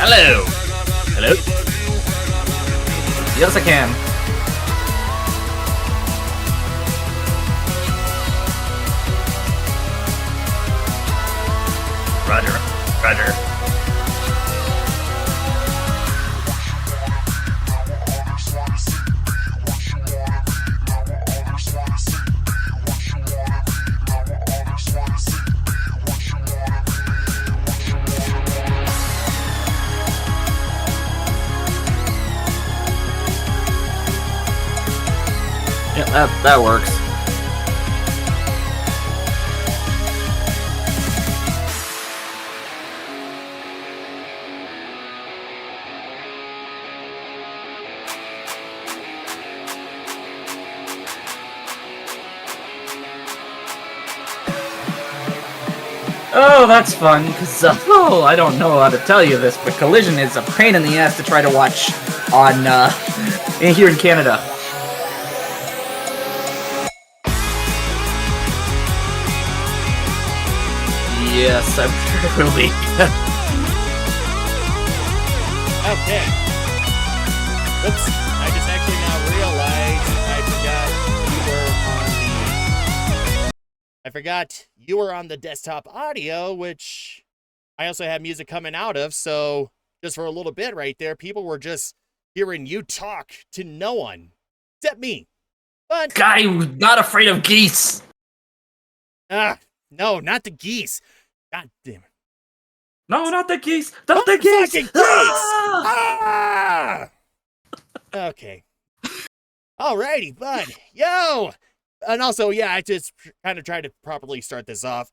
Hello. Hello. Yes, I can. Roger. Roger. Yeah, that works. Oh, that's fun, because, I don't know how to tell you this, but Collision is a pain in the ass to try to watch on, here in Canada. Yes, I'm sure it will be. Okay. Oops. I just actually now realized I forgot you were on the desktop audio, which I also have music coming out of, so just for a little bit right there, people were just hearing you talk to no one. Except me. But Guy who's not afraid of geese! no, not the geese. God damn it. No, not the geese! Not the geese! Fucking geese! Ah! Okay. Alrighty, bud. Yo! And also, yeah, I just kind of tried to properly start this off.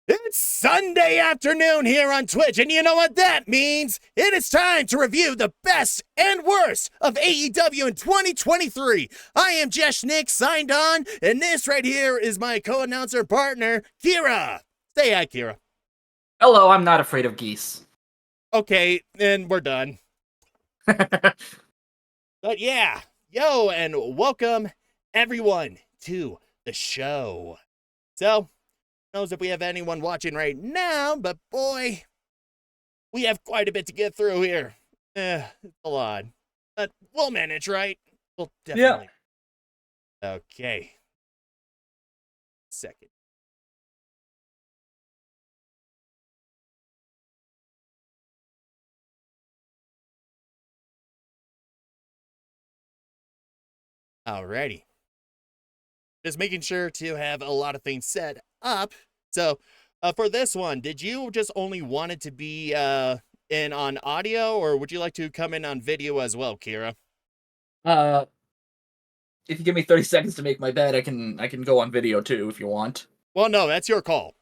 It's Sunday afternoon here on Twitch, and you know what that means? It is time to review the best and worst of AEW in 2023. I am JeshNyx, signed on, and this right here is my co-announcer partner, Kira. Say hi, Kira. Hello, I'm not afraid of geese. Okay, and we're done. But yeah, yo, and welcome everyone to the show. So, who knows if we have anyone watching right now, but boy, we have quite a bit to get through here. It's a lot. But we'll manage, right? We'll definitely. Yeah. Okay. Second. Alrighty. Just making sure to have a lot of things set up. So, for this one, did you just only want it to be in on audio, or would you like to come in on video as well, Kira? If you give me 30 seconds to make my bed, I can go on video too, if you want. Well, no, that's your call.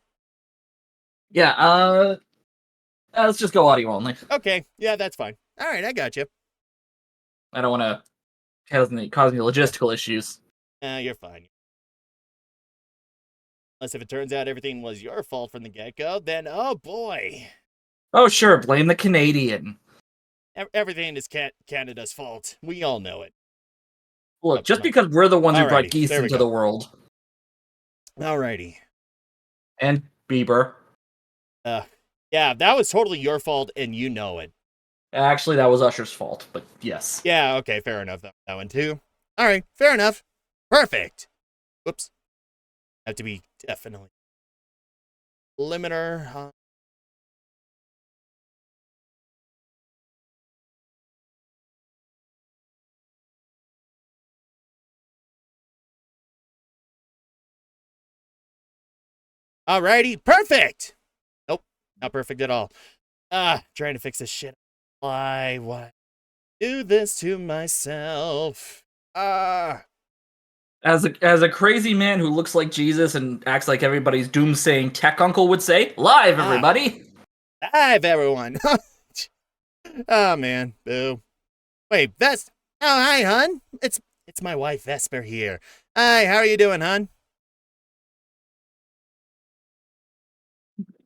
Yeah, let's just go audio only. Okay, yeah, that's fine. All right, I got you. I don't want to cause any logistical issues. You're fine. Unless if it turns out everything was your fault from the get-go, then oh boy. Oh sure, blame the Canadian. Everything is Canada's fault. We all know it. Look, just because we're the ones who brought Alrighty, geese into the world. Alrighty. And Bieber. Yeah, that was totally your fault, and you know it. Actually, that was Usher's fault, but yes. Yeah, okay, fair enough. That one too. Alright, fair enough. Perfect. Whoops. Have to be definitely limiter, huh? Alrighty, perfect! Nope, not perfect at all. Trying to fix this shit. Why do this to myself? As a crazy man who looks like Jesus and acts like everybody's doomsaying tech uncle would say, live everybody! Live everyone! Oh man, boo. Wait, oh hi hun. It's my wife Vesper here. Hi, how are you doing, hun?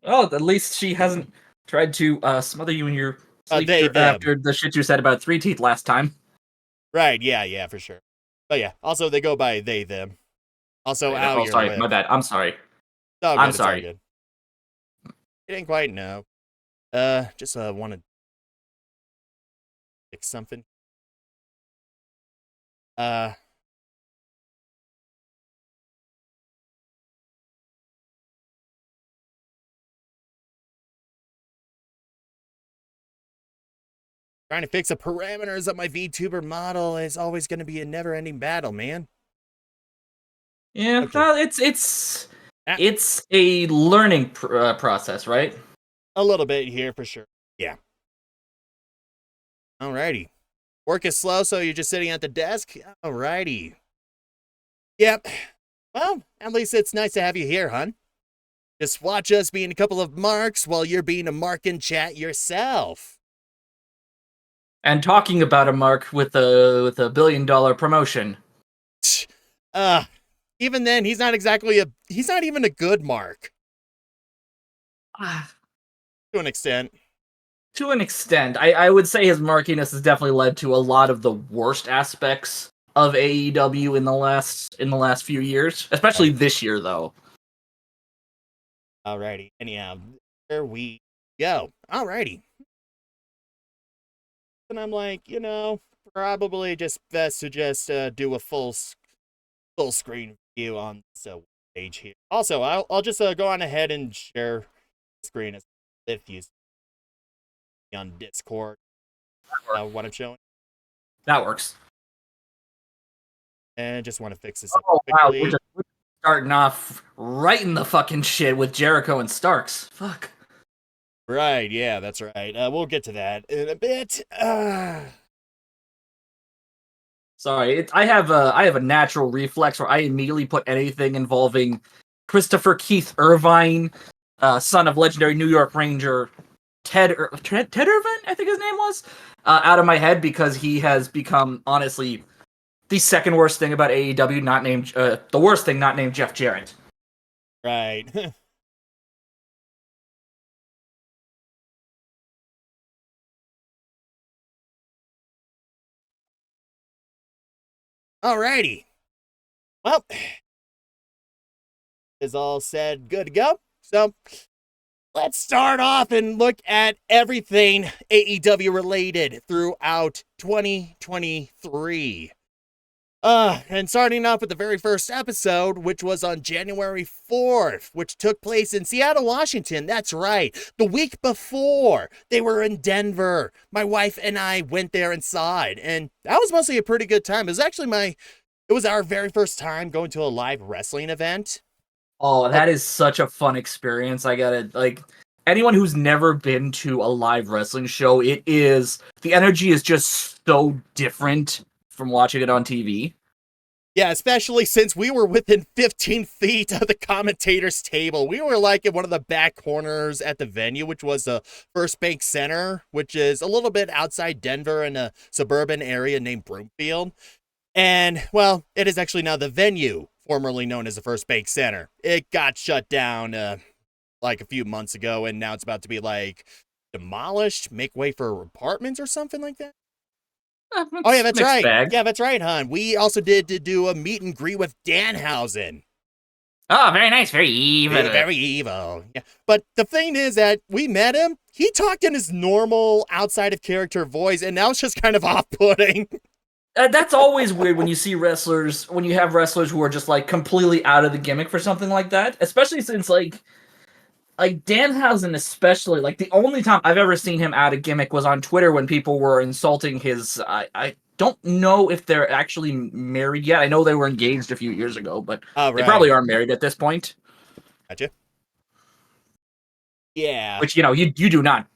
Oh, at least she hasn't tried to smother you in your sleep Them. after the shit you said about Three Teeth last time. Right, yeah, for sure. But yeah, also they go by they, them. Also, Oh, sorry, my bad. I'm sorry. Oh, I'm sorry. You didn't quite know. Just want to fix something. Trying to fix the parameters of my VTuber model is always going to be a never-ending battle, man. Yeah, Okay. well, it's a learning process, right? A little bit here for sure. Yeah. Alrighty. Work is slow, so you're just sitting at the desk? Alrighty. Yep. Well, at least it's nice to have you here, hon. Just watch us being a couple of marks while you're being a mark in chat yourself. And talking about a mark with a $1 billion promotion. Even then, he's not even a good mark. To an extent. To an extent. I would say his markiness has definitely led to a lot of the worst aspects of AEW in the last few years. Especially this year, though. Alrighty. Anyhow, there we go. Alrighty. And I'm like, probably just best to just do a full screen view on this page here. Also, I'll just go on ahead and share the screen if you see on Discord what I'm showing. That works. And just want to fix this up quickly. Wow, we're starting off right in the fucking shit with Jericho and Starks. Fuck. Right, yeah, that's right. We'll get to that in a bit. Sorry, I have a natural reflex where I immediately put anything involving Christopher Keith Irvine, son of legendary New York Ranger Ted Irvine, I think his name was, out of my head because he has become, honestly, the second worst thing about AEW, not named the worst thing not named Jeff Jarrett. Right. Alrighty. Well, is all said, good to go. So, let's start off and look at everything AEW related throughout 2023. And starting off with the very first episode, which was on January 4th, which took place in Seattle, Washington. That's right. The week before, they were in Denver. My wife and I went there and saw it, and that was mostly a pretty good time. It was our very first time going to a live wrestling event. Oh, that is such a fun experience. I gotta, anyone who's never been to a live wrestling show, the energy is just so different from watching it on TV. Yeah, especially since we were within 15 feet of the commentator's table. We were like in one of the back corners at the venue, which was the First Bank Center, which is a little bit outside Denver in a suburban area named Broomfield. And, well, it is actually now the venue, formerly known as the First Bank Center. It got shut down like a few months ago, and now it's about to be demolished, make way for apartments or something like that. Oh, yeah, that's right. Bag. Yeah, that's right, hon. We also did do a meet and greet with Danhausen. Oh, very nice. Very evil. Very evil. Yeah. But the thing is that we met him. He talked in his normal, outside of character voice, and now it's just kind of off-putting. That's always weird when you see wrestlers, when you have wrestlers who are just, completely out of the gimmick for something like that. Especially since, Danhausen especially, the only time I've ever seen him out of gimmick was on Twitter when people were insulting his, I don't know if they're actually married yet. I know they were engaged a few years ago, but They probably are married at this point. Gotcha. Yeah. Which, you do not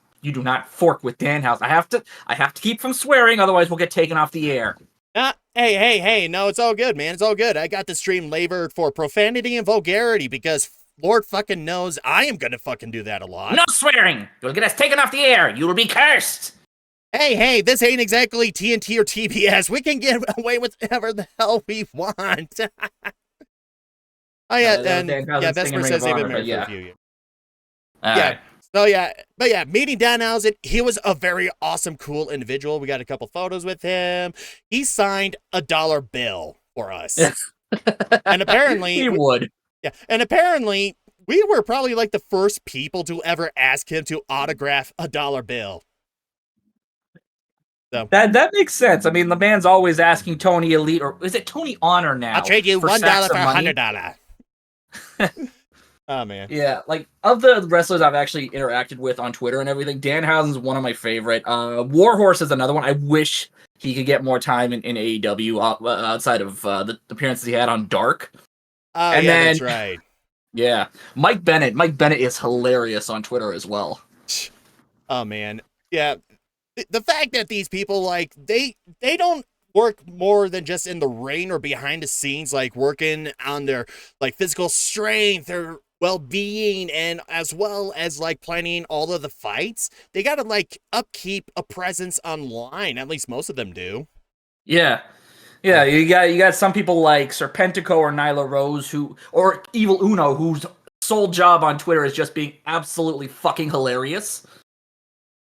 fork with Danhausen. I have to keep from swearing, otherwise we'll get taken off the air. Hey, no, it's all good, man. It's all good. I got the stream labored for profanity and vulgarity because Lord fucking knows I am gonna fucking do that a lot. No swearing! You'll get us taken off the air! You will be cursed! Hey, this ain't exactly TNT or TBS. We can get away with whatever the hell we want. Oh, yeah, Vesper says they've been married for a few years. Right. But yeah, meeting Danhausen, he was a very awesome, cool individual. We got a couple photos with him. He signed a dollar bill for us. And apparently... he would. Yeah, and apparently we were probably like the first people to ever ask him to autograph a dollar bill. So That makes sense. I mean, the man's always asking Tony Elite, or is it Tony Honor now? I'll trade you $1 sacks for of money? $100. Oh man. Yeah, like of the wrestlers I've actually interacted with on Twitter and everything, Danhausen's one of my favorite. Warhorse is another one. I wish he could get more time in AEW outside of the appearances he had on Dark. Oh And yeah, then- that's right. Yeah, Mike Bennett. Mike Bennett is hilarious on Twitter as well. Oh man. Yeah. The fact that these people like they don't work more than just in the ring or behind the scenes, like working on their like physical strength, their well-being, and as well as like planning all of the fights. They gotta like upkeep a presence online. At least most of them do. Yeah. Yeah, you got some people like Serpentico or Nyla Rose or Evil Uno, whose sole job on Twitter is just being absolutely fucking hilarious.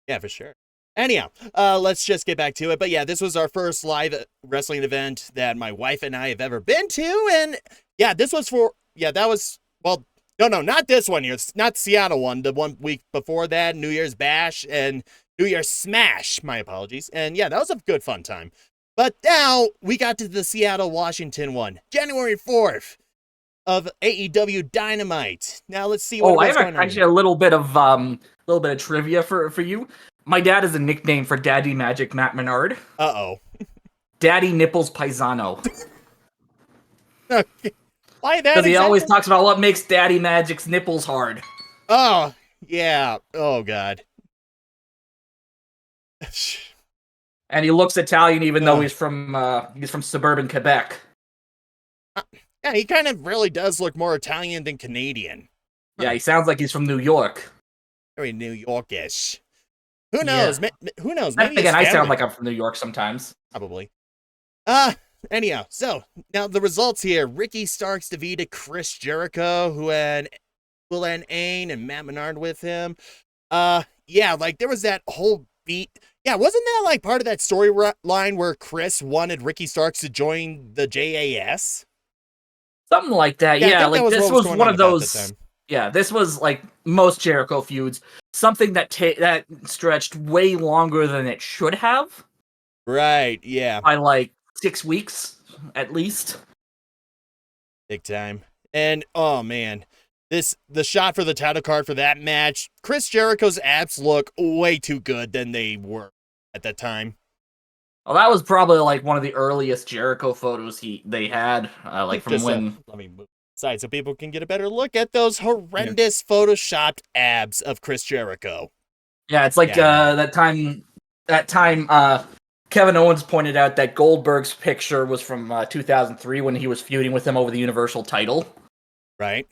Yeah, for sure. Anyhow, let's just get back to it. But yeah, this was our first live wrestling event that my wife and I have ever been to. And yeah, that was, well, no, not this one here. It's not the Seattle one. The 1 week before that, New Year's Bash and New Year's Smash. My apologies. And yeah, that was a good fun time. But now we got to the Seattle, Washington one, January 4th of AEW Dynamite. Now let's see what I was have going on. actually a little bit of trivia for you. My dad is a nickname for Daddy Magic Matt Menard. Uh-oh. Daddy Nipples Paisano. Okay. Why that? Because he always exactly? talks about what makes Daddy Magic's nipples hard. Oh, yeah. Oh, God. And he looks Italian even though Ugh. he's from suburban Quebec. Yeah, he kind of really does look more Italian than Canadian. Yeah, he sounds like he's from New York. Very New Yorkish. Who knows? Who knows? Then Maybe again, I his sound family- like I'm from New York sometimes. Probably. Anyhow, so now the results here. Ricky Starks defeated Chris Jericho, who had Will and Ain and Matt Menard with him. Yeah, like there was that whole beat. Yeah, wasn't that like part of that storyline where Chris wanted Ricky Starks to join the JAS? Something like that. Yeah, I Yeah, think like that was this what was was going one on of about that those. time. Yeah, this was like most Jericho feuds. Something that that stretched way longer than it should have. Right, yeah. By like 6 weeks at least. Big time. And oh man, the shot for the title card for that match, Chris Jericho's abs look way too good than they were at that time. Well, that was probably like one of the earliest Jericho photos they had, like from Just, when. let me move aside so people can get a better look at those horrendous photoshopped abs of Chris Jericho. Yeah, it's like Yeah. that time. Kevin Owens pointed out that Goldberg's picture was from 2003 when he was feuding with him over the Universal title. Right.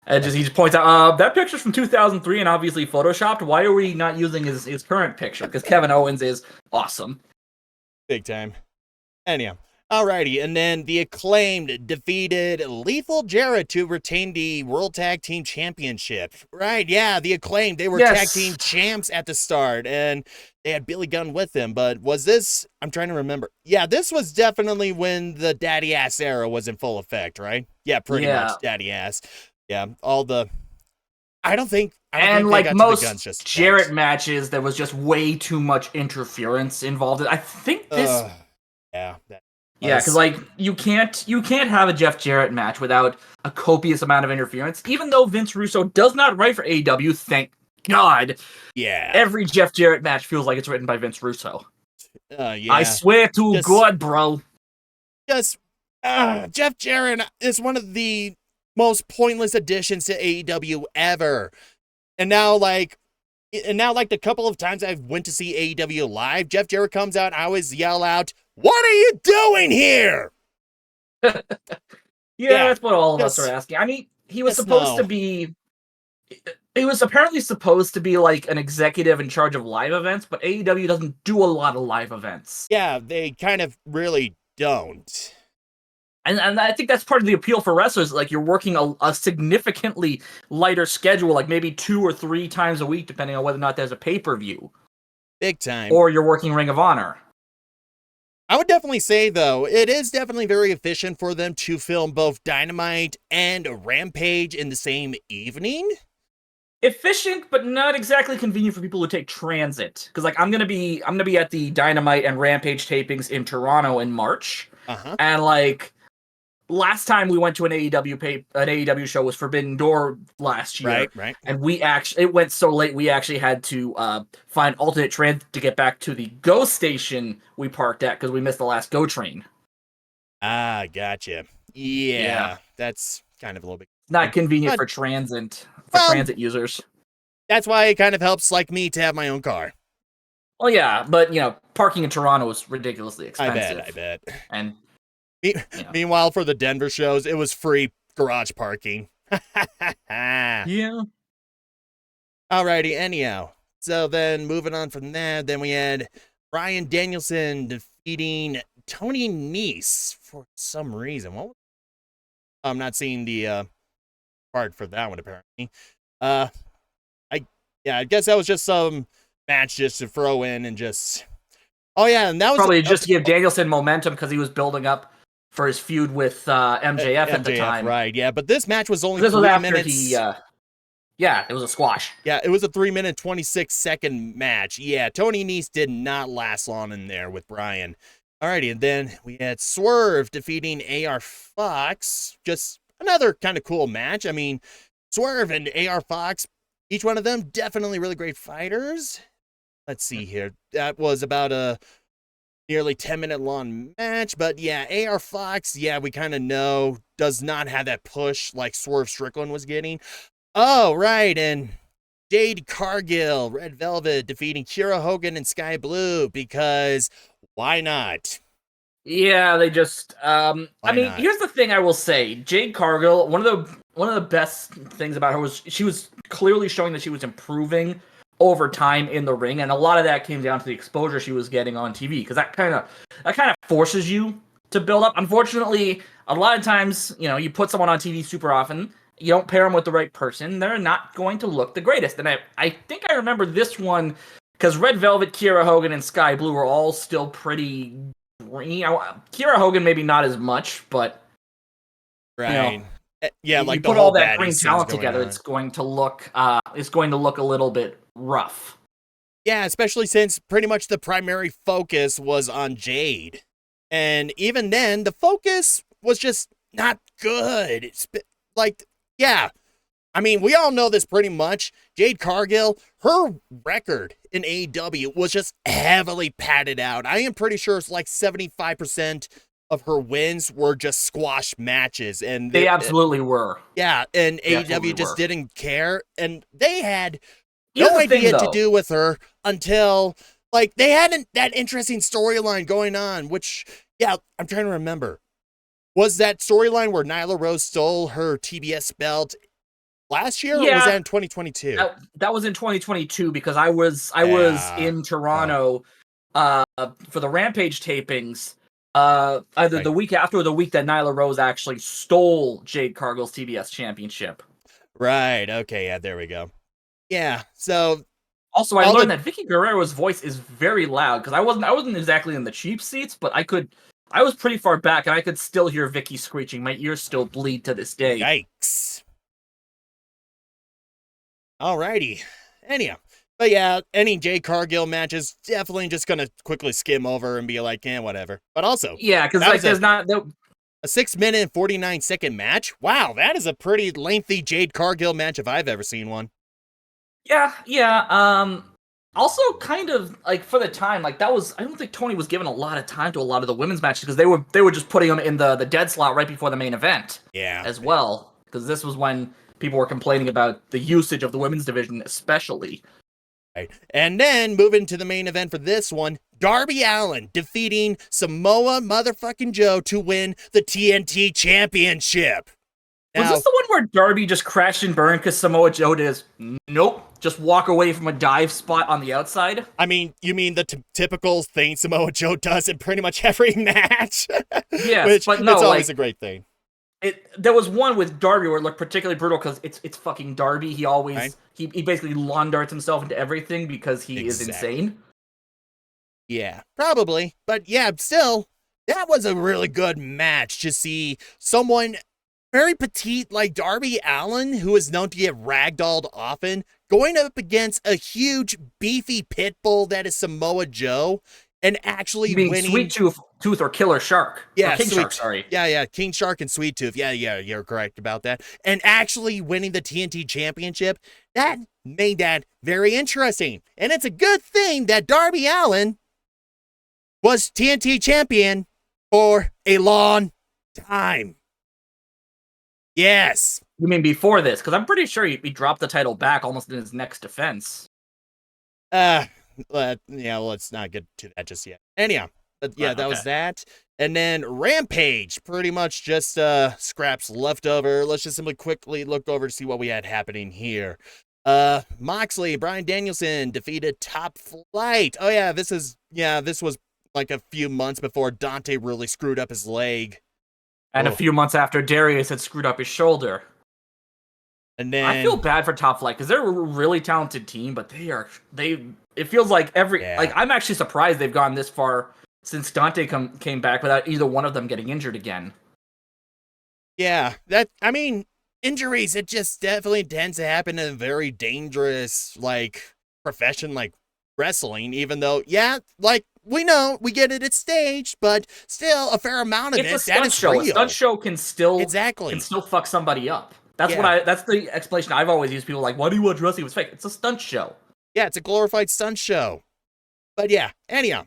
And he just points out that picture's from 2003 and obviously photoshopped. Why are we not using his current picture? Because Kevin Owens is awesome. Big time. Anyhow. Alrighty, and then the Acclaimed defeated Lethal Jarrett to retain the World Tag Team Championship. Right, yeah, the Acclaimed. They were tag team champs at the start, and they had Billy Gunn with them. But was this, I'm trying to remember. Yeah, this was definitely when the Daddy Ass era was in full effect, right? Yeah, pretty much Daddy Ass. Yeah, all the... I don't think And they like got to most the guns just Jarrett yet. matches, there was just way too much interference involved. I think this... Yeah. Yeah, because like you can't have a Jeff Jarrett match without a copious amount of interference. Even though Vince Russo does not write for AEW, thank God. Yeah. Every Jeff Jarrett match feels like it's written by Vince Russo. Yeah. I swear to God, bro. Jeff Jarrett is one of the most pointless additions to AEW ever. And now, like the couple of times I went to see AEW live, Jeff Jarrett comes out and I always yell out, "What are you doing here?" Yeah, that's what all of us are asking. I mean, he was supposed to be... He was apparently supposed to be like an executive in charge of live events, but AEW doesn't do a lot of live events. Yeah, they kind of really don't. And I think that's part of the appeal for wrestlers. Like, you're working a significantly lighter schedule, like maybe 2 or 3 times a week, depending on whether or not there's a pay-per-view. Big time. Or you're working Ring of Honor. I would definitely say, though, it is definitely very efficient for them to film both Dynamite and Rampage in the same evening. Efficient, but not exactly convenient for people who take transit. Because like I'm gonna be at the Dynamite and Rampage tapings in Toronto in March, and like last time we went to an AEW show was Forbidden Door last year, Right. and it went so late we actually had to find alternate transit to get back to the GO station we parked at because we missed the last GO train. Ah, gotcha. Yeah. That's kind of a little bit Not convenient for transit users. That's why it kind of helps like me to have my own car. Well, yeah, but parking in Toronto is ridiculously expensive. I bet. And meanwhile, for the Denver shows, it was free garage parking. Yeah. Alrighty, anyhow. So then moving on from that, then we had Bryan Danielson defeating Tony Nese for some reason. I'm not seeing the card for that one apparently. I guess that was just some match just to throw in and just. Oh yeah, and that was probably just to give Danielson momentum because he was building up for his feud with MJF at the time. Right? Yeah, but this match was only 3 3 minutes. It was a squash. Yeah, it was a 3-minute 26-second match. Yeah, Tony Nese did not last long in there with Bryan. Alrighty, and then we had Swerve defeating AR Fox. Just another kind of cool match. I mean, Swerve and AR Fox, each one of them definitely really great fighters. Let's see here. That was about a nearly 10-minute long match. But yeah, AR Fox, yeah, we kind of know, does not have that push like Swerve Strickland was getting. Oh, right, and Jade Cargill, Red Velvet, defeating Kiera Hogan and Sky Blue, because why not? Yeah, they just here's the thing I will say. Jade Cargill, one of the best things about her was she was clearly showing that she was improving over time in the ring, and a lot of that came down to the exposure she was getting on TV, because that kind of forces you to build up. Unfortunately, a lot of times, you put someone on TV super often, you don't pair them with the right person, they're not going to look the greatest. And I think I remember this one because Red Velvet, Kiera Hogan, and Sky Blue were all still pretty green. Kiera Hogan maybe not as much, but right. Yeah, like you put all that green talent together, it's going to look a little bit rough. Yeah, especially since pretty much the primary focus was on Jade. And even then, the focus was just not good. It's like, yeah. I mean, we all know this pretty much. Jade Cargill, her record in AEW was just heavily padded out. I am pretty sure it's like 75% of her wins were just squash matches. And they absolutely were. Yeah, and AEW just didn't care. And they had no idea to do with her until, like, they had that interesting storyline going on, which, yeah, I'm trying to remember. Was that storyline where Nyla Rose stole her TBS belt last year, or was that in 2022? That was in 2022 because I was in Toronto for the Rampage tapings. Either the week after or the week that Nyla Rose actually stole Jade Cargill's TBS championship. Right. Okay. Yeah. There we go. Yeah. So. Also, I learned that Vicky Guerrero's voice is very loud because I wasn't exactly in the cheap seats, but I was pretty far back and I could still hear Vicky screeching. My ears still bleed to this day. Yikes. Alrighty. Anyhow. But yeah, any Jade Cargill matches, definitely just going to quickly skim over and be like, whatever. But also. Yeah, because like there's not... A 6-minute and 49-second match? Wow, that is a pretty lengthy Jade Cargill match if I've ever seen one. Yeah. Also, kind of like for the time, like that was. I don't think Tony was given a lot of time to a lot of the women's matches because they were just putting them in the dead slot right before the main event. Yeah. As well, because this was when people were complaining about the usage of the women's division, especially. Right. And then moving to the main event for this one, Darby Allin defeating Samoa motherfucking Joe to win the TNT Championship. Was this the one where Darby just crashed and burned because Samoa Joe did? Nope. Just walk away from a dive spot on the outside? I mean, you mean the typical thing Samoa Joe does in pretty much every match? Yes, but no, it's always a great thing. There was one with Darby where it looked particularly brutal because it's fucking Darby. He always he basically lawn darts himself into everything because he is insane. Yeah, probably. But yeah, still, that was a really good match to see someone very petite like Darby Allin, who is known to get ragdolled often, going up against a huge, beefy pit bull that is Samoa Joe and actually You mean winning. Sweet Tooth or Killer Shark? Yeah, or King Shark, sorry. Yeah, King Shark and Sweet Tooth. Yeah, you're correct about that. And actually winning the TNT Championship, that made that very interesting. And it's a good thing that Darby Allin was TNT champion for a long time. Yes. You mean before this? Because I'm pretty sure he dropped the title back almost in his next defense. Yeah, let's not get to that just yet. Anyhow, but yeah, that was that. And then Rampage, pretty much just scraps left over. Let's just simply quickly look over to see what we had happening here. Moxley, Bryan Danielson defeated Top Flight. Oh yeah, this was like a few months before Dante really screwed up his leg. And a few months after Darius had screwed up his shoulder. And then I feel bad for Top Flight because they're a really talented team, but it feels like I'm actually surprised they've gone this far since Dante came back without either one of them getting injured again. Yeah, injuries, it just definitely tends to happen in a very dangerous, profession like wrestling, even though, we know, we get it at stage, but still a fair amount of it's a stunt show. Real. A stunt show can still fuck somebody up. That's the explanation I've always used. People are like, why do you watch wrestling? It's fake. It's a stunt show. Yeah, it's a glorified stunt show. But yeah, anyhow.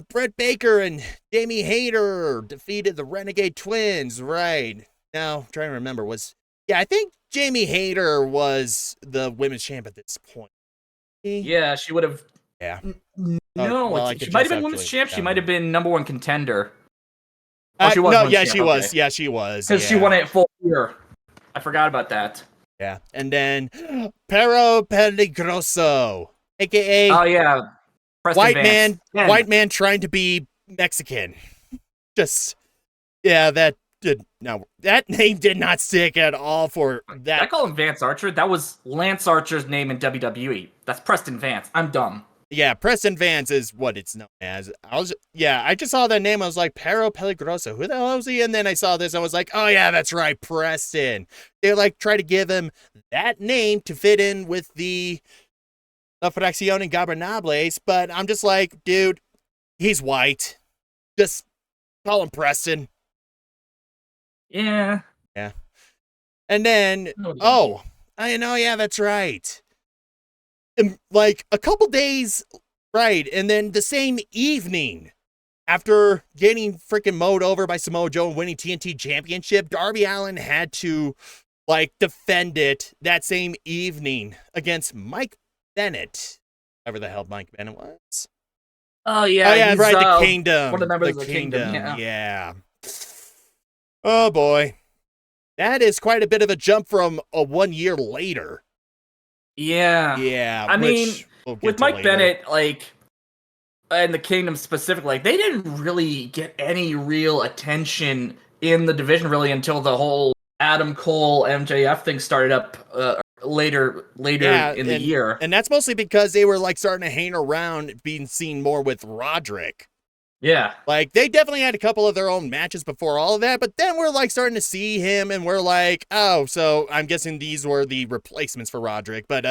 Britt Baker and Jamie Hayter defeated the Renegade Twins, right? Now, I'm trying to remember, I think Jamie Hayter was the women's champ at this point. Yeah, she would have. Yeah. She might have been women's champ. She might have been number one contender. She was. Yeah, she was. Because she won it full year. I forgot about that. Yeah. And then Pero Peligroso, a.k.a. Oh, yeah. White man trying to be Mexican. Just, yeah, that name did not stick at all for that. I call him Vance Archer. That was Lance Archer's name in WWE. That's Preston Vance. I'm dumb. Yeah, Preston Vance is what it's known as. I just saw that name. I was like, Pero Peligroso. Who the hell is he? And then I saw this. I was like, oh yeah, that's right, Preston. They try to give him that name to fit in with the Fracción Ingobernables, but I'm just like, dude, he's white. Just call him Preston. Yeah. Yeah. And then, I know, yeah, that's right. And a couple days, right, and then the same evening, after getting freaking mowed over by Samoa Joe and winning TNT Championship, Darby Allin had to, defend it that same evening against Mike Bennett. Whoever the hell Mike Bennett was. Oh, yeah. Right, the Kingdom. One of the members of the Kingdom. Yeah. Oh, boy. That is quite a bit of a jump from 1 year later. Yeah. Yeah. I mean, with Mike Bennett, and the Kingdom specifically, they didn't really get any real attention in the division really until the whole Adam Cole MJF thing started up later in the year. And that's mostly because they were starting to hang around, being seen more with Roderick. Yeah. They definitely had a couple of their own matches before all of that, but then we're starting to see him and we're like, oh, so I'm guessing these were the replacements for Roderick, but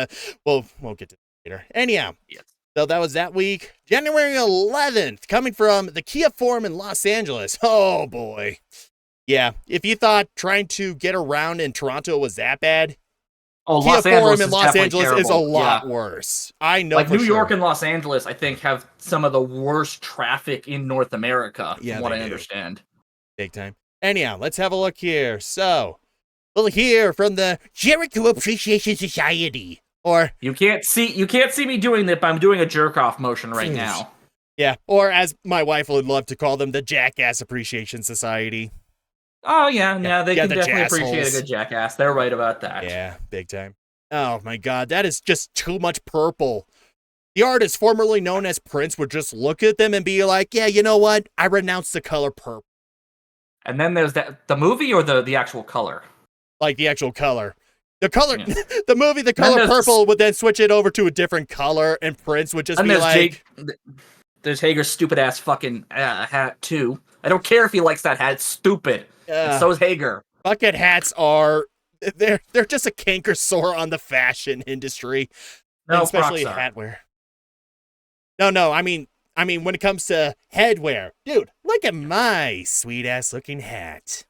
we'll get to that later. Anyhow. Yes. So that was that week. January 11th, coming from the Kia Forum in Los Angeles. Oh boy. Yeah. If you thought trying to get around in Toronto was that bad, Kia Forum in Los Angeles is a lot worse. I know. New York and Los Angeles, I think, have some of the worst traffic in North America, from what I understand. Big time. Anyhow, let's have a look here. So, we'll hear from the Jericho Appreciation Society. Or you can't see me doing that, but I'm doing a jerk off motion right now. Yeah, or as my wife would love to call them, the Jackass Appreciation Society. Oh, yeah, they can definitely appreciate a good jackass. They're right about that. Yeah, big time. Oh, my God, that is just too much purple. The artist formerly known as Prince would just look at them and be like, yeah, you know what? I renounce the color purple. And then there's the movie or the actual color? The actual color. The color, Yeah. the movie, The Then Color there's- Purple would then switch it over to a different color, and Prince would just And be there's like, there's Hager's stupid ass fucking hat too. I don't care if he likes that hat. It's stupid. And so is Hager. bucket hats are, they're just a canker sore on the fashion industry, No, and especially Crocs are. hatwear. No, I mean, when it comes to headwear, dude, look at my sweet ass looking hat.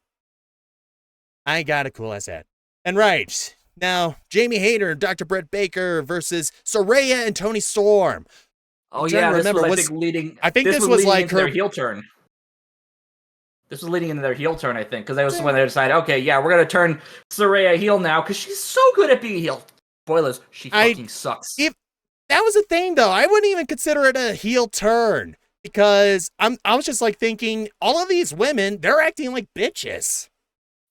I got a cool ass hat. And right now, Jamie Hayter and Dr. Britt Baker versus Saraya and Toni Storm. Oh trying yeah, to this remember, was I think leading. I think this was leading like into her their heel turn. This was leading into their heel turn, I think, because that was when they decided, okay, yeah, we're gonna turn Saraya heel now because she's so good at being heel. Spoilers, she fucking sucks. That was a thing, though. I wouldn't even consider it a heel turn because I was just like thinking, all of these women, they're acting like bitches.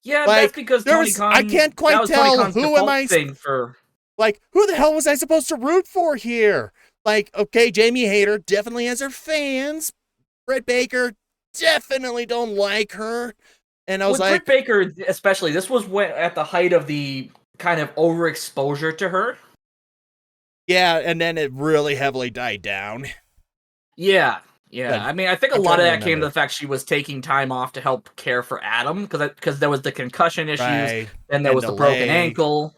Yeah, like, that's because Tony Khan. I can't quite that was Tony tell Khan's who am default I. Thing for Like, who the hell was I supposed to root for here? Like, okay, Jamie Hayter definitely has her fans. Britt Baker definitely don't like her. And I was with like, Britt Baker, especially, this was when, at the height of the kind of overexposure to her. yeah, and then it really heavily died down. Yeah. But I mean, I think a I'm lot of trying to that came to remember. the fact she was taking time off to help care for Adam because there was the concussion issues, Right. and there And was the the broken leg. ankle.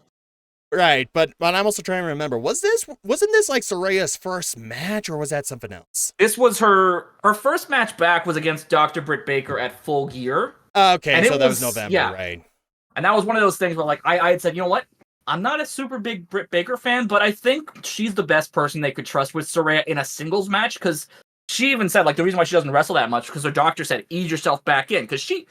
Right, but I'm also trying to remember, wasn't this like Saraya's first match, or was that something else? This was her first match back was against Dr. Britt Baker at Full Gear. Okay, And so it that was was- November, yeah. right? And that was one of those things where, like, I had said, you know what? I'm not a super big Britt Baker fan, but I think she's the best person they could trust with Saraya in a singles match, because she even said, like, the reason why she doesn't wrestle that much, because her doctor said, ease yourself back in, because she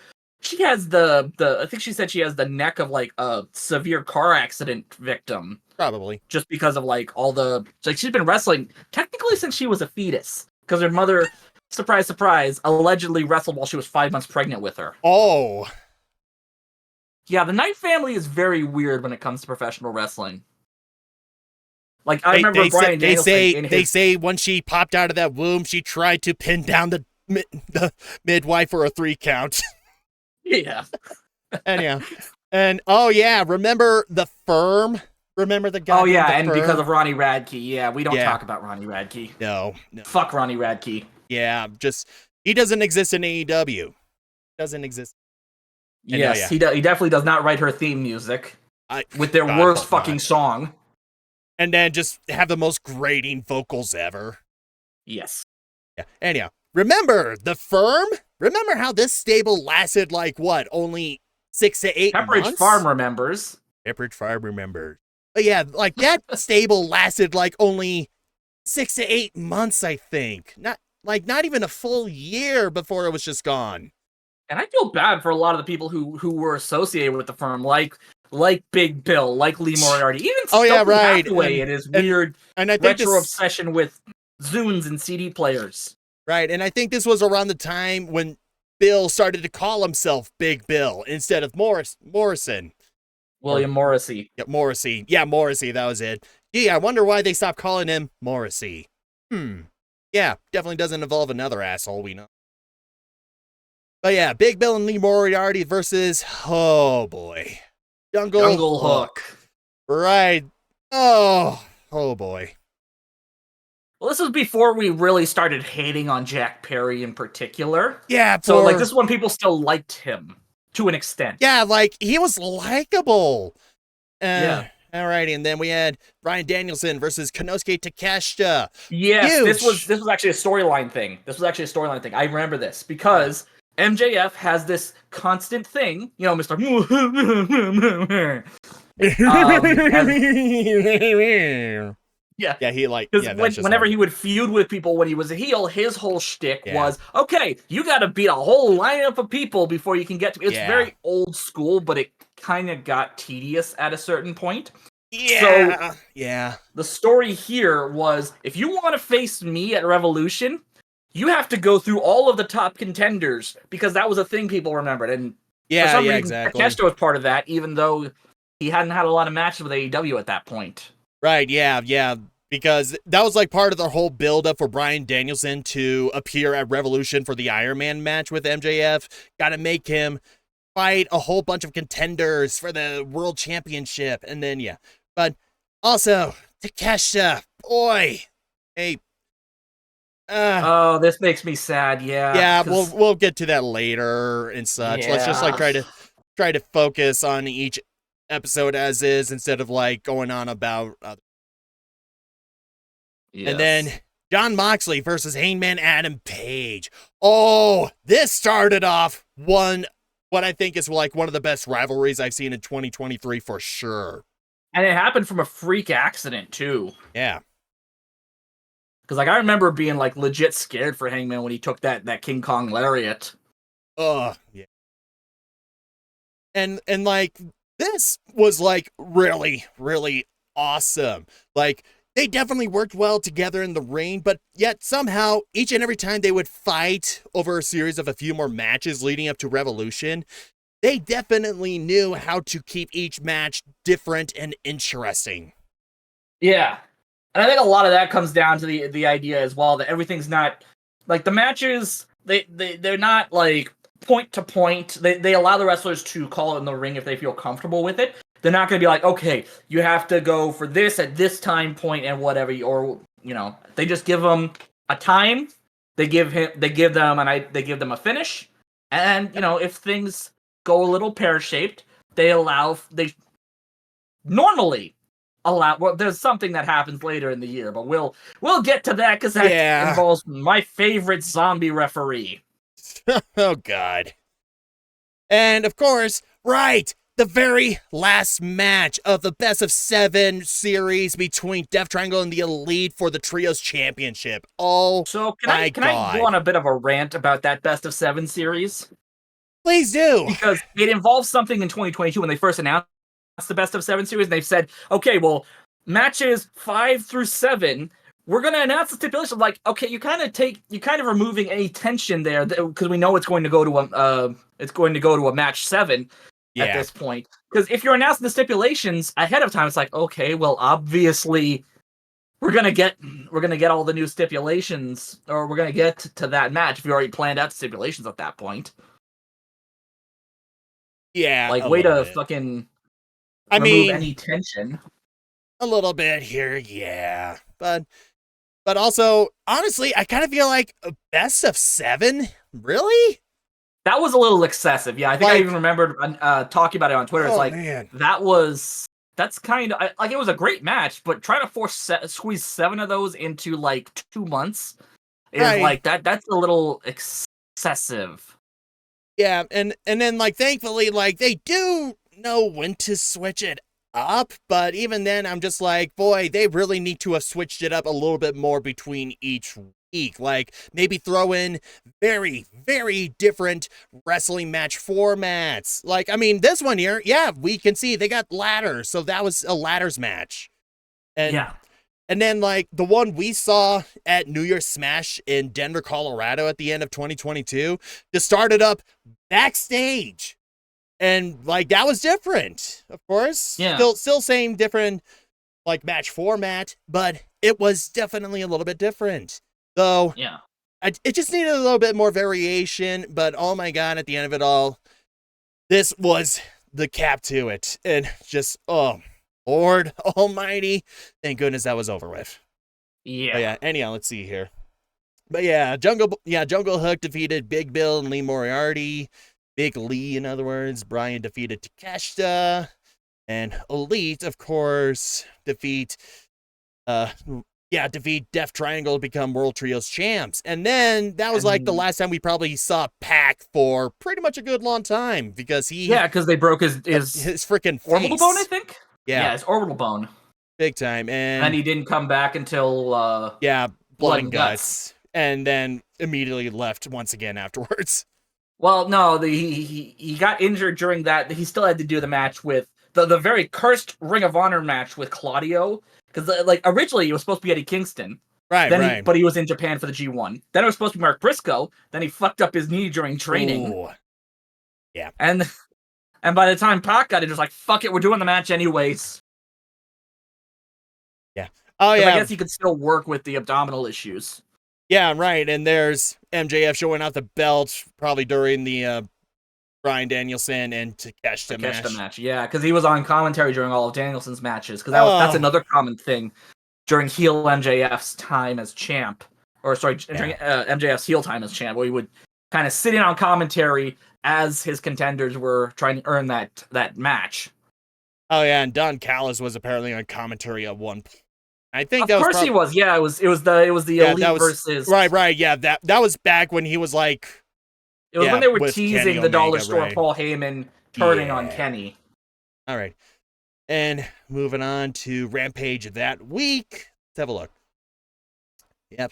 has the I think she said she has the neck of, like, a severe car accident victim, Probably. just because of, like, all the, like, she's been wrestling technically since she was a fetus, because her mother, surprise, surprise, allegedly wrestled while she was 5 months pregnant with her. Oh, Yeah, the Knight family is very weird when it comes to professional wrestling. Like, I remember Bryan Danielson they say when she popped out of that womb, she tried to pin down the midwife for a 3 count. Yeah. Anyhow, and oh yeah, remember the Firm? Remember the guy? Oh, yeah, The and Firm? because of Ronnie Radke. Yeah, we don't Yeah. talk about Ronnie Radke. no, Fuck Ronnie Radke. yeah, just he doesn't exist in AEW. Doesn't exist. And Yes, yeah. he definitely does not write her theme music with their God worst hope not. fucking song. And then just have the most grating vocals ever. Yes. Yeah. Anyhow, remember the Firm? Remember how this stable lasted like what? Only 6 to 8 Pepperidge months? Farm remembers. Pepperidge Farm remembers. But yeah, like that stable lasted like only 6 to 8 months, I think. Not even a full year before it was just gone. And I feel bad for a lot of the people who were associated with the firm, like Big Bill, like Lee Moriarty, even Oh, yeah, Stokely right. Hathaway and his weird And I think retro obsession with Zunes and CD players. right, and I think this was around the time when Bill started to call himself Big Bill instead of Morrison. William Morrissey. Yeah, Morrissey. Yeah, Morrissey, that was it. Gee, I wonder why they stopped calling him Morrissey. Yeah, definitely doesn't involve another asshole we know. But yeah, Big Bill and Lee Moriarty versus, oh boy, Jungle Hook. Right. Oh boy. Well, this was before we really started hating on Jack Perry in particular. Yeah, So, like, this is when people still liked him to an extent. Yeah, like, he was likable. Yeah. Alrighty, and then we had Bryan Danielson versus Konosuke Takeshita. Yes, Huge. this was actually a storyline thing. I remember this because MJF has this constant thing, you know, Mr. Yeah, he like, Because yeah, that's just whenever hard. he would feud with people when he was a heel, his whole shtick Yeah. was, okay, you got to beat a whole lineup of people before you can get to. It's Yeah. very old school, but it kind of got tedious at a certain point. Yeah. The story here was, if you want to face me at Revolution, you have to go through all of the top contenders, because that was a thing people remembered. And for some reason, exactly. Takeshita was part of that, even though he hadn't had a lot of matches with AEW at that point. Right, yeah, because that was like part of the whole build-up for Bryan Danielson to appear at Revolution for the Iron Man match with MJF. Got to make him fight a whole bunch of contenders for the world championship. And then, yeah. But also, Takeshita, boy. Hey. Oh, this makes me sad. Yeah. Yeah, we'll get to that later and such. Yeah. Let's just like try to focus on each episode as is instead of like going on about Yes. And then Jon Moxley versus Hangman Adam Page. Oh, this started off what I think is like one of the best rivalries I've seen in 2023 for sure. And it happened from a freak accident too. Yeah. Because like I remember being like legit scared for Hangman when he took that King Kong lariat. Yeah. And like this was like really, really awesome. Like they definitely worked well together in the ring, but yet somehow each and every time they would fight over a series of a few more matches leading up to Revolution, they definitely knew how to keep each match different and interesting. Yeah. And I think a lot of that comes down to the idea as well that everything's not like the matches, they're not like point to point. They allow the wrestlers to call it in the ring if they feel comfortable with it. They're not going to be like, okay, you have to go for this at this time point and whatever, or they just give them a time. They give them a finish, and if things go a little pear shaped, they normally allow. Well, there's something that happens later in the year, but we'll get to that because that involves my favorite zombie referee. Oh God! And of course, right. The very last match of the Best of 7 series between Death Triangle and the Elite for the Trios Championship. Oh, so can I go on a bit of a rant about that Best of 7 series? Please do. Because it involves something in 2022 when they first announced the Best of 7 series, and they've said, okay, well, matches 5 through 7, we're going to announce the stipulation. Like, okay, you kind of removing any tension there because we know it's going to go to a match 7. At this point, because if you're announcing the stipulations ahead of time, it's like, okay, well, obviously we're gonna get all the new stipulations, or we're gonna get to that match if you already planned out the stipulations at that point. Yeah, like way to fucking remove any tension. A little bit here, yeah, but also honestly, I kind of feel like a Best of 7, really. That was a little excessive. Yeah, I think I even remembered talking about it on Twitter. It's like, man. That's kind of like, it was a great match, but trying to squeeze 7 of those into like 2 months is like that's a little excessive. Yeah, and then like thankfully like they do know when to switch it up, but even then I'm just like, boy, they really need to have switched it up a little bit more between each week. Like maybe throw in very, very different wrestling match formats. Like, I mean, this one here, yeah, we can see they got ladders, so that was a ladders match. And then like the one we saw at New Year's Smash in Denver, Colorado at the end of 2022, just started up backstage. And like that was different, of course. Yeah. Still same different like match format, but it was definitely a little bit different. Though, yeah, it just needed a little bit more variation, but oh my God, at the end of it all, this was the cap to it. And just, oh, Lord almighty, thank goodness that was over with. Yeah. But yeah, anyhow, let's see here. But yeah, Jungle Hook defeated Big Bill and Lee Moriarty. Big Lee, in other words. Brian defeated Takeshita. And Elite, of course, defeat Death Triangle to become World Trios champs. And then that was like the last time we probably saw Pac for pretty much a good long time because because they broke his freaking orbital bone, I think. Yeah, his orbital bone. Big time. And he didn't come back until Blood and Guts. And then immediately left once again afterwards. Well, no, he got injured during that. He still had to do the match with the very cursed Ring of Honor match with Claudio. Because like originally it was supposed to be Eddie Kingston, right? But he was in Japan for the G1. Then it was supposed to be Mark Briscoe. Then he fucked up his knee during training. Ooh. Yeah, and by the time Pac got it, was like, fuck it, we're doing the match anyways. Yeah. Oh yeah. I guess he could still work with the abdominal issues. Yeah, right. And there's MJF showing out the belt probably during the Bryan Danielson and Takeshita match. Yeah, because he was on commentary during all of Danielson's matches. Because that's Oh. another common thing during heel MJF's time as champ, or sorry, during MJF's heel time as champ, where he would kind of sit in on commentary as his contenders were trying to earn that match. Oh yeah, and Don Callis was apparently on commentary at one point. I think of that course he was. Yeah, it was the Elite versus right. Yeah, that was back when he was like. It was when they were teasing Kenny the Dollar Omega, Store right. Paul Heyman turning on Kenny. All right, and moving on to Rampage that week. Let's have a look. Yep.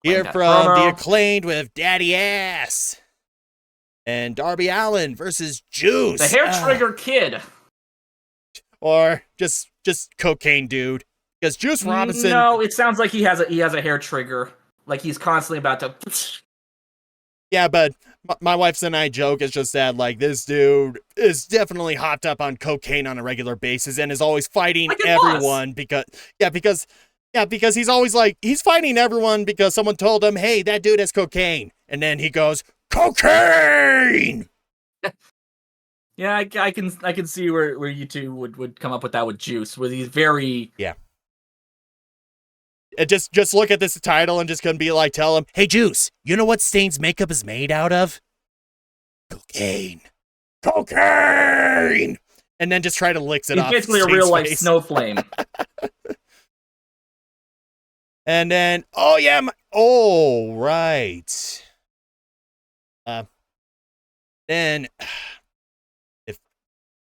Here from the Acclaimed with Daddy Ass and Darby Allin versus Juice, the Hair Trigger Kid, or just Cocaine Dude. Because Juice Robinson. No, it sounds like he has a hair trigger, like he's constantly about to. Yeah, but my wife's and I joke. It's just that like this dude is definitely hopped up on cocaine on a regular basis and is always fighting everyone because he's always like he's fighting everyone because someone told him, hey, that dude has cocaine, and then he goes cocaine. Yeah, I can see where you two would come up with that with Juice, where he's very Just look at this title and just gonna be like, tell him, hey Juice, you know what Stain's makeup is made out of? Cocaine. And then just try to licks it off. He's basically a real life snow flame. And then, right. Then, if it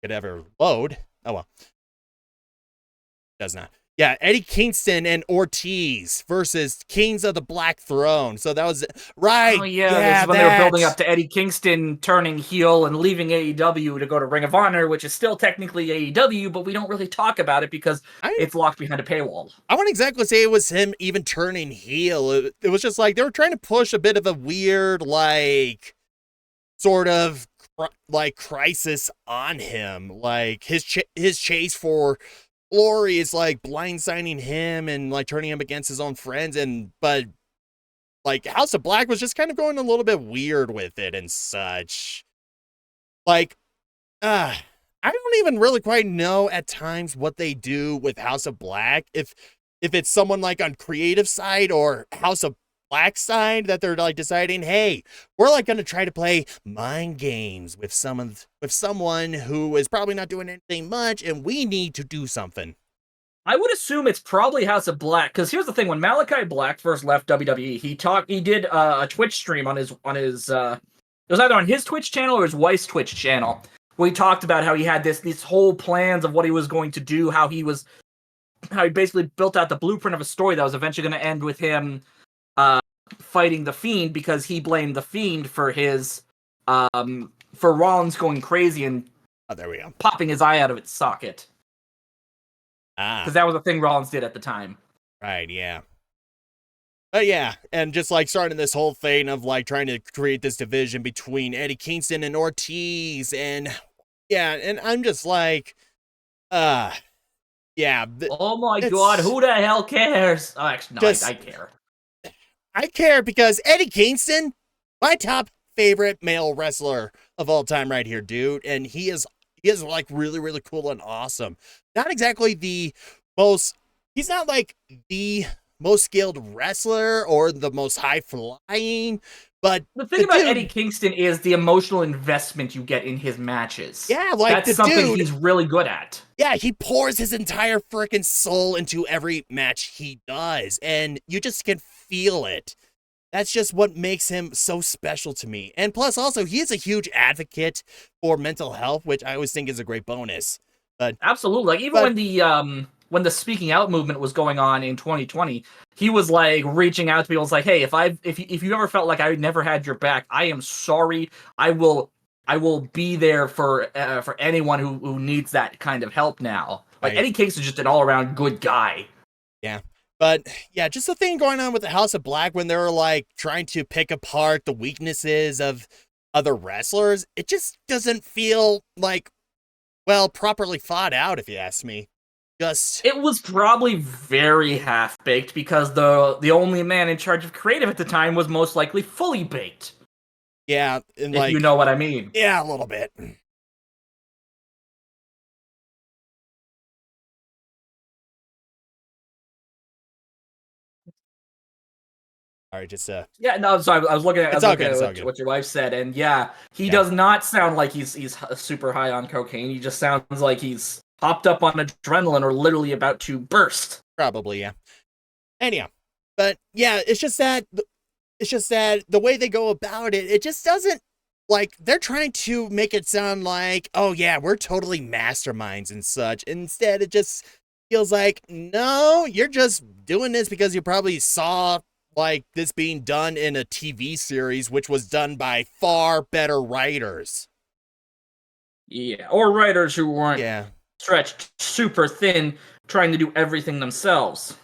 could ever load, oh well, does not. Yeah, Eddie Kingston and Ortiz versus Kings of the Black Throne. So that was right. Oh yeah, when they were building up to Eddie Kingston turning heel and leaving AEW to go to Ring of Honor, which is still technically AEW, but we don't really talk about it because it's locked behind a paywall. I wouldn't exactly say it was him even turning heel. It was just like they were trying to push a bit of a weird, like, sort of like crisis on him. Like his chase for glory is like blindsiding him and like turning him against his own friends, but like House of Black was just kind of going a little bit weird with it and such. Like, I don't even really quite know at times what they do with House of Black. If it's someone like on creative side or House of Black side that they're like deciding, hey, we're like going to try to play mind games with someone who is probably not doing anything much, and we need to do something. I would assume it's probably House of Black, because here's the thing: when Malachi Black first left WWE, he did a Twitch stream on his it was either on his Twitch channel or his wife's Twitch channel, where he talked about how he had these whole plans of what he was going to do, how he basically built out the blueprint of a story that was eventually going to end with him fighting the Fiend, because he blamed the Fiend for his for Rollins going crazy and there we go, popping his eye out of its socket. Because that was a thing Rollins did at the time. Right, yeah. Yeah, and just like starting this whole thing of like trying to create this division between Eddie Kingston and Ortiz, and and I'm just like, oh my god, who the hell cares? Oh, actually, no, I care. I care because Eddie Kingston, my top favorite male wrestler of all time right here, dude. And he is like really, really cool and awesome. Not exactly he's not like the most skilled wrestler or the most high flying, but the thing about Eddie Kingston is the emotional investment you get in his matches. Yeah, like that's something he's really good at. Yeah, he pours his entire freaking soul into every match he does, and you just can feel it. That's just what makes him so special to me. And plus, also, he is a huge advocate for mental health, which I always think is a great bonus. But absolutely, like even when the speaking out movement was going on in 2020, he was like reaching out to people. It's like, hey, if you ever felt like I never had your back, I am sorry. I will be there for anyone who needs that kind of help now. Like Eddie Kingston is just an all around good guy. Yeah. But yeah, just the thing going on with the House of Black when they were like trying to pick apart the weaknesses of other wrestlers, it just doesn't feel like, well, properly thought out, if you ask me. It was probably very half-baked because the only man in charge of creative at the time was most likely fully baked. Yeah, and If like, you know what I mean. yeah, a little bit. All right, just Yeah, no, so I was looking at it's all good. It's all good. what your wife said, and yeah, he Yeah. does not sound like he's super high on cocaine. He just sounds like he's hopped up on adrenaline or literally about to burst. Probably, yeah. Anyhow, but yeah, it's just that the way they go about it, it just doesn't, like, they're trying to make it sound like, oh yeah, we're totally masterminds and such. Instead, it just feels like, no, you're just doing this because you probably saw like this being done in a TV series, which was done by far better writers. Yeah, or writers who weren't Yeah. stretched super thin, trying to do everything themselves.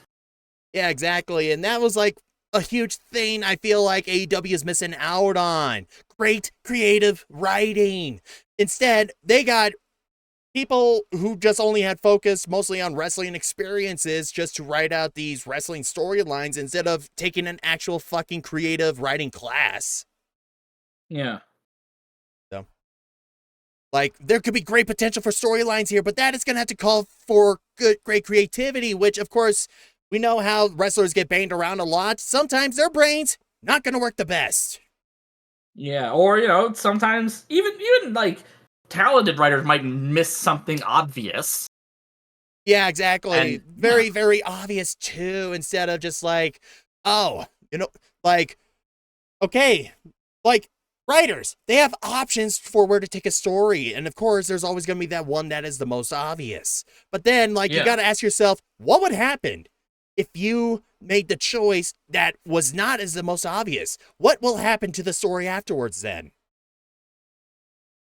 Yeah, exactly. And that was like a huge thing I feel like AEW is missing out on. Great creative writing. Instead, they got people who just only had focused mostly on wrestling experiences just to write out these wrestling storylines instead of taking an actual fucking creative writing class. Yeah. So, like, there could be great potential for storylines here, but that is going to have to call for great creativity, which, of course, we know how wrestlers get banged around a lot. Sometimes their brains not going to work the best. Yeah, or sometimes even like talented writers might miss something obvious. Yeah, exactly. And very, very obvious too, instead of just like, oh, like, okay, like, writers, they have options for where to take a story. And of course, there's always going to be that one that is the most obvious. But then, like, you got to ask yourself, what would happen if you made the choice that was not as the most obvious? What will happen to the story afterwards then?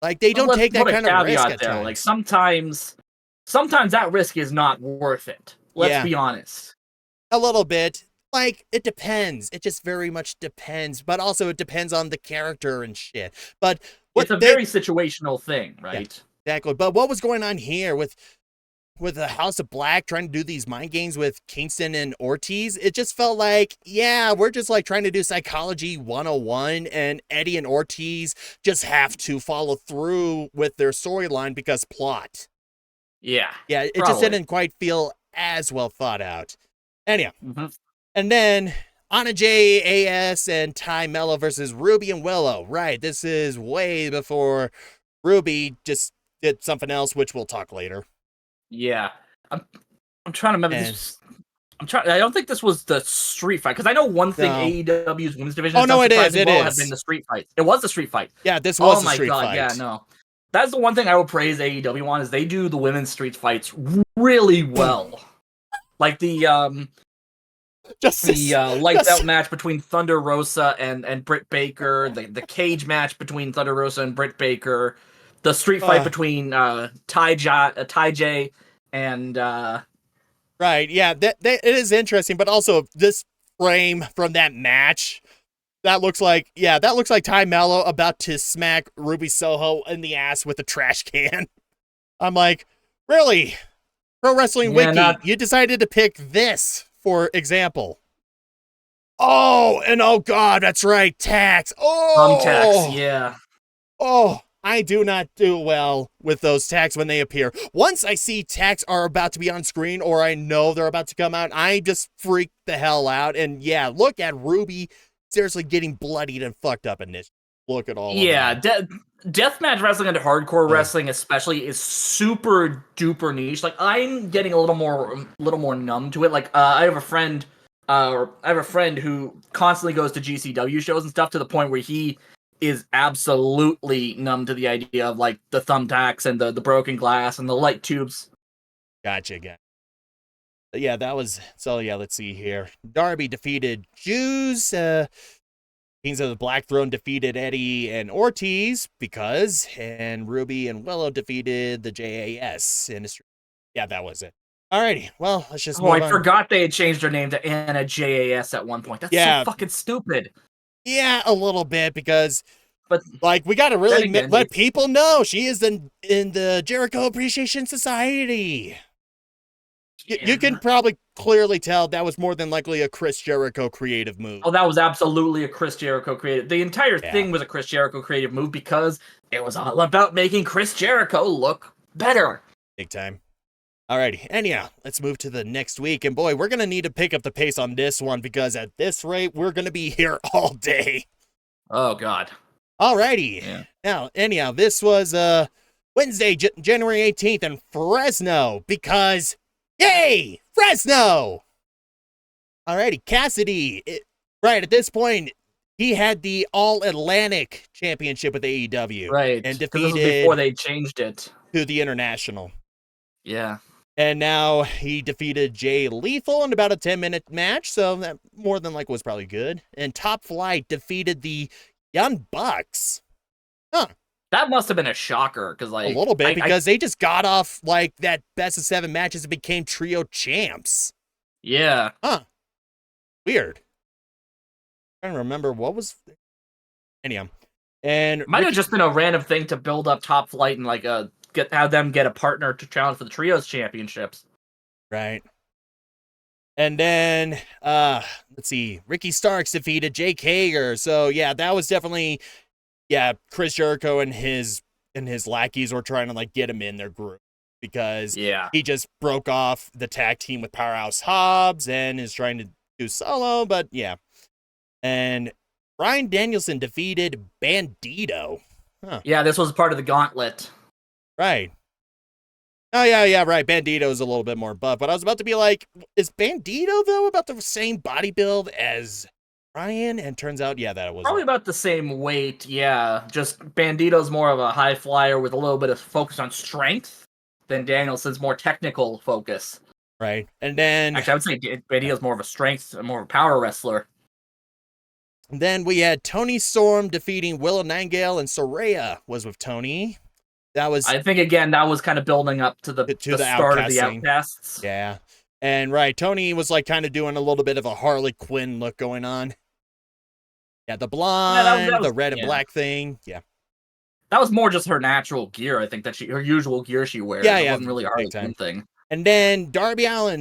Like, they don't take that kind of risk at there. times. Like sometimes that risk is not worth it. Let's be honest. A little bit. Like, it depends. It just very much depends. But also, it depends on the character and shit. But it's a very situational thing, right? Yeah, exactly. But what was going on here with the House of Black trying to do these mind games with Kingston and Ortiz? It just felt like, yeah, we're just like trying to do psychology 101, and Eddie and Ortiz just have to follow through with their storyline because plot. Yeah. Yeah, it just didn't quite feel as well thought out. Anyhow. Mm-hmm. And then Anna J.A.S. and Ty Mello versus Ruby and Willow. Right, this is way before Ruby just did something else, which we'll talk later. Yeah. I'm trying to remember this. I don't think this was the street fight, because I know one thing AEW's women's division. Oh no, it is. It has been the street fight. It was the street fight. Yeah, this was the street fight. Yeah, no. That's the one thing I will praise AEW on, is they do the women's street fights really well. Like the lights out match between Thunder Rosa and Britt Baker, the cage match between Thunder Rosa and Britt Baker, the street fight between Ty J and right, yeah, that it is interesting, but also this frame from that match, that looks like Ty Mello about to smack Ruby Soho in the ass with a trash can. I'm like, really? Pro Wrestling Wiki, you decided to pick this, for example. Oh, and oh god, that's right, tax. Oh, tax, yeah. Oh, I do not do well with those tags when they appear. Once I see tags are about to be on screen, or I know they're about to come out, I just freak the hell out. And yeah, look at Ruby seriously getting bloodied and fucked up in this. Look at all of that. Deathmatch wrestling and hardcore wrestling especially is super duper niche. Like, I'm getting a little more numb to it. Like, I have a friend who constantly goes to GCW shows and stuff, to the point where he is absolutely numb to the idea of like the thumbtacks and the broken glass and the light tubes. Gotcha. Yeah, that was so. Yeah, let's see here. Darby defeated Jews. Kings of the Black Throne defeated Eddie and Ortiz and Ruby and Willow defeated the JAS industry. Yeah, that was it. Alrighty, well, let's just move on. I forgot they had changed their name to Anna JAS at one point. That's so fucking stupid. Yeah, a little bit, because, but like, we gotta really let people know she is in the Jericho Appreciation Society. you can probably clearly tell that was more than likely a Chris Jericho creative move. Oh, that was absolutely a Chris Jericho creative. The entire Yeah. thing was a Chris Jericho creative move because it was all about making Chris Jericho look better. Big time. Alrighty, anyhow, let's move to the next week. And boy, we're going to need to pick up the pace on this one because at this rate, we're going to be here all day. Oh, God. Alrighty. Yeah. Now, anyhow, this was Wednesday, January 18th in Fresno because, yay, Fresno! Alrighty, Cassidy, right, at this point, he had the All-Atlantic Championship with AEW. Right, and because this was defeated before they changed it. to the International. Yeah. And now he defeated Jay Lethal in about a 10-minute match, so that more than likely was probably good. And Top Flight defeated the Young Bucks. Huh. That must have been a shocker, because, like... A little bit, because they just got off, like, that best-of-7 matches and became trio champs. Yeah. Huh. Weird. I'm trying to remember what was... Anyhow. And Might have just been a random thing to build up Top Flight and, like, have them get a partner to challenge for the Trios Championships. Right. And then, let's see, Ricky Starks defeated Jake Hager. So, yeah, that was definitely, Chris Jericho and his lackeys were trying to, like, get him in their group. Because he just broke off the tag team with Powerhouse Hobbs and is trying to do solo, but yeah. And Bryan Danielson defeated Bandito. Huh. Yeah, this was part of the gauntlet. Right. Oh, yeah, right. Bandito's a little bit more buff, but I was about to be like, is Bandito, though, about the same body build as Bryan? And turns out, that was... Probably about the same weight, yeah. Just Bandito's more of a high flyer with a little bit of focus on strength than Danielson's more technical focus. Right. And then... Actually, I would say Bandito's more of a strength, more of a power wrestler. Then we had Tony Storm defeating Willow Nightingale, and Soraya was with Tony. That was... I think, again, that was kind of building up to the start of the Outcasts. Yeah. And, right, Tony was, like, kind of doing a little bit of a Harley Quinn look going on. Yeah, the blonde, the red and black thing. Yeah. That was more just her natural gear, I think, that her usual gear she wears. It wasn't really a Harley Quinn thing. And then Darby Allin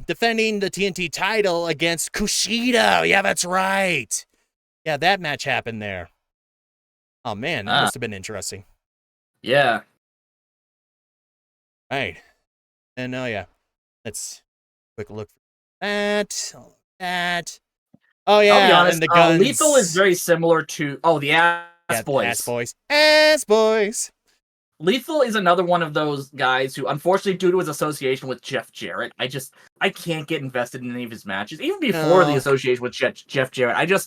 defending the TNT title against Kushida. Yeah, that's right. Yeah, that match happened there. Oh, man, that must have been interesting. Yeah. Right. And let's quick look at that. Oh yeah, I'll be honest, and the guns. Lethal is very similar to the Ass Boys. Ass Boys. Lethal is another one of those guys who, unfortunately, due to his association with Jeff Jarrett, I can't get invested in any of his matches. Even before the association with Jeff Jarrett,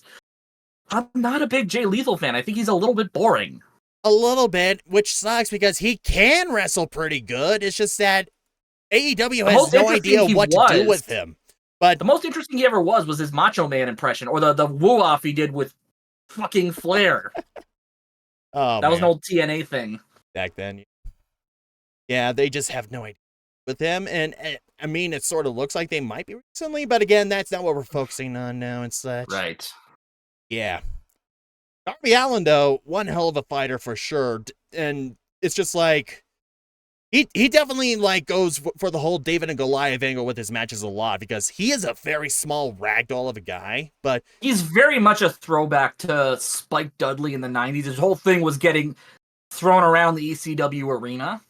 I'm not a big Jay Lethal fan. I think he's a little bit boring. A little bit, which sucks because he can wrestle pretty good. It's just that AEW has no idea what to do with him. But the most interesting he ever was his Macho Man impression, or the woo-off he did with fucking Flair. That was an old TNA thing. Back then. Yeah, they just have no idea with him. And, I mean, it sort of looks like they might be recently, but again, that's not what we're focusing on now and such. Right. Yeah. Darby Allin, though, one hell of a fighter for sure. And it's just like, he definitely like goes for the whole David and Goliath angle with his matches a lot because he is a very small ragdoll of a guy, but he's very much a throwback to Spike Dudley in the 90s. His whole thing was getting thrown around the ECW arena.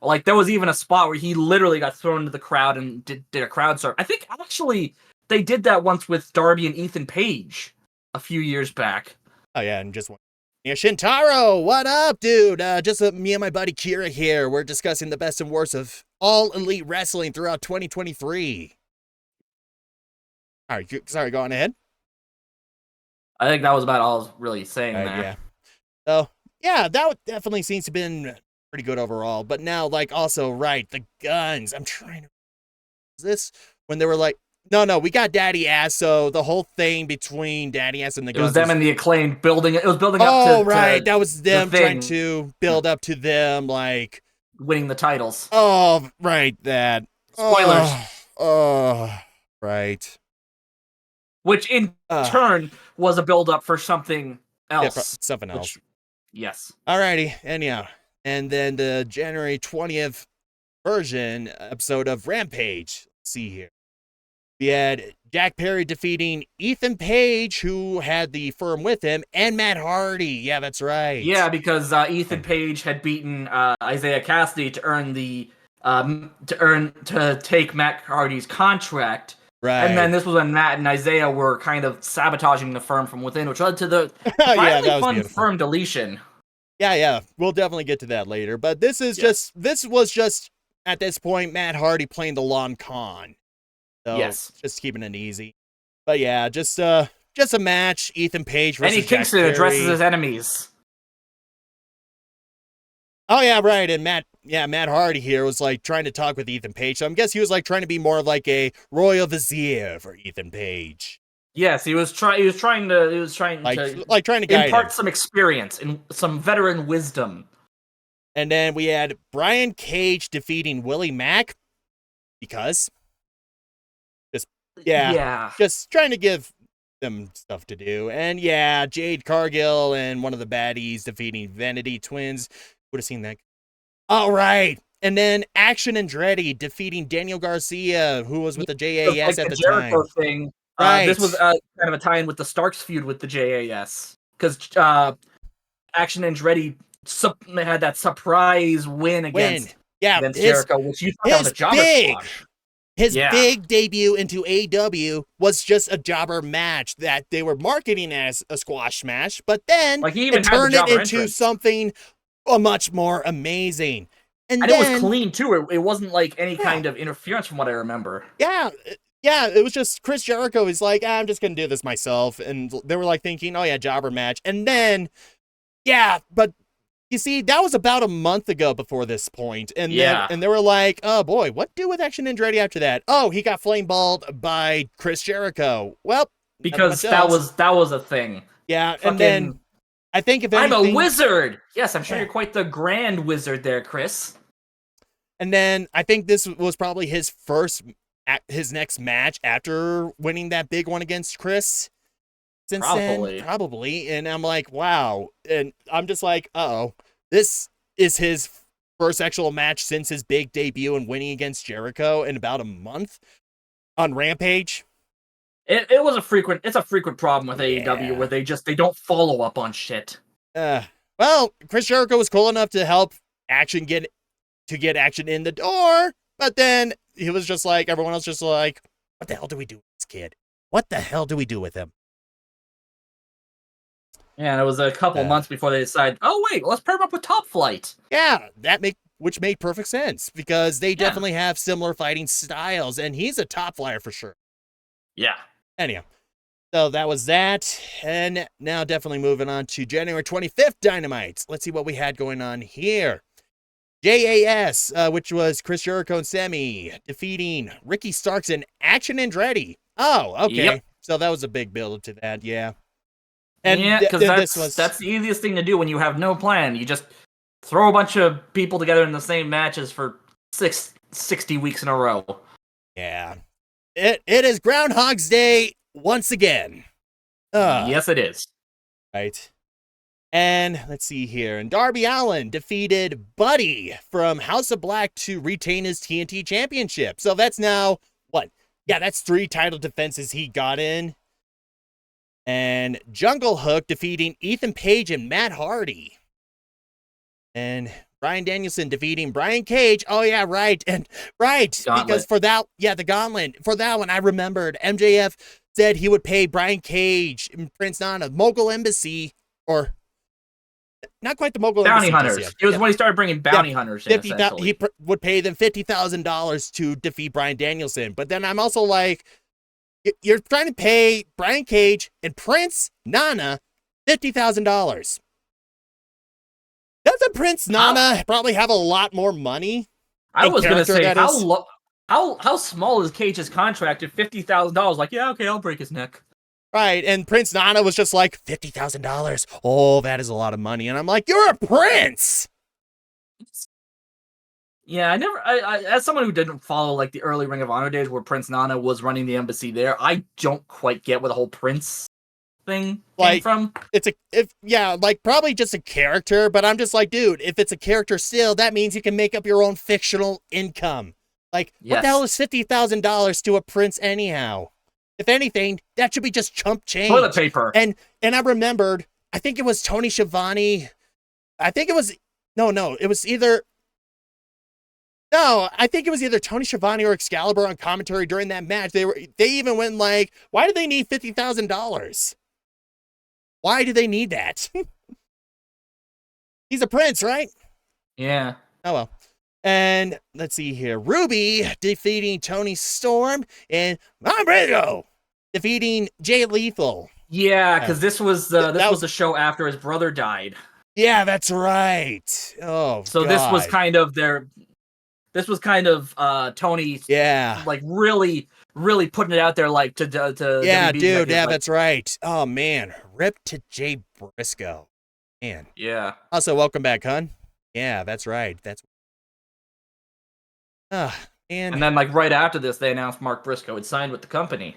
Like, there was even a spot where he literally got thrown into the crowd and did a crowd surf. I think, actually, they did that once with Darby and Ethan Page a few years back. Oh, yeah, and just one. Yeah, Shintaro, what up, dude? Just me and my buddy Kira here. We're discussing the best and worst of all Elite Wrestling throughout 2023. All right, sorry, go on ahead. I think that was about all I was really saying there. Yeah. So, yeah, that definitely seems to have been pretty good overall. But now, like, also, right, the guns. I'm trying to... Is this when they were like... No, we got Daddy Ass, so the whole thing between Daddy Ass and the guns... It was them and the Acclaimed building... It was building up to... Oh, right, that was them trying to build up to them, like... winning the titles. Oh, right, that. Spoilers. Oh, right. Which, in turn, was a build-up for something else. Yeah, something else. Yes. Alrighty, anyhow. And then the January 20th version episode of Rampage. Let's see here. We had Jack Perry defeating Ethan Page, who had the firm with him, and Matt Hardy. Yeah, that's right. Yeah, because Ethan Page had beaten Isaiah Cassidy to take Matt Hardy's contract. Right. And then this was when Matt and Isaiah were kind of sabotaging the firm from within, which led to the finally fun beautiful firm deletion. Yeah. We'll definitely get to that later. But this was just, at this point, Matt Hardy playing the long con. So, just keeping it easy. But yeah, just a match. Ethan Page versus Eddie Kingston addresses his enemies. Oh yeah, right. And Matt Hardy here was like trying to talk with Ethan Page. So I guess he was like trying to be more of like a royal vizier for Ethan Page. Yes, he was trying to guide impart him. some experience and some veteran wisdom. And then we had Brian Cage defeating Willie Mack because just trying to give them stuff to do. And yeah, Jade Cargill and one of the baddies defeating Vanity Twins. Would have seen that. All right. And then Action Andretti defeating Daniel Garcia, who was with the JAS at the Jericho time. Thing. Right. This was kind of a tie-in with the Starks feud with the JAS. Because Action Andretti had that surprise win against Jericho, which you thought that was a jobber squash. His big debut into AEW was just a jobber match that they were marketing as a squash match, but then it turned it into something much more amazing. And it was clean, too. It wasn't like any kind of interference from what I remember. Yeah, it was just Chris Jericho is like, I'm just going to do this myself. And they were like thinking, oh yeah, jobber match. And then, but you see, that was about a month ago before this point. And they were like, oh boy, what do with Action Andretti after that? Oh, he got flame balled by Chris Jericho. Well, because that was a thing. Yeah, and then I think if anything, I'm a wizard. Yes, I'm sure you're quite the grand wizard there, Chris. And then I think this was probably his next match after winning that big one against Chris. Since then, probably. And I'm like, wow. And I'm just like, this is his first actual match since his big debut and winning against Jericho in about a month on Rampage. It's a frequent problem with AEW where they don't follow up on shit. Well, Chris Jericho was cool enough to help Action get Action in the door, but then he was just like, everyone else just like, what the hell do we do with this kid? What the hell do we do with him? Yeah, and it was a couple months before they decided, oh wait, let's pair him up with Top Flight. Yeah, which made perfect sense because they definitely have similar fighting styles, and he's a top flyer for sure. Yeah. Anyhow, so that was that, and now definitely moving on to January 25th Dynamite. Let's see what we had going on here. JAS, which was Chris Jericho and Sammy defeating Ricky Starks and Action Andretti. Oh, okay. Yep. So that was a big build to that, yeah. And because that's the easiest thing to do when you have no plan. You just throw a bunch of people together in the same matches for 60 weeks in a row. Yeah. It is Groundhog's Day once again. Yes, it is. Right. And let's see here. And Darby Allin defeated Buddy from House of Black to retain his TNT championship. So that's now, what? Yeah, that's 3 title defenses he got in. And Jungle Hook defeating Ethan Page and Matt Hardy. And Bryan Danielson defeating Brian Cage. Oh, yeah, right. And right. Gauntlet. Because for that, the Gauntlet. For that one, I remembered MJF said he would pay Brian Cage and Prince Nana, Mogul Embassy, or not quite the Mogul Bounty Embassy. Hunters. It was when he started bringing Bounty Hunters in, essentially. He would pay them $50,000 to defeat Bryan Danielson. But then I'm also like, you're trying to pay Brian Cage and Prince Nana $50,000. Doesn't Prince Nana probably have a lot more money? I was going to say, how small is Cage's contract at $50,000? Like, yeah, okay, I'll break his neck. Right, and Prince Nana was just like, $50,000. Oh, that is a lot of money. And I'm like, you're a prince! Yeah, I as someone who didn't follow like the early Ring of Honor days where Prince Nana was running the embassy there, I don't quite get where the whole Prince thing came Like, from. Probably just a character, but I'm just like, dude, if it's a character still, that means you can make up your own fictional income. Like, what the hell is $50,000 to a prince anyhow? If anything, that should be just chump change. Toilet paper. And I remembered, I think it was Tony Schiavone. I think it was either Tony Schiavone or Excalibur on commentary during that match. They even went like, why do they need $50,000? Why do they need that? He's a prince, right? Yeah. Oh well. And let's see here. Ruby defeating Tony Storm and Briscoe defeating Jay Lethal. Yeah, because this was the show after his brother died. Yeah, that's right. Oh, so God. This was kind of Tony. Yeah. Like really putting it out there, like to yeah, WB, dude. Yeah, like, that's right. Oh man, rip to Jay Briscoe. Man. Yeah. Also, welcome back, hun. Yeah, that's right. And then like right after this, they announced Mark Briscoe had signed with the company.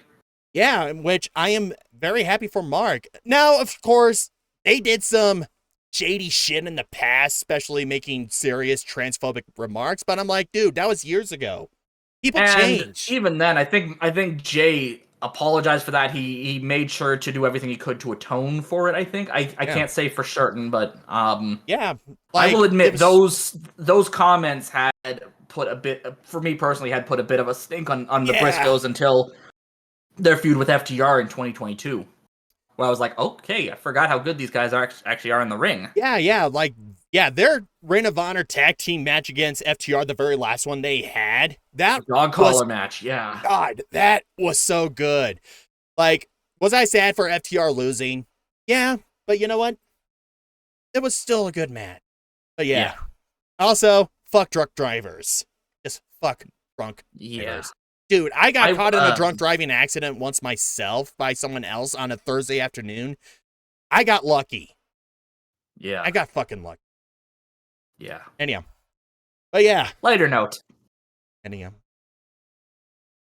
Yeah, which I am very happy for Mark. Now, of course, they did some shady shit in the past, especially making serious transphobic remarks. But I'm like, dude, that was years ago. People change. Even then, I think Jay apologized for that. He made sure to do everything he could to atone for it. I think I can't say for certain, but yeah, I will admit those comments had put a bit, for me personally, had put a bit of a stink on the Briscoes until their feud with FTR in 2022. Where I was like, okay, I forgot how good these guys actually are in the ring. Yeah, their Ring of Honor tag team match against FTR, the very last one they had, that dog collar match, yeah. God, that was so good. Like, was I sad for FTR losing? Yeah, but you know what? It was still a good match. But yeah. Also, fuck drunk drivers. Just fuck drunk drivers. Dude, I got caught in a drunk driving accident once myself by someone else on a Thursday afternoon. I got lucky. Yeah. I got fucking lucky. Yeah. Anyhow. But yeah. Lighter note. Anyhow.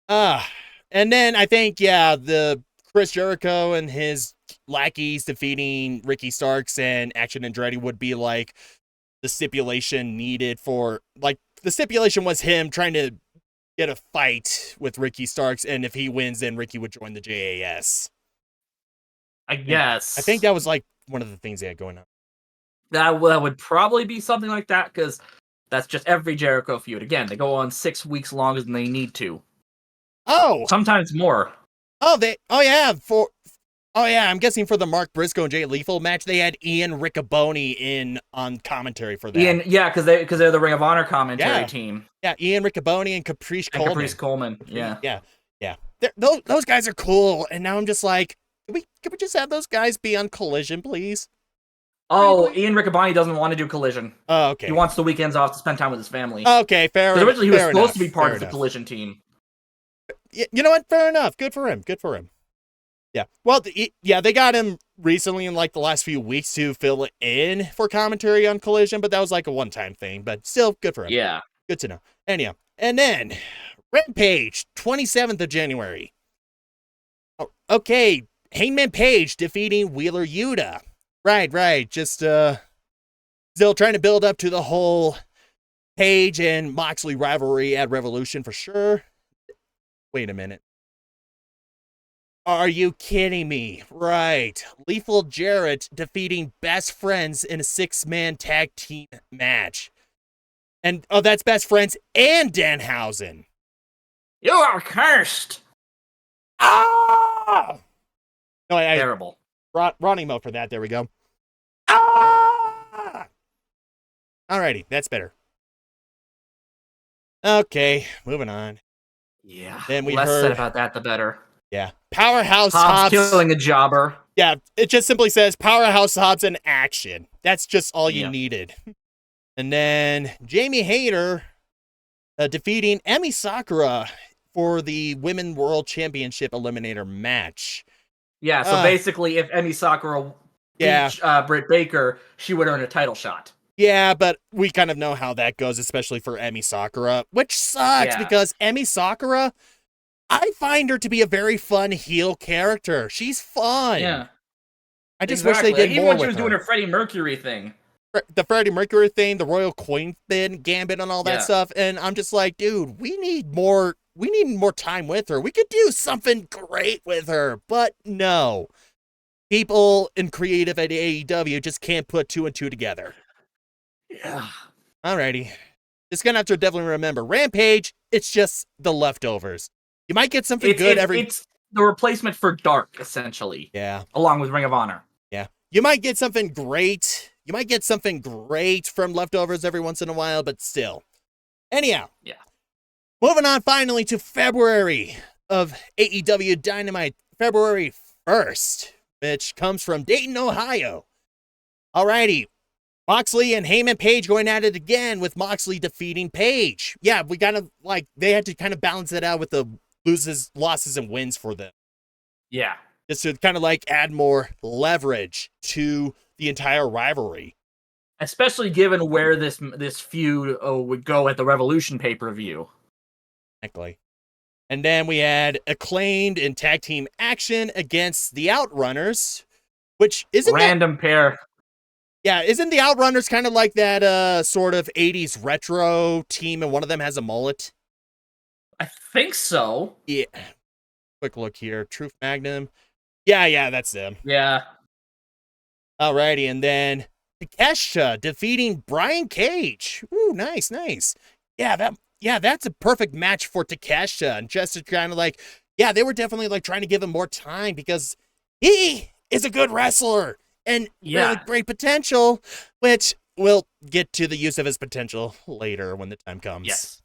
And then I think, the Chris Jericho and his lackeys defeating Ricky Starks and Action Andretti would be like the stipulation needed for, like, the stipulation was him trying to get a fight with Ricky Starks, and if he wins, then Ricky would join the JAS. I guess. I think that was like one of the things they had going on. That would probably be something like that, because that's just every Jericho feud. Again, they go on 6 weeks longer than they need to. Oh! Sometimes more. I'm guessing for the Mark Briscoe and Jay Lethal match, they had Ian Riccaboni in on commentary for that. Because they're the Ring of Honor commentary team. Yeah, Ian Riccaboni and Caprice Coleman. Yeah. Those guys are cool, and now I'm just like, can we just have those guys be on Collision, please? Oh, Ian Riccaboni doesn't want to do Collision. Oh, okay. He wants the weekends off to spend time with his family. Okay, fair enough. Originally, he was supposed to be part of the Collision team. You know what? Fair enough. Good for him. Yeah. Well, they got him recently in like the last few weeks to fill in for commentary on Collision, but that was like a one-time thing, but still good for him. Yeah. Good to know. Anyhow, and then Rampage, 27th of January. Oh, okay. Hangman Page defeating Wheeler Yuta. Right. Just still trying to build up to the whole Page and Moxley rivalry at Revolution for sure. Wait a minute. Are you kidding me? Right. Lethal Jarrett defeating Best Friends in a 6-man tag team match. And, that's Best Friends and Danhausen. You are cursed! Ah! No, terrible. Ronnie Mo for that. There we go. Ah! Alrighty, that's better. Okay, moving on. Yeah. Then we less heard said about that, the better. Yeah. Powerhouse Hobbs Hobbs killing a jobber. Yeah, it just simply says Powerhouse Hobbs in action. That's just all you needed. And then Jamie Hayter defeating Emi Sakura for the Women World Championship Eliminator match. Yeah, so basically if Emi Sakura beat Britt Baker, she would earn a title shot. Yeah, but we kind of know how that goes, especially for Emi Sakura, which sucks because Emi Sakura, I find her to be a very fun heel character. She's fun. Yeah. I just wish they did Even more when she with was her. doing her Freddie Mercury thing. The Freddie Mercury thing, the Royal Coin thing, Gambit, and all that stuff. And I'm just like, dude, we need more time with her. We could do something great with her, but no. People in creative at AEW just can't put 2 and 2 together. Yeah. Alrighty. Just gonna have to definitely remember, Rampage, it's just the leftovers. You might get something good every... It's the replacement for Dark, essentially. Yeah. Along with Ring of Honor. Yeah. You might get something great. You might get something great from leftovers every once in a while, but still. Anyhow. Yeah. Moving on finally to February of AEW Dynamite, February 1st, which comes from Dayton, Ohio. Alrighty. Moxley and Heyman Page going at it again with Moxley defeating Page. Yeah, we gotta, like, they had to kind of balance it out with the losses, and wins for them. Yeah. Just to kind of, like, add more leverage to the entire rivalry. Especially given where this feud would go at the Revolution pay-per-view. Exactly. And then we had Acclaimed in tag team action against the Outrunners, which isn't random pair. Yeah, isn't the Outrunners kind of like that sort of 80s retro team and one of them has a mullet? I think so. Yeah. Quick look here. Truth Magnum. Yeah, that's them. Yeah. Alrighty, and then Takeshita defeating Brian Cage. Ooh, nice. Yeah, that's a perfect match for Takeshita. And just to kind of like, yeah, they were definitely like trying to give him more time because he is a good wrestler and really great potential, which we'll get to the use of his potential later when the time comes. Yes.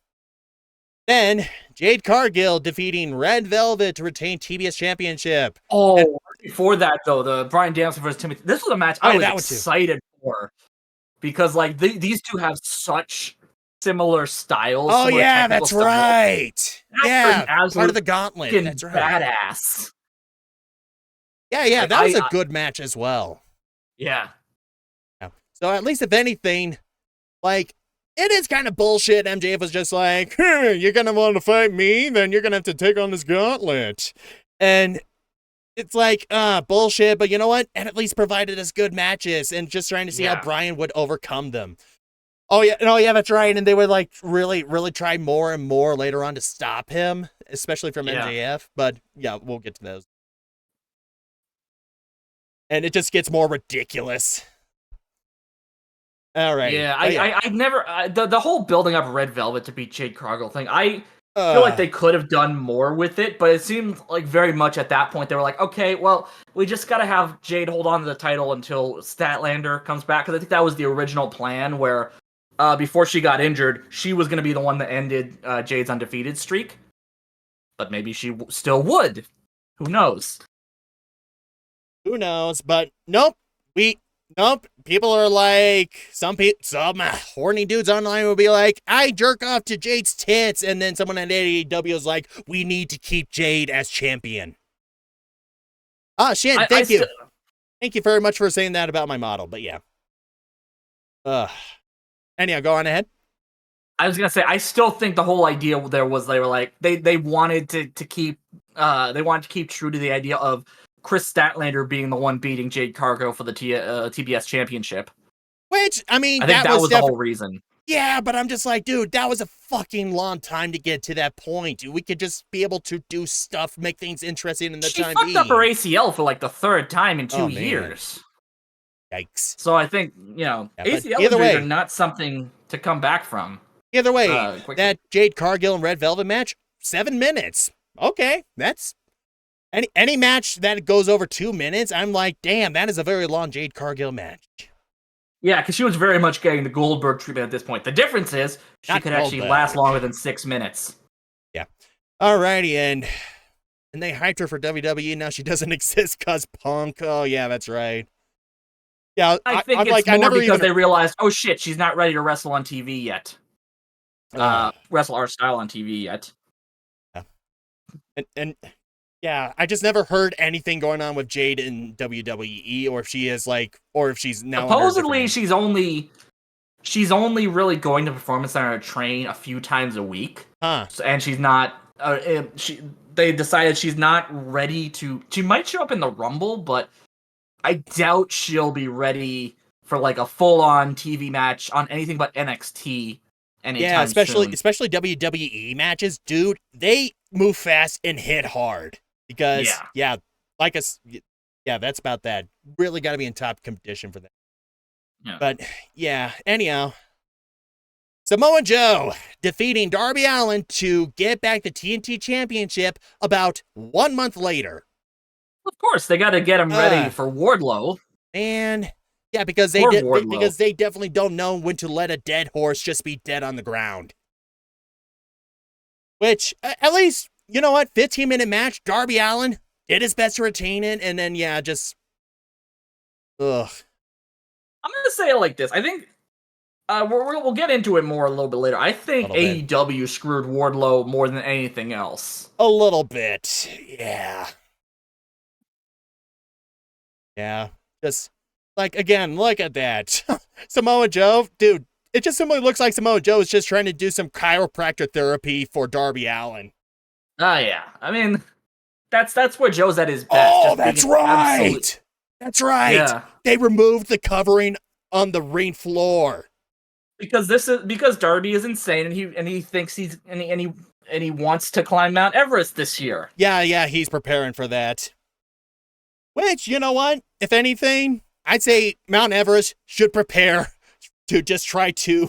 Then Jade Cargill defeating Red Velvet to retain TBS Championship. Oh, before that though, the Bryan Danielson versus Timothy. This was a match I was excited for because like these two have such similar styles. Oh yeah, that's styles. Right. Yeah, part of the gauntlet. That's right. Badass. Yeah, like, that was a good match as well. Yeah. So at least if anything, like, it is kind of bullshit. MJF was just like, you're going to want to fight me? Then you're going to have to take on this gauntlet. And it's like, bullshit. But you know what? And at least provided us good matches and just trying to see how Brian would overcome them. Oh, yeah, that's right. And they would, like, really, really try more and more later on to stop him, especially from MJF. But, yeah, we'll get to those. And it just gets more ridiculous. All right. Yeah, I never the whole building up Red Velvet to beat Jade Cargill thing. I feel like they could have done more with it, but it seemed like very much at that point they were like, okay, well, we just got to have Jade hold on to the title until Statlander comes back, because I think that was the original plan, where before she got injured, she was going to be the one that ended Jade's undefeated streak. But maybe she still would. Who knows? Who knows? But nope. Nope. People are like, some horny dudes online will be like, I jerk off to Jade's tits. And then someone at AEW is like, we need to keep Jade as champion. Oh, shit. Thank you. Thank you very much for saying that about my model. But yeah. Anyhow, go on ahead. I was going to say, I still think the whole idea there was they were like, they wanted to keep true to the idea of Chris Statlander being the one beating Jade Cargill for the TBS championship. Which, I mean, I think that was the whole reason. Yeah, but I'm just like, dude, that was a fucking long time to get to that point. We could just be able to do stuff, make things interesting in the time being. She fucked up her ACL for like the third time in 2 years. Yikes. So I think, ACL injuries are not something to come back from. Either way, that Jade Cargill and Red Velvet match, 7 minutes. Okay, that's... Any match that goes over 2 minutes, I'm like, damn, that is a very long Jade Cargill match. Yeah, because she was very much getting the Goldberg treatment at this point. The difference is she could actually last longer than 6 minutes. Yeah. Alrighty, and they hyped her for WWE. Now she doesn't exist because Punk. Oh, yeah, that's right. Yeah, I think it's more because they realized, oh shit, she's not ready to wrestle on TV yet. Wrestle our style on TV yet. Yeah. And yeah, I just never heard anything going on with Jade in WWE, or if she is like, or if she's now. Supposedly, she's only really going to Performance Center to train a few times a week. Huh? And she's not. They decided she's not ready to. She might show up in the Rumble, but I doubt she'll be ready for like a full-on TV match on anything but NXT anytime soon. Especially WWE matches, dude. They move fast and hit hard because that's about that. Really got to be in top competition for that. Yeah. But yeah, anyhow, Samoa Joe defeating Darby Allin to get back the TNT Championship about 1 month later. Of course, they got to get him ready for Wardlow. And yeah, because they definitely don't know when to let a dead horse just be dead on the ground. Which, at least, you know what? 15-minute match, Darby Allin did his best to retain it, and then, yeah, just... Ugh. I'm going to say it like this. I think... we'll get into it more a little bit later. I think AEW screwed Wardlow more than anything else. A little bit, yeah. Yeah, just, like, again, look at that. Samoa Joe, dude, it just simply looks like Samoa Joe is just trying to do some chiropractor therapy for Darby Allin. Oh, yeah. I mean, that's where Joe's at his best. Oh, that's right! That's right! Yeah. They removed the covering on the ring floor. Because Darby is insane, and he thinks he wants to climb Mount Everest this year. Yeah, he's preparing for that. Which, you know what? If anything, I'd say Mount Everest should prepare to just try to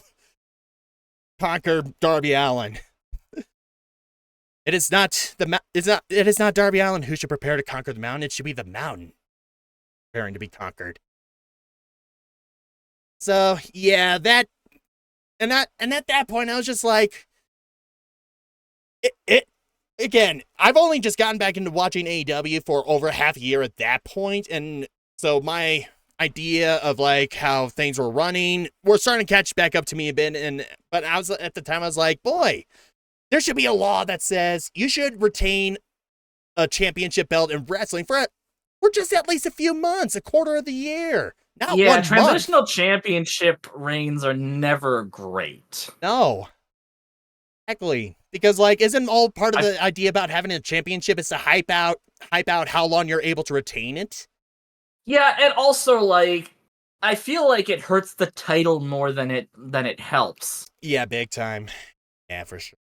conquer Darby Allin. It is not Darby Allin who should prepare to conquer the mountain. It should be the mountain preparing to be conquered. So yeah, at that point, I was just like, again, I've only just gotten back into watching AEW for over half a year at that point, and so my idea of like how things were running were starting to catch back up to me a bit. But I was at the time, I was like, boy, there should be a law that says you should retain a championship belt in wrestling for just at least a few months, a quarter of the year. Not 1 month. Transitional championship reigns are never great. No. Exactly. Because, like, isn't all part of the idea about having a championship is to hype out how long you're able to retain it? Yeah, and also, like, I feel like it hurts the title more than it helps. Yeah, big time. Yeah, for sure.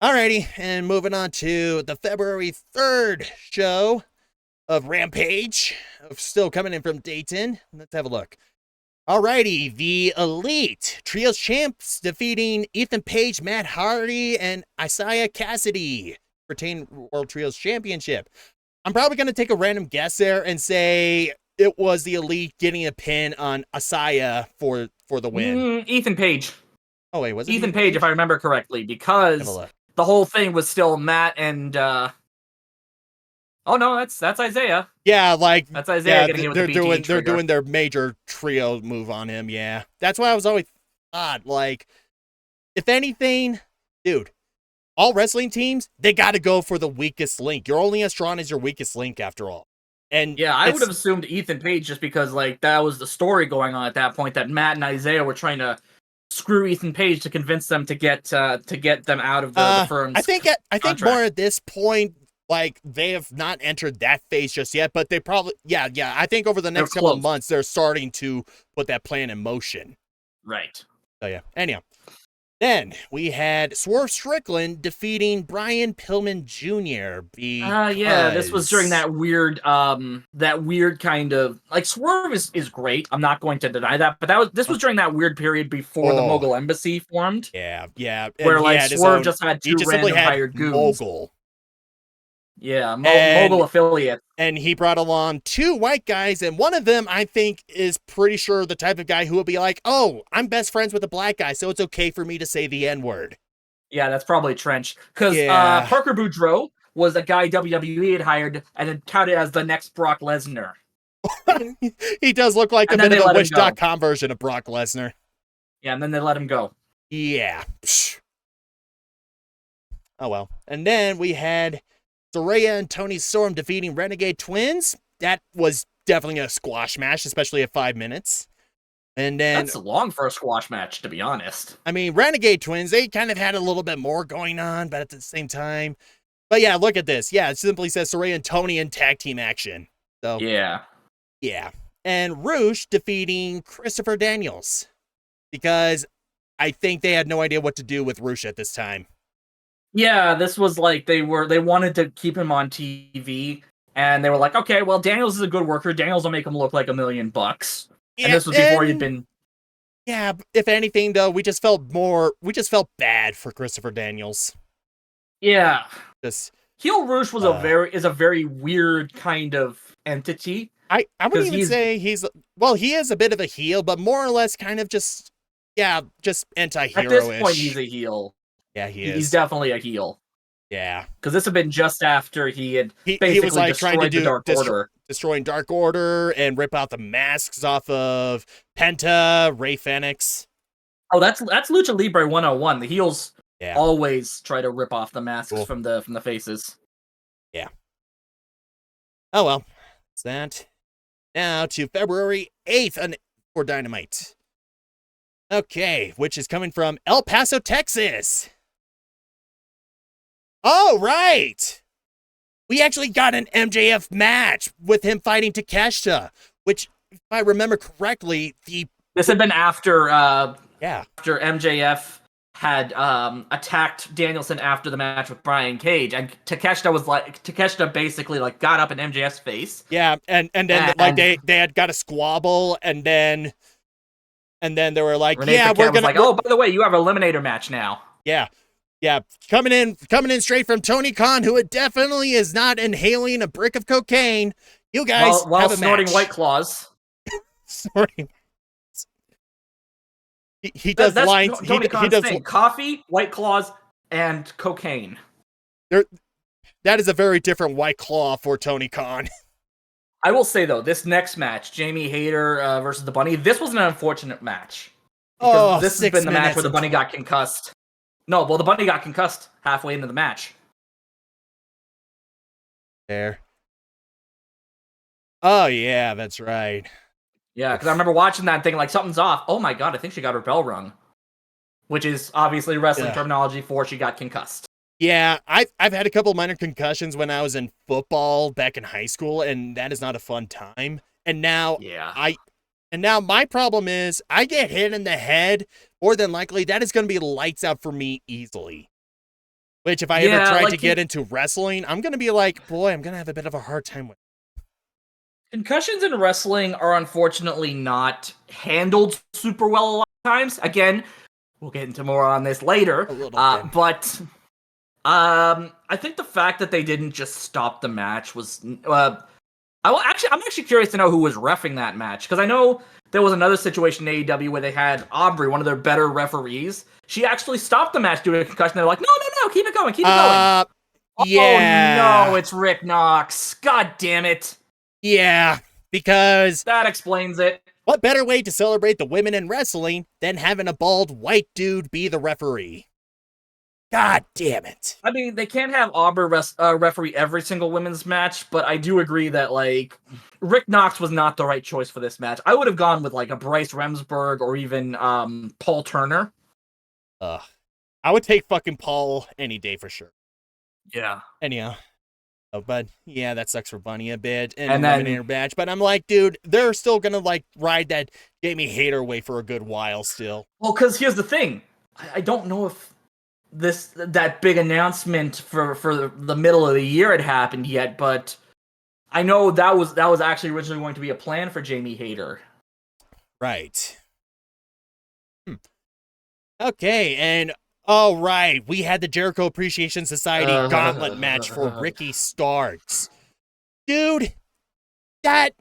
Alrighty, and moving on to the February 3rd show of Rampage, still coming in from Dayton. Let's have a look. Alrighty, the Elite Trios Champs defeating Ethan Page, Matt Hardy, and Isaiah Cassidy, retain World Trios Championship. I'm probably going to take a random guess there and say it was the Elite getting a pin on Isaiah for the win. Ethan Page. Oh wait, was it Ethan Page, if I remember correctly, because the whole thing was still Matt and oh no, that's Isaiah. Yeah, like that's Isaiah getting they're doing their major trio move on him. Yeah, that's why I was always thought, like, if anything, dude, all wrestling teams, they got to go for the weakest link. You're only as strong as your weakest link, after all. And yeah, I would have assumed Ethan Page just because like that was the story going on at that point, that Matt and Isaiah were trying to screw Ethan Page to convince them to get them out of the firm's I think more at this point, like, they have not entered that phase just yet, but they probably, yeah, I think over the next couple of months, they're starting to put that plan in motion. Right. So, yeah. Anyhow. Then, we had Swerve Strickland defeating Brian Pillman Jr. This was during that weird kind of, like, Swerve is great, I'm not going to deny that, but this was during that weird period before the Mogul Embassy formed. Yeah. Where, like, Swerve just had two random hired goons. Mogul. Yeah, Mogul affiliate. And he brought along two white guys, and one of them, I think, is pretty sure the type of guy who will be like, oh, I'm best friends with a black guy, so it's okay for me to say the N-word. Yeah, that's probably Trench. Because Parker Boudreaux was a guy WWE had hired and had touted as the next Brock Lesnar. He does look like a bit of a Wish.com version of Brock Lesnar. Yeah, and then they let him go. Yeah. Oh, well. And then we had Saraya and Toni Storm defeating Renegade Twins. That was definitely a squash match, especially at 5 minutes. And then that's long for a squash match, to be honest. I mean, Renegade Twins, they kind of had a little bit more going on, but at the same time. But yeah, look at this. Yeah, it simply says Saraya and Toni in tag team action. So yeah. Yeah. And Roosh defeating Christopher Daniels. Because I think they had no idea what to do with Roosh at this time. Yeah, this was like they wanted to keep him on TV, and they were like, okay, well, Daniels is a good worker. Daniels will make him look like $1 million. Yeah, And this was before he'd been. Yeah, if anything, though, we just felt bad for Christopher Daniels. Yeah. Just Heel Roosh was a very weird kind of entity. I wouldn't even say he is a bit of a heel, but more or less kind of just anti-hero-ish. At this point, he's a heel. Yeah, he is. He's definitely a heel. Yeah. Because this had been just after he basically was like destroyed trying to the Dark Order. Destroying Dark Order and rip out the masks off of Penta, Ray Fenix. Oh, that's Lucha Libre 101. The heels always try to rip off the masks from the faces. Yeah. Oh well. That's that. Now to February 8th for Dynamite. Okay, which is coming from El Paso, Texas. Oh, right! We actually got an MJF match with him fighting Takeshita, which, if I remember correctly, this had been after after MJF had attacked Danielson after the match with Brian Cage, and Takeshita basically like got up in MJF's face. Yeah, and then like they had got a squabble, and then they were like, Renee Paquette was like, oh, by the way, you have an eliminator match now. Yeah. Yeah, coming in straight from Tony Khan, who definitely is not inhaling a brick of cocaine. You guys while have a snorting match. White Claws. Snorting. He does lines. Tony Khan's he does thing. Coffee, White Claws, and cocaine. That is a very different White Claw for Tony Khan. I will say though, this next match, Jamie Hayter versus the Bunny, this was an unfortunate match. Because this has been the match where the Bunny got concussed. No, well, the Bunny got concussed halfway into the match. There. Oh, yeah, that's right. Yeah, because I remember watching that and thinking, like, something's off. Oh my god, I think she got her bell rung. Which is obviously wrestling terminology for she got concussed. Yeah, I've had a couple minor concussions when I was in football back in high school, and that is not a fun time. And now my problem is I get hit in the head. More than likely, that is going to be lights out for me easily. Which, if I ever tried to get into wrestling, I'm going to be like, boy, I'm going to have a bit of a hard time with it. Concussions in wrestling are unfortunately not handled super well a lot of times. Again, we'll get into more on this later. But I think the fact that they didn't just stop the match was... I'm actually curious to know who was reffing that match, because I know there was another situation in AEW where they had Aubrey, one of their better referees. She actually stopped the match due to a concussion. They're like, no, keep it going. Yeah. Oh, no, it's Rick Knox. God damn it. Yeah, because... that explains it. What better way to celebrate the women in wrestling than having a bald white dude be the referee? God damn it. I mean, they can't have Aubrey referee every single women's match, but I do agree that, like, Rick Knox was not the right choice for this match. I would have gone with, like, a Bryce Remsburg or even Paul Turner. I would take fucking Paul any day for sure. Yeah. Anyhow. But, yeah, that sucks for Bunny a bit. And then in her match. But I'm like, dude, they're still going to, like, ride that Jamie Hayter way for a good while still. Well, because here's the thing. I don't know if that big announcement for the middle of the year had happened yet, but I know that was actually originally going to be a plan for Jamie Hayter. Right. Okay, and all right, we had the Jericho Appreciation Society gauntlet match for Ricky Starks. Dude, that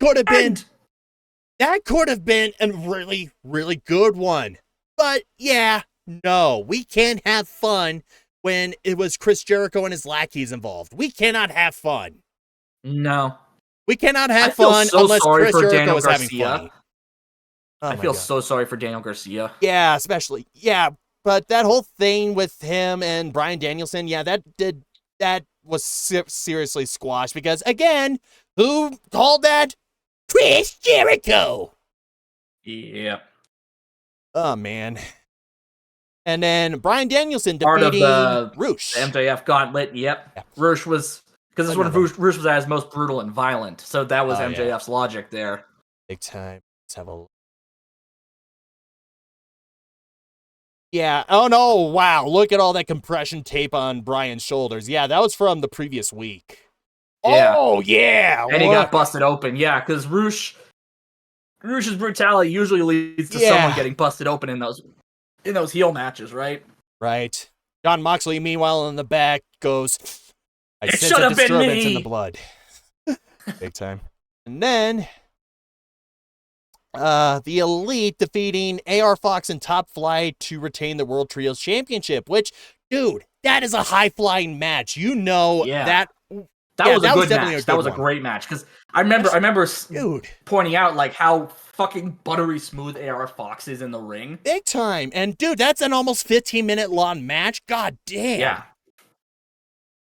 could have been a really, really good one. But yeah, no, we can't have fun when it was Chris Jericho and his lackeys involved. We cannot have fun. No. We cannot have fun unless Chris Jericho is having fun. I feel so sorry for Daniel Garcia. Yeah, especially. Yeah, but that whole thing with him and Bryan Danielson, yeah, that was seriously squashed because, again, who called that? Chris Jericho. Yeah. Oh, man. And then Bryan Danielson defeating Roosh. The MJF gauntlet, yep. Yeah. Roosh was Because this is when Rush was at his most brutal and violent. So that was MJF's logic there. Big time. Let's have a... Yeah. Oh, no. Wow. Look at all that compression tape on Bryan's shoulders. Yeah, that was from the previous week. Yeah. Oh, yeah. And he got busted open. Yeah, because Rush's brutality usually leads to someone getting busted open in those heel matches, right? Right. Jon Moxley, meanwhile, in the back goes, I sense should a have been disturbance me. in the blood. Big time. And then the Elite defeating AR Fox and Top Flight to retain the World Trios Championship, which, dude, that is a high-flying match. You know that... That was a good match. That was a great match. Because I remember pointing out like how fucking buttery smooth AR Fox is in the ring. Big time. And dude, that's an almost 15-minute long match. God damn. Yeah.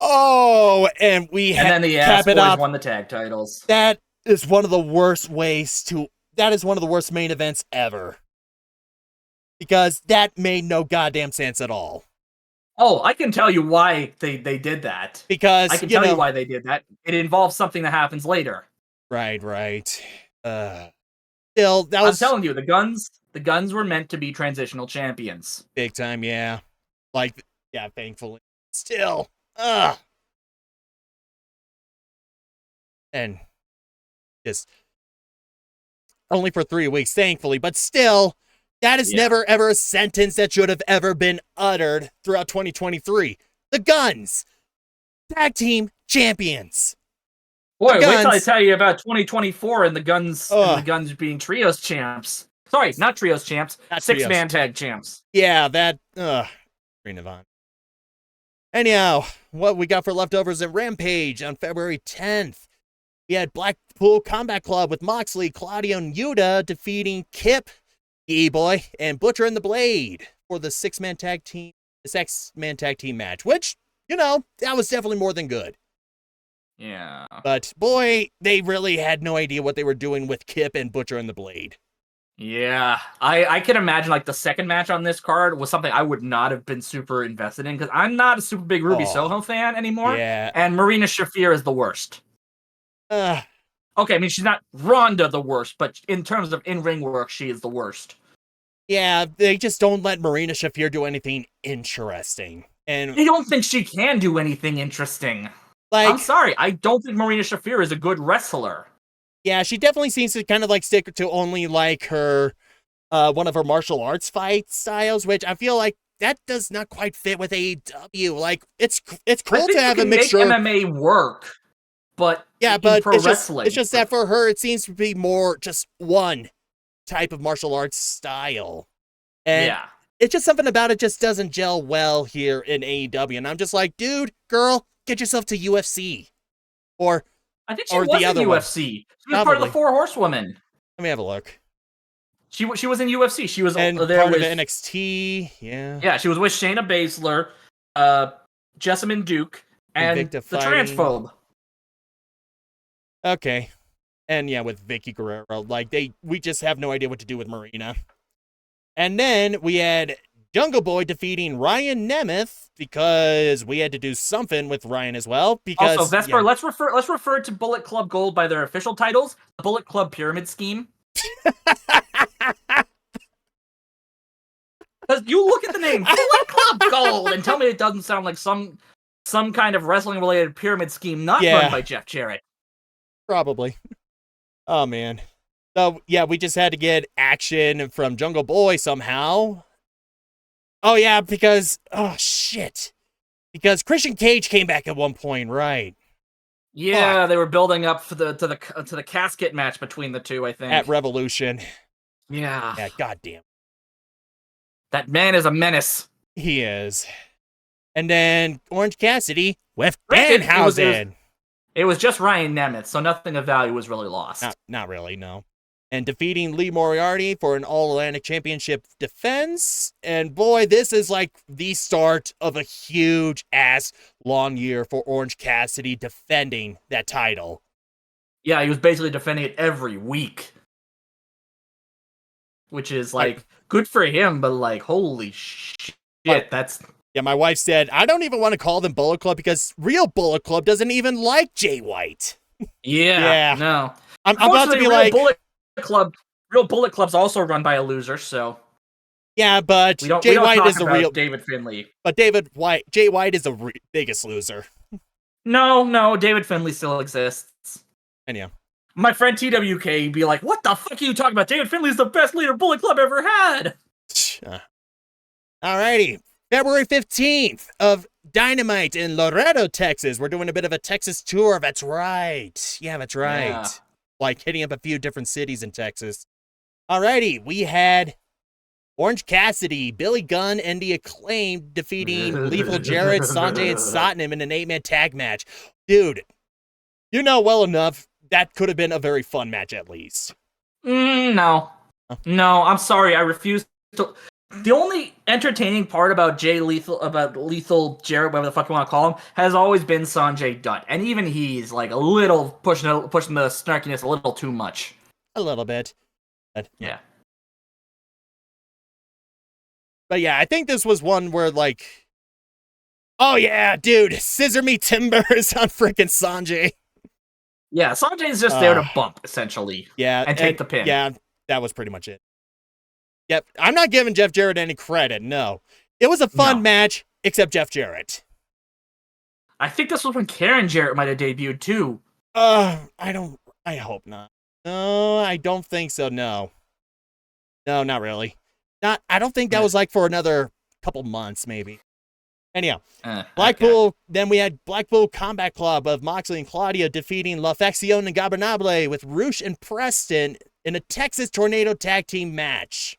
Oh, and then the Ass Boys won the tag titles. That is one of the worst main events ever. Because that made no goddamn sense at all. Oh, I can tell you why they did that. Because I can tell you why they did that. It involves something that happens later. Right. Still, that was... I'm telling you, the guns were meant to be transitional champions. Big time, yeah. Like, yeah, thankfully. Still, and just only for 3 weeks, thankfully, but still, that is never ever a sentence that should have ever been uttered throughout 2023. The Guns, tag team champions. Boy, wait till I tell you about 2024 and the Guns being trios champs. Sorry, not trios champs, six-man tag champs. Yeah, that Ring of Honor. Anyhow, what we got for leftovers at Rampage on February 10th. We had Blackpool Combat Club with Moxley, Claudio, and Yuta defeating Kip, E-Boy, and Butcher and the Blade for the six-man tag team match, which, that was definitely more than good. Yeah. But boy, they really had no idea what they were doing with Kip and Butcher and the Blade. Yeah, I can imagine like the second match on this card was something I would not have been super invested in because I'm not a super big Ruby Soho fan anymore. Yeah. And Marina Shafir is the worst. Okay, I mean, she's not Ronda the worst, but in terms of in-ring work, she is the worst. Yeah, they just don't let Marina Shafir do anything interesting. And I don't think she can do anything interesting. Like, I'm sorry, I don't think Marina Shafir is a good wrestler. Yeah, she definitely seems to kind of like stick to only like her, one of her martial arts fight styles, which I feel like that does not quite fit with AEW. Like, it's cool to have a mixture. Make MMA work, but it's just that for her, it seems to be more just one type of martial arts style. And it's just something about it just doesn't gel well here in AEW. And I'm just like, dude, girl, get yourself to UFC. Or I think she was in UFC. She was part of the Four Horsewomen. Let me have a look. She was in UFC. She was there part with NXT. Yeah. Yeah, she was with Shayna Baszler, Jessamine Duke, and the Transphobe. Okay. And yeah, with Vicky Guerrero. Like we just have no idea what to do with Marina. And then we had Jungle Boy defeating Ryan Nemeth because we had to do something with Ryan as well. Because also, Vesper, let's refer to Bullet Club Gold by their official titles: the Bullet Club Pyramid Scheme. Because you look at the name Bullet Club Gold and tell me it doesn't sound like some kind of wrestling related pyramid scheme not run by Jeff Jarrett. Probably. Oh man. So yeah, we just had to get action from Jungle Boy somehow. Oh yeah, because Christian Cage came back at one point, right? Yeah, they were building up for to the casket match between the two, I think. At Revolution. Yeah. Yeah, goddamn. That man is a menace. He is. And then Orange Cassidy with Danhausen. It was just Ryan Nemeth, so nothing of value was really lost. Not really, no. And defeating Lee Moriarty for an All-Atlantic Championship defense. And boy, this is like the start of a huge-ass long year for Orange Cassidy defending that title. Yeah, he was basically defending it every week. Which is, like, good for him, but, like, holy shit, that's Yeah, my wife said, I don't even want to call them Bullet Club because real Bullet Club doesn't even like Jay White. Yeah. No. I'm about to be like... Real Bullet Club's also run by a loser, so... Yeah, but Jay White is a real... David Finlay. But Jay White is the biggest loser. No, David Finlay still exists. Anyhow. My friend TWK be like, what the fuck are you talking about? David Finlay's the best leader Bullet Club ever had! Alrighty. February 15th of Dynamite in Laredo, Texas. We're doing a bit of a Texas tour. That's right. Yeah, that's right. Yeah. Like hitting up a few different cities in Texas. Alrighty. We had Orange Cassidy, Billy Gunn, and the Acclaimed defeating Lethal Jarrett, Sanjay, and Satnam in an 8-man tag match. Dude, you know well enough that could have been a very fun match at least. No. No, I'm sorry. I refuse to... The only entertaining part about Lethal Jarrett, whatever the fuck you want to call him, has always been Sanjay Dutt. And even he's like a little pushing the snarkiness a little too much. A little bit. Yeah. But yeah, I think this was one where like, oh yeah, dude, scissor me timbers on freaking Sanjay. Yeah, Sanjay's just there to bump, essentially. Yeah. And take the pin. Yeah, that was pretty much it. Yep, I'm not giving Jeff Jarrett any credit, no. It was a fun match, except Jeff Jarrett. I think this was when Karen Jarrett might have debuted, too. I hope not. No, I don't think so, no. No, not really. I don't think that was like for another couple months, maybe. Anyhow, Blackpool, then we had Blackpool Combat Club of Moxley and Claudia defeating La Facción and Gabernable with Roosh and Preston in a Texas Tornado Tag Team match.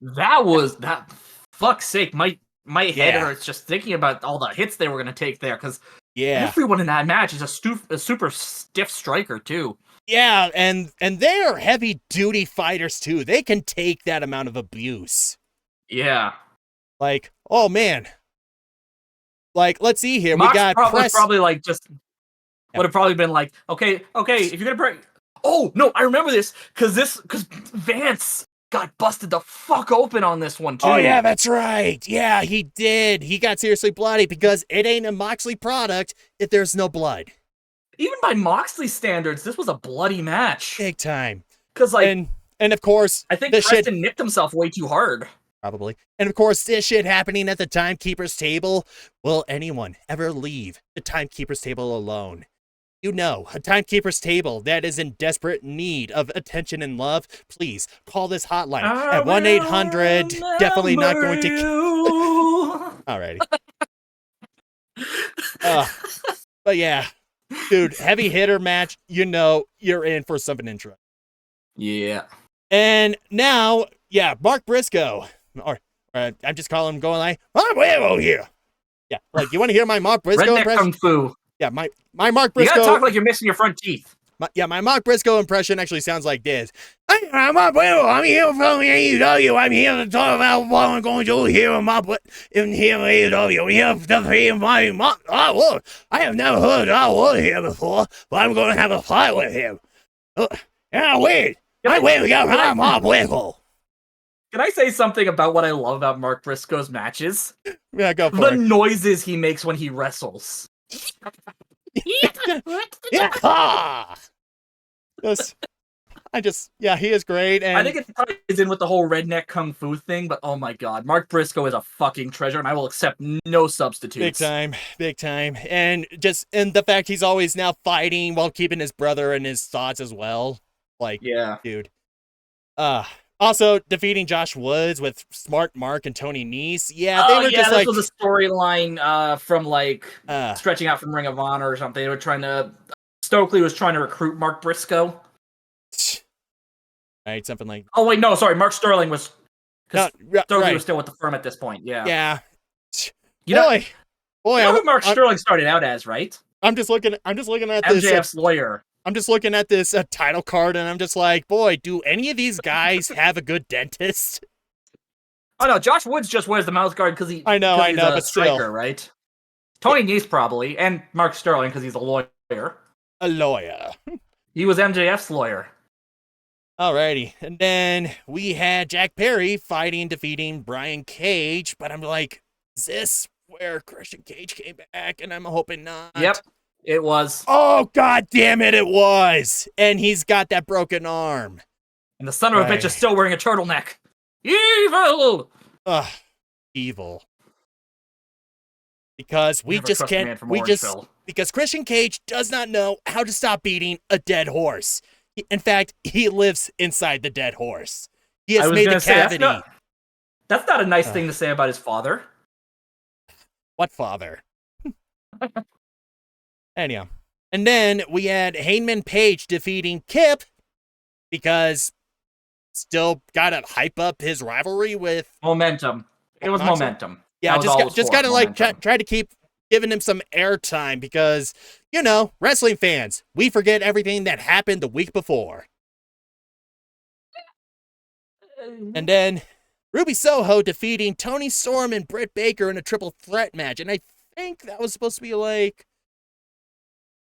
That fuck's sake, my head hurts just thinking about all the hits they were going to take there, because everyone in that match is a super stiff striker, too. Yeah, and they're heavy-duty fighters, too. They can take that amount of abuse. Yeah. Like, oh, man. Like, let's see here. Mox we got probably like just would have probably been like, okay, if you're gonna break. Oh no, I remember this because Vance got busted the fuck open on this one too. Oh yeah, that's right. Yeah, he did. He got seriously bloody because it ain't a Moxley product if there's no blood. Even by Moxley standards, this was a bloody match. Big time. Because like, and of course, I think Preston nicked himself way too hard. Probably. And of course, this shit happening at the timekeeper's table. Will anyone ever leave the timekeeper's table alone? You know, a timekeeper's table that is in desperate need of attention and love. Please call this hotline at 1-800. Definitely not going to. Alrighty. But yeah, dude, heavy hitter match. You know, you're in for something interesting. Yeah. And now, Mark Briscoe. Or I'm just calling him going like, Mark Briscoe here. Yeah, like, you want to hear my Mark Briscoe Redneck impression? Kung Fu. Yeah, my Mark Briscoe. You gotta talk like you're missing your front teeth. My Mark Briscoe impression actually sounds like this. Hey, I'm Mark Briscoe. I'm here from AEW. I'm here to talk about what I'm going to do here in AEW. I'm here to hear my Mark. Oh, I have never heard that word here before, but I'm going to have a fight with him. I win to get Mark Briscoe. Can I say something about what I love about Mark Briscoe's matches? Yeah, go for it. The noises he makes when he wrestles. He is great. And I think it ties in with the whole redneck kung fu thing, but oh my god, Mark Briscoe is a fucking treasure, and I will accept no substitutes. Big time. And the fact he's always now fighting while keeping his brother in his thoughts as well. Like, dude. Also, defeating Josh Woods with Smart Mark and Tony Nese. Yeah, they were just like... this was a storyline from, like, stretching out from Ring of Honor or something. They were trying to... Stokely was trying to recruit Mark Briscoe. Right, something like... Oh, wait, no, sorry. Mark Sterling was... Stokely was still with the firm at this point, Yeah. You know who Mark Sterling started out as, right? I'm just looking at this... MJF's lawyer. I'm just looking at this title card, and I'm just like, boy, do any of these guys have a good dentist? Oh, no, Josh Woods just wears the mouth guard because he's a striker, still. Right? Tony Nese probably, and Mark Sterling because he's a lawyer. A lawyer. He was MJF's lawyer. Alrighty, and then we had Jack Perry defeating Brian Cage, but I'm like, is this where Christian Cage came back, and I'm hoping not. Yep, it was. Oh, god damn it, it was! And he's got that broken arm. And the son of a bitch is still wearing a turtleneck. Evil! Ugh, evil. Because we Never just trust a man can't, from we just, Orangeville. because Christian Cage does not know how to stop beating a dead horse. In fact, he lives inside the dead horse. He has made the cavity. That's not a nice thing to say about his father. What father? Anyhow. And then we had Hangman Page defeating Kip because still gotta hype up his rivalry with Momentum. It was Moxley? momentum. Yeah, just gotta like momentum. try to keep giving him some airtime because, you know, wrestling fans, we forget everything that happened the week before. And then Ruby Soho defeating Toni Storm and Britt Baker in a triple threat match. And I think that was supposed to be like,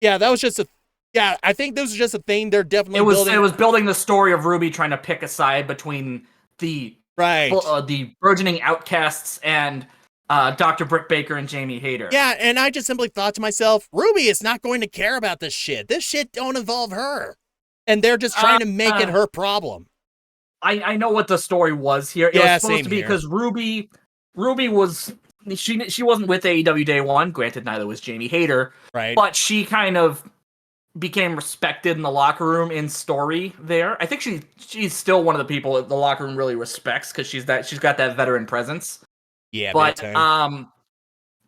yeah, that was just a, yeah, I think this was just a thing they're definitely building. It was building the story of Ruby trying to pick a side between the burgeoning outcasts and Dr. Britt Baker and Jamie Hayter. Yeah, and I just simply thought to myself, Ruby is not going to care about this shit. This shit don't involve her. And they're just trying to make it her problem. I know what the story was here. It was supposed to be here. because Ruby was she wasn't with AEW day one. Granted, neither was Jamie Hayter. Right. But she kind of became respected in the locker room in story there. I think she's still one of the people that the locker room really respects because she's got that veteran presence. Yeah, but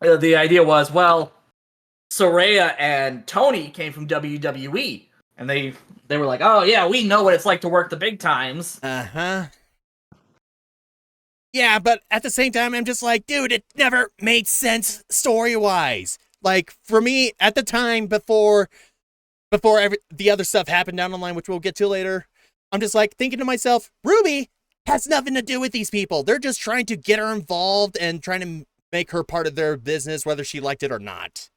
the idea was, well, Saraya and Tony came from WWE, and they were like, oh yeah, we know what it's like to work the big times. Uh-huh. Yeah, but at the same time, I'm just like, dude, it never made sense story-wise. Like, for me, at the time, before the other stuff happened down the line, which we'll get to later, I'm just like thinking to myself, Ruby has nothing to do with these people. They're just trying to get her involved and trying to make her part of their business, whether she liked it or not.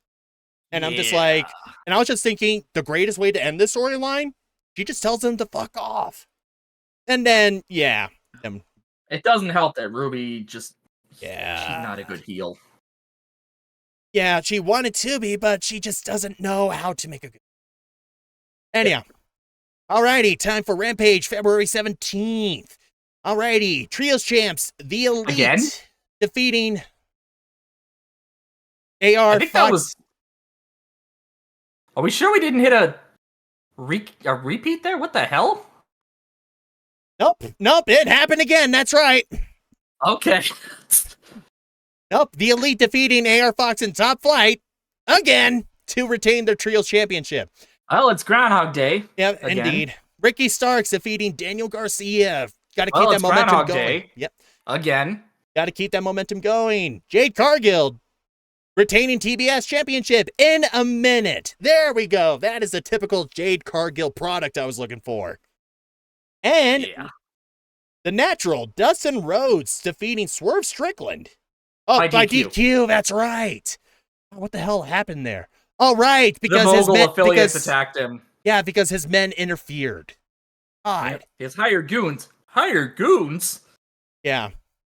And I'm just like, and I was just thinking, the greatest way to end this storyline, she just tells them to fuck off. And then, yeah. It doesn't help that Ruby just, she's Yeah. not a good heel. Yeah, she wanted to be, but she just doesn't know how to make a good. Anyhow. Alrighty, time for Rampage, February 17th. Alrighty, Trios Champs, The Elite, Again? defeating AR. I think that was... Are we sure we didn't hit a repeat there? What the hell? Nope, it happened again, that's right. Okay. Nope, The Elite defeating AR Fox and Top Flight, again, to retain their Trios Championship. Well, it's Groundhog Day. Yeah, again. Indeed. Ricky Starks defeating Daniel Garcia. Got to keep that momentum Groundhog going. Day. Yep. Again. Got to keep that momentum going. Jade Cargill retaining TBS Championship in a minute. There we go. That is a typical Jade Cargill product I was looking for. And the Natural, Dustin Rhodes defeating Swerve Strickland. Oh, by DQ. That's right. What the hell happened there? Oh, right. Because the Mogul affiliates attacked him. Yeah, because his men interfered. Odd. His hired goons. Hired goons? Yeah.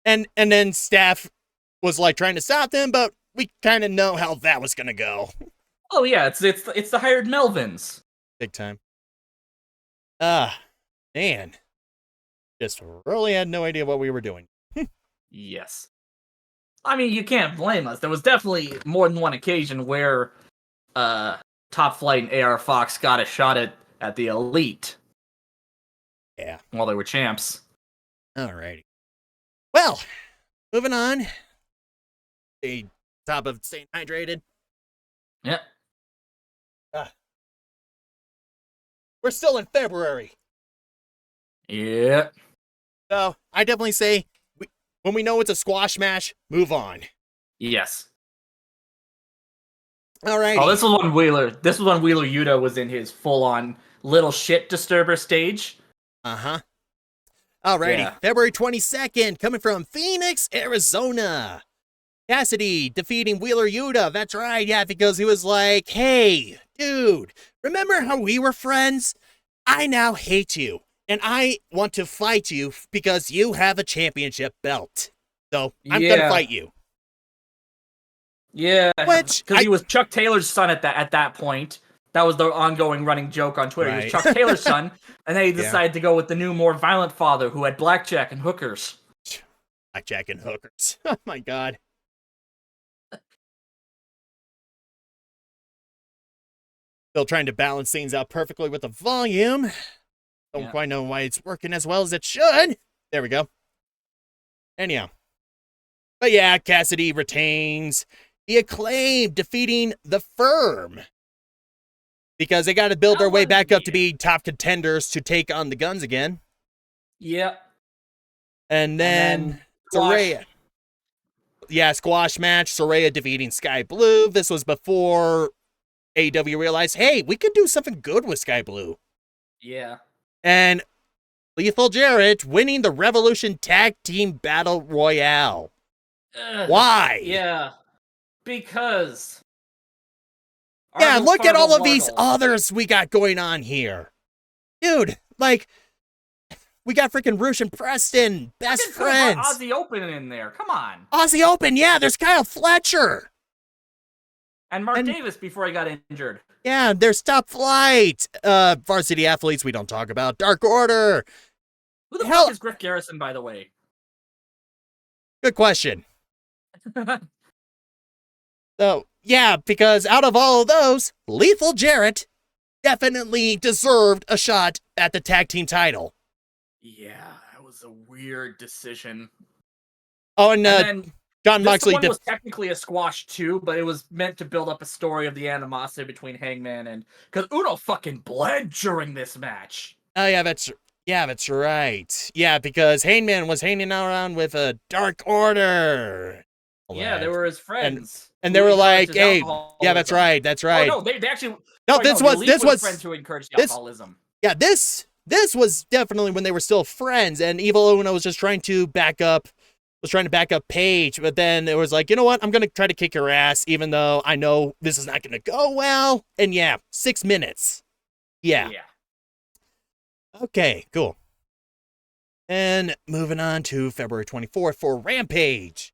And then Staff was like trying to stop them, but we kind of know how that was going to go. Oh, yeah. It's the hired Melvins. Big time. Man. Just really had no idea what we were doing. Yes. I mean, you can't blame us. There was definitely more than one occasion where Top Flight and AR Fox got a shot at the Elite. Yeah. While they were champs. Alrighty. Well, moving on. The top of staying hydrated. Yep. We're still in February. Yeah. So, I definitely say, when we know it's a squash match, move on. Yes. Alrighty. Oh, this was when Wheeler Yuta was in his full-on little shit disturber stage. Uh-huh. Alrighty. Yeah. February 22nd, coming from Phoenix, Arizona. Cassidy defeating Wheeler Yuta. That's right. Yeah, because he was like, hey, dude, remember how we were friends? I now hate you. And I want to fight you because you have a championship belt. So I'm going to fight you. Yeah, Which because he was Chuck Taylor's son at that point. That was the ongoing running joke on Twitter. Right. He was Chuck Taylor's son, and then he Yeah. decided to go with the new, more violent father who had blackjack and hookers. Blackjack and hookers. Oh my god. Still trying to balance things out perfectly with the volume. Don't quite know why it's working as well as it should. There we go. Anyhow. But yeah, Cassidy retains the Acclaim, defeating the Firm. Because they got to build their way back up to be top contenders to take on the Guns again. Yep. And then Saraya. Yeah, squash match. Saraya defeating Sky Blue. This was before AEW realized, hey, we could do something good with Sky Blue. Yeah. And Lethal Jarrett winning the Revolution Tag Team Battle Royale. Why? Yeah. Because. Yeah, look at all of these others we got going on here. Dude, like, we got freaking Roosh and Preston, best friends. Aussie Open in there. Come on. Aussie Open, yeah, there's Kyle Fletcher. And Mark Davis before he got injured. Yeah, there's Top Flight. Varsity Athletes we don't talk about. Dark Order. Who the fuck is Griff Garrison, by the way? Good question. So, yeah, because out of all of those, Lethal Jarrett definitely deserved a shot at the tag team title. Yeah, that was a weird decision. Oh, and then John Moxley was technically a squash too, but it was meant to build up a story of the animosity between Hangman and because Uno fucking bled during this match. Oh yeah, that's right. Yeah, because Hangman was hanging around with a Dark Order. Yeah, they were his friends. And they were like, hey, yeah, that's right. Oh, no, they actually. No, this was friends who encouraged the alcoholism. Yeah, this was definitely when they were still friends, and Evil Uno was just trying to back up Paige, but then it was like, you know what? I'm gonna try to kick your ass, even though I know this is not gonna go well. And yeah, 6 minutes. Yeah. Okay, cool. And moving on to February 24th for Rampage.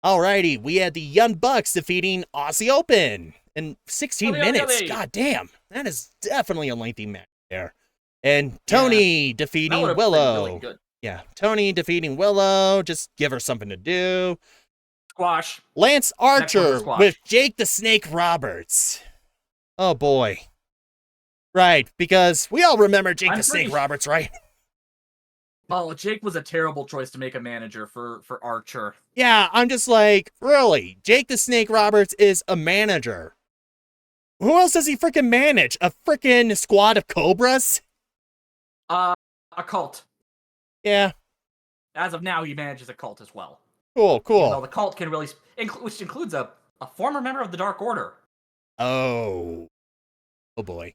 Alrighty, we had the Young Bucks defeating Aussie Open in 16 minutes. God damn, that is definitely a lengthy match there. And Tony defeating Willow. Really good. Yeah, Tony defeating Willow. Just give her something to do. Squash. Lance Archer with Jake the Snake Roberts. Oh boy. Right, because we all remember Jake the Snake Roberts, right? Oh, Jake was a terrible choice to make a manager for Archer. Yeah, I'm just like, really? Jake the Snake Roberts is a manager. Who else does he freaking manage? A freaking squad of Cobras? A cult. Yeah. As of now, he manages a cult as well. Cool. Even though the cult can really, which includes a former member of the Dark Order. Oh boy.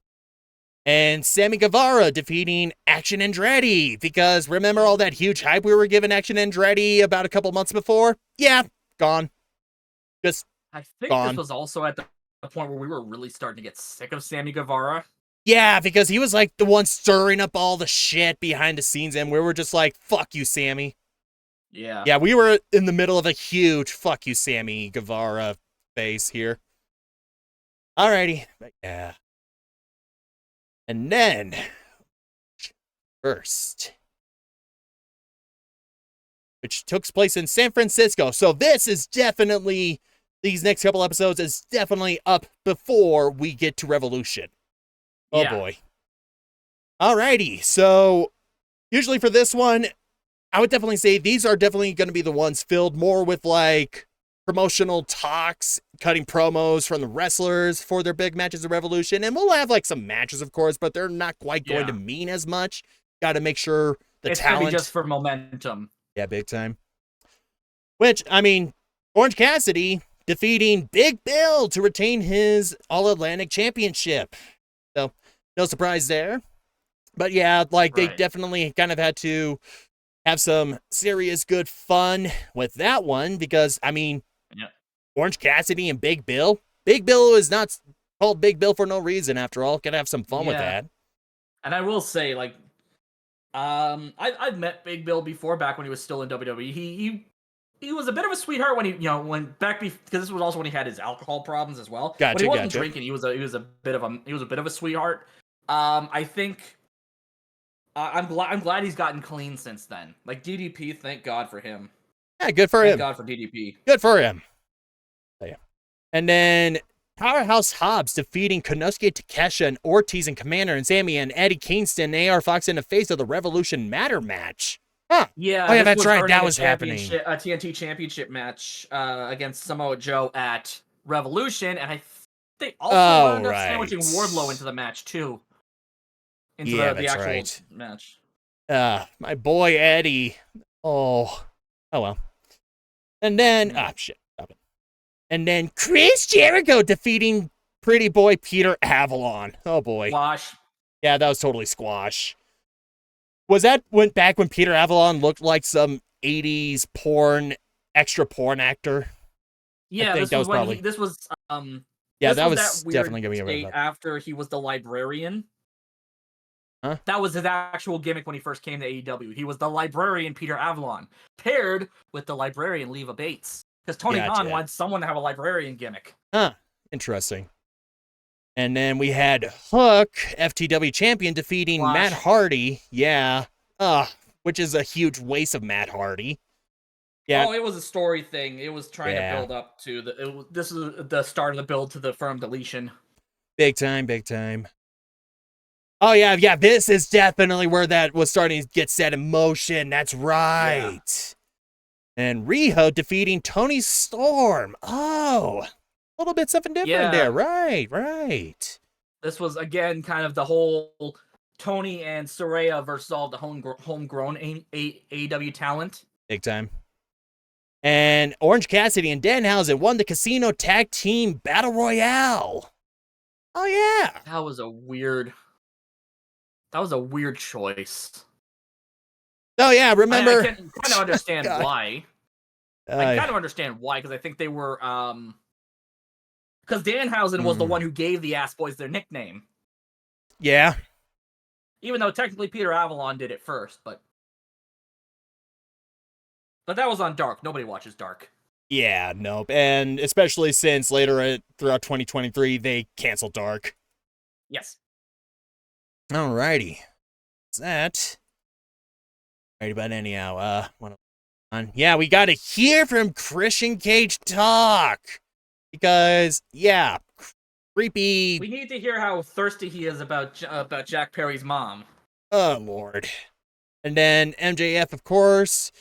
And Sammy Guevara defeating Action Andretti, because remember all that huge hype we were giving Action Andretti about a couple months before? Yeah, gone. I think this was also at the point where we were really starting to get sick of Sammy Guevara. Yeah, because he was like the one stirring up all the shit behind the scenes, and we were just like, fuck you, Sammy. Yeah. Yeah, we were in the middle of a huge fuck you, Sammy Guevara phase here. Alrighty. But yeah. And then, first, which took place in San Francisco. So this is definitely, these next couple episodes is definitely up before we get to Revolution. Oh boy. Alrighty, so usually for this one, I would definitely say these are definitely going to be the ones filled more with like promotional talks, cutting promos from the wrestlers for their big matches of Revolution. And we'll have like some matches, of course, but they're not quite going to mean as much. Got to make sure it's talent. Gonna be just for momentum. Yeah, big time. Which, I mean, Orange Cassidy defeating Big Bill to retain his All-Atlantic Championship. So, no surprise there. But yeah, like they definitely kind of had to have some serious good fun with that one because, I mean, Orange Cassidy and Big Bill. Big Bill is not called Big Bill for no reason, after all. Gotta have some fun with that. And I will say, like, I've met Big Bill before, back when he was still in WWE. He he was a bit of a sweetheart when he, because this was also when he had his alcohol problems as well. Gotcha, when he wasn't gotcha. drinking, he was a bit of a sweetheart. I think I'm glad he's gotten clean since then. Like DDP, thank God for him. Yeah, good for him. Thank God for DDP. Good for him. Oh, yeah. And then Powerhouse Hobbs defeating Konosuke Takeshita and Ortiz and Commander and Sammy and Eddie Kingston and AR Fox in the face of the Revolution Matter match. Huh. Yeah. Oh, yeah, that's right. That was happening. A TNT Championship match against Samoa Joe at Revolution, and they also wound up sandwiching Wardlow into the match too. Into the actual match. My boy Eddie. Oh well. And then shit. Stop it. And then Chris Jericho defeating pretty boy Peter Avalon. Oh boy. Squash. Yeah, that was totally squash. Was that back when Peter Avalon looked like some 80s extra porn actor? Yeah, I think that was definitely gonna be a after he was the librarian. Huh? That was his actual gimmick when he first came to AEW. He was the librarian Peter Avalon, paired with the librarian Leva Bates. Because Tony Khan wanted someone to have a librarian gimmick. Huh. Interesting. And then we had Hook, FTW champion, defeating Matt Hardy. Yeah. Which is a huge waste of Matt Hardy. Yeah. Oh, it was a story thing. It was trying to build up to this is the start of the build to the firm deletion. Big time, big time. Oh, yeah, this is definitely where that was starting to get set in motion. That's right. Yeah. And Riho defeating Tony Storm. Oh, a little bit something different there. Right. This was, again, kind of the whole Tony and Saraya versus all the homegrown AEW talent. Big time. And Orange Cassidy and Danhausen won the Casino Tag Team Battle Royale. Oh, yeah. That was a weird choice. Oh, yeah, remember? I kind of understand why. I kind of understand why, because I think they were... Because Danhausen was the one who gave the Ass Boys their nickname. Yeah. Even though technically Peter Avalon did it first, but that was on Dark. Nobody watches Dark. Yeah, nope. And especially since later throughout 2023, they canceled Dark. Yes. Alrighty. What's that? Alrighty, but anyhow, yeah, we gotta hear from Christian Cage talk. Because, yeah, creepy. We need to hear how thirsty he is about Jack Perry's mom. Oh, Lord. And then MJF, of course,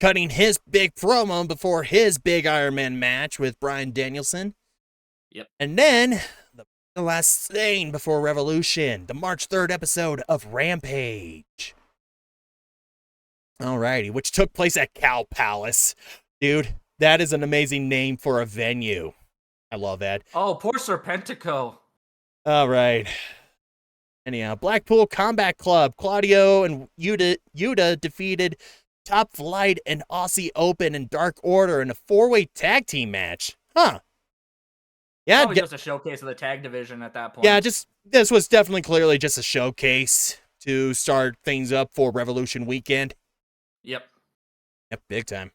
cutting his big promo before his big Iron Man match with Bryan Danielson. Yep. And then the last thing before Revolution, the March 3rd episode of Rampage. Alrighty, which took place at Cow Palace. Dude, that is an amazing name for a venue. I love that. Oh, poor Serpentico. All right. Anyhow, Blackpool Combat Club, Claudio and Yuta defeated Top Flight and Aussie Open and Dark Order in a 4-way tag team match. Huh. Yeah. Probably just a showcase of the tag division at that point. Yeah, this was definitely clearly just a showcase to start things up for Revolution weekend. Yep. Yep, big time.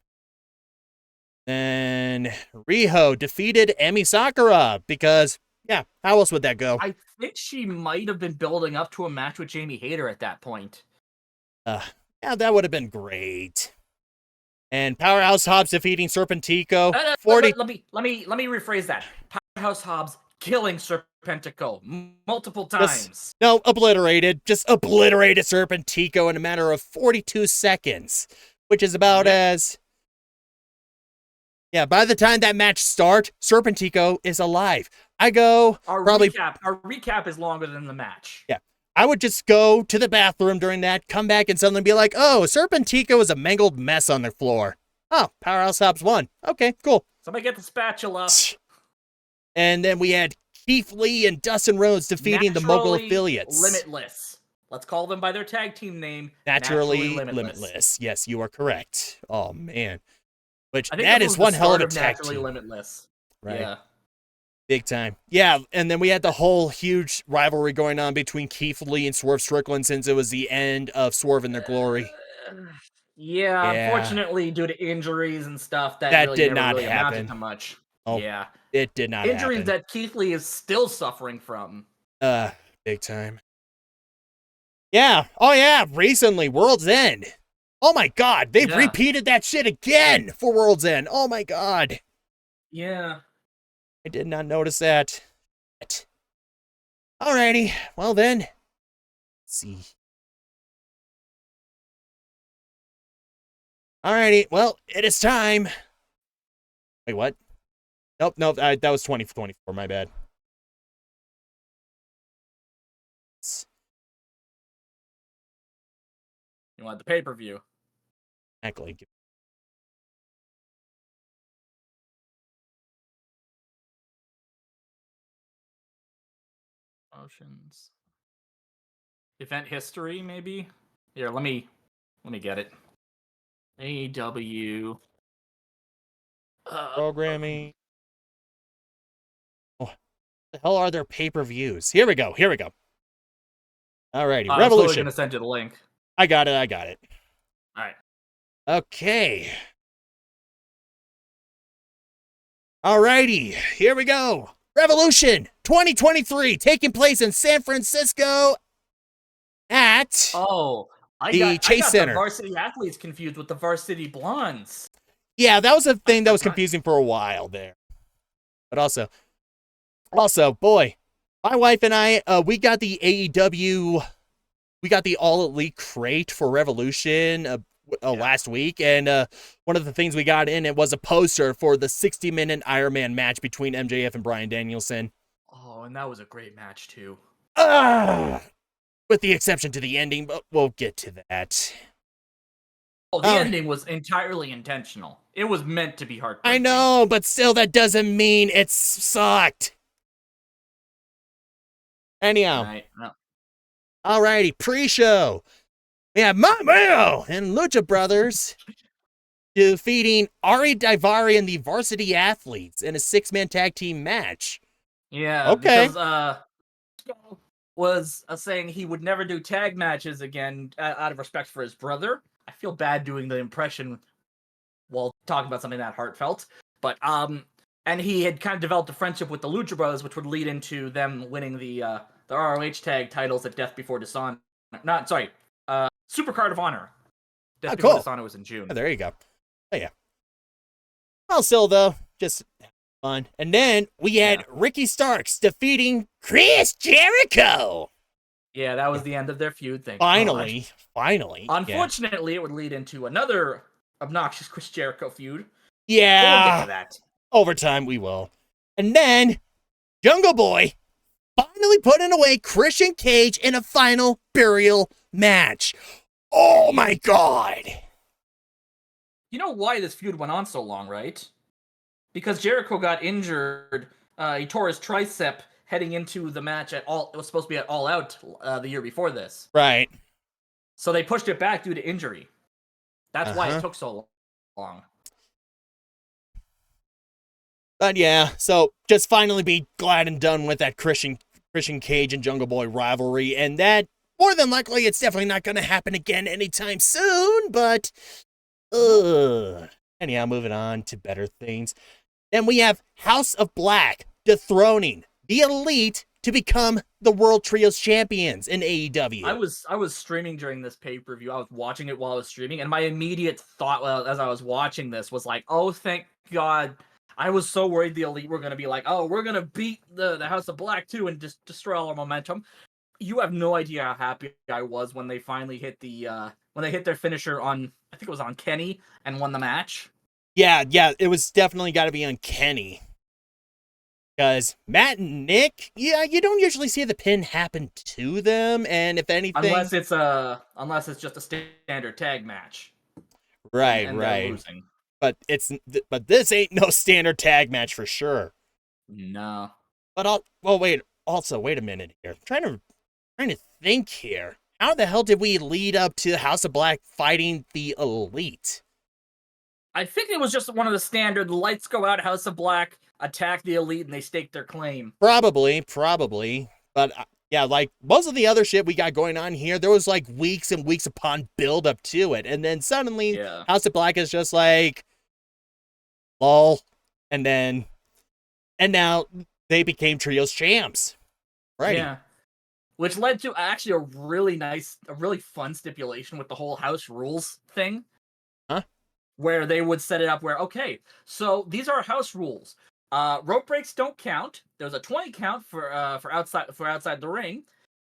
Then Riho defeated Emi Sakura because, yeah, how else would that go? I think she might have been building up to a match with Jamie Hayter at that point. Yeah, that would have been great. And Powerhouse Hobbs defeating Serpentico. Let me rephrase that. Powerhouse Hobbs killing Serpentico multiple times. Obliterated. Just obliterated Serpentico in a matter of 42 seconds, which is about as... Yeah, by the time that match starts, Serpentico is alive. Our recap is longer than the match. Yeah. I would just go to the bathroom during that, come back and suddenly be like, oh, Serpentico is a mangled mess on the floor. Oh, Powerhouse Hobbs won. Okay, cool. Somebody get the spatula. And then we had Keith Lee and Dustin Rhodes defeating the Mogul Affiliates. Limitless. Let's call them by their tag team name. Naturally limitless. Yes, you are correct. Oh, man. Which, that is one hell of a tag team. Limitless. Right. Yeah. Big time. Yeah, and then we had the whole huge rivalry going on between Keith Lee and Swerve Strickland since it was the end of Swerve in their glory. Yeah, Yeah. unfortunately, due to injuries and stuff, that That really did never not really amounted happen. to much. Oh, Yeah. it did not Injuries happen. that Keith Lee is still suffering from. Big time. Yeah. Oh, yeah. Recently, World's End. Oh, my God. They've Yeah. repeated that shit again for World's End. Oh, my God. Yeah. I did not notice that. Alrighty. Well, then. Let's see. Alrighty. Well, it is time. Wait, what? Nope, that was 2024. My bad. You want the pay-per-view? Exactly. Promotions. Event history, maybe? Here, let me get it. AEW. Programming. Oh, what the hell are their pay-per-views? Here we go. Alrighty. I was totally Revolution. gonna send you the link. I got it. Alright. Okay. Alrighty. Here we go. Revolution 2023 taking place in San Francisco at the Chase Center. The varsity athletes confused with the varsity blondes. Yeah, that was a thing that was confusing for a while there. But also, boy, my wife and I, we got the AEW, we got the All Elite crate for Revolution last week, and one of the things we got in it was a poster for the 60-minute Iron Man match between MJF and Bryan Danielson. Oh, and that was a great match too. With the exception to the ending, but we'll get to that. Oh, the ending was entirely intentional. It was meant to be heartbreaking. I know, but still, that doesn't mean it sucked. Anyhow. Alrighty, pre-show. We have Mameo and Lucha Brothers defeating Ari Daivari and the Varsity Athletes in a 6-man tag team match. Yeah, okay. Because was saying he would never do tag matches again out of respect for his brother. I feel bad doing the impression while talking about something that heartfelt. But and he had kind of developed a friendship with the Lucha Brothers, which would lead into them winning the ROH tag titles at Death Before Dishonor. Supercard of Honor. Death Before Dishonor was in June. Oh, there you go. Oh, yeah. Well, still, though, just fun. And then we had Ricky Starks defeating Chris Jericho. Yeah, that was the end of their feud. Finally. Unfortunately, it would lead into another obnoxious Chris Jericho feud. Yeah. We'll get to that. Over time, we will. And then, Jungle Boy finally putting away Christian Cage in a final burial match. Oh my God. You know why this feud went on so long, right? Because Jericho got injured. He tore his tricep heading into the match it was supposed to be at All Out the year before this. Right. So they pushed it back due to injury. That's why it took so long. But yeah, so just finally be glad and done with that Christian Cage and Jungle Boy rivalry, and that more than likely it's definitely not going to happen again anytime soon, but anyhow, moving on to better things. Then we have House of Black dethroning the Elite to become the World Trios champions in AEW. I was streaming during this pay-per-view. I was watching it while I was streaming, and my immediate thought as I was watching this was like, oh, thank God. I was so worried the Elite were going to be like, oh, we're going to beat the House of Black too and just destroy all our momentum. You have no idea how happy I was when they finally hit when they hit their finisher on, I think it was on Kenny, and won the match. Yeah, it was definitely got to be on Kenny. Because Matt and Nick, you don't usually see the pin happen to them, and if anything, unless it's just a standard tag match. Right. Losing. But this ain't no standard tag match for sure. No. But wait a minute here. I'm trying to think here. How the hell did we lead up to House of Black fighting the Elite? I think it was just one of the standard lights go out, House of Black attack the Elite, and they stake their claim. Probably. But Yeah, like most of the other shit we got going on here, there was like weeks and weeks upon build up to it. And then suddenly Yeah. House of Black is just like, lol. And now they became Trios champs. Right. Yeah. Which led to actually a really fun stipulation with the whole house rules thing. Huh? Where they would set it up where, okay, so these are house rules. Rope breaks don't count. There's a 20 count for outside the ring,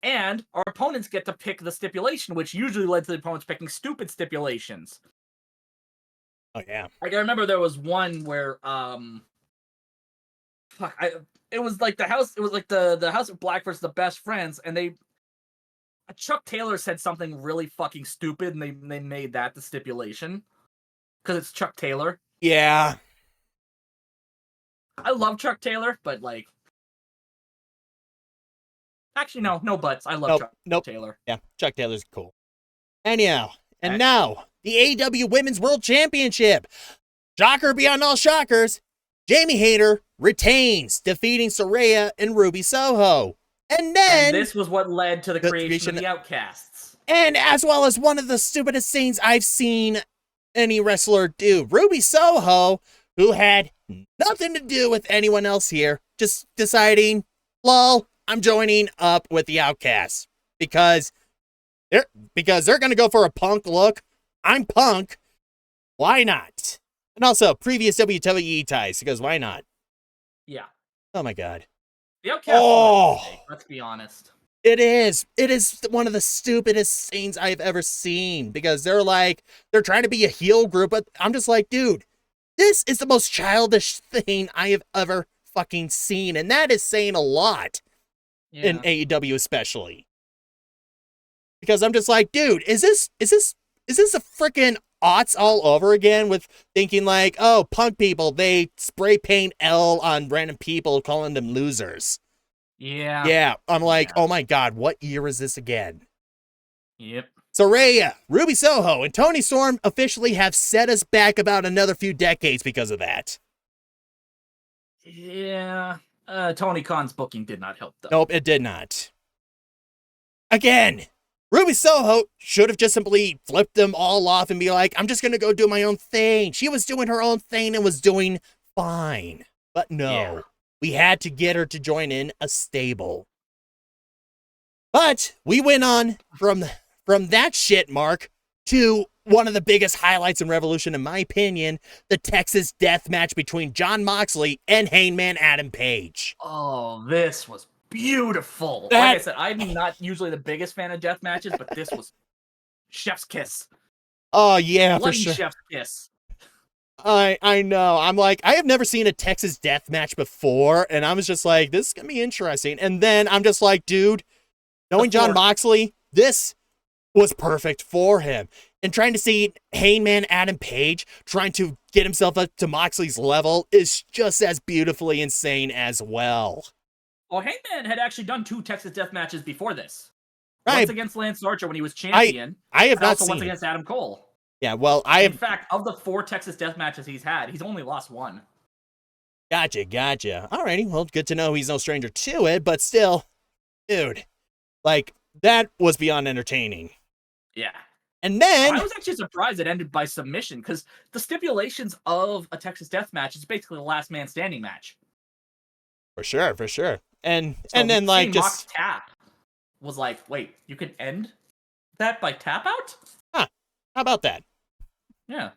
and our opponents get to pick the stipulation, which usually led to the opponents picking stupid stipulations. Oh yeah. Like I remember there was one where it was like the House of Black versus the Best Friends, and Chuck Taylor said something really fucking stupid, and they made that the stipulation because it's Chuck Taylor. Yeah. I love Chuck Taylor, but like, actually no buts. I love Chuck Taylor. Yeah, Chuck Taylor's cool. Anyhow, and now the AEW Women's World Championship. Shocker beyond all shockers, Jamie Hayter retains, defeating Saraya and Ruby Soho. And this was what led to the creation of the Outcasts. And as well as one of the stupidest things I've seen any wrestler do. Ruby Soho, who had nothing to do with anyone else here, just deciding, lol, I'm joining up with the Outcasts. Because they're going to go for a Punk look. I'm Punk. Why not? And also, previous WWE ties, because why not? Yeah. Oh my god. The Outcasts, let's be honest. It is one of the stupidest things I've ever seen, because they're trying to be a heel group, but I'm just like, dude, this is the most childish thing I have ever fucking seen, and that is saying a lot in AEW especially. Because I'm just like, dude, is this a freaking aughts all over again with thinking like, oh, Punk people, they spray paint L on random people, calling them losers. Yeah. Yeah, I'm like, oh my god, what year is this again? Yep. Saraya, Ruby Soho, and Toni Storm officially have set us back about another few decades because of that. Yeah. Tony Khan's booking did not help, though. Nope, it did not. Again, Ruby Soho should have just simply flipped them all off and be like, I'm just going to go do my own thing. She was doing her own thing and was doing fine. But no, we had to get her to join in a stable. But we went on from that shit mark to one of the biggest highlights in Revolution, in my opinion, the Texas death match between Jon Moxley and Hangman Adam Page. Oh, this was beautiful. Like I said, I'm not usually the biggest fan of death matches, but this was chef's kiss. Oh, yeah, bloody for sure. Chef's kiss. I know. I'm like, I have never seen a Texas death match before, and I was just like, this is going to be interesting. And then I'm just like, dude, knowing Jon Moxley, this was perfect for him. And trying to see Hangman Adam Page trying to get himself up to Moxley's level is just as beautifully insane as well. Well, Hangman had actually done 2 Texas death matches before this. Right. Once against Lance Archer when he was champion. I have not also seen once it. against Adam Cole. Yeah, well, In fact, of the 4 Texas death matches he's had, he's only lost 1. Gotcha. Alrighty, well, good to know he's no stranger to it, but still, dude, like, that was beyond entertaining. Yeah. And then I was actually surprised it ended by submission, because the stipulations of a Texas death match is basically the last man standing match. For sure. And then like just Mox tap was like, wait, you can end that by tap out? Huh. How about that? Yeah.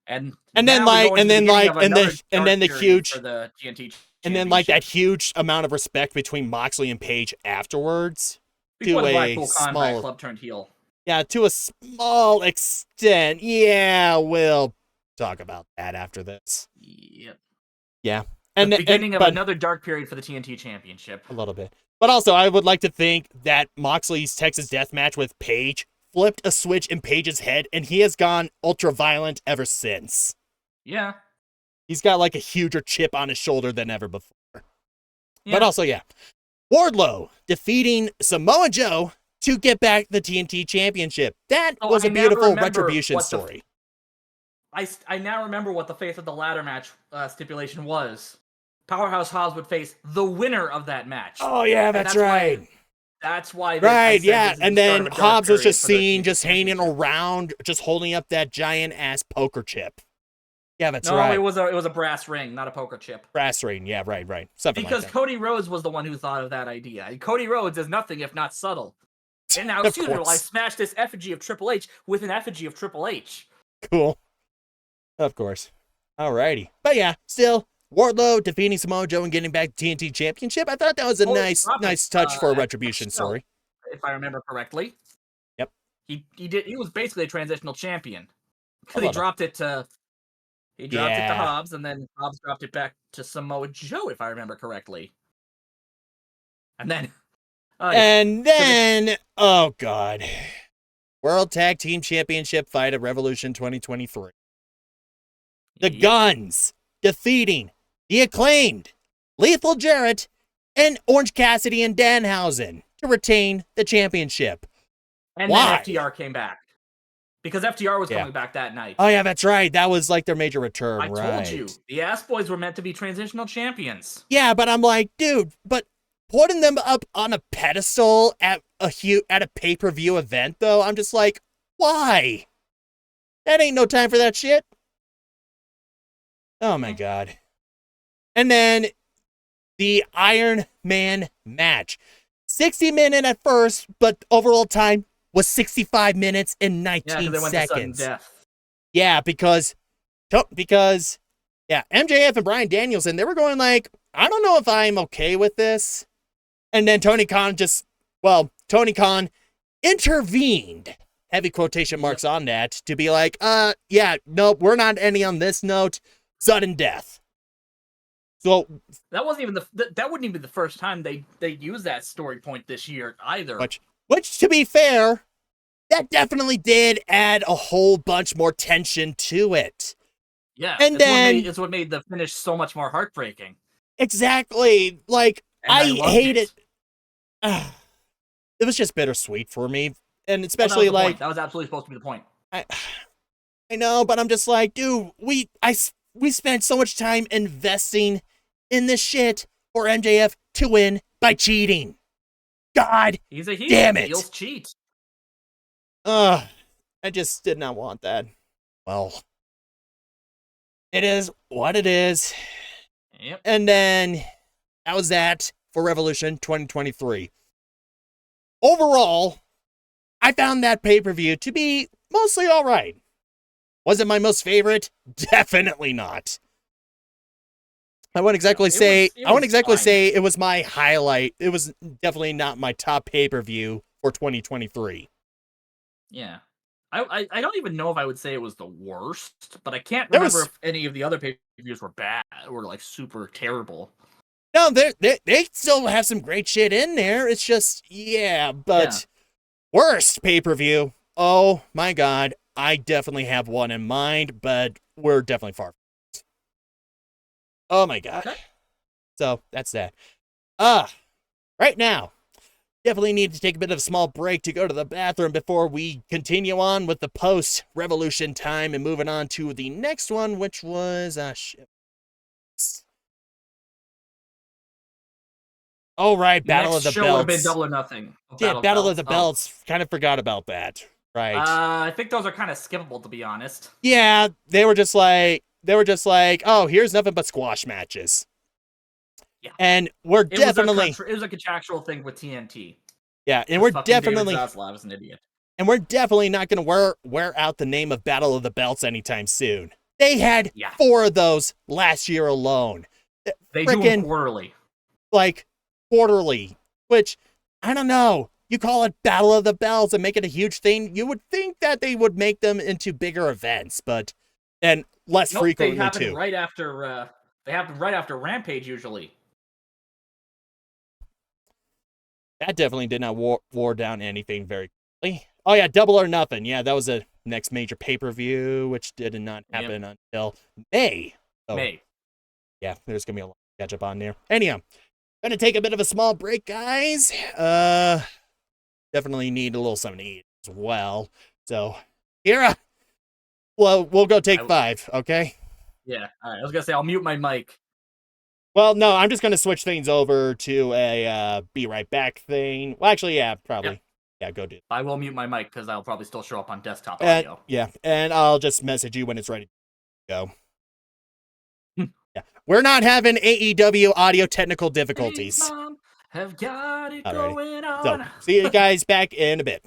And then the huge for the TNT and then like that huge amount of respect between Moxley and Page afterwards. Before the Blackpool Combat Club turned heel. Yeah, to a small extent. Yeah, we'll talk about that after this. Yep. Yeah. And the beginning of another dark period for the TNT Championship. A little bit. But also, I would like to think that Moxley's Texas Death Match with Page flipped a switch in Page's head, and he has gone ultra-violent ever since. Yeah. He's got like a huger chip on his shoulder than ever before. Yeah. But also, yeah. Wardlow defeating Samoa Joe to get back the TNT Championship. That was a beautiful retribution story. I now remember what the Face of the Ladder match stipulation was. Powerhouse Hobbs would face the winner of that match. Oh yeah, that's right. That's why. Right, yeah. And then Hobbs was just seen just hanging around, just holding up that giant ass poker chip. Yeah, that's right. No, it was a brass ring, not a poker chip. Brass ring, yeah, right. Something because like that. Cody Rhodes was the one who thought of that idea. And Cody Rhodes is nothing if not subtle. And now sooner will I smash this effigy of Triple H with an effigy of Triple H. Cool. Of course. Alrighty. But yeah, still, Wardlow defeating Samoa Joe and getting back the TNT Championship. I thought that was a nice touch for a Retribution story. If I remember correctly. Yep. He was basically a transitional champion. Because he dropped it to Hobbs, and then Hobbs dropped it back to Samoa Joe, if I remember correctly. And then oh god. World Tag Team Championship fight at Revolution 2023. The Guns defeating the Acclaimed, Lethal Jarrett, and Orange Cassidy and Danhausen to retain the championship. And then FTR came back. Because FTR was coming back that night. Oh yeah, that's right. That was like their major return, I told you. The Ass Boys were meant to be transitional champions. Yeah, but I'm like, dude, but putting them up on a pedestal at a pay-per-view event, though, I'm just like, why? That ain't no time for that shit. Oh my god. And then the Iron Man match. 60-minute at first, but overall time was 65 minutes and 19 seconds. Yeah, because MJF and Bryan Danielson, they were going like, I don't know if I'm okay with this. And then Tony Khan intervened, heavy quotation marks on that, to be like, nope, we're not ending on this note, sudden death. So that wouldn't even be the first time they used that story point this year either. Which, to be fair, that definitely did add a whole bunch more tension to it. Yeah, it's what made the finish so much more heartbreaking. Exactly. Like, I hate it. It was just bittersweet for me. And especially that was absolutely supposed to be the point. I know, but I'm just like, dude, we spent so much time investing in this shit for MJF to win by cheating. God damn it. Heels cheat. I just did not want that. Well, it is what it is. Yep. And then that was that for Revolution 2023. Overall, I found that pay-per-view to be mostly all right. Was it my most favorite? Definitely not. I wouldn't exactly say it was my highlight. It was definitely not my top pay-per-view for 2023. Yeah. I don't even know if I would say it was the worst, but I can't remember if any of the other pay-per-views were bad or like super terrible. No, they still have some great shit in there. It's just, worst pay-per-view. Oh my god. I definitely have one in mind, but we're definitely far from it. Oh my god. Okay. So, that's that. Right now, definitely need to take a bit of a small break to go to the bathroom before we continue on with the post-Revolution time and moving on to the next one, which was, oh, right, Battle of the Belts. Would have been Double or Nothing. Battle of the Belts. Kind of forgot about that. Right. I think those are kind of skippable, to be honest. Yeah, they were just like, oh, here's nothing but squash matches. Yeah. And it was a contractual thing with TNT. Yeah, and we're definitely Zaslav is an idiot. And we're definitely not going to wear out the name of Battle of the Belts anytime soon. They had 4 of those last year alone. They do them quarterly. Like, quarterly. Which, I don't know. You call it Battle of the Belts and make it a huge thing. You would think that they would make them into bigger events, and less frequently, they happen right after, they happen right after Rampage, usually. That definitely did not wore down anything very quickly. Oh, yeah, Double or Nothing. Yeah, that was the next major pay-per-view, which did not happen until May. So, May. Yeah, there's going to be a lot to catch up on there. Anyhow, going to take a bit of a small break, guys. Definitely need a little something to eat as well. So, Kira, well, we'll go take 5, okay? Yeah, all right. I was going to say, I'll mute my mic. Well, no, I'm just going to switch things over to a be right back thing. Well, actually, yeah, probably. Yep. Yeah, go do it. I will mute my mic because I'll probably still show up on desktop And, audio. yeah, and I'll just message you when it's ready to go. Yeah. We're not having AEW audio technical difficulties. Hey, Mom, have got it Alrighty. going on. So, see you guys back in a bit.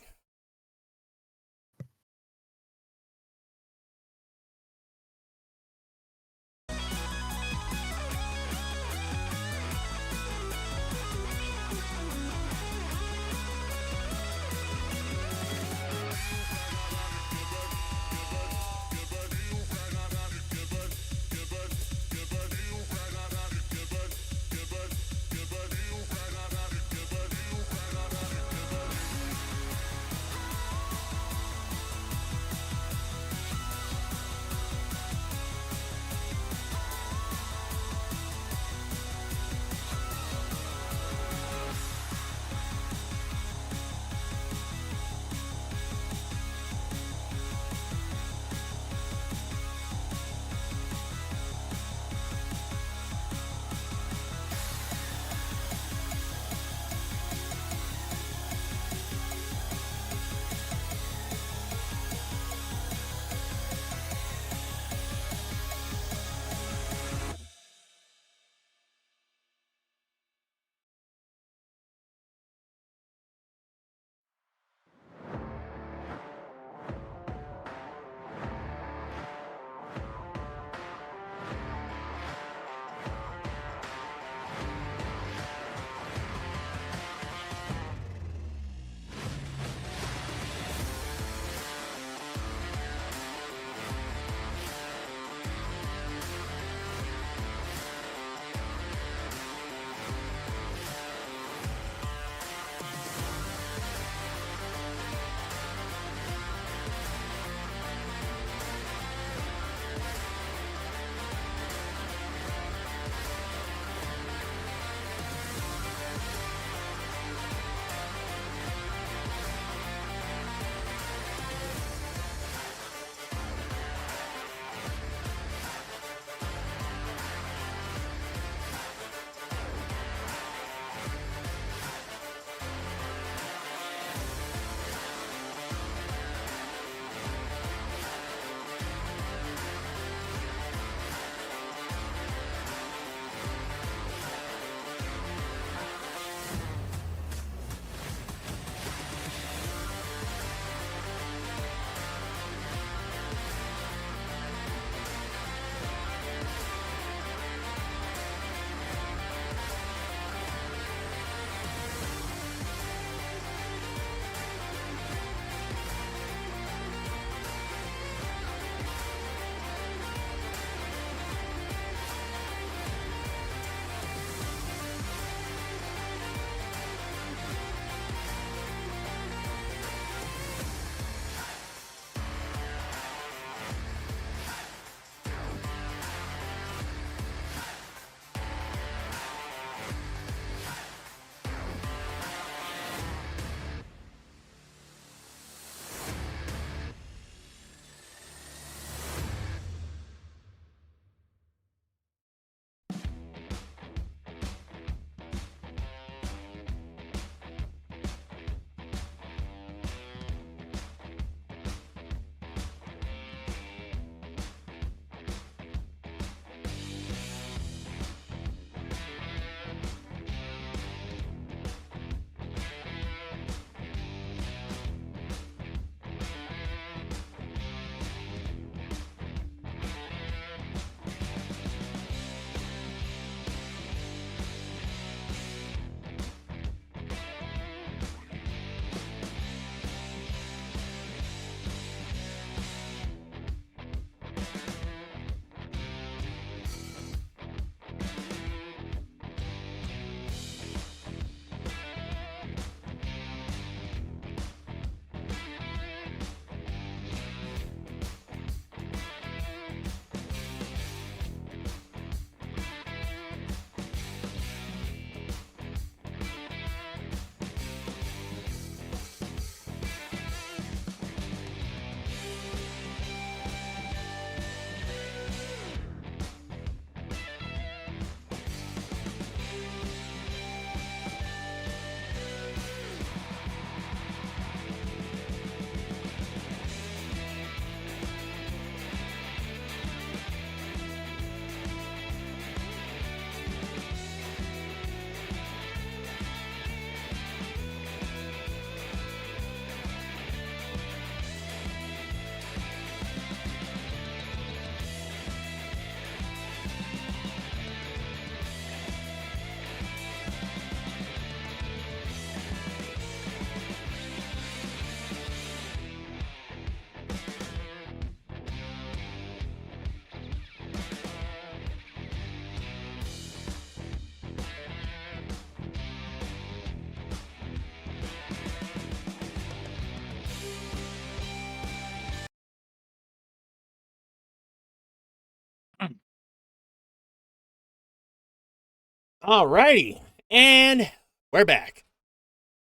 Alrighty. And we're back.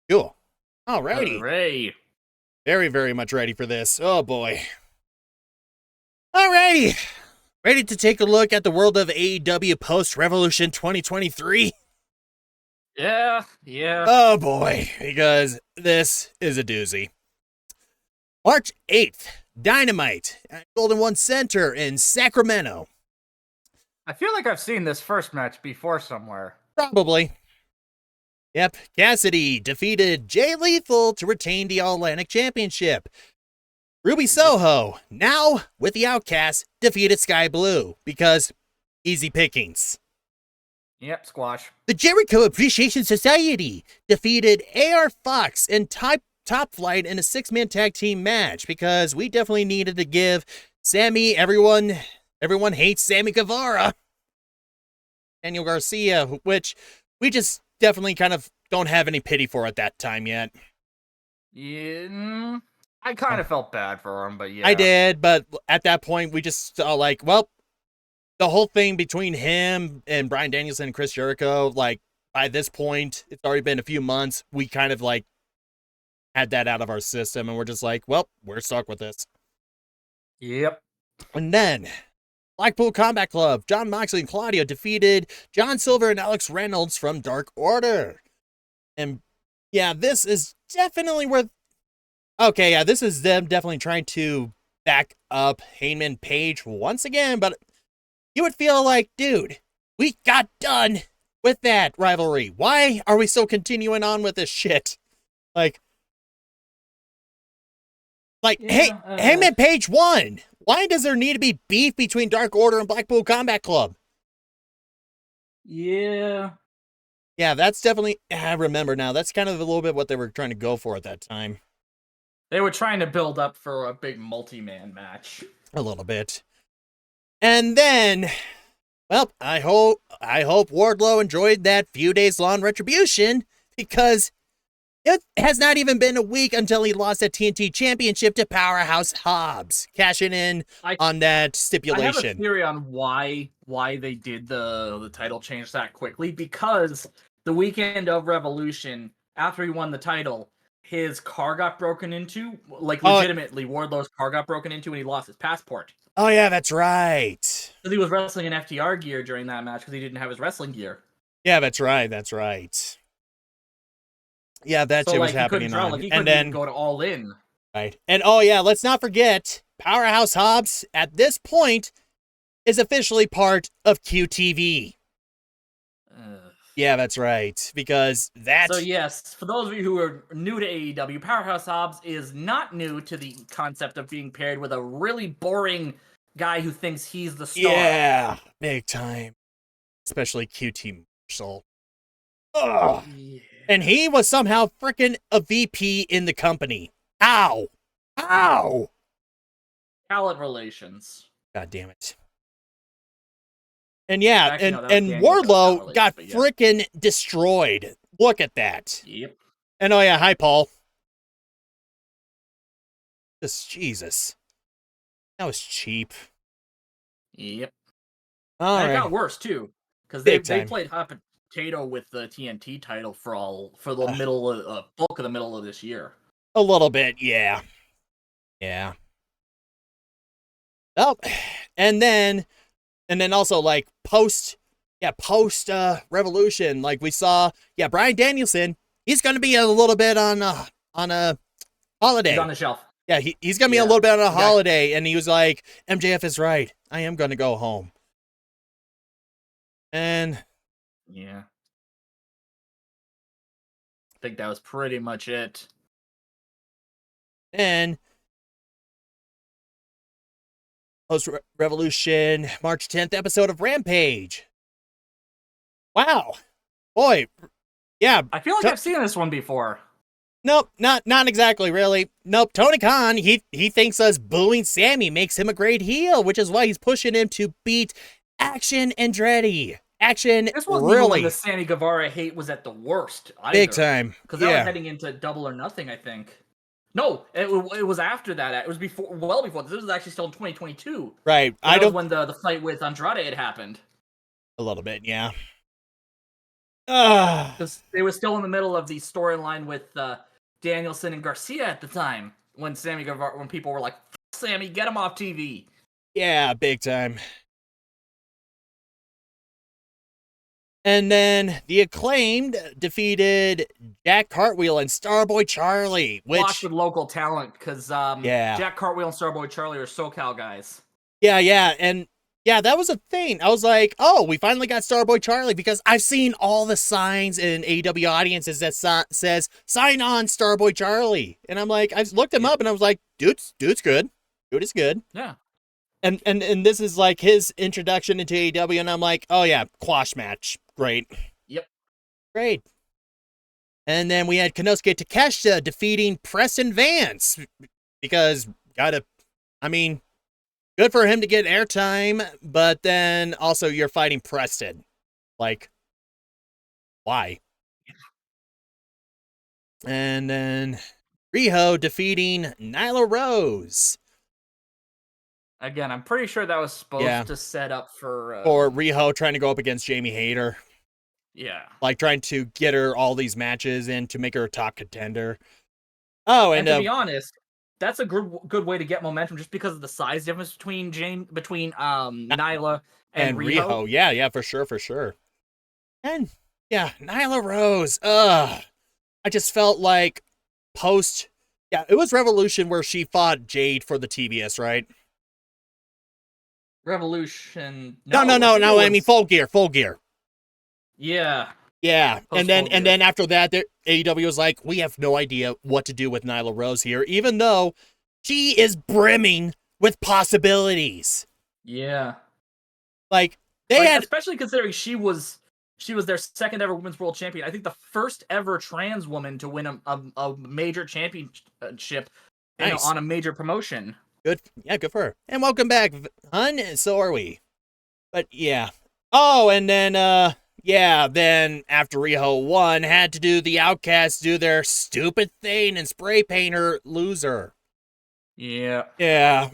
Cool. Alrighty. Hooray. Very, very much ready for this. Oh boy. Alrighty. Ready to take a look at the world of AEW post-Revolution 2023? Yeah. Oh boy, because this is a doozy. March 8th, Dynamite at Golden One Center in Sacramento. I feel like I've seen this first match before somewhere. Probably. Yep, Cassidy defeated Jay Lethal to retain the All-Atlantic Championship. Ruby Soho, now with the Outcast, defeated Sky Blue because easy pickings. Yep, squash. The Jericho Appreciation Society defeated AR Fox and Top Flight in a 6-man tag team match because we definitely needed to give Sammy, everyone hates Sammy Guevara, Daniel Garcia, which we just definitely kind of don't have any pity for at that time yet. Yeah, I kind of felt bad for him, but yeah. I did, but at that point we just like, well, the whole thing between him and Bryan Danielson and Chris Jericho, like by this point, it's already been a few months. We kind of like had that out of our system and we're just like, well, we're stuck with this. Yep. And then Blackpool Combat Club, John Moxley and Claudio defeated John Silver and Alex Reynolds from Dark Order. And yeah, this is definitely worth... Okay, yeah, this is them definitely trying to back up Heyman Page once again, but you would feel like, dude, we got done with that rivalry. Why are we still continuing on with this shit? Like, Yeah, Heyman Page won. Why does there need to be beef between Dark Order and Blackpool Combat Club? Yeah. Yeah, that's definitely... I remember now. That's kind of a little bit what they were trying to go for at that time. They were trying to build up for a big multi-man match. A little bit. And then... Well, I hope Wardlow enjoyed that few days long retribution, because it has not even been a week until he lost that TNT Championship to Powerhouse Hobbs, cashing in on that stipulation. I have a theory on why they did the title change that quickly, because the weekend of Revolution, after he won the title, his car got broken into, like legitimately, Wardlow's car got broken into and he lost his passport. Oh yeah, that's right. Because he was wrestling in FTR gear during that match because he didn't have his wrestling gear. Yeah, that's right. Yeah, that shit was happening on. He couldn't even go to All In. Right. And oh yeah, let's not forget, Powerhouse Hobbs, at this point, is officially part of QTV. Yeah, that's right. Because So yes, for those of you who are new to AEW, Powerhouse Hobbs is not new to the concept of being paired with a really boring guy who thinks he's the star. Yeah, big time. Especially QT Marshall. Ugh. Yeah. And he was somehow freaking a VP in the company. How? Talent relations. God damn it. And yeah, actually, and Wardlow got freaking destroyed. Look at that. Yep. And oh yeah, hi Paul. Jesus. That was cheap. Yep. All right. It got worse too, because they played hot potato with the TNT title for the bulk of the middle of this year. A little bit, yeah. Oh, and then also like post Revolution, like we saw, Bryan Danielson, he's gonna be a little bit on a holiday. He's on the shelf. Yeah, he's gonna be a little bit on a holiday, and he was like, MJF is right. I am gonna go home. And yeah, I think that was pretty much it. And post-Revolution, March 10th episode of Rampage. Wow. Boy. Yeah. I feel like I've seen this one before. Nope, not exactly, really. Nope, Tony Khan, he thinks us booing Sammy makes him a great heel, which is why he's pushing him to beat Action Andretti. Action, this wasn't really. Even when the Sammy Guevara hate was at the worst. Either. Big time. Because that was heading into Double or Nothing, I think. No, it was after that. It was well before. This was actually still in 2022. Right. That was when the fight with Andrade had happened. A little bit, yeah. Because they were still in the middle of the storyline with Danielson and Garcia at the time when when people were like, Sammy, get him off TV. Yeah, big time. And then the Acclaimed defeated Jack Cartwheel and Starboy Charlie, Lost which with local talent because Jack Cartwheel and Starboy Charlie are SoCal guys. yeah, and yeah, that was a thing. I was like, oh, we finally got Starboy Charlie because I've seen all the signs in AEW audiences that says sign on Starboy Charlie, and I'm like, I looked him up and I was like, dude's good, dude is good. Yeah. And this is like his introduction into AEW, and I'm like, oh yeah, quash match. Great. Yep. Great. And then we had Konosuke Takeshita defeating Preston Vance because good for him to get airtime, but then also you're fighting Preston. Like, why? And then Riho defeating Nyla Rose. Again, I'm pretty sure that was supposed to set up for Riho trying to go up against Jamie Hayter. Yeah. Like trying to get her all these matches in to make her a top contender. Oh, and to be honest, that's a good way to get momentum just because of the size difference between Nyla and Riho. Yeah, for sure. And yeah, Nyla Rose. I just felt like it was Revolution where she fought Jade for the TBS, right? Revolution. No. I mean Full Gear. Yeah. Yeah, and then after that, AEW was like, we have no idea what to do with Nyla Rose here, even though she is brimming with possibilities. Yeah. Like especially considering she was their second ever women's world champion. I think the first ever trans woman to win a major championship on a major promotion. Good for her. And welcome back, hun. So are we. But yeah. Oh, and then then after Riho won, had to do the Outcasts do their stupid thing and spray paint her loser. Yeah. Yeah.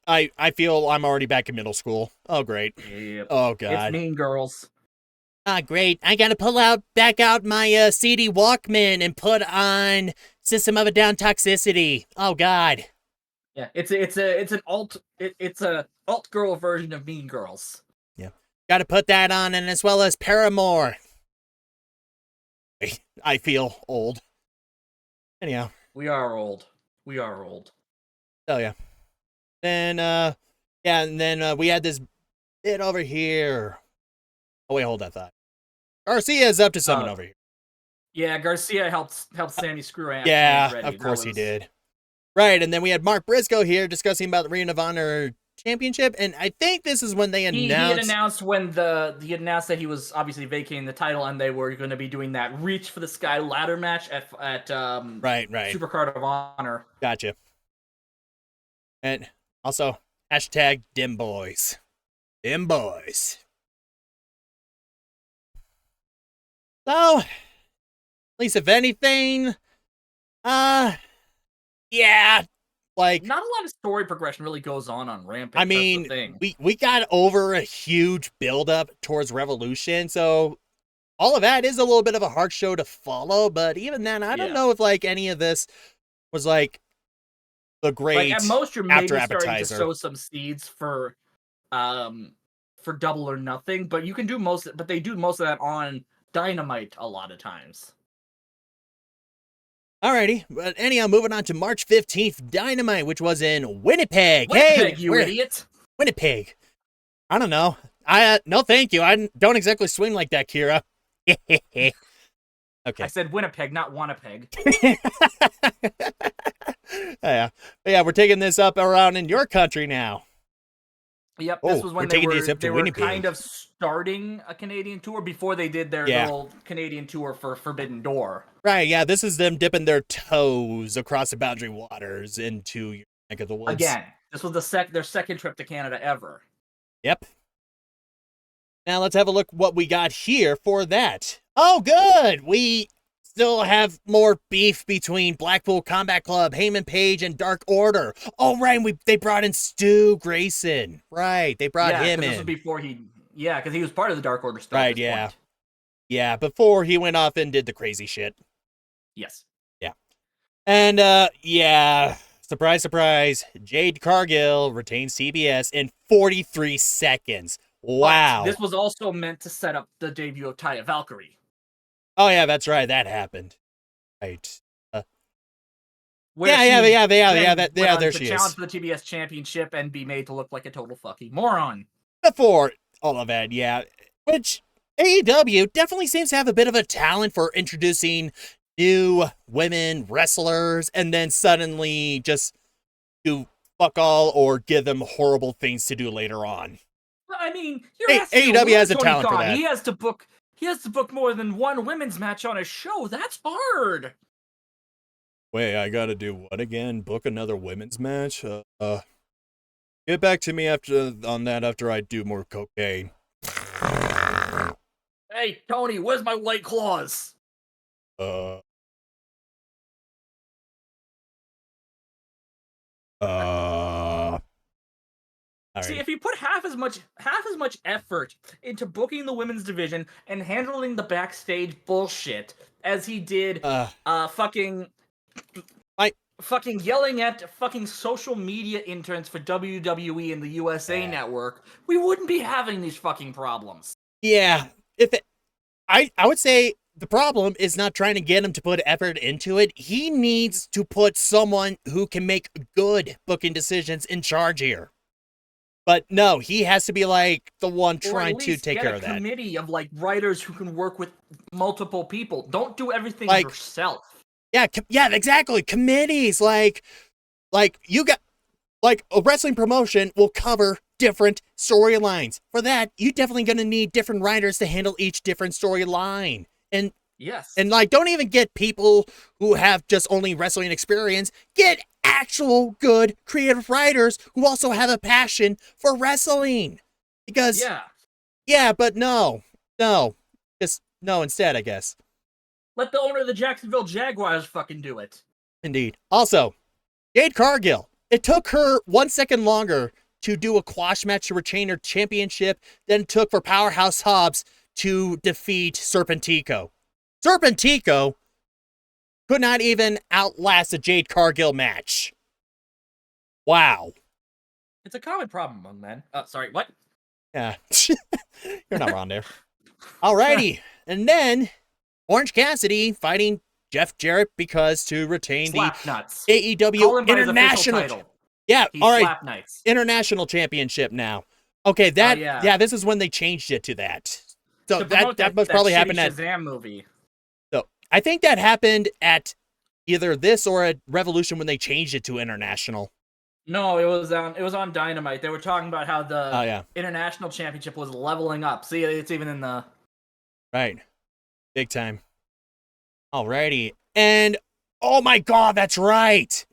I feel I'm already back in middle school. Oh, great. Yep. Oh, God. It's Mean Girls. Ah, great. I gotta back out my CD Walkman and put on System of a Down Toxicity. Oh, God. Yeah, it's a alt girl version of Mean Girls. Yeah. Gotta put that on, and as well as Paramore. I feel old. Anyhow. We are old. Oh, yeah. Then, and then we had this bit over here. Oh, wait, hold that thought. Garcia's up to something over here. Yeah, Garcia helped Sammy screw around. Yeah, of course he did. Right, and then we had Mark Briscoe here discussing about the Ring of Honor Championship, and I think this is when they announced... He had announced that he was obviously vacating the title, and they were going to be doing that Reach for the Sky ladder match at right. Supercard of Honor. Gotcha. And also, hashtag Dim Boys. Dim Boys. So, at least if anything, yeah, like not a lot of story progression really goes on Rampage. I mean, we got over a huge buildup towards Revolution, so all of that is a little bit of a hard show to follow. But even then, I don't know if like any of this was like the great. At most, you're maybe starting to sow some seeds for Double or Nothing, but you can do but they do most of that on Dynamite a lot of times. Alrighty, but anyhow, moving on to March 15th, Dynamite, which was in Winnipeg. Winnipeg, you idiot! Winnipeg. I don't know. No, thank you. I don't exactly swing like that, Kira. Okay. I said Winnipeg, not Winnipeg. Yeah, we're taking this up around in your country now. Yep, this was when they were kind of starting a Canadian tour before they did their little Canadian tour for Forbidden Door. Right, yeah, this is them dipping their toes across the boundary waters into your neck of the woods. Again, this was their second trip to Canada ever. Yep. Now let's have a look what we got here for that. Oh, good! We still have more beef between Blackpool Combat Club, Heyman Page, and Dark Order. Oh, right, they brought in Stu Grayson. Right, they brought him in. This was before because he was part of the Dark Order stuff. Right, yeah. Point. Yeah, before he went off and did the crazy shit. Yes. Yeah. And, yeah, surprise, surprise, Jade Cargill retains TBS in 43 seconds. Wow. But this was also meant to set up the debut of Taya Valkyrie. Oh, yeah, that's right. That happened. Right. Where Yeah, there she challenge is. for the TBS championship and be made to look like a total fucking moron. Before all of that, yeah. Which AEW definitely seems to have a bit of a talent for introducing new women wrestlers and then suddenly just do fuck all or give them horrible things to do later on. I mean, you're asking AEW has a Tony talent for Khan. that. He has to book more than one women's match on a show. That's hard. Wait, I gotta do what again? Book another women's match? Get back to me after I do more cocaine. Hey, Tony, where's my White Claws? All See, right. if you put half as much effort into booking the women's division and handling the backstage bullshit as he did, fucking yelling at fucking social media interns for WWE and the USA Network, we wouldn't be having these fucking problems. Yeah, I would say the problem is not trying to get him to put effort into it. He needs to put someone who can make good booking decisions in charge here. But no, he has to be like the one trying to take care of that. Get a committee of like writers who can work with multiple people. Don't do everything yourself. Yeah, exactly. Committees like you got like a wrestling promotion will cover different storylines. For that, you're definitely going to need different writers to handle each different storyline. And yes. And like, don't even get people who have just only wrestling experience. Get actual good creative writers who also have a passion for wrestling. Because but no, just no instead, I guess. Let the owner of the Jacksonville Jaguars fucking do it. Indeed. Also, Jade Cargill. It took her 1 second longer to do a quash match to retain her championship than it took for Powerhouse Hobbs to defeat Serpentico. Serpentico could not even outlast a Jade Cargill match. Wow. It's a common problem among men. Sorry, what? Yeah. You're not wrong there. Alrighty. And then Orange Cassidy fighting Jeff Jarrett because to retain Slapnuts. the AEW International. Yeah, all right. International Championship now. Okay, this is when they changed it to that. So that must probably happen at Shazam movie. So I think that happened at either this or at Revolution when they changed it to International. No, it was on Dynamite. They were talking about how the International Championship was leveling up. See, it's even in the right, big time. Alrighty, and oh my God, that's right.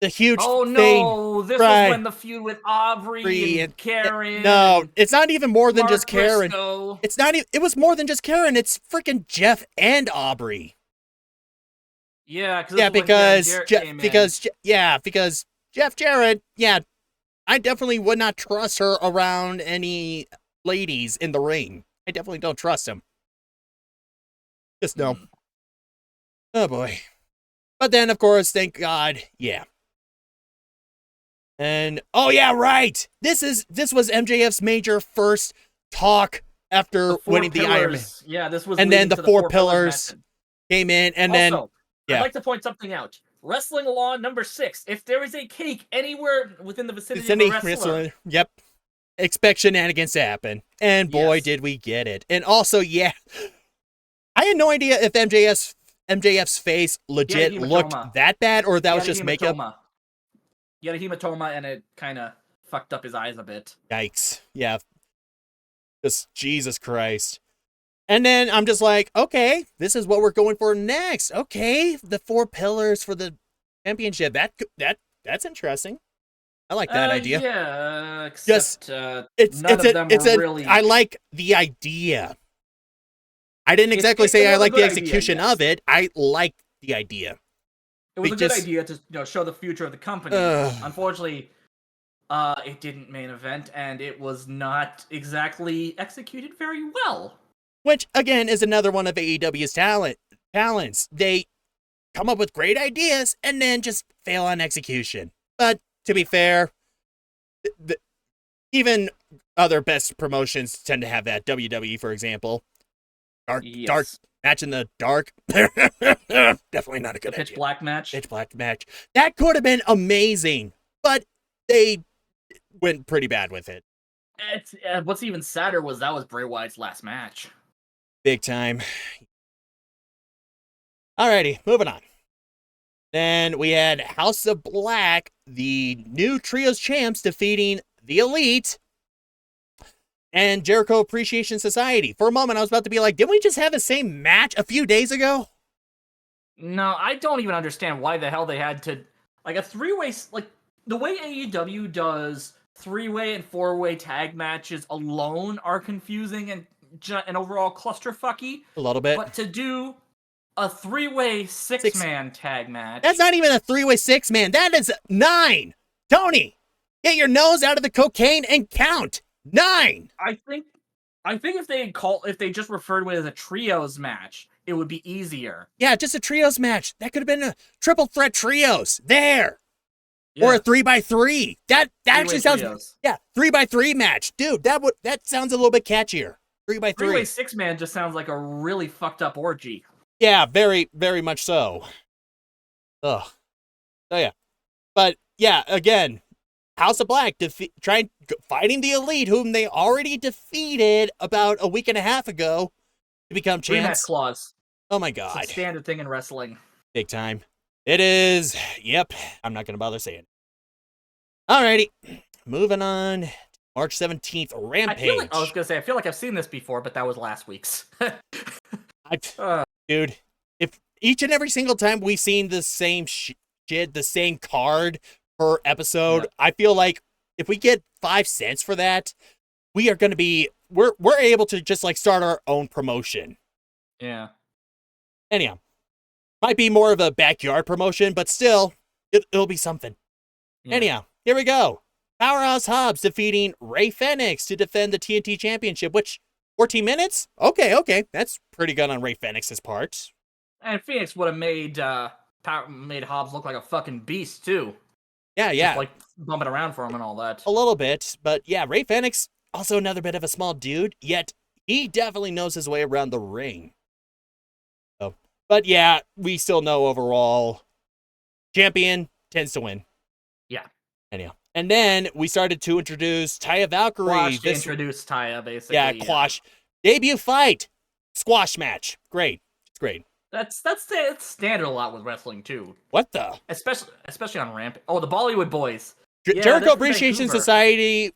The huge thing. This was when the feud with Aubrey and Karen. No, it's not even more than just Karen. Briscoe. It's not. It was more than just Karen. It's freaking Jeff and Aubrey. Yeah, because Jeff Jarrett. Yeah, I definitely would not trust her around any ladies in the ring. I definitely don't trust him. Just no. Oh boy. But then, of course, thank God, yeah. And oh yeah, right. This was MJF's major first talk after winning the Iron Man. Yeah, this was. And then the four pillars came in, and also, I'd like to point something out. Wrestling law number 6. If there is a cake anywhere within the vicinity of a wrestler, yep, expect shenanigans to happen. And boy, did we get it. And also, yeah, I had no idea if MJF's face legit looked that bad, or that was just makeup. He had a hematoma, and it kind of fucked up his eyes a bit. Yikes. Yeah. Just Jesus Christ. And then I'm just like, okay, this is what we're going for next. Okay, the 4 pillars for the championship. That's interesting. I like that idea. Yeah, except none of them were really... I like the idea. I didn't exactly say I like the execution of it. I like the idea. It was a good idea to show the future of the company. Unfortunately, it didn't main event, and it was not exactly executed very well. which again is another one of AEW's talents. They come up with great ideas and then just fail on execution. But to be fair, even other best promotions tend to have that. WWE, for example, dark match in the dark. Definitely not a good pitch idea. black match. Pitch black match. That could have been amazing, but they went pretty bad with it. It's, what's even sadder was that was Bray Wyatt's last match. Big time. Alrighty, moving on. Then we had House of Black, the new Trios champs, defeating the Elite and Jericho Appreciation Society. For a moment, I was about to be like, didn't we just have the same match a few days ago? No, I don't even understand why the hell they had to, like, a three-way, like, the way AEW does three-way and four-way tag matches alone are confusing and overall clusterfucky. A little bit. But to do a three-way six-man tag match... That's not even a three-way six-man. That is 9. Tony, get your nose out of the cocaine and count. 9. I think if they just referred to it as a trios match, it would be easier. Yeah, just a trios match. That could have been a triple threat trios. There. Yeah. Or a 3x3. That actually sounds trios. 3x3 match. Dude, that sounds a little bit catchier. 3x3. Three-way six-man just sounds like a really fucked up orgy. Yeah, very, very much so. Ugh. So yeah. But yeah, again, House of Black fighting the Elite, whom they already defeated about a week and a half ago to become champs. Rematch clause. Oh my god. It's a standard thing in wrestling. Big time. It is. Yep. I'm not going to bother saying it. Alrighty. Moving on. March 17th, Rampage. I was going to say, I feel like I've seen this before, but that was last week's. Dude, if each and every single time we've seen the same shit, the same card per episode, yeah. I feel like if we get 5 cents for that, we are going to be, we're able to just like start our own promotion. Yeah. Anyhow. Might be more of a backyard promotion, but still, it'll be something. Yeah. Anyhow, here we go. Powerhouse Hobbs defeating Ray Fenix to defend the TNT Championship, which, 14 minutes? Okay. That's pretty good on Ray Fenix's part. And Phoenix would have made Hobbs look like a fucking beast, too. Yeah. Just, like, bumping around for him and all that. A little bit, but yeah, Ray Fenix, also another bit of a small dude, yet he definitely knows his way around the ring. But yeah, we still know overall, champion tends to win. Yeah. Anyhow. And then we started to introduce Taya Valkyrie. Introduced Taya, basically. Yeah, Quash. Debut fight. Squash match. Great. It's great. That's standard a lot with wrestling, too. What the? Especially on Rampage. Oh, the Bollywood Boys. Jericho Appreciation Society,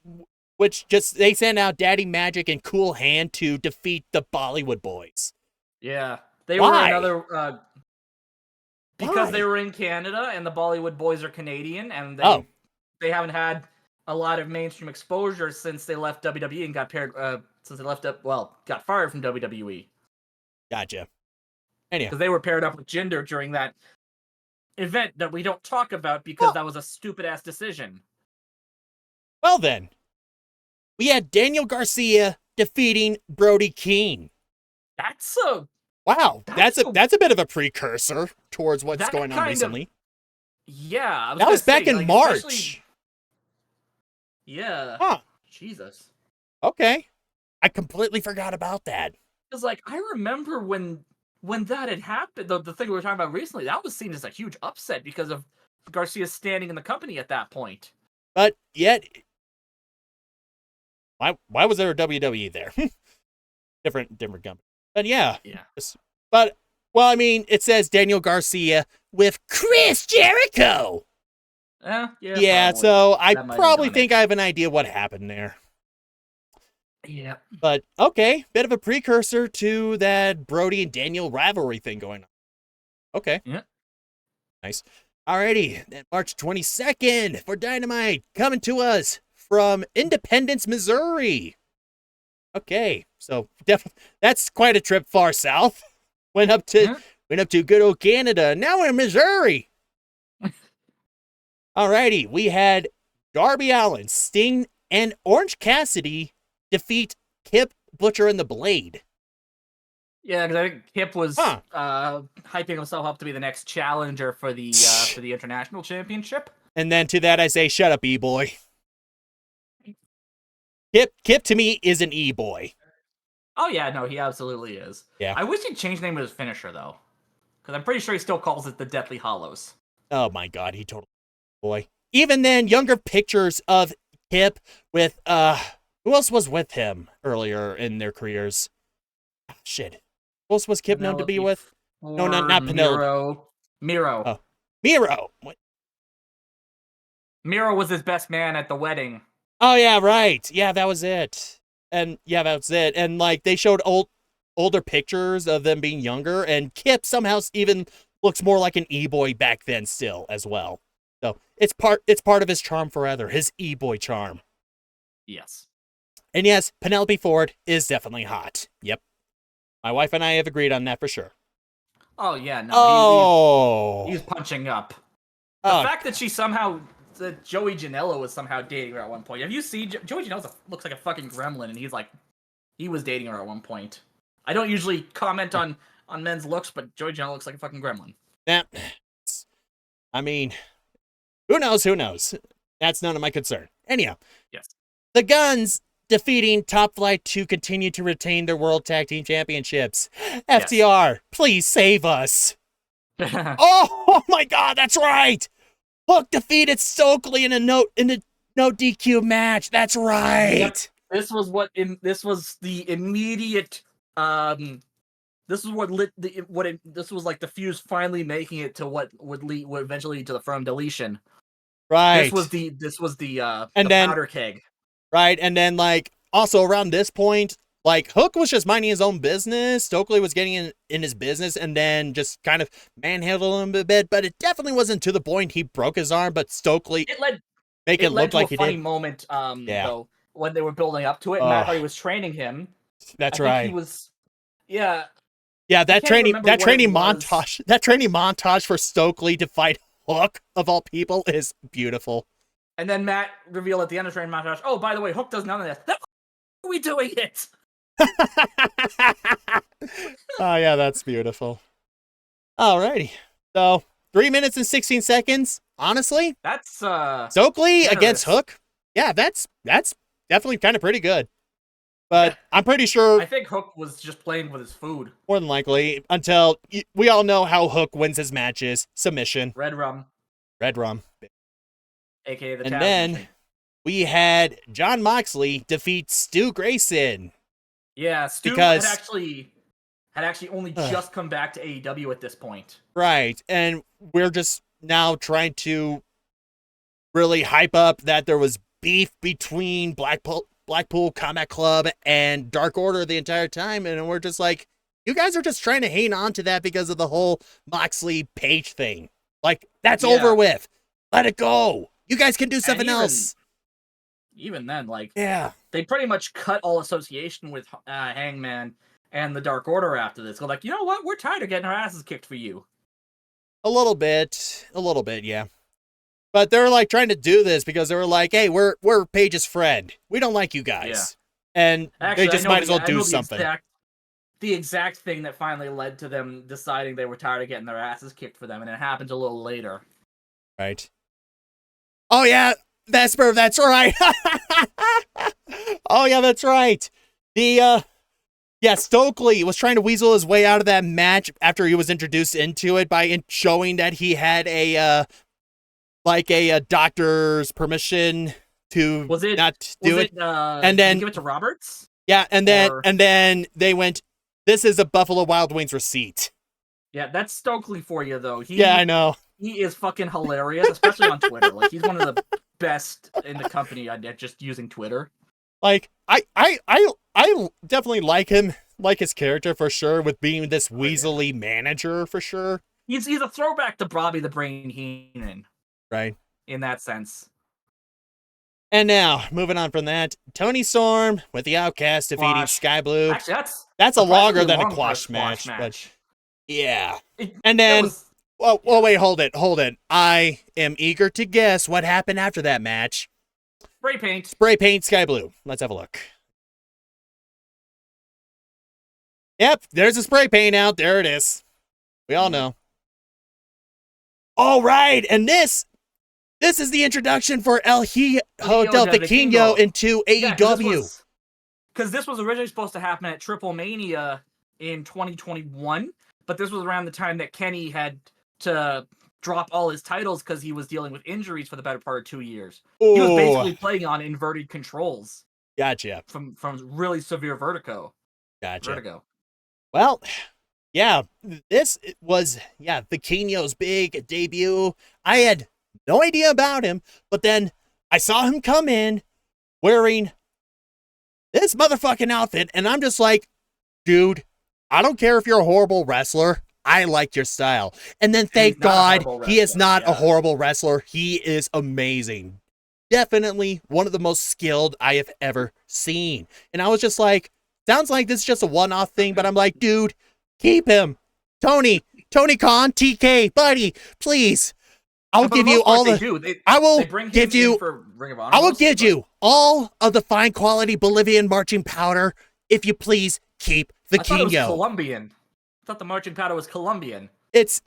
which they sent out Daddy Magic and Cool Hand to defeat the Bollywood Boys. Yeah. They were another because they were in Canada and the Bollywood Boys are Canadian and they haven't had a lot of mainstream exposure since they left WWE and got fired from WWE. Gotcha. Anyhow, because they were paired up with Jinder during that event that we don't talk about because that was a stupid ass decision. Well then, we had Daniel Garcia defeating Brody King. Wow, that's a bit of a precursor towards what's going on recently. Yeah. That was back in March. Yeah. Huh. Jesus. Okay. I completely forgot about that. Because, like, I remember when that had happened, the thing we were talking about recently, that was seen as a huge upset because of Garcia's standing in the company at that point. But yet, why was there a WWE there? different company. But yeah. But, well, I mean, it says Daniel Garcia with Chris Jericho. Yeah, probably. So I probably think I have an idea what happened there. Yeah. But, okay, bit of a precursor to that Brody and Daniel rivalry thing going on. Okay. Yeah. Nice. Alrighty, then March 22nd for Dynamite, coming to us from Independence, Missouri. Okay, so definitely that's quite a trip far south. Went up to good old Canada. Now we're in Missouri. Alrighty, we had Darby Allin, Sting, and Orange Cassidy defeat Kip, Butcher, and the Blade. Yeah, because I think Kip was Huh. hyping himself up to be the next challenger for the international championship. And then to that I say, shut up, E-boy. Kip to me is an E-boy. Oh yeah, no, he absolutely is. Yeah. I wish he'd change the name of his finisher though, because I'm pretty sure he still calls it the Deathly Hollows. Oh my god, he totally boy. Even then, younger pictures of Kip with who else was with him earlier in their careers? Shit. Who else was Kip known to be with? No, not Penelope. Miro. Oh. Miro. What? Miro was his best man at the wedding. Oh yeah, right. Yeah, that was it. And yeah, that was it. And like they showed older pictures of them being younger, and Kip somehow even looks more like an E-boy back then still as well. So it's part of his charm forever, his E-boy charm. Yes. And yes, Penelope Ford is definitely hot. Yep. My wife and I have agreed on that for sure. Oh yeah, no. Oh. He's punching up. The fact that that Joey Janela was somehow dating her at one point. Have you seen Joey Janela looks like a fucking gremlin, and he was dating her at one point. I don't usually comment on men's looks, but Joey Janela looks like a fucking gremlin. Yeah. I mean, who knows? Who knows? That's none of my concern. Anyhow. Yes. The Guns defeating Top Flight to continue to retain their World Tag Team Championships. FTR, please save us. Oh my god, that's right! Hook defeated Stokely in a no DQ match. That's right. Yep. This was the immediate this is what lit this was like the fuse finally making it to what would eventually lead to the firm deletion. Right. This was the powder keg. Right, and then like also around this point, like Hook was just minding his own business. Stokely was getting in his business and then just kind of manhandled him a bit, but it definitely wasn't to the point he broke his arm, but Stokely make it look like he did. It led to a funny moment though when they were building up to it, and Matt Hardy was training him. That's right. He was Yeah, that training montage for Stokely to fight Hook of all people is beautiful. And then Matt revealed at the end of training montage, oh, by the way, Hook does none of this. How are we doing it? Oh, yeah, that's beautiful. Alrighty. So, 3 minutes and 16 seconds. Honestly, that's Stokely against Hook. Yeah, that's definitely kind of pretty good. But I'm pretty sure... I think Hook was just playing with his food. More than likely, until we all know how Hook wins his matches. Submission. Red rum. AKA the And then machine. We had Jon Moxley defeat Stu Grayson. Yeah, Stu had actually only just come back to AEW at this point. Right, and we're just now trying to really hype up that there was beef between Blackpool Combat Club and Dark Order the entire time, and we're just like, you guys are just trying to hang on to that because of the whole Moxley Page thing. Like, that's over with. Let it go. You guys can do something else. Even then, like, they pretty much cut all association with Hangman and the Dark Order after this. They're like, you know what? We're tired of getting our asses kicked for you. A little bit, yeah. But they're like trying to do this because they were like, hey, we're Page's friend. We don't like you guys. Yeah. And actually, they just might as well do something. The exact thing that finally led to them deciding they were tired of getting their asses kicked for them, and it happened a little later. Right. Oh, yeah, Vesper, that's right. Oh, yeah, that's right. Stokely was trying to weasel his way out of that match after he was introduced into it by showing that he had a doctor's permission to not do it. And then give it to Roberts? Yeah, and then they went, this is a Buffalo Wild Wings receipt. Yeah, that's Stokely for you, though. I know. He is fucking hilarious, especially on Twitter. Like, he's one of the best in the company at just using Twitter. Like, I definitely like him, like his character for sure, with being this weaselly manager for sure. He's a throwback to Bobby the Brain Heenan. Right. In that sense. And now, moving on from that, Tony Storm with the Outcast defeating Sky Blue. Actually, that's a longer than a quash match. But yeah. And then... wait, hold it. I am eager to guess what happened after that match. Spray paint, Sky Blue. Let's have a look. Yep, there's a spray paint out. There it is. We all know. All right, and this is the introduction for El Hijo del Vikingo into AEW. Because this was originally supposed to happen at Triple Mania in 2021, but this was around the time that Kenny had to drop all his titles because he was dealing with injuries for the better part of 2 years. Ooh. He was basically playing on inverted controls. Gotcha. From really severe vertigo. Gotcha. Vertigo. Well, yeah, this was, Vikingo's big debut. I had no idea about him, but then I saw him come in wearing this motherfucking outfit, and I'm just like, dude, I don't care if you're a horrible wrestler. I like your style. And then thank God he is not a horrible wrestler. He is amazing. Definitely one of the most skilled I have ever seen. And I was just like, sounds like this is just a one-off thing, but I'm like, dude, keep him. Tony Khan, TK, buddy, please. I will give you all the. I will give you. I will give you all of the fine quality Bolivian marching powder if you please keep Vikingo. I thought it was Colombian. I thought the marching powder was Colombian. It's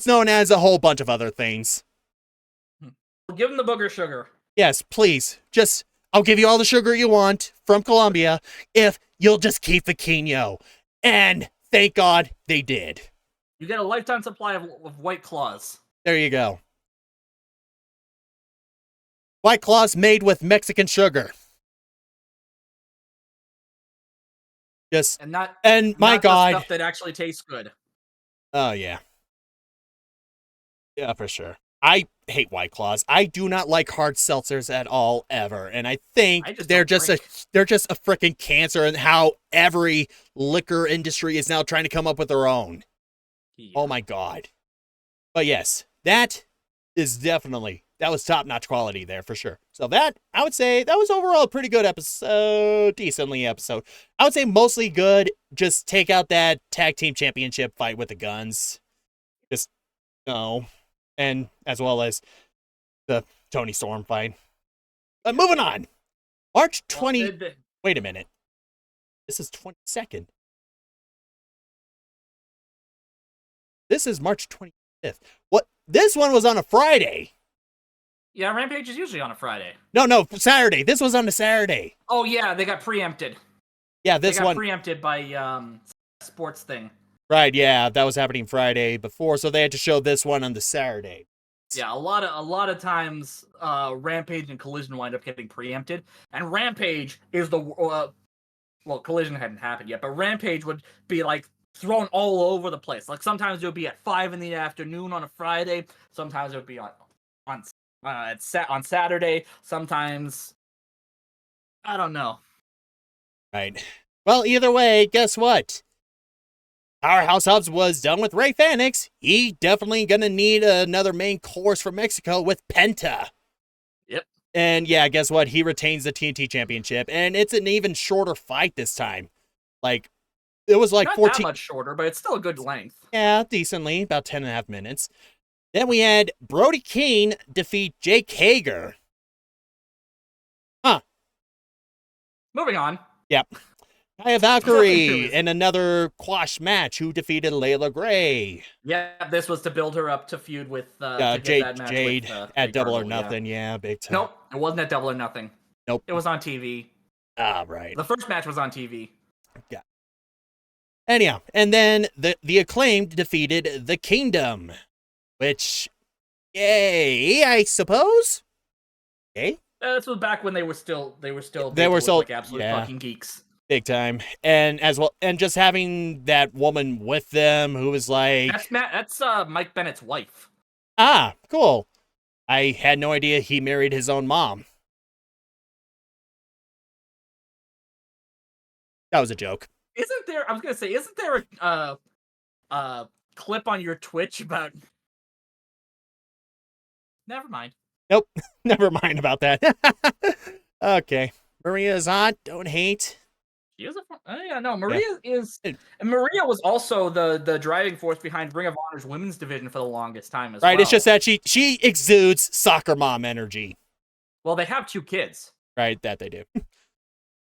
known as a whole bunch of other things. Give him the booger sugar. Yes, please. I'll give you all the sugar you want from Colombia if you'll just keep Vikingo. And thank God they did. You get a lifetime supply of White Claws. There you go. White Claws made with Mexican sugar. And my God, stuff that actually tastes good. Oh yeah. Yeah, for sure. I hate White Claws. I do not like hard seltzers at all, ever. And I think they're just a freaking cancer, and how every liquor industry is now trying to come up with their own. Yeah. Oh my God. But yes, that was top-notch quality there for sure. So that, I would say, that was overall a pretty good episode, decently episode. I would say mostly good. Just take out that tag team championship fight with the guns. Just, no. And as well as the Tony Storm fight. But moving on. March 20... Wait a minute. This is 22nd. This is March 25th. What? This one was on a Friday. Yeah, Rampage is usually on a Friday. No, Saturday. This was on a Saturday. Oh, yeah, they got preempted. Yeah, they got preempted by sports thing. Right, yeah, that was happening Friday before, so they had to show this one on the Saturday. Yeah, a lot of times, Rampage and Collision wind up getting preempted, and Rampage is Collision hadn't happened yet, but Rampage would be like thrown all over the place. Like sometimes it would be at 5 in the afternoon on a Friday, sometimes it would be on Saturday, sometimes I don't know. Right. Well, either way, guess what? Powerhouse Hobbs was done with Ray Fenix. He definitely gonna need another main course from Mexico with Penta. Yep. And yeah, guess what? He retains the TNT Championship, and it's an even shorter fight this time. Like, it was like not 14. Not that much shorter, but it's still a good length. Yeah, decently, about 10.5 minutes. Then we had Brody King defeat Jake Hager. Huh. Moving on. Yep. Kaya Valkyrie in another quash match who defeated Layla Gray. Yeah, this was to build her up to feud with Jade at Double or Nothing. Yeah, big time. Nope, it wasn't at Double or Nothing. Nope. It was on TV. Ah, right. The first match was on TV. Yeah. Anyhow, and then the Acclaimed defeated the Kingdom, which, yay, I suppose. Okay. This was back when they were still like absolute fucking geeks. Big time. And as well, and just having that woman with them who was like, that's Mike Bennett's wife. Ah, cool. I had no idea he married his own mom. That was a joke. Isn't there a clip on your Twitch about... Never mind. Nope. Never mind about that. Okay. Maria's hot. Don't hate. She is Maria is... And Maria was also the driving force behind Ring of Honor's women's division for the longest time as well. Right, it's just that she exudes soccer mom energy. Well, they have 2 kids. Right, that they do.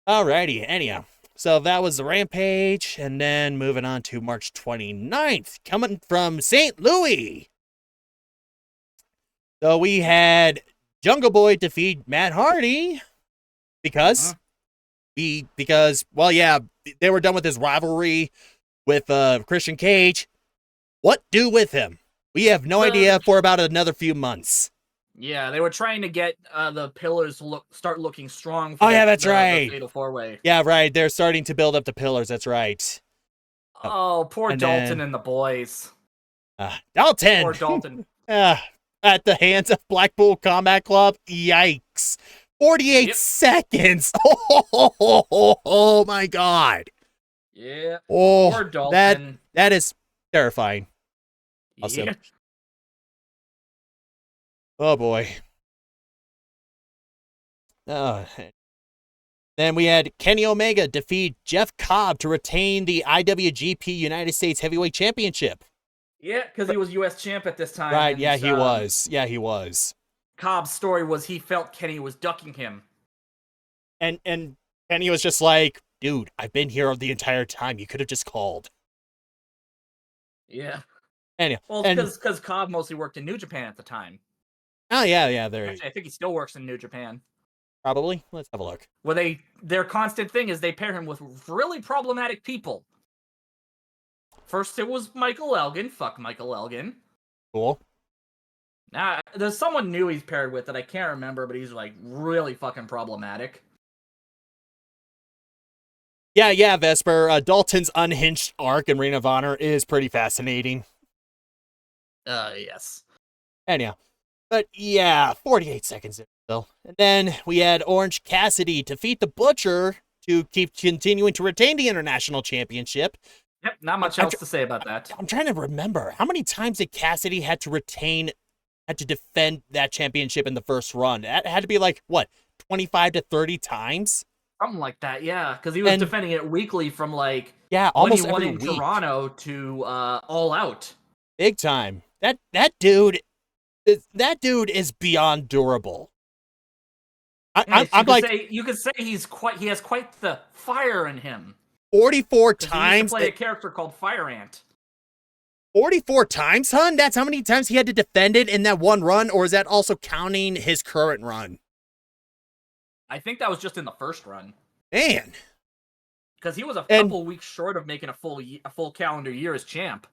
Alrighty, anyhow. So that was the Rampage, and then moving on to March 29th, coming from St. Louis. So we had Jungle Boy defeat Matt Hardy because well, yeah, they were done with his rivalry with Christian Cage. What do with him? We have no idea for about another few months. Yeah, they were trying to get the pillars start looking strong. For That's right. The Fatal 4-Way. Yeah, right. They're starting to build up the pillars. That's right. Oh, poor Dalton and the boys. Dalton. Poor Dalton. At the hands of Blackpool Combat Club. Yikes. 48 seconds. Oh my God. Yeah. Oh, poor Dalton. That is terrifying. Awesome. Yeah. Oh boy. Then we had Kenny Omega defeat Jeff Cobb to retain the IWGP United States Heavyweight Championship. Yeah, because he was U.S. champ at this time. Right, yeah, he was. Yeah, he was. Cobb's story was he felt Kenny was ducking him. And Kenny was just like, dude, I've been here the entire time. You could have just called. Yeah. Anyway, well, because Cobb mostly worked in New Japan at the time. Oh, yeah. Actually, I think he still works in New Japan. Probably. Let's have a look. Well, their constant thing is they pair him with really problematic people. First, it was Michael Elgin. Fuck Michael Elgin. Cool. Now, there's someone new he's paired with that I can't remember, but he's like really fucking problematic. Yeah, Vesper. Dalton's unhinged arc in Ring of Honor is pretty fascinating. Yes. Anyhow. But yeah, 48 seconds still. And then we had Orange Cassidy defeat the Butcher to keep continuing to retain the International Championship. Yep, not much else to say about that. I'm trying to remember. How many times did Cassidy had to defend that championship in the first run? That had to be like, what, 25 to 30 times? Something like that, yeah. Because he was defending it weekly from like almost when he won every in week. Toronto to All Out. Big time. That dude is beyond durable. You could say he has quite the fire in him. 44 times. He used to play a character called Fire Ant. 44 times, hun? That's how many times he had to defend it in that one run, or is that also counting his current run? I think that was just in the first run. Man. Because he was a couple weeks short of making a full calendar year as champ.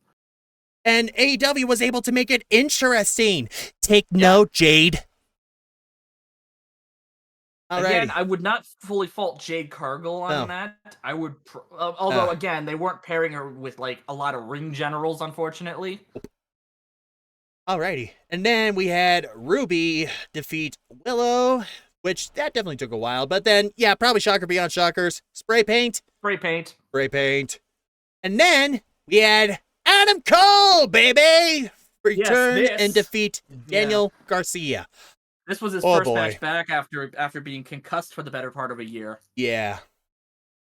And AEW was able to make it interesting. Take note, Jade. Again, I would not fully fault Jade Cargill on that. I would, although again, they weren't pairing her with like a lot of ring generals, unfortunately. Alrighty, and then we had Ruby defeat Willow, which that definitely took a while. But then, yeah, probably shocker beyond shockers. Spray paint. And then we had Adam Cole, baby, return and defeat Daniel Garcia. This was his first match back after being concussed for the better part of a year. Yeah.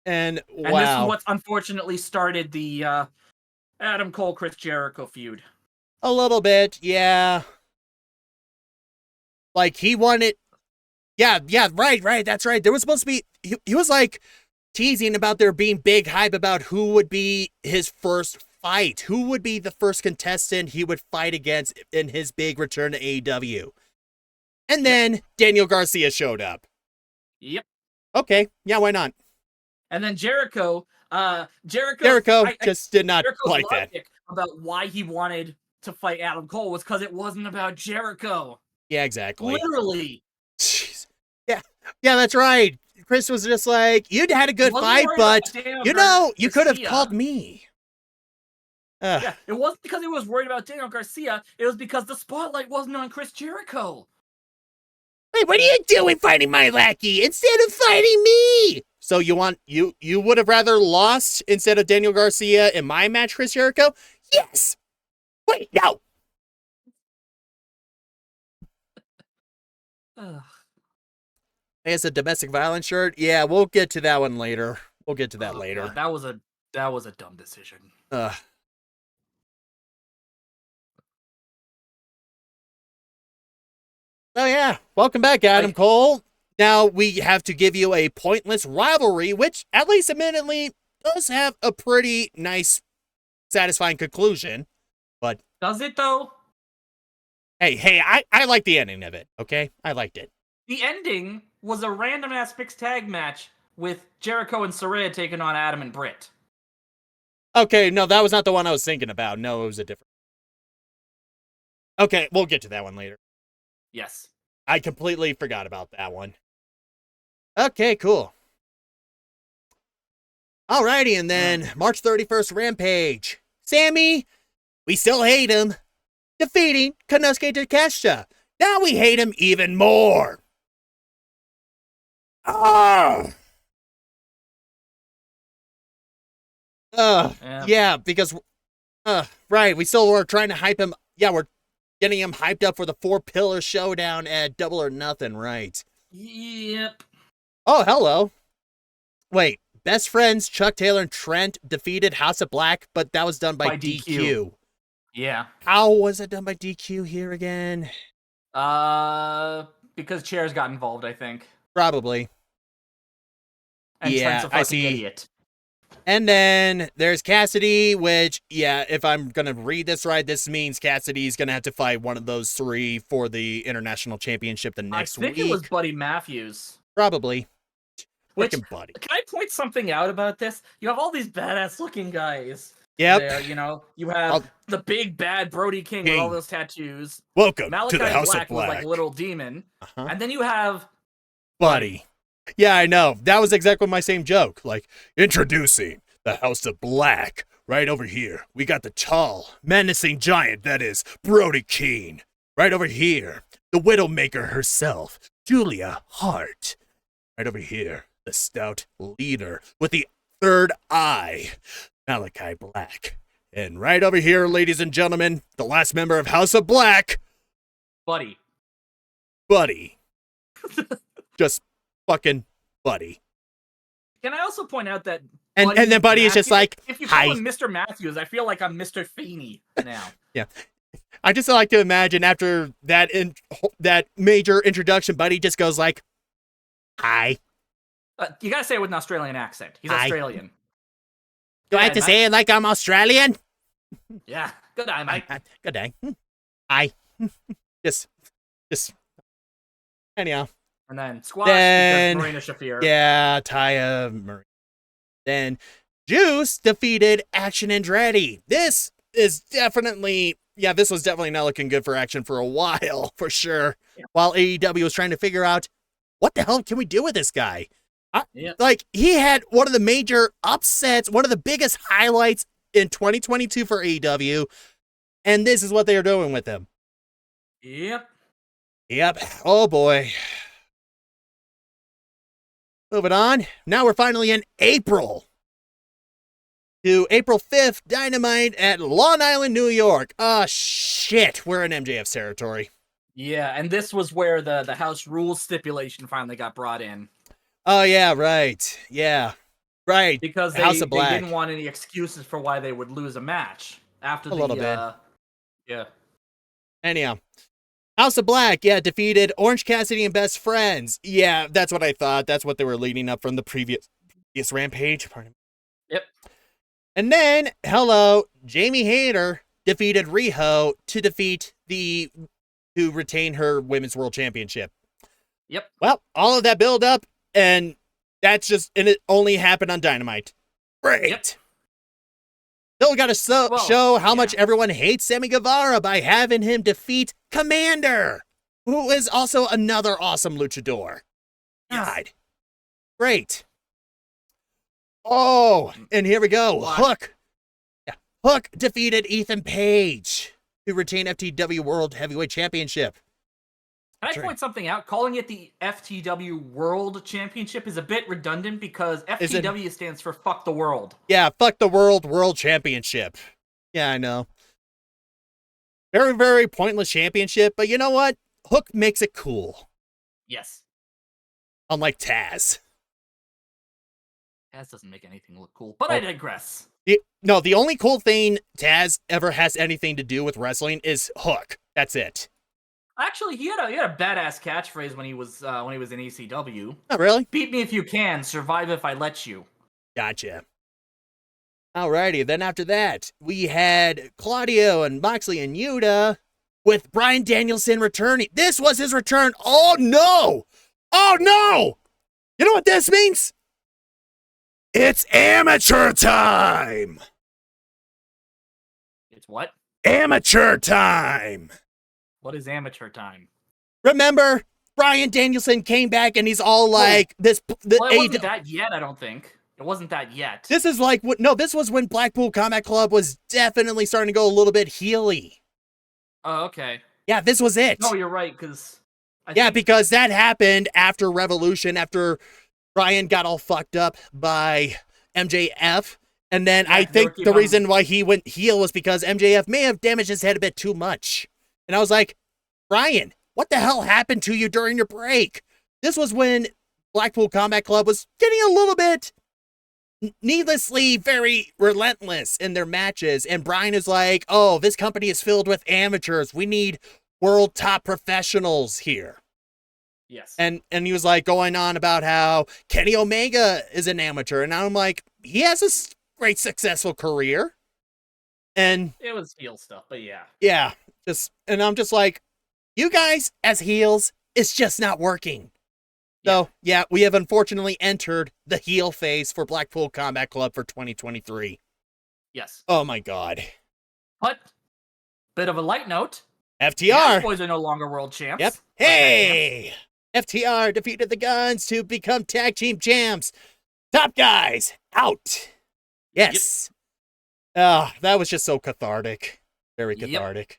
And this is what unfortunately started the Adam Cole Chris Jericho feud. A little bit, yeah. Like he won it. Yeah, right, that's right. There was supposed to be he was like teasing about there being big hype about who would be his first fight. Who would be the first contestant he would fight against in his big return to AEW. And then Daniel Garcia showed up. Yep. Okay. Yeah, why not? And then Jericho just did not like that. About why he wanted to fight Adam Cole was because it wasn't about Jericho. Yeah, exactly. Literally. Jeez. Yeah, that's right. Chris was just like, you'd had a good fight, but you could have called me. Yeah, it wasn't because he was worried about Daniel Garcia. It was because the spotlight wasn't on Chris Jericho. Wait, what are you doing fighting my lackey instead of fighting me? So you would have rather lost instead of Daniel Garcia in my match, Chris Jericho? Yes. Wait, no. It's a domestic violence shirt. Yeah, we'll get to that one later. Later. God, that was a dumb decision. Oh yeah, welcome back, Adam Cole. Now we have to give you a pointless rivalry, which, at least admittedly, does have a pretty nice, satisfying conclusion. But does it though? Hey, I like the ending of it, okay? I liked it. The ending was a random-ass fixed tag match with Jericho and Saraya taking on Adam and Britt. Okay, no, that was not the one I was thinking about. No, it was a different. Okay, we'll get to that one later. Yes. I completely forgot about that one. Okay, cool. Alrighty, and then March 31st, Rampage. Sammy, we still hate him, defeating Konosuke Takeshita. Now we hate him even more. Oh! Yeah, because, right, we still were trying to hype him. Yeah, we're getting him hyped up for the 4-Pillar Showdown at Double or Nothing, right? Yep. Oh, hello. Wait, Best Friends, Chuck Taylor and Trent defeated House of Black, but that was done by DQ. Yeah. How was it done by DQ here again? Because chairs got involved, I think. Probably. And yeah, Trent's a fucking idiot. And then there's Cassidy, which, yeah, if I'm going to read this right, this means Cassidy's going to have to fight one of those three for the International Championship the next week. I think it was Buddy Matthews. Probably. Which, Buddy. Can I point something out about this? You have all these badass-looking guys. Yep. There, you know, you have the big bad Brody King with all those tattoos. Welcome Malachi to the House Black of Black. Was like a little demon. And then you have Buddy. Yeah, I know. That was exactly my same joke. Like, introducing the House of Black. Right over here, we got the tall, menacing giant that is Brody King. Right over here, the Widowmaker herself, Julia Hart. Right over here, the stout leader with the third eye, Malachi Black. And right over here, ladies and gentlemen, the last member of House of Black, Buddy. Just fucking Buddy. Can I also point out that and then Buddy is just like, if you call him Mr. Matthews, I feel like I'm Mr. Feeney now. Yeah. I just like to imagine after that that major introduction, Buddy just goes like, hi. You gotta say it with an Australian accent. He's Australian. Do I have to say it like I'm Australian? Yeah. Good day, mate. Good day. Hi. Just. Anyhow. And then Squash because Marina Shafir. Yeah, Taya Marie. Then Juice defeated Action Andretti. This was definitely not looking good for Action for a while, for sure. Yeah. While AEW was trying to figure out, what the hell can we do with this guy? Like, he had one of the major upsets, one of the biggest highlights in 2022 for AEW, and this is what they are doing with him. Yep. Oh, boy. Moving on. Now we're finally in April. To April 5th, Dynamite at Long Island, New York. Oh, shit. We're in MJF's territory. Yeah, and this was where the house rules stipulation finally got brought in. Oh, yeah, right. Yeah. Right. Because they didn't want any excuses for why they would lose a match. After a little bit. Yeah. Anyhow. House of Black, defeated Orange Cassidy and Best Friends. Yeah, that's what I thought. That's what they were leading up from the previous Rampage. Pardon me. Yep. And then, Jamie Hayter defeated Riho to retain her Women's World Championship. Yep. Well, all of that build up, and it only happened on Dynamite. Great. Yep. Still got to show how much everyone hates Sammy Guevara by having him defeat Commander, who is also another awesome luchador. God. Yes. Great. Oh, and here we go. What? Hook. Yeah. Hook defeated Ethan Page to retain FTW World Heavyweight Championship. Can I point something out? Calling it the FTW World Championship is a bit redundant because FTW stands for Fuck the World. Yeah, Fuck the World Championship. Yeah, I know. Very, very pointless championship, but you know what? Hook makes it cool. Yes. Unlike Taz. Taz doesn't make anything look cool, but I digress. The only cool thing Taz ever has anything to do with wrestling is Hook. That's it. Actually, he had a badass catchphrase when he was in ECW. Oh, really? Beat me if you can, survive if I let you. Gotcha. Alrighty, then after that, we had Claudio and Moxley and Yuta with Bryan Danielson returning. This was his return. Oh, no! Oh, no! You know what this means? It's amateur time! It's what? Amateur time! What is amateur time? Remember, Bryan Danielson came back and he's all like, Well, it wasn't that yet, I don't think. It wasn't that yet. This is like, no, this was when Blackpool Combat Club was definitely starting to go a little bit heely. Oh, okay. Yeah, this was it. No, you're right, because... because that happened after Revolution, after Bryan got all fucked up by MJF. And then I think the reason why he went heel was because MJF may have damaged his head a bit too much. And I was like, Bryan, what the hell happened to you during your break? This was when Blackpool Combat Club was getting a little bit needlessly very relentless in their matches. And Bryan is like, oh, this company is filled with amateurs. We need world top professionals here. Yes. And he was like going on about how Kenny Omega is an amateur. And I'm like, he has a great successful career. And it was heel stuff, but yeah. Yeah. And I'm just like, you guys as heels, it's just not working. So, yeah, we have unfortunately entered the heel phase for Blackpool Combat Club for 2023. Yes. Oh my god. But, bit of a light note. FTR. The boys are no longer world champs. Yep. Hey! FTR defeated the Guns to become tag team champs. Top guys, out. Yes. Yep. That was just so cathartic. Very cathartic. Yep.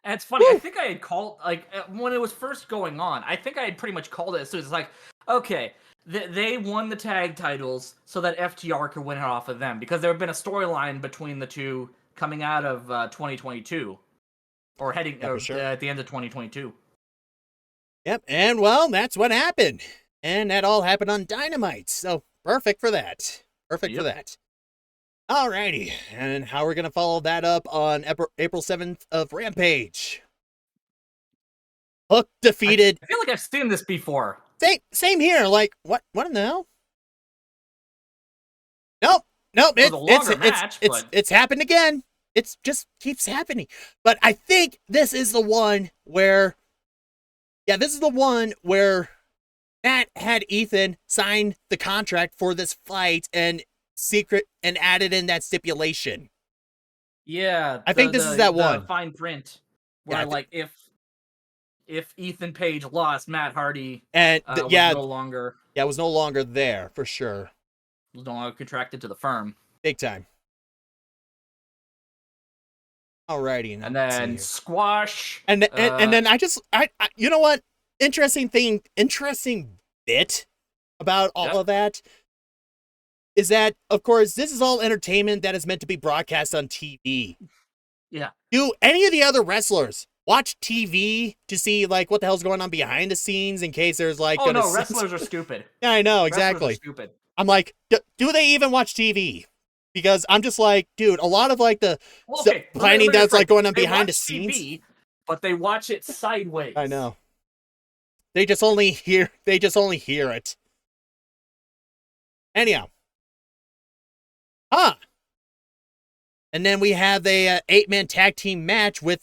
And it's funny, I think I had called, like, when it was first going on, I think I had pretty much called it as soon as, like, okay, they won the tag titles so that FTR could win it off of them, because there had been a storyline between the two coming out of 2022, or heading at the end of 2022. Yep, and well, that's what happened. And that all happened on Dynamite, so perfect for that. Perfect for that. Alrighty, and how we're going to follow that up on April 7th of Rampage. Hook defeated... I feel like I've seen this before. Same here, like, what in the hell? Nope, it's happened again. It just keeps happening. But I think this is the one where... Yeah, this is the one where Matt had Ethan sign the contract for this fight and secret and added in that stipulation. Yeah, I think this is that one fine print where like if Ethan Page lost, Matt Hardy and was no longer there for sure. Was no longer contracted to the firm. Big time. Alrighty, and then squash, and then I you know what? Interesting bit about all of that is that, of course, this is all entertainment that is meant to be broadcast on TV. Yeah. Do any of the other wrestlers watch TV to see, like, what the hell's going on behind the scenes in case there's, like... Oh, no, wrestlers are stupid. Yeah, I know, exactly. Stupid. I'm like, do they even watch TV? Because I'm just like, dude, a lot of, like, the planning that's, like, going on behind the scenes... TV, but they watch it sideways. I know. They just only hear it. Anyhow. And then we have a 8-man tag team match with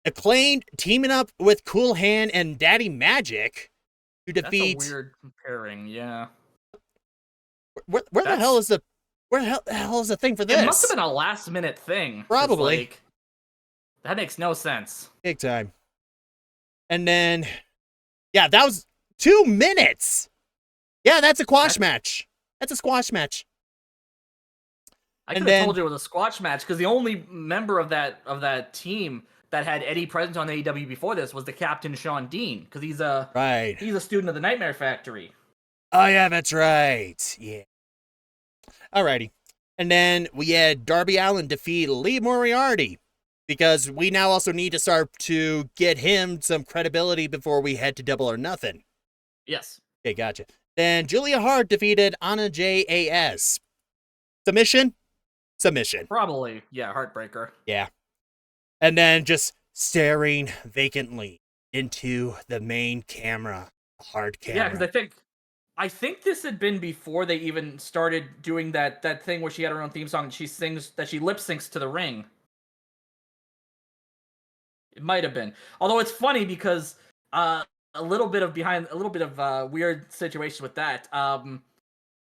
Acclaimed teaming up with Cool Hand and Daddy Magic to defeat... That's a weird pairing, yeah. Where the hell is the thing for this? It must have been a last-minute thing. Probably. Like, that makes no sense. Big time. And then, yeah, that was 2 minutes. Yeah, that's a squash match. That's a squash match. I could have told you it was a squash match because the only member of that team that had Eddie present on AEW before this was the captain Sean Dean, because he's a student of the Nightmare Factory. Oh yeah, that's right. Yeah. Alrighty. And then we had Darby Allin defeat Lee Moriarty, because we now also need to start to get him some credibility before we head to Double or Nothing. Yes. Okay, gotcha. Then Julia Hart defeated Anna J.A.S. Submission? submission. Probably, yeah, heartbreaker. Yeah. And then just staring vacantly into the main camera, hard camera. Yeah, because I think this had been before they even started doing that thing where she had her own theme song and she lip syncs to the ring. It might have been. Although it's funny because a little bit of weird situation with that.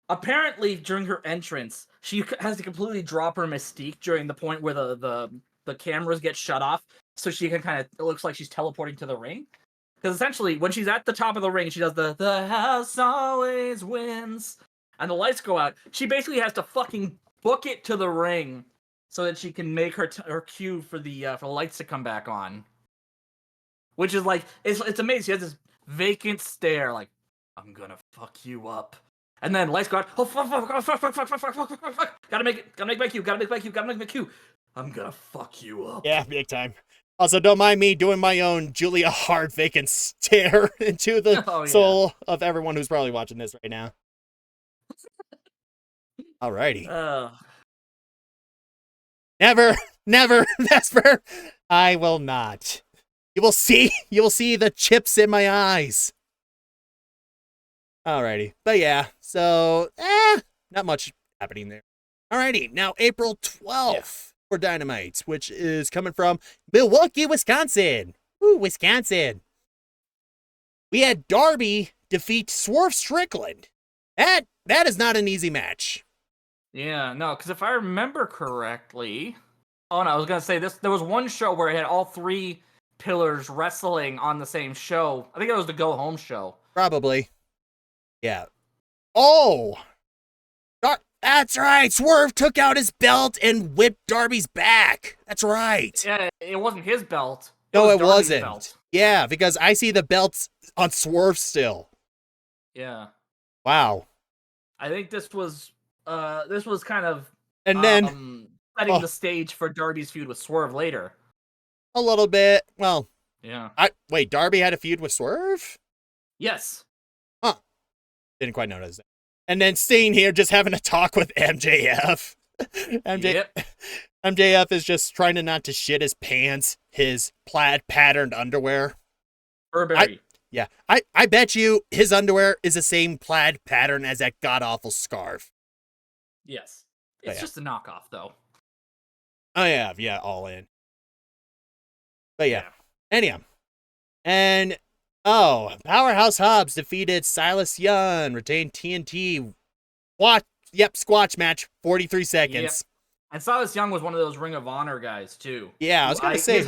Apparently during her entrance, she has to completely drop her mystique during the point where the cameras get shut off, so she can it looks like she's teleporting to the ring. Because essentially, when she's at the top of the ring, she does the house always wins, and the lights go out. She basically has to fucking book it to the ring so that she can make her cue for the lights to come back on. Which is like, it's amazing. She has this vacant stare, like, I'm gonna fuck you up. And then lights go out. Oh, fuck. Gotta make my cue. I'm gonna fuck you up. Yeah, big time. Also, don't mind me doing my own Julia Hart vacant stare into the soul of everyone who's probably watching this right now. Alrighty. Never, Vesper. I will not. You will see the chips in my eyes. Alrighty. But yeah, so, not much happening there. Alrighty, now April 12th for Dynamite, which is coming from Milwaukee, Wisconsin. Woo, Wisconsin. We had Darby defeat Swerve Strickland. That is not an easy match. Yeah, no, because if I remember correctly... Oh, no, I was going to say, there was one show where it had all three pillars wrestling on the same show. I think it was the Go Home show. Probably. Yeah. Oh! That's right! Swerve took out his belt and whipped Darby's back. That's right. Yeah, it wasn't his belt. No, it wasn't. Belt. Yeah, because I see the belts on Swerve still. Yeah. Wow. I think this was kind of and then setting the stage for Darby's feud with Swerve later. A little bit. Well, yeah. Wait, Darby had a feud with Swerve? Yes. Huh. Didn't quite notice that. And then Steen here just having a talk with MJF. MJF is just trying to not to shit his pants, his plaid patterned underwear. Burberry. I bet you his underwear is the same plaid pattern as that god-awful scarf. Yes. It's just a knockoff, though. Oh, yeah, all in. But yeah. Anyhow. And, Powerhouse Hobbs defeated Silas Young, retained TNT. Squash match, 43 seconds. Yep. And Silas Young was one of those Ring of Honor guys, too. Yeah, I was going to say.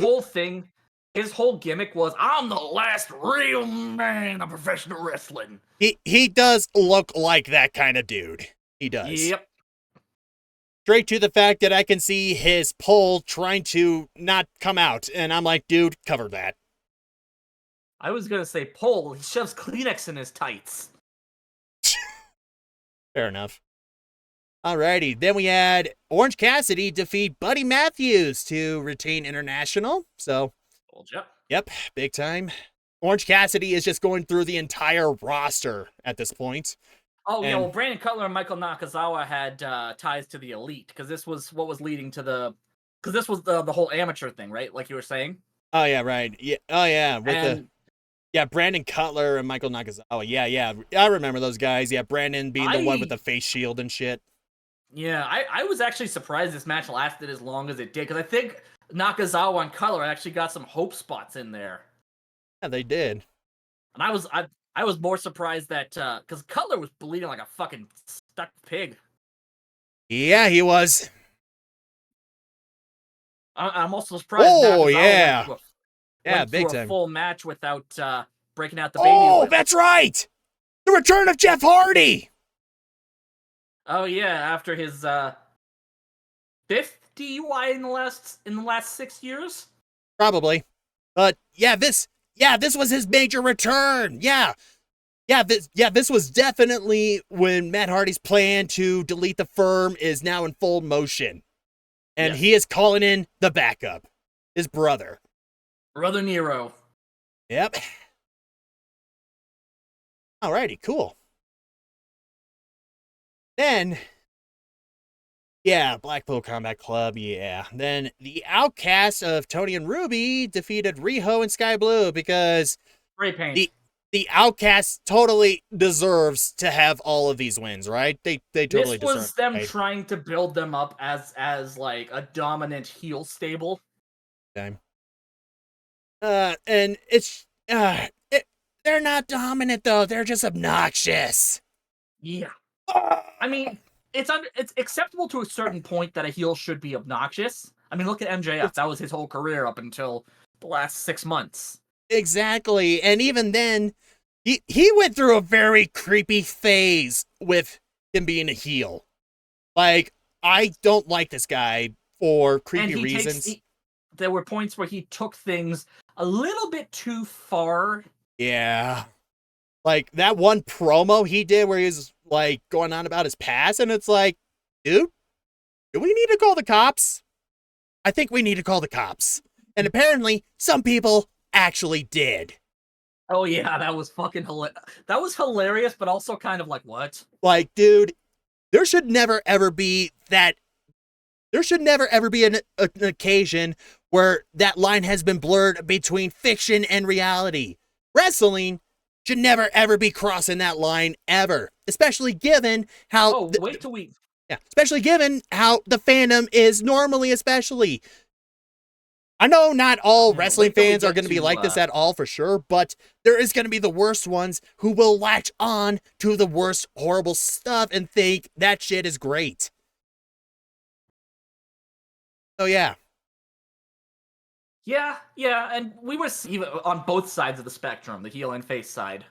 His whole gimmick was, I'm the last real man of professional wrestling. He does look like that kind of dude. He does. Yep. Straight to the fact that I can see his pole trying to not come out. And I'm like, dude, cover that. I was going to say pole. He shoves Kleenex in his tights. Fair enough. Alrighty. Then we had Orange Cassidy defeat Buddy Matthews to retain International. So, yep, big time. Orange Cassidy is just going through the entire roster at this point. Oh, yeah, well, Brandon Cutler and Michael Nakazawa had ties to the Elite, because this was what was leading to because this was the whole amateur thing, right? Like you were saying? Oh, yeah, right. Yeah. Oh, yeah. Brandon Cutler and Michael Nakazawa. Yeah. I remember those guys. Yeah, Brandon being the one with the face shield and shit. Yeah, I was actually surprised this match lasted as long as it did, because I think Nakazawa and Cutler actually got some hope spots in there. Yeah, they did. And I was more surprised that, because Cutler was bleeding like a fucking stuck pig. Yeah, he was. I'm also surprised. Oh, yeah. Went big through time. A full match without breaking out the baby. Oh, that's right. The return of Jeff Hardy. Oh yeah, after his 5th DUI in the last 6 years. Probably, but this was his major return. This was definitely when Matt Hardy's plan to delete the firm is now in full motion, and he is calling in the backup, his brother Nero. Yep. Alrighty, cool. Then Yeah, Blackpool Combat Club, yeah. Then the Outcasts of Tony and Ruby defeated Riho and Sky Blue because Spray paint. the Outcast totally deserves to have all of these wins, right? They totally This was deserve them it. trying to build them up as like a dominant heel stable. Right? And they're not dominant though. They're just obnoxious. Yeah. I mean, it's acceptable to a certain point that a heel should be obnoxious. I mean, look at MJF. That was his whole career up until the last 6 months. Exactly. And even then, he went through a very creepy phase with him being a heel. Like, I don't like this guy for creepy reasons. There were points where he took things a little bit too far. Yeah. Like, that one promo he did where he was, like, going on about his past, and it's like, dude, do we need to call the cops? I think we need to call the cops. And apparently, some people actually did. Oh, yeah, that was fucking hilarious. That was hilarious, but also kind of like, what? Like, dude, there should never ever be an occasion where that line has been blurred between fiction and reality. Wrestling should never ever be crossing that line ever, especially given how especially given how the fandom is normally. Especially, I know not all wrestling fans are going to be like this at all for sure, but there is going to be the worst ones who will latch on to the worst horrible stuff and think that shit is great. So yeah. Yeah, and we were even on both sides of the spectrum, the heel and face side.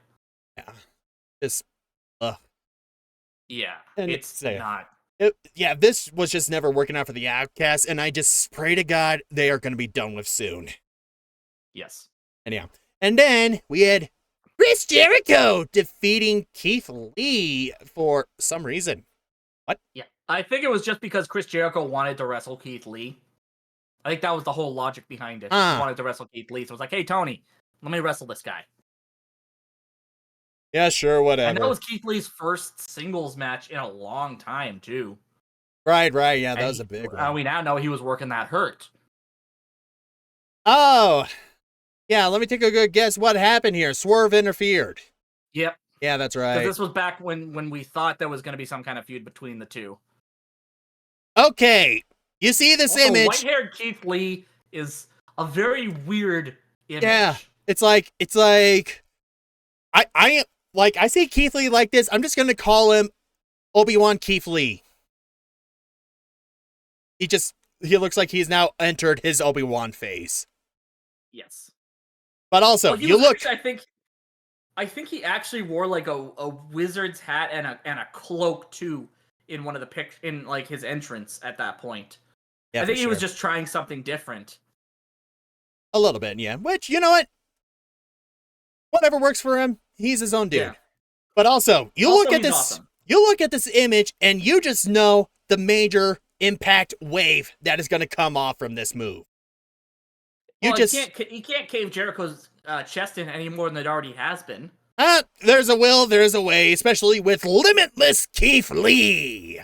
Yeah. Just, yeah, and it's not. This was just never working out for the Outcasts, and I just pray to God they are going to be done with soon. Yes. Anyhow, and then we had Chris Jericho defeating Keith Lee for some reason. What? Yeah, I think it was just because Chris Jericho wanted to wrestle Keith Lee. I think that was the whole logic behind it. He wanted to wrestle Keith Lee, so it was like, hey, Tony, let me wrestle this guy. Yeah, sure, whatever. And that was Keith Lee's first singles match in a long time, too. Right, yeah, that was a big one. We now know he was working that hurt. Oh, yeah, let me take a good guess what happened here. Swerve interfered. Yep. Yeah, that's right. This was back when we thought there was going to be some kind of feud between the two. Okay, you see this image. White-haired Keith Lee is a very weird image. Yeah, it's like I see Keith Lee like this. I'm just gonna call him Obi-Wan Keith Lee. He looks like he's now entered his Obi-Wan phase. Yes, but also actually, I think he actually wore like a wizard's hat and a cloak too in one of the in like his entrance at that point. Yeah, I think he was just trying something different. A little bit, yeah. Which, you know what? Whatever works for him, he's his own dude. Yeah. But also, you look at this image and you just know the major impact wave that is going to come off from this move. He can't cave Jericho's chest in any more than it already has been. There's a will, there's a way, especially with Limitless Keith Lee.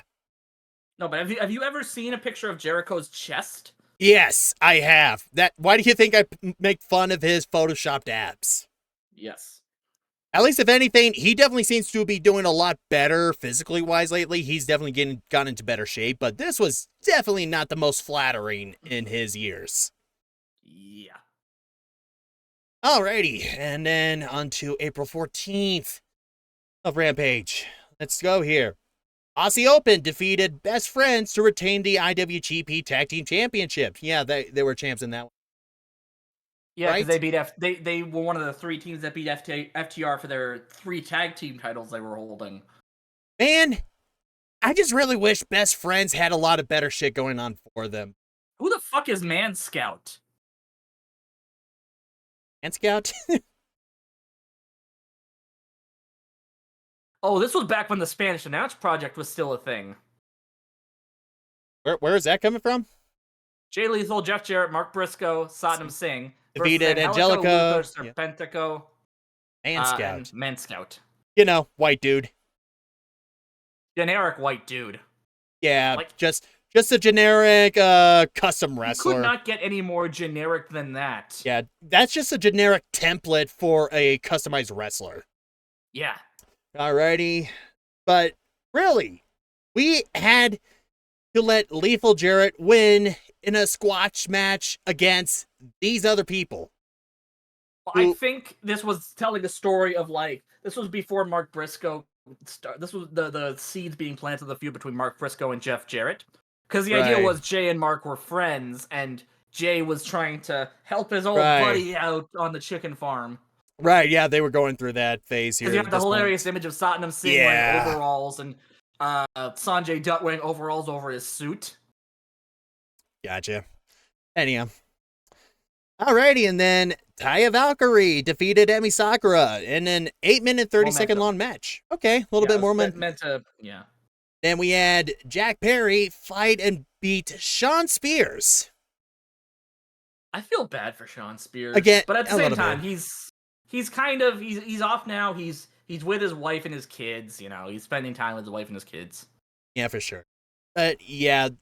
No, but have you ever seen a picture of Jericho's chest? Yes, I have. Why do you think I make fun of his photoshopped abs? Yes. At least, if anything, he definitely seems to be doing a lot better physically wise lately. He's definitely gotten into better shape, but this was definitely not the most flattering in his years. Yeah. Alrighty, and then on to April 14th of Rampage. Let's go here. Aussie Open defeated Best Friends to retain the IWGP Tag Team Championship. Yeah, they were champs in that one. Yeah, because they were one of the 3 teams that beat FTR for their 3 tag team titles they were holding. Man, I just really wish Best Friends had a lot of better shit going on for them. Who the fuck is Man Scout? Man Scout? Oh, this was back when the Spanish Announce Project was still a thing. Where is that coming from? Jay Lethal, Jeff Jarrett, Mark Briscoe, Satnam Singh. Defeated Angelica. Luther, Serpentico. Man Scout. And Man Scout. You know, white dude. Generic white dude. Yeah, just Just a generic custom You wrestler. could not get any more generic than that. Yeah, that's just a generic template for a customized wrestler. Yeah. Alrighty. But really, we had to let Lethal Jarrett win in a squash match against these other people. I think this was telling a story of this was before Mark Briscoe this was the seeds being planted of the feud between Mark Briscoe and Jeff Jarrett. Because the idea was Jay and Mark were friends, and Jay was trying to help his old buddy out on the chicken farm. Right, yeah, they were going through that phase here. Because you have the hilarious image of Satnam Singh wearing overalls and Sanjay Dutt wearing overalls over his suit. Gotcha. Anyhow. Alrighty, and then Taya Valkyrie defeated Emi Sakura in an 8-minute, 30-second long match. Okay, a little bit more meant to, yeah. Then we had Jack Perry fight and beat Sean Spears. I feel bad for Sean Spears. Again, but at the same time, he's kind of he's off now. He's with his wife and his kids, he's spending time with his wife and his kids. Yeah, for sure. But again,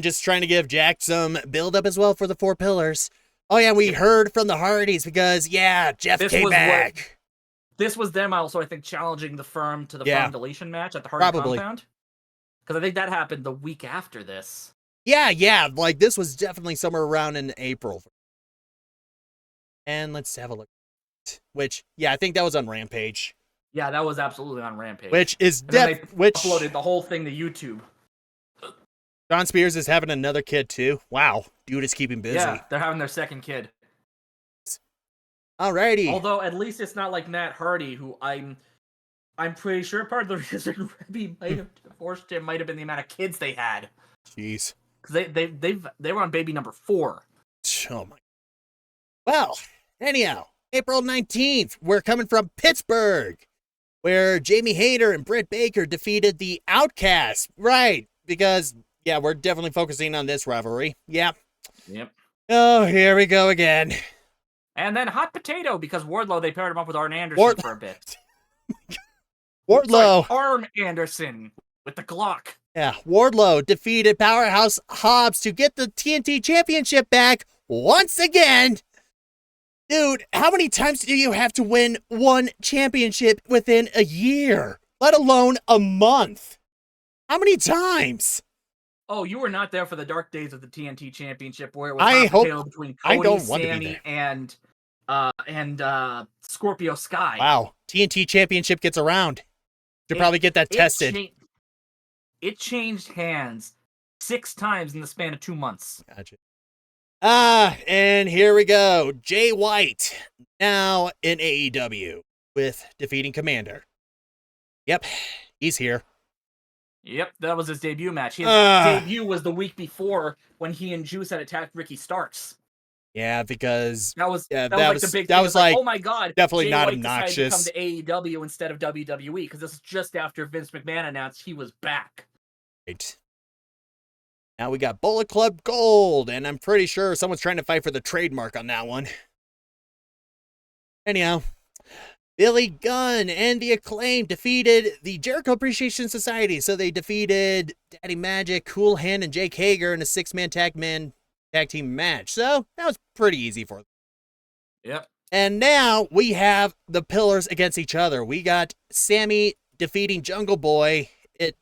just trying to give Jack some build up as well for the 4 pillars. Oh yeah, we heard from the Hardys because Jeff came back. This was them also, I think, challenging the Firm to the Firm deletion match at the Hardy compound. Because I think that happened the week after this. Yeah, this was definitely somewhere around in April. And let's have a look. Which, I think that was on Rampage. Yeah, that was absolutely on Rampage. Which is they uploaded the whole thing to YouTube. Sean Spears is having another kid too. Wow, dude is keeping busy. Yeah, they're having their second kid. Alrighty. Although at least it's not like Matt Hardy, who I'm pretty sure part of the reason Rebby might have divorced him might have been the amount of kids they had. Jeez. Because they were on baby number 4. Oh my. Well, anyhow, April 19th, we're coming from Pittsburgh, where Jamie Hayter and Britt Baker defeated the Outcasts. Right, because we're definitely focusing on this rivalry. Yep. Oh, here we go again. And then Hot Potato, because Wardlow, they paired him up with Arn Anderson for a bit. Wardlow. Arn Anderson with the Glock. Yeah, Wardlow defeated Powerhouse Hobbs to get the TNT Championship back once again. Dude, how many times do you have to win one championship within a year? Let alone a month. How many times? Oh, you were not there for the dark days of the TNT Championship where it was between Cody, Sammy, and Scorpio Sky. Wow, TNT Championship gets around. Should probably get that tested. It changed hands 6 times in the span of 2 months. Gotcha. And here we go. Jay White, now in AEW, with defeating Commander. Yep, he's here. Yep, that was his debut match. His debut was the week before when he and Juice had attacked Ricky Starks. Yeah, because that was like the big thing. Oh my god, definitely Jay not White obnoxious. Decided to come to AEW instead of WWE because this is just after Vince McMahon announced he was back. Right. Now we got Bullet Club Gold, and I'm pretty sure someone's trying to fight for the trademark on that one. Anyhow, Billy Gunn and the Acclaim defeated the Jericho Appreciation Society. So they defeated Daddy Magic, Cool Hand, and Jake Hager in a 6-man tag team match. So that was pretty easy for them. Yep. And now we have the pillars against each other. We got Sammy defeating Jungle Boy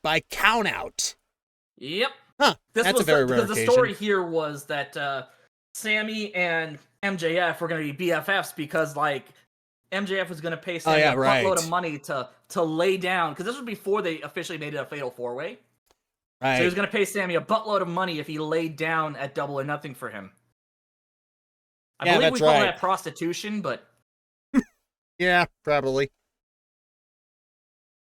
by countout. Yep. Huh. That's a very rare occasion. The story here was that Sammy and MJF were going to be BFFs because, MJF was going to pay Sammy a buttload of money to lay down, because this was before they officially made it a fatal 4-way. Right. So he was going to pay Sammy a buttload of money if he laid down at Double or Nothing for him. I believe we call that prostitution, but... Yeah, probably.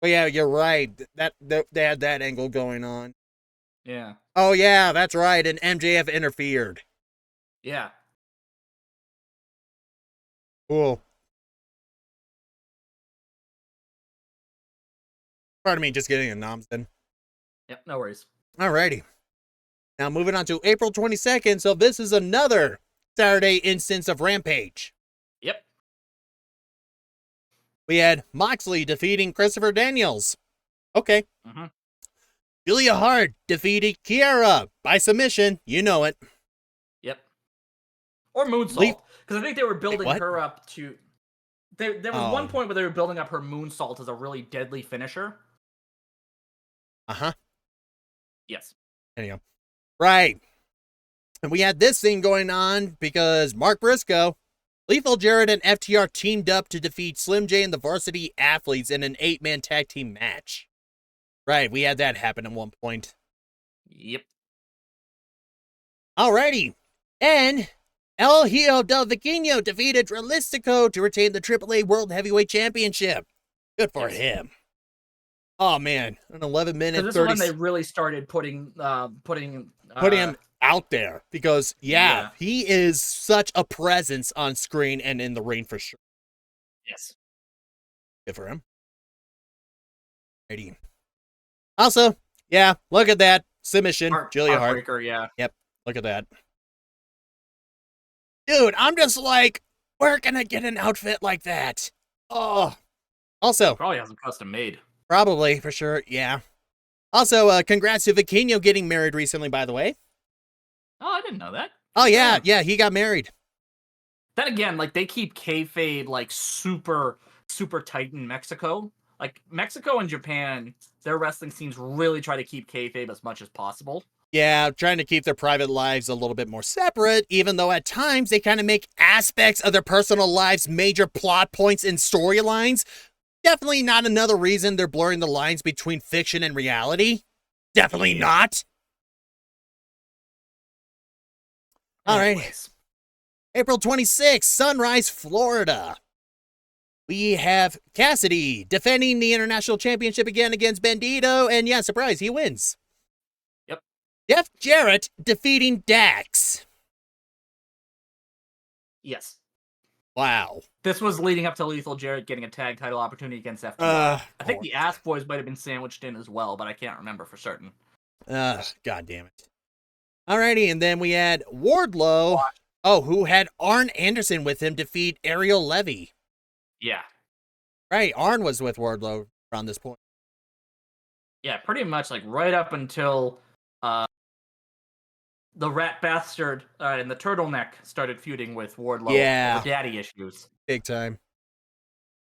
But yeah, you're right. They had that angle going on. Yeah. Oh yeah, that's right. And MJF interfered. Yeah. Cool. Pardon me, just getting a noms in. Yep, no worries. Alrighty. Now moving on to April 22nd. So this is another Saturday instance of Rampage. Yep. We had Moxley defeating Christopher Daniels. Okay. Mm-hmm. Julia Hart defeated Kiera by submission. You know it. Yep. Or moonsault, because I think they were building her up to. There was one point where they were building up her moonsault as a really deadly finisher. Yes. Anyhow, right. And we had this thing going on because Mark Briscoe, Lethal Jared, and FTR teamed up to defeat Slim J and the Varsity Athletes in an 8-man tag team match. Right, we had that happen at one point. Yep. Alrighty. And El Hijo del Vikingo defeated Dralistico to retain the AAA World Heavyweight Championship. Good for him. Oh man, an 11-minute 30. This is when they really started putting him out there because he is such a presence on screen and in the ring for sure. Yes. Good for him. Righty. Also, look at that submission, Julia Hart. Yep, look at that. Dude, I'm just like, where can I get an outfit like that? Oh. Also, probably has them custom made. Probably, for sure, yeah. Also, congrats to Vikingo getting married recently, by the way. Oh, I didn't know that. Oh, yeah, he got married. Then again, like, they keep kayfabe, like, super, super tight in Mexico. Like, Mexico and Japan, their wrestling scenes really try to keep kayfabe as much as possible. Yeah, trying to keep their private lives a little bit more separate, even though at times they kind of make aspects of their personal lives major plot points and storylines. Definitely not another reason they're blurring the lines between fiction and reality. Definitely not. All right. April 26th, Sunrise, Florida. We have Cassidy defending the International Championship again against Bandito. And yeah, surprise, he wins. Yep. Jeff Jarrett defeating Dax. Yes. Wow. This was leading up to Lethal Jarrett getting a tag title opportunity against FTR. I think the Ass Boys might have been sandwiched in as well, but I can't remember for certain. God damn it. Alrighty, and then we had Wardlow, who had Arn Anderson with him defeat Ariel Levy. Yeah. Right, Arn was with Wardlow around this point. Yeah, pretty much like right up until the rat bastard and the turtleneck started feuding with Wardlow over daddy issues. Big time.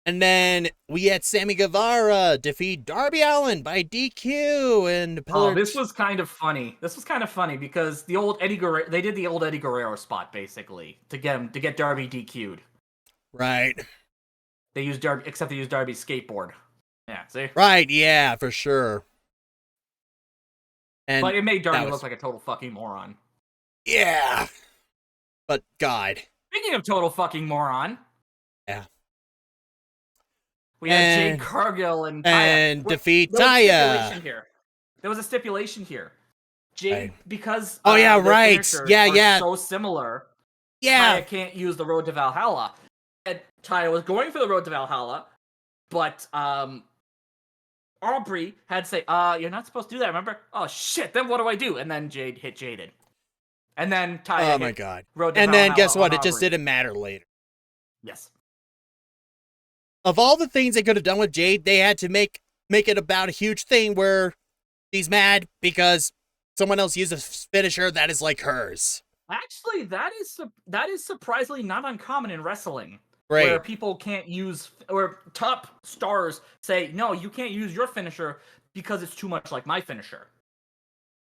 And then we had Sammy Guevara defeat Darby Allin by DQ and this was kind of funny. This was kind of funny because the old Eddie Guerrero, they did the old Eddie Guerrero spot basically to get Darby DQ'd. Right. They used Darby, except they used Darby's skateboard. Yeah, see? Right, yeah, for sure. But it made Darby look like a total fucking moron. Yeah. But God. Speaking of total fucking moron. Yeah. We had Jade Cargill and Taya. Defeat Taya. There was a stipulation here. Jade, because right. Are so similar. Yeah. Taya can't use the Road to Valhalla. And Taya was going for the Road to Valhalla, but Aubrey had to say, you're not supposed to do that, remember? Oh shit, then what do I do? And then Jade hit Jaded. And then Taya my God. Road to and Valhalla then guess what? It just didn't matter later. Yes. Of all the things they could have done with Jade, they had to make it about a huge thing where she's mad because someone else used a finisher that is like hers. Actually, that is surprisingly not uncommon in wrestling. Right. Where people can't use, or top stars say, no, you can't use your finisher because it's too much like my finisher.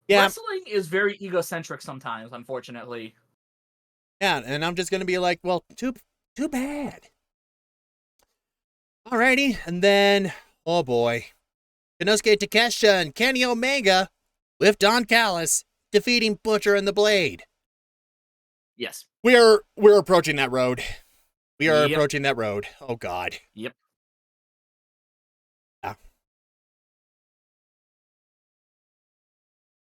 Yeah. Wrestling is very egocentric sometimes, unfortunately. Yeah, and I'm just going to be like, well, too bad. Alrighty, and then, oh boy, Konosuke Takeshita and Kenny Omega with Don Callis defeating Butcher and the Blade. Yes. We're approaching that road. We are approaching that road. Oh, God. Yep. Yeah.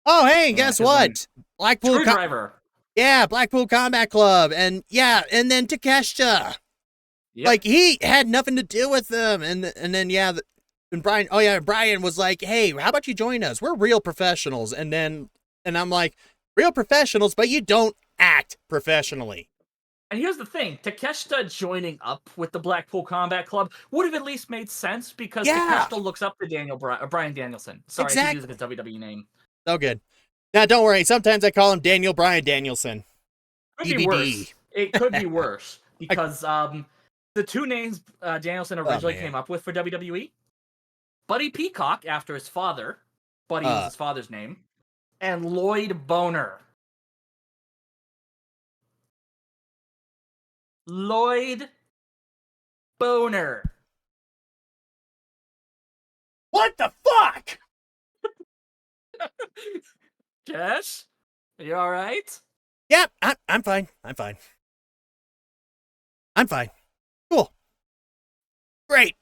Oh, hey, guess what? Blackpool Screwdriver. Blackpool Combat Club. And then Takeshita. Yep. Like, he had nothing to do with them. And then, and Brian was like, hey, how about you join us? We're real professionals. And I'm like, real professionals, but you don't act professionally. And here's the thing, Takeshita joining up with the Blackpool Combat Club would have at least made sense because Takeshita looks up to Bryan Danielson. Sorry, I keep using his WWE name. So good. Now, don't worry. Sometimes I call him Daniel Bryan Danielson. Could be worse. It could be worse because the two names Danielson originally came up with for WWE, Buddy Peacock after his father, Buddy was his father's name, and Lloyd Boner. Lloyd Boner. What the fuck? Jess, are you all right? Yep, I'm fine. I'm fine. Cool. Great.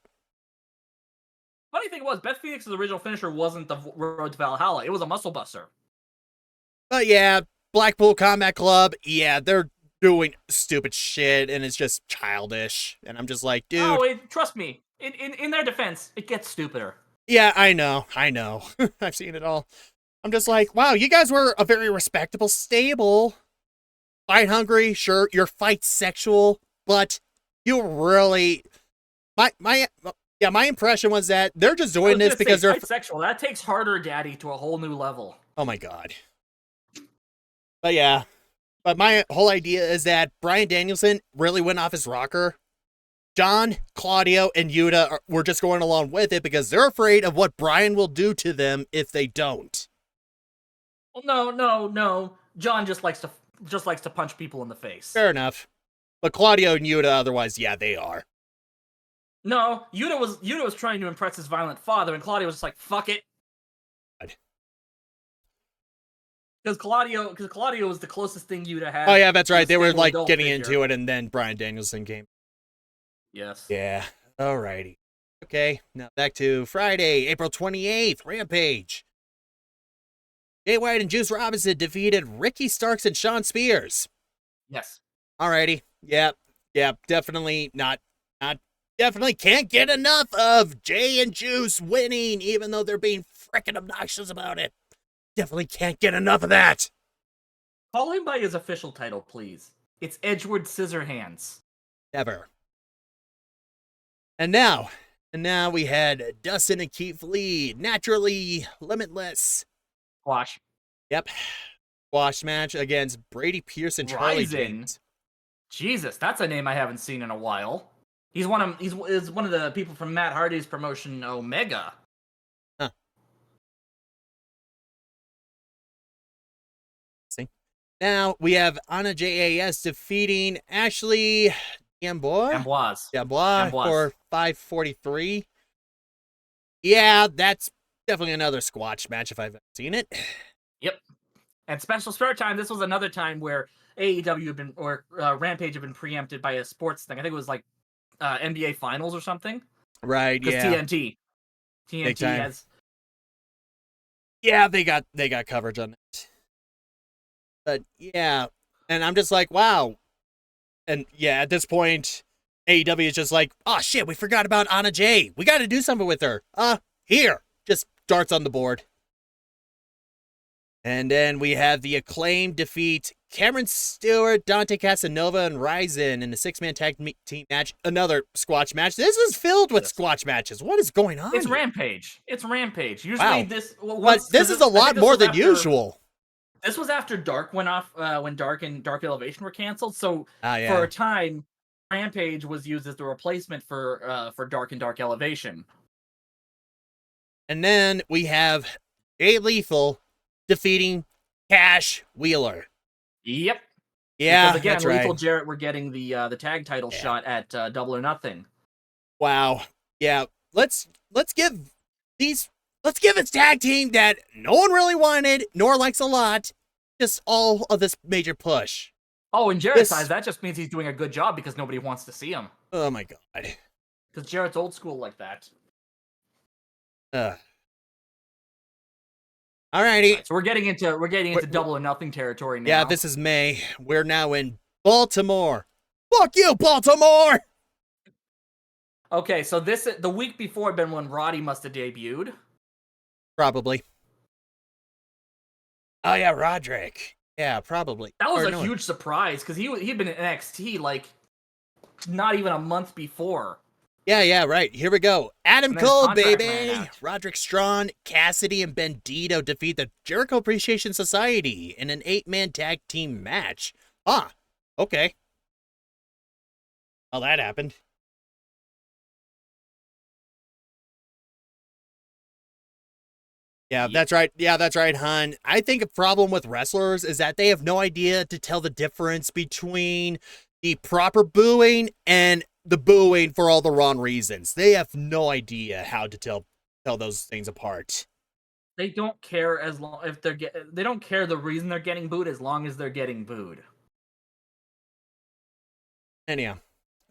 Funny thing was, Beth Phoenix's original finisher wasn't the Road to Valhalla. It was a muscle buster. But yeah, Blackpool Combat Club, yeah, they're doing stupid shit, and it's just childish. And I'm just like, dude. Oh, trust me. In their defense, it gets stupider. Yeah, I know. I've seen it all. I'm just like, wow, you guys were a very respectable stable. Fight hungry, sure, your fight's sexual, but you really... My impression was that they're just doing this because they're... sexual. That takes Harder Daddy to a whole new level. Oh my god. But yeah. But my whole idea is that Bryan Danielson really went off his rocker. John, Claudio, and Yuta were just going along with it because they're afraid of what Bryan will do to them if they don't. Well, no. John just likes to punch people in the face. Fair enough. But Claudio and Yuta, otherwise, yeah, they are. No, Yuta was trying to impress his violent father, and Claudio was just like, fuck it. Because Claudio was the closest thing Yuta had. Oh yeah, that's right. They were like getting into it, and then Bryan Danielson came. Yes. Yeah. Alrighty. Okay. Now back to Friday, April 28th. Rampage. Jay White and Juice Robinson defeated Ricky Starks and Sean Spears. Yes. Alrighty. Yep. Definitely not. Definitely can't get enough of Jay and Juice winning, even though they're being frickin' obnoxious about it. Definitely can't get enough of that. Call him by his official title, please. It's Edgewood Scissorhands. Never. And now we had Dustin and Keith Lee, Naturally Limitless. Squash. Yep. Squash match against Brady Pierce and Charlie James. Jesus, that's a name I haven't seen in a while. He's one of the people from Matt Hardy's promotion, Omega. Huh. See? Now we have Anna JAS defeating Ashley Amboise for 543. Yeah, that's definitely another squash match if I've ever seen it. Yep. And special spare time, this was another time where AEW had been, or Rampage had been preempted by a sports thing. I think it was like NBA Finals or something. Right, yeah. TNT has... Yeah, they got coverage on it. But yeah, and I'm just like, wow. And yeah, at this point, AEW is just like, oh shit, we forgot about Anna Jay. We got to do something with her. Here. Just darts on the board. And then we have the Acclaim defeat Cameron Stewart, Dante Casanova, and Ryzen in a 6-man tag team match. Another squash match. This is filled with squash matches. What is going on? It's Rampage. Usually wow. This is a lot more than usual. This was after Dark went off, when Dark and Dark Elevation were canceled. So yeah. for a time, Rampage was used as the replacement for Dark and Dark Elevation. And then we have Jay Lethal defeating Cash Wheeler. Yep. Yeah, because again, that's Lethal right. Jarrett were getting the tag title shot at Double or Nothing. Wow. Yeah. Let's give this tag team that no one really wanted nor likes a lot just all of this major push. Oh, in Jarrett's eyes, that just means he's doing a good job because nobody wants to see him. Oh my god. Because Jarrett's old school like that. Alrighty. Right, so we're getting into Double or Nothing territory now. Yeah, this is May. We're now in Baltimore. Fuck you, Baltimore! Okay, so the week before had been when Roddy must have debuted. Probably. Oh yeah, Roderick. Yeah, probably. That was Or a no, huge surprise because he'd been in NXT like not even a month before. Yeah, right. Here we go. Adam And then his Cole, contract ran baby. out. Roderick Strong, Cassidy, and Bandito defeat the Jericho Appreciation Society in an 8-man tag team match. Ah, okay. Well, that happened. Yeah, that's right. Yeah, that's right, hon. I think a problem with wrestlers is that they have no idea to tell the difference between the proper booing and the booing for all the wrong reasons. They have no idea how to tell those things apart. They don't care as long if they don't care the reason they're getting booed as long as they're getting booed. Anyhow.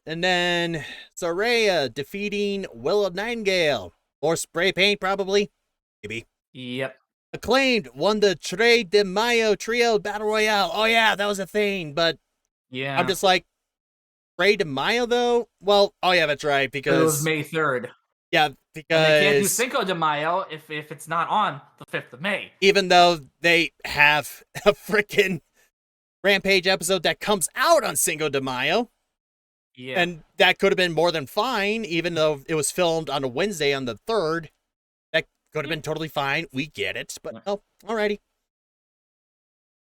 And then Saraya defeating Willow Nightingale. Or spray paint, probably. Maybe. Yep. Acclaimed won the Tre de Mayo Trio Battle Royale. Oh, yeah, that was a thing. But Yeah. I'm just like, Tre de Mayo, though? Well, oh, yeah, that's right. Because it was May 3rd. Yeah, because and they can't do Cinco de Mayo if it's not on the 5th of May. Even though they have a freaking Rampage episode that comes out on Cinco de Mayo. Yeah. And that could have been more than fine, even though it was filmed on a Wednesday on the 3rd. That could have been totally fine. We get it. But, oh, alrighty.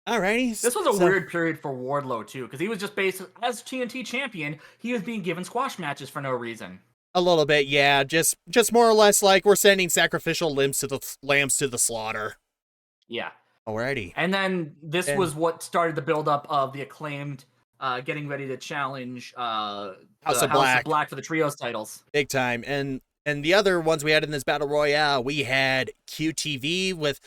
Alrighty. This was a weird period for Wardlow, too, because he was just basically, as TNT champion, he was being given squash matches for no reason. A little bit, yeah. Just more or less like we're sending sacrificial lambs to the slaughter. Yeah. Alrighty. And then this was what started the build-up of the Acclaimed getting ready to challenge House of Black for the trios titles. Big time. And the other ones we had in this Battle Royale, we had QTV with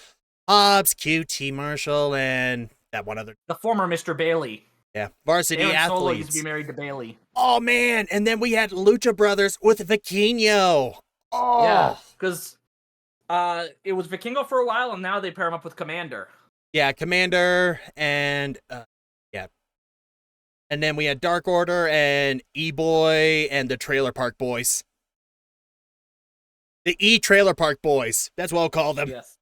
Hobbs, QT Marshall, and that one other. The former Mr. Bailey. Yeah, Varsity Aaron Athletes. Solo used to be married to Bailey. Oh, man. And then we had Lucha Brothers with Vikingo. Oh. Yeah, because it was Vikingo for a while, and now they pair him up with Commander. Yeah, Commander, and yeah. And then we had Dark Order and E-Boy and the Trailer Park Boys. The E-Trailer Park Boys. That's what I'll call them. Yes.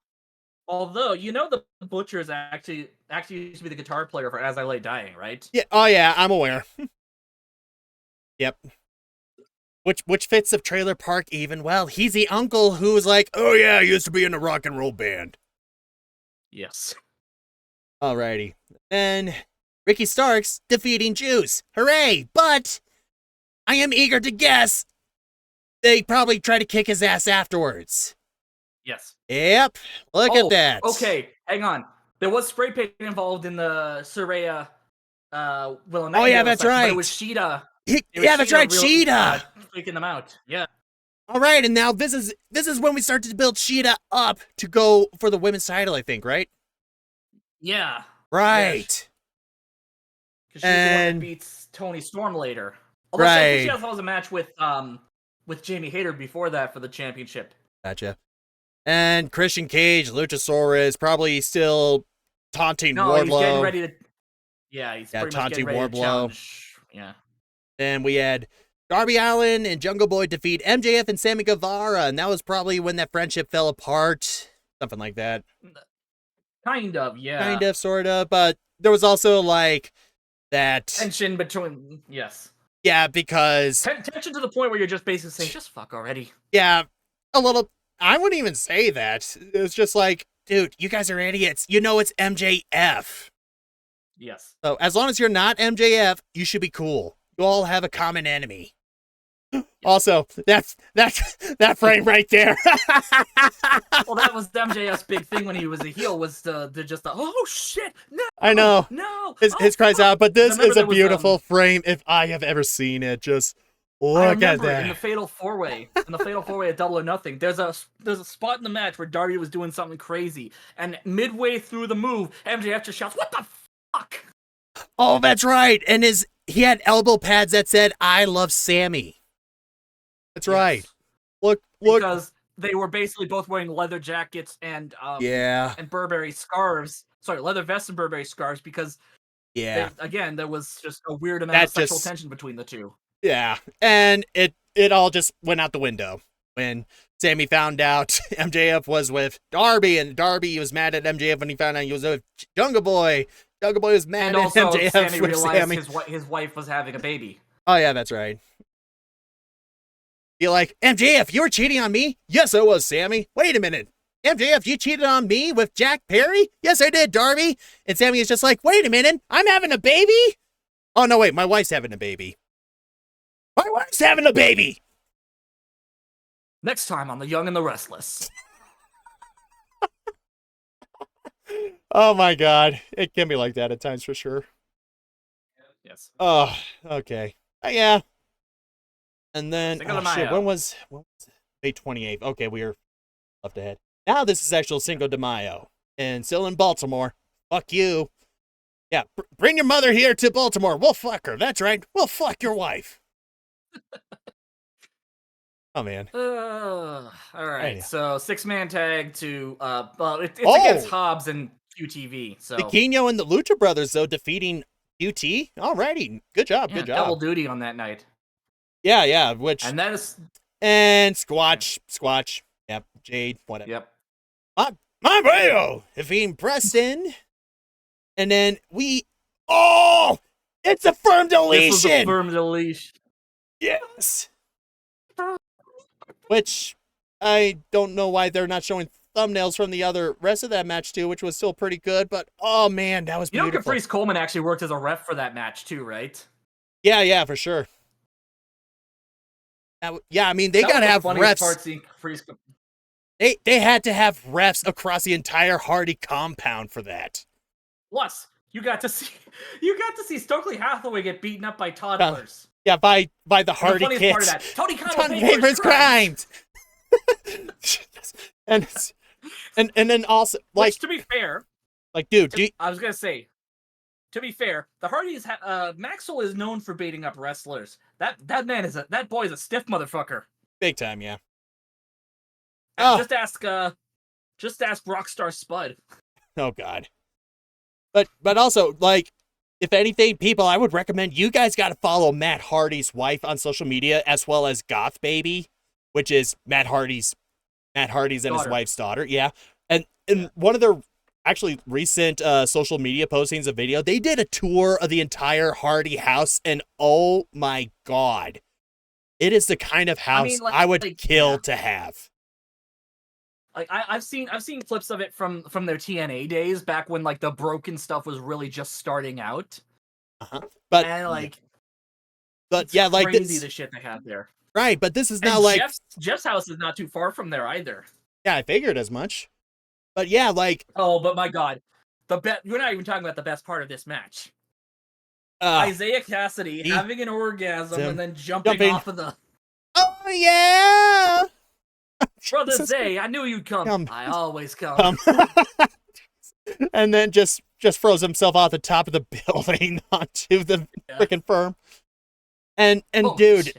Although, the Butchers actually used to be the guitar player for As I Lay Dying, right? Yeah. Oh, yeah, I'm aware. Yep. Which fits of Trailer Park even? Well, he's the uncle who was like, oh, yeah, I used to be in a rock and roll band. Yes. Alrighty. Then Ricky Starks defeating Juice. Hooray! But I am eager to guess they probably try to kick his ass afterwards. Yes. Yep. Look at that. Okay, hang on. There was spray paint involved in the Saraya Willow Nightingale. Oh, yeah, that's right. But it was Sheeta. Yeah, that's right, Sheeta. Freaking them out. Yeah. All right, and now this is when we start to build Sheeta up to go for the women's title, I think, right? Yeah. Right. Because she's the one that beats Toni Storm later. Although right. she also has a match with Jamie Hayter before that for the championship. Gotcha. And Christian Cage, Luchasaurus, probably still taunting Wardlow. He's getting ready to. Yeah, he's pretty much getting ready Wardlow. to challenge. Yeah. Then we had Darby Allin and Jungle Boy defeat MJF and Sammy Guevara, and that was probably when that friendship fell apart. Something like that. Kind of, yeah. Kind of, sort of, but there was also like that tension between. Yes. Yeah, because tension to the point where you're just basically saying, "Just fuck already." Yeah, a little. I wouldn't even say that. It's just like, dude, you guys are idiots. You know it's MJF. Yes. So as long as you're not MJF, you should be cool. You all have a common enemy. Also, that's that frame right there. Well, that was MJF's big thing when he was a heel, was the oh shit, no, I know, no, his cries out. But this is a beautiful frame if I have ever seen it. Just look at that. In the Fatal 4-Way, at Double or Nothing, there's a spot in the match where Darby was doing something crazy, and midway through the move, MJF just shouts, "What the fuck?" Oh, that's right, and he had elbow pads that said, "I love Sammy." That's right. Look. Because they were basically both wearing leather jackets and and Burberry scarves. Sorry, leather vests and Burberry scarves. Because again, there was just a weird amount of sexual tension between the two. Yeah, and it all just went out the window when Sammy found out MJF was with Darby, and Darby was mad at MJF when he found out he was with Jungle Boy. Jungle Boy was mad And at also, MJF Sammy with realized Sammy. his wife was having a baby. Oh, yeah, that's right. You're like, MJF, you were cheating on me? Yes, I was, Sammy. Wait a minute. MJF, you cheated on me with Jack Perry? Yes, I did, Darby. And Sammy is just like, wait a minute. I'm having a baby? Oh, no, wait. My wife's having a baby. My wife's having a baby. Next time on The Young and the Restless. Oh, my God. It can be like that at times for sure. Yes. Oh, okay. Yeah. And then, Cinco de shit, Mayo. when was it? May 28th. Okay, we are left ahead. Now this is actual Cinco de Mayo. And still in Baltimore. Fuck you. Yeah, bring your mother here to Baltimore. We'll fuck her. That's right. We'll fuck your wife. Oh, man. All right. Yeah. So 6-man tag to well, it's Oh! against Hobbs and QTV. So Aquino and the Lucha Brothers, though, defeating QT. Alrighty. Good job. yeah, Good job. double duty on that night. Yeah. Which And that is Squatch. Yep. Jade. Whatever. yep. My Mayo defeating Preston. And then it's a firm deletion. This was a firm deletion. Yes. Which I don't know why they're not showing thumbnails from the other rest of that match too, which was still pretty good. But oh man, that was beautiful. Caprice Coleman actually worked as a ref for that match too, right? Yeah, for sure. Yeah, I mean they gotta have refs. They had to have refs across the entire Hardy compound for that. Plus, you got to see Stokely Hathaway get beaten up by toddlers. Yeah, by the Hardy the kids. Part of that, Tony Khan favors crimes. and then also like, which, to be fair, like dude, I was gonna say, to be fair, the Hardys Maxwell is known for beating up wrestlers. That boy is a stiff motherfucker. Big time, yeah. Just ask Rockstar Spud. Oh God. But also, like, if anything, people, I would recommend you guys got to follow Matt Hardy's wife on social media, as well as Goth Baby, which is Matt Hardy's and his wife's daughter. Yeah. And one of their actually recent social media postings, a video, they did a tour of the entire Hardy house, and oh my God, it is the kind of house I would kill to have. Like I've seen clips of it from their TNA days, back when like the broken stuff was really just starting out. But yeah, like crazy the shit they have there. Right, but this is not like Jeff's house is not too far from there either. Yeah, I figured as much. But yeah, like but my God, you're not even talking about the best part of this match. Isaiah Cassidy having an orgasm and then jumping off of the. Oh yeah. Brother Zay, I knew you'd come. I always come. And then just throws himself off the top of the building onto the freaking firm. And dude,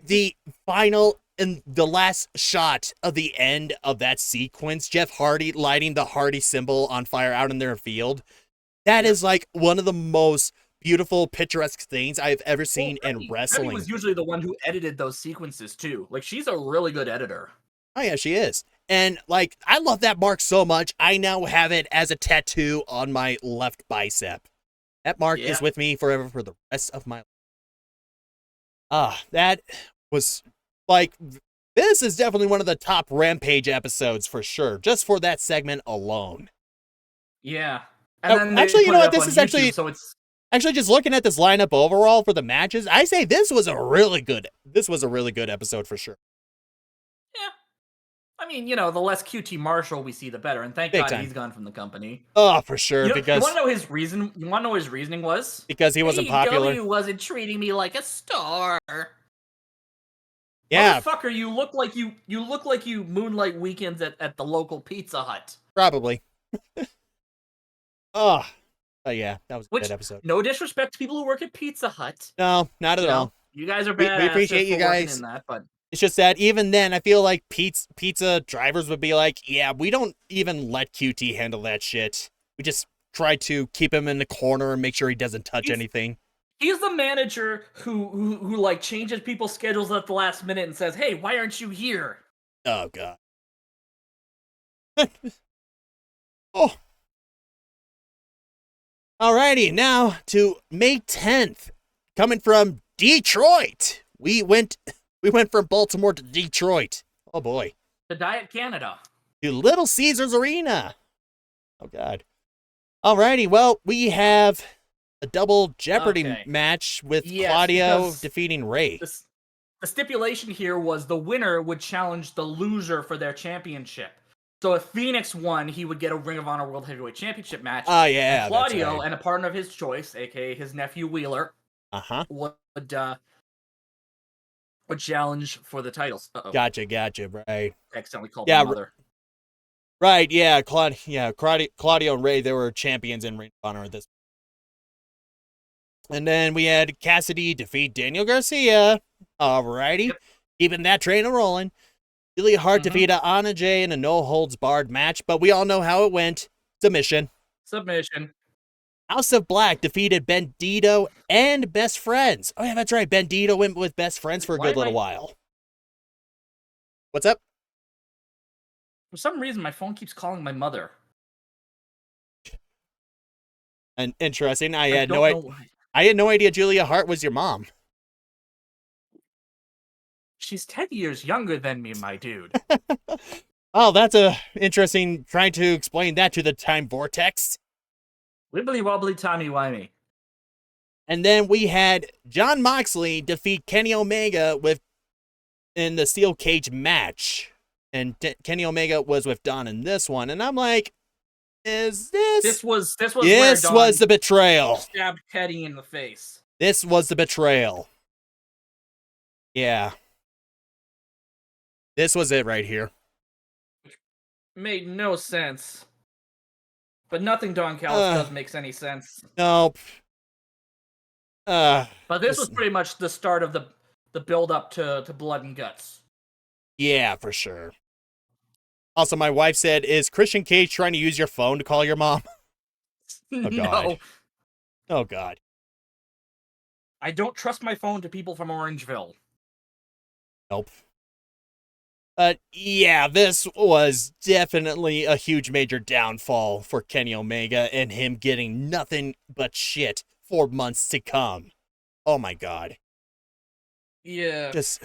the final and the last shot of the end of that sequence, Jeff Hardy lighting the Hardy symbol on fire out in their field, that is like one of the most beautiful, picturesque things I've ever seen in wrestling. Remy was usually the one who edited those sequences too. Like, she's a really good editor. Oh yeah, she is. And like, I love that mark so much. I now have it as a tattoo on my left bicep. That mark is with me forever for the rest of my life. That was like, this is definitely one of the top Rampage episodes for sure, just for that segment alone. Yeah. And actually, you know what? This is YouTube, so it's actually just looking at this lineup overall for the matches. I say this was a really good episode for sure. Yeah. I mean, the less QT Marshall we see, the better. And thank God he's gone from the company. Oh, for sure. Because you want to know his reason? You want to know his reasoning was? Because he wasn't popular. AEW wasn't treating me like a star. Yeah. Motherfucker, you look like you moonlight weekends at the local Pizza Hut. Probably. Oh yeah, that was a good episode. No disrespect to people who work at Pizza Hut. No, not at all. You guys are bad. We appreciate you guys. In that, but it's just that even then, I feel like pizza drivers would be like, yeah, we don't even let QT handle that shit. We just try to keep him in the corner and make sure he doesn't touch anything. He's the manager who like changes people's schedules at the last minute and says, "Hey, why aren't you here?" Oh God. Oh. Alrighty, now to May 10th, coming from Detroit. We went from Baltimore to Detroit. Oh boy. The Diet Canada. To Little Caesars Arena. Oh god. Alrighty, well, we have a double Jeopardy match with Claudio defeating Ray. The stipulation here was the winner would challenge the loser for their championship. So if Phoenix won, he would get a Ring of Honor World Heavyweight Championship match. Oh, yeah, and Claudio that's right. and a partner of his choice, aka his nephew Wheeler, would challenge for the titles. Gotcha, right. Accidentally called my mother. Right, yeah, Claudio and Ray, they were champions in Ring of Honor at this. And then we had Cassidy defeat Daniel Garcia. Alrighty, keeping that train rolling. Julia Hart defeated Anna Jay in a no-holds-barred match, but we all know how it went. Submission. House of Black defeated Bandito and Best Friends. Oh, yeah, that's right. Bandito went with Best Friends for a good little while. What's up? For some reason, my phone keeps calling my mother. And interesting. I had no idea Julia Hart was your mom. She's 10 years younger than me, my dude. Oh, that's interesting. Trying to explain that to the time vortex. Wibbly wobbly timey wimey. And then we had Jon Moxley defeat Kenny Omega in the steel cage match. And Kenny Omega was with Don in this one. And I'm like, this was the betrayal. Stabbed Kenny in the face. This was the betrayal. Yeah. This was it right here. Made no sense. But nothing Don Callis does makes any sense. Nope. But this was pretty much the start of the build-up to Blood and Guts. Yeah, for sure. Also, my wife said, is Christian Cage trying to use your phone to call your mom? Oh, God. No. Oh, God. I don't trust my phone to people from Orangeville. Nope. But, yeah, this was definitely a huge major downfall for Kenny Omega and him getting nothing but shit for months to come. Oh, my God. Yeah. Just,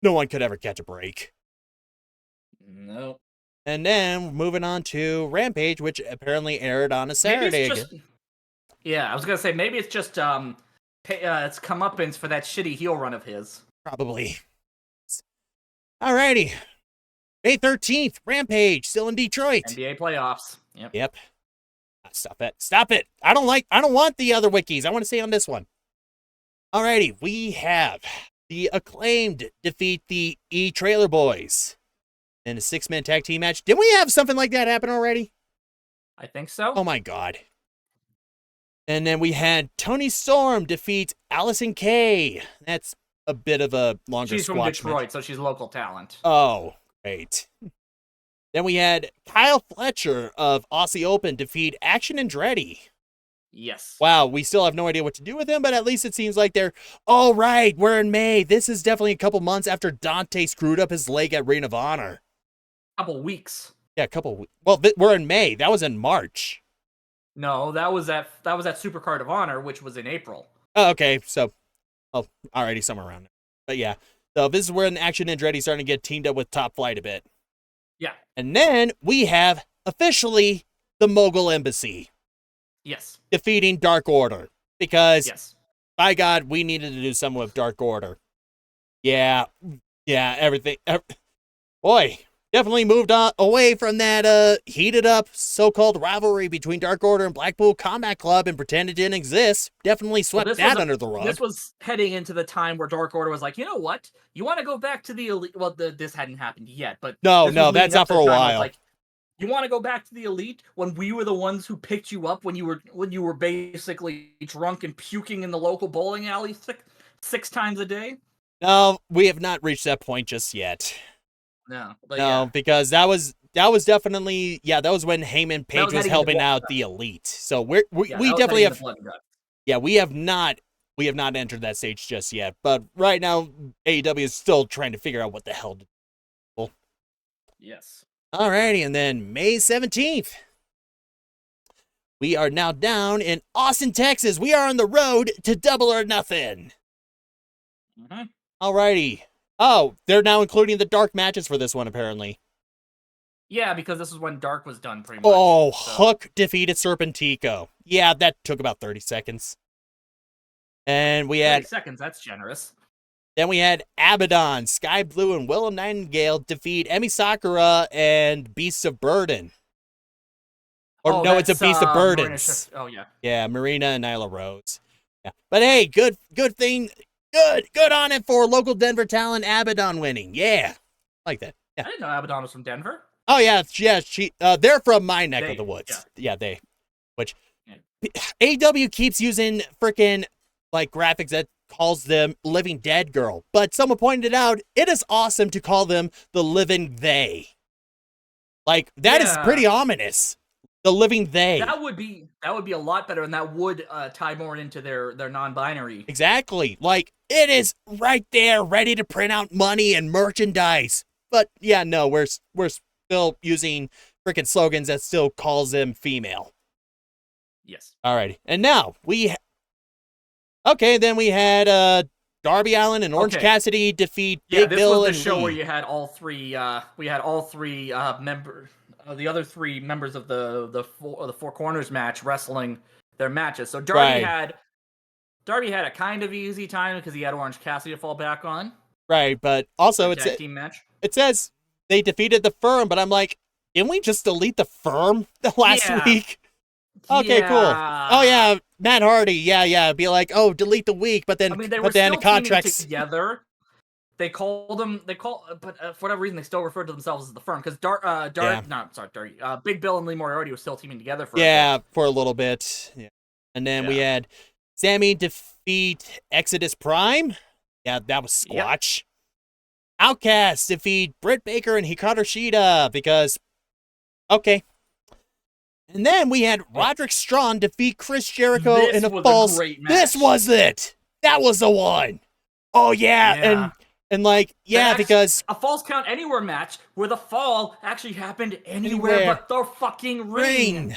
no one could ever catch a break. Nope. And then, moving on to Rampage, which apparently aired on a Saturday again. Yeah, I was going to say, maybe it's just, it's comeuppance for that shitty heel run of his. Probably. Alrighty. May 13th, Rampage, still in Detroit. NBA playoffs. Yep. Stop it. I don't want the other wikis. I want to stay on this one. Alrighty, we have the Acclaimed defeat the E-Trailer Boys in a 6-man tag team match. Didn't we have something like that happen already? I think so. Oh my God. And then we had Toni Storm defeat Allison Kay. That's a bit of a longer She's from Detroit, so she's local talent. Oh, great. Then we had Kyle Fletcher of Aussie Open defeat Action Andretti. Yes. Wow, we still have no idea what to do with him, but at least it seems like they're, oh, right, we're in May. This is definitely a couple months after Dante screwed up his leg at Ring of Honor. Couple weeks. Yeah, a couple weeks. Well, we're in May. That was in March. No, that was at Supercard of Honor, which was in April. Oh, okay, so, alrighty, somewhere around there. But yeah, so this is where an Action Andretti starting to get teamed up with Top Flight a bit. Yeah. And then we have officially the Mogul Embassy. Yes. Defeating Dark Order. Because, by God, we needed to do something with Dark Order. Yeah, everything. Boy, definitely moved on away from that heated up so-called rivalry between Dark Order and Blackpool Combat Club and pretend it didn't exist. Definitely swept that under the rug. This was heading into the time where Dark Order was like, you know what? You want to go back to the Elite? Well, this hadn't happened yet, but no, that's not for a while. Like, you want to go back to the Elite when we were the ones who picked you up when you were basically drunk and puking in the local bowling alley six times a day? No, we have not reached that point just yet. No, because that was definitely that was when Heyman Page was helping out the Elite. So we definitely have we have not entered that stage just yet. But right now AEW is still trying to figure out what the hell to do. Yes. Alrighty, and then May 17th, we are now down in Austin, Texas. We are on the road to Double or Nothing. Mhm. Alrighty. Oh, they're now including the dark matches for this one, apparently. Yeah, because this is when Dark was done, pretty much. Oh, so. Hook defeated Serpentico. Yeah, that took about 30 seconds. And we 30 had... seconds, that's generous. Then we had Abaddon, Sky Blue, and Willow Nightingale defeat Emi Sakura and Beasts of Burden. Or no, it's a Beast of Burdens. Oh, yeah. Yeah, Marina and Nyla Rose. Yeah. But hey, good thing. Good on it for local Denver talent Abaddon winning. Yeah. Like that. Yeah. I didn't know Abaddon was from Denver. Oh, yeah. They're from my neck of the woods. Yeah, they. Which AEW keeps using freaking like graphics that calls them Living Dead Girl. But someone pointed out it is awesome to call them the Living They. Like, that is pretty ominous. The Living They. That would be a lot better, and that would tie more into their non-binary. Exactly. Like, it is right there, ready to print out money and merchandise. But yeah, no, we're still using freaking slogans that still calls them female. Yes. Alrighty. And now then we had Darby Allin and Orange Cassidy defeat Big Bill and this was the show Lee. where you had all three. We had all three members. The other three members of the Four Corners match wrestling their matches. So Darby had a kind of easy time because he had Orange Cassidy to fall back on. Right, but also it's a team match. It says they defeated the Firm, but I'm like, didn't we just delete the Firm the last week? Okay, cool. Oh yeah, Matt Hardy. Yeah. Be like, oh, delete the week, but then they were still contracts together. But for whatever reason, they still referred to themselves as the Firm because Big Bill and Lee Moriarty were still teaming together for a little bit. Yeah, and then we had Sammy defeat Exodus Prime. Yeah, that was Squatch. Yep. Outcast defeat Britt Baker and Hikaru Shida because And then we had Roderick Strong defeat Chris Jericho in a false. This was it. That was the one. Oh yeah. And because a false count anywhere match where the fall actually happened anywhere but the fucking ring.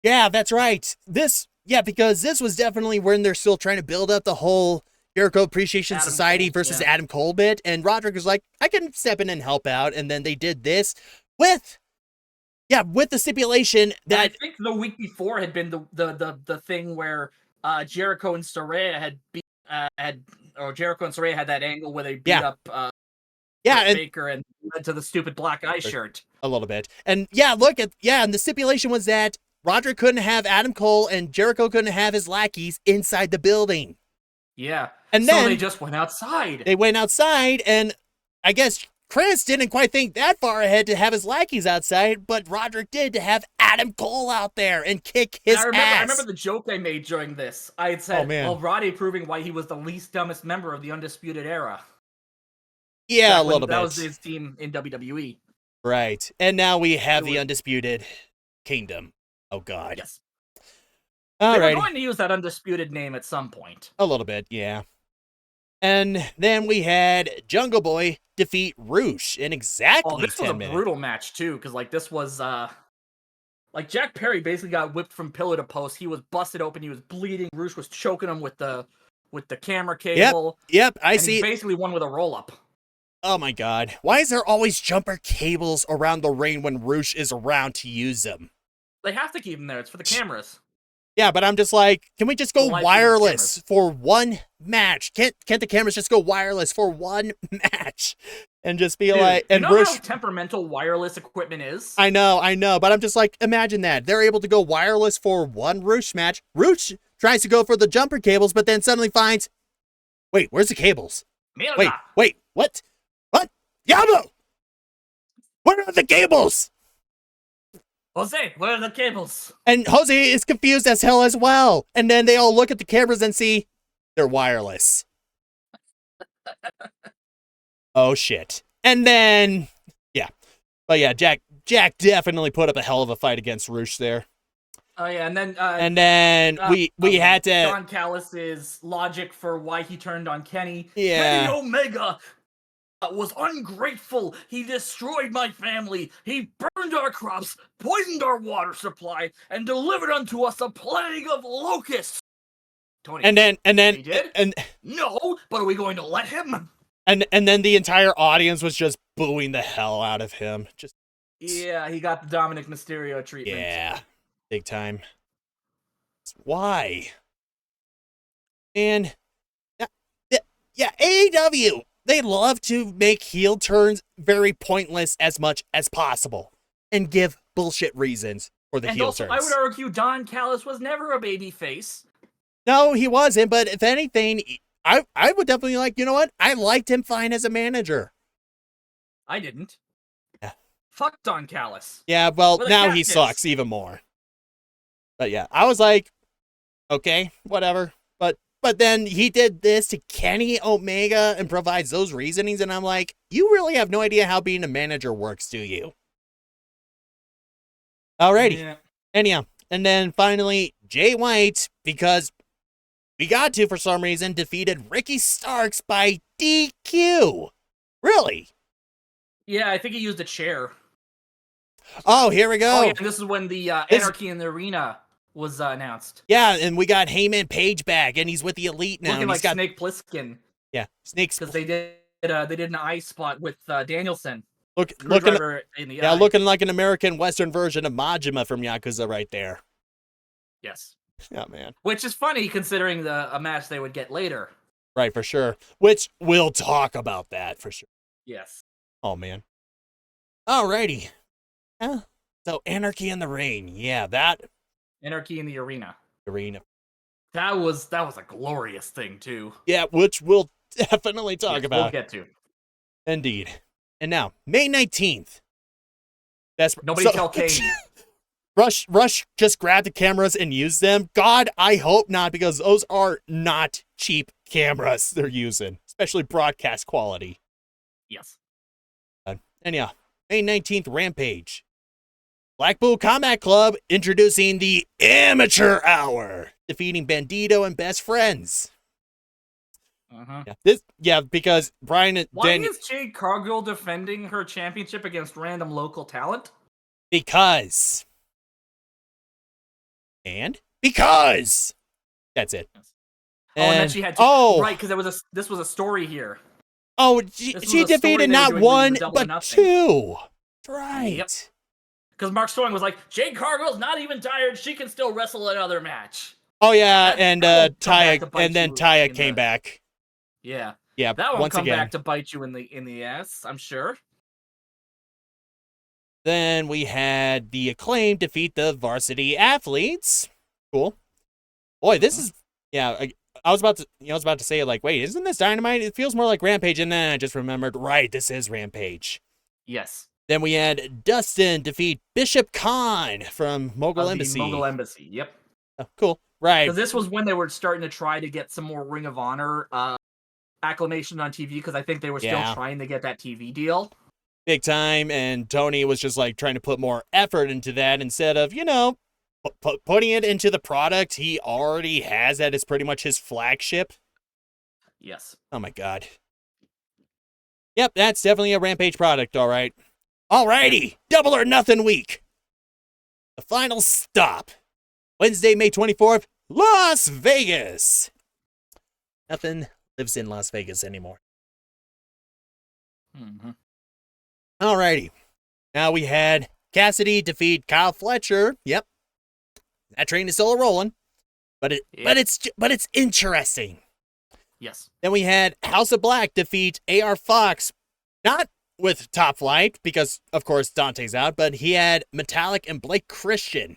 Yeah, that's right. Because this was definitely when they're still trying to build up the whole Jericho Appreciation Society versus Adam Cole bit, and Roderick was like, I can step in and help out, and then they did this with the stipulation that I think the week before had been the thing where Jericho and Saraya Jericho and Saraya had that angle where they beat up Baker and led to the stupid black eye shirt. A little bit. And and the stipulation was that Roderick couldn't have Adam Cole and Jericho couldn't have his lackeys inside the building. Yeah. And so then they just went outside. They went outside, and I guess Chris didn't quite think that far ahead to have his lackeys outside, but Roderick did to have Adam Cole out there and kick his ass. I remember the joke they made during this. I had said, Roddy proving why he was the least dumbest member of the Undisputed Era. Yeah, a little bit. That was his team in WWE. Right. And now we have the Undisputed Kingdom. Oh, God. Yes. All right. We're going to use that Undisputed name at some point. A little bit, yeah. And then we had Jungle Boy defeat Roosh in exactly 10 minutes. This was a brutal match, too, because, this was, Jack Perry basically got whipped from pillar to post. He was busted open. He was bleeding. Roosh was choking him with the camera cable. Yep, I see. He basically won with a roll-up. Oh, my God. Why is there always jumper cables around the ring when Roosh is around to use them? They have to keep them there. It's for the cameras. Yeah, but I'm just like, can we just go wireless for one match? Can't the cameras just go wireless for one match? And just be like, and you know how temperamental wireless equipment is? I know, but I'm just like, imagine that. They're able to go wireless for one Roosh match. Roosh tries to go for the jumper cables, but then suddenly finds, wait, where's the cables? Wait, what? What? Diablo! Where are the cables? Jose, where are the cables? And Jose is confused as hell as well. And then they all look at the cameras and see they're wireless. Oh, shit. And then, But yeah, Jack definitely put up a hell of a fight against Roosh there. Oh, yeah, and then we had to... Don Callis's logic for why he turned on Kenny. Yeah. Kenny Omega! was ungrateful. He destroyed my family. He burned our crops, poisoned our water supply, and delivered unto us a plague of locusts. Tony, And then he did? and No, but are we going to let him? and then the entire audience was just booing the hell out of him. Just Yeah, he got the Dominic Mysterio treatment. yeah, big time. Why? And yeah, AEW, they love to make heel turns very pointless as much as possible and give bullshit reasons for the And heel also, turns. I would argue Don Callis was never a baby face. No, he wasn't, but if anything, I would definitely like, you know what? I liked him fine as a manager. I didn't. Yeah. Fuck Don Callis. Yeah, well, With a now he cactus. sucks even more. But yeah, I was like, okay, whatever. But then he did this to Kenny Omega and provides those reasonings, and I'm like, you really have no idea how being a manager works, do you? Alrighty. Yeah. Anyhow, and then finally, Jay White, because we got to, for some reason, defeated Ricky Starks by DQ. Really? Yeah, I think he used a chair. Oh, here we go. Oh, yeah, and this is when the Anarchy in the Arena was announced. Yeah, and we got Heyman Page back, and he's with the Elite now. Looking like He's got Snake Plissken. yeah, Snake's Because they did an eye spot with Danielson. looking In the yeah, eye. looking like an American Western version of Majima from Yakuza right there. Yes. Yeah, man. Which is funny considering a match they would get later. Right, for sure. Which we'll talk about that for sure. Yes. Oh man. Alrighty. Yeah. So Anarchy in the Ring. Yeah, that Anarchy in the Arena. arena. That was a glorious thing too. Yeah, which we'll definitely talk Yes, about. We'll get to. Indeed. And now, May 19th. Nobody tell Kane. Rush just grabbed the cameras and used them. God, I hope not, because those are not cheap cameras they're using, especially broadcast quality. Yes. Anyhow, May 19th, Rampage. Blackpool Combat Club introducing the Amateur Hour, defeating Bandito and Best Friends. Uh-huh. Yeah, because Brian and Why Dan, is Jade Cargill defending her championship against random local talent? because that's it. Yes. And then she had to, right, because this was a story here. Oh, she defeated not one but two. Right. Yep. Because Mark Strong was like, Jade Cargill's not even tired. She can still wrestle another match. Oh yeah, and Taya, Taya came back. Yeah. Yeah, That will once come again. back to bite you in the ass, I'm sure. Then we had the Acclaim defeat the Varsity Athletes. Cool. Boy, this is I was about to say, like, wait, isn't this Dynamite? It feels more like Rampage, and then I just remembered, right, this is Rampage. Yes. Then we had Dustin defeat Bishop Khan from Mogul Embassy. Mogul Embassy, yep. Oh, cool. Right. Because this was when they were starting to try to get some more Ring of Honor acclamation on TV, because I think they were still trying to get that TV deal. Big time, and Tony was just, like, trying to put more effort into that instead of, putting it into the product he already has that is pretty much his flagship. Yes. Oh my god. Yep, that's definitely a Rampage product, all right. Alrighty, Double or Nothing week. The final stop. Wednesday, May 24th, Las Vegas. Nothing lives in Las Vegas anymore. Mm-hmm. Alrighty. Now we had Cassidy defeat Kyle Fletcher. Yep. That train is still rolling. But it's interesting. Yes. Then we had House of Black defeat AR Fox. Not with Top Flight, because, of course, Dante's out, but he had Metallic and Blake Christian.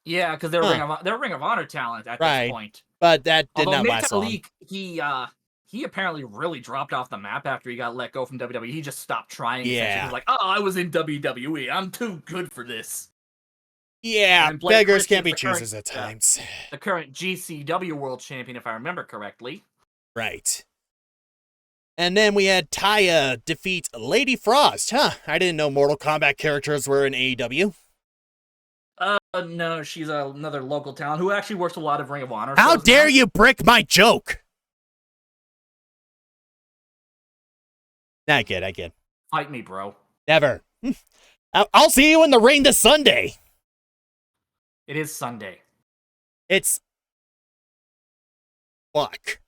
Yeah, because they're Ring of Honor talent at this point. But that did Although not last long. Metallic, he apparently really dropped off the map after he got let go from WWE. He just stopped trying. Yeah. He was like, I was in WWE. I'm too good for this. Yeah, beggars can't be Christian's choosers at times. The current GCW World Champion, if I remember correctly. Right. And then we had Taya defeat Lady Frost. Huh, I didn't know Mortal Kombat characters were in AEW. No, she's another local talent who actually works a lot of Ring of Honor. How dare you brick my joke? I kid. Fight me, bro. Never. I'll see you in the ring this Sunday. It is Sunday. It's... Fuck.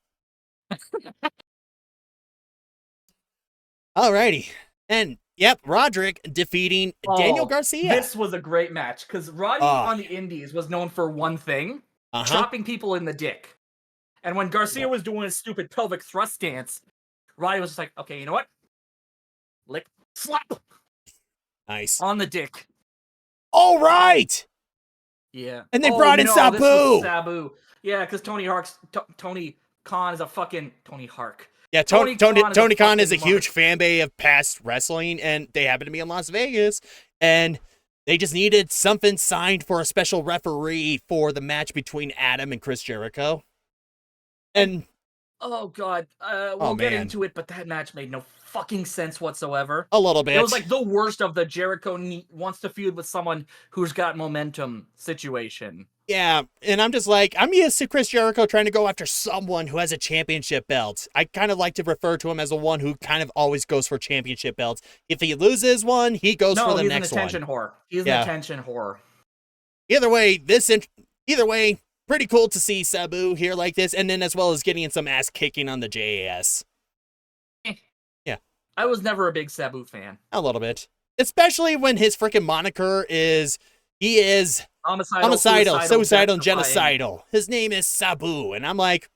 Alrighty. And, yep, Roderick defeating Daniel Garcia. This was a great match, because Roddy on the Indies was known for one thing, chopping people in the dick. And when Garcia was doing his stupid pelvic thrust dance, Roddy was just like, okay, you know what? Lick, slap. Nice. On the dick. All right. Yeah. And they brought in Sabu. This was Sabu. Yeah, because Tony Khan is a fucking... Tony Hark. Yeah, Tony Khan is a huge fan base of past wrestling, and they happen to be in Las Vegas, and they just needed something signed for a special referee for the match between Adam and Chris Jericho. And oh god, we'll get into it, but that match made no fucking sense whatsoever. A little bit. It was like the worst of the Jericho wants to feud with someone who's got momentum situation. Yeah, and I'm just like, I'm used to Chris Jericho trying to go after someone who has a championship belt. I kind of like to refer to him as the one who kind of always goes for championship belts. If he loses one, he goes for the next one. He's an attention whore. He's an attention whore. Either way, pretty cool to see Sabu here like this, and then as well as getting some ass kicking on the JAS. Yeah. I was never a big Sabu fan. A little bit. Especially when his freaking moniker is... He is homicidal, suicidal, and genocidal. His name is Sabu. And I'm like,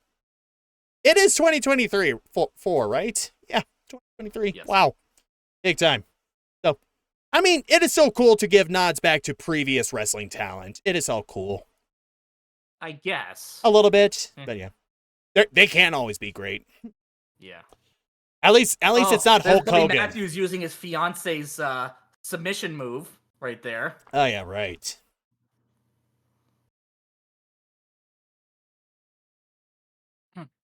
it is 2023, right? Yeah, 2023. Yes. Wow. Big time. So, I mean, it is so cool to give nods back to previous wrestling talent. It is so cool. I guess. A little bit, but yeah. They can't always be great. Yeah. At least it's not Hulk Hogan. Matthews using his fiance's submission move. Right there. Oh, yeah, right.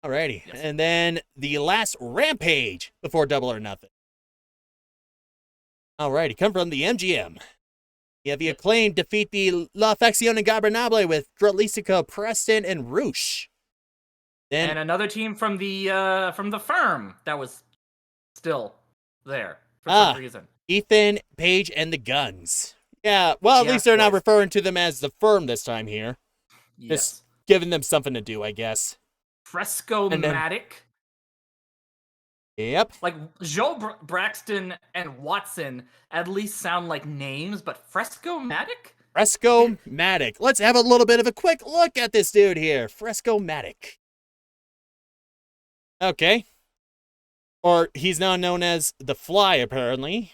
Alrighty. Yes. And then the last Rampage before Double or Nothing. Alrighty, come from the MGM. You have the Acclaimed defeat the La Facción Ingobernable with Dralístico, Preston, and Roosh. Then, and another team from the firm that was still there for some reason. Ethan, Page, and the Guns. Yeah, well, at least they're not referring to them as the firm this time here. Yes. Just giving them something to do, I guess. Fresco-matic. Yep. Like, Joe Braxton and Watson at least sound like names, but Fresco-matic? Fresco-matic. Let's have a little bit of a quick look at this dude here. Fresco-matic. Okay. Or he's now known as The Fly, apparently.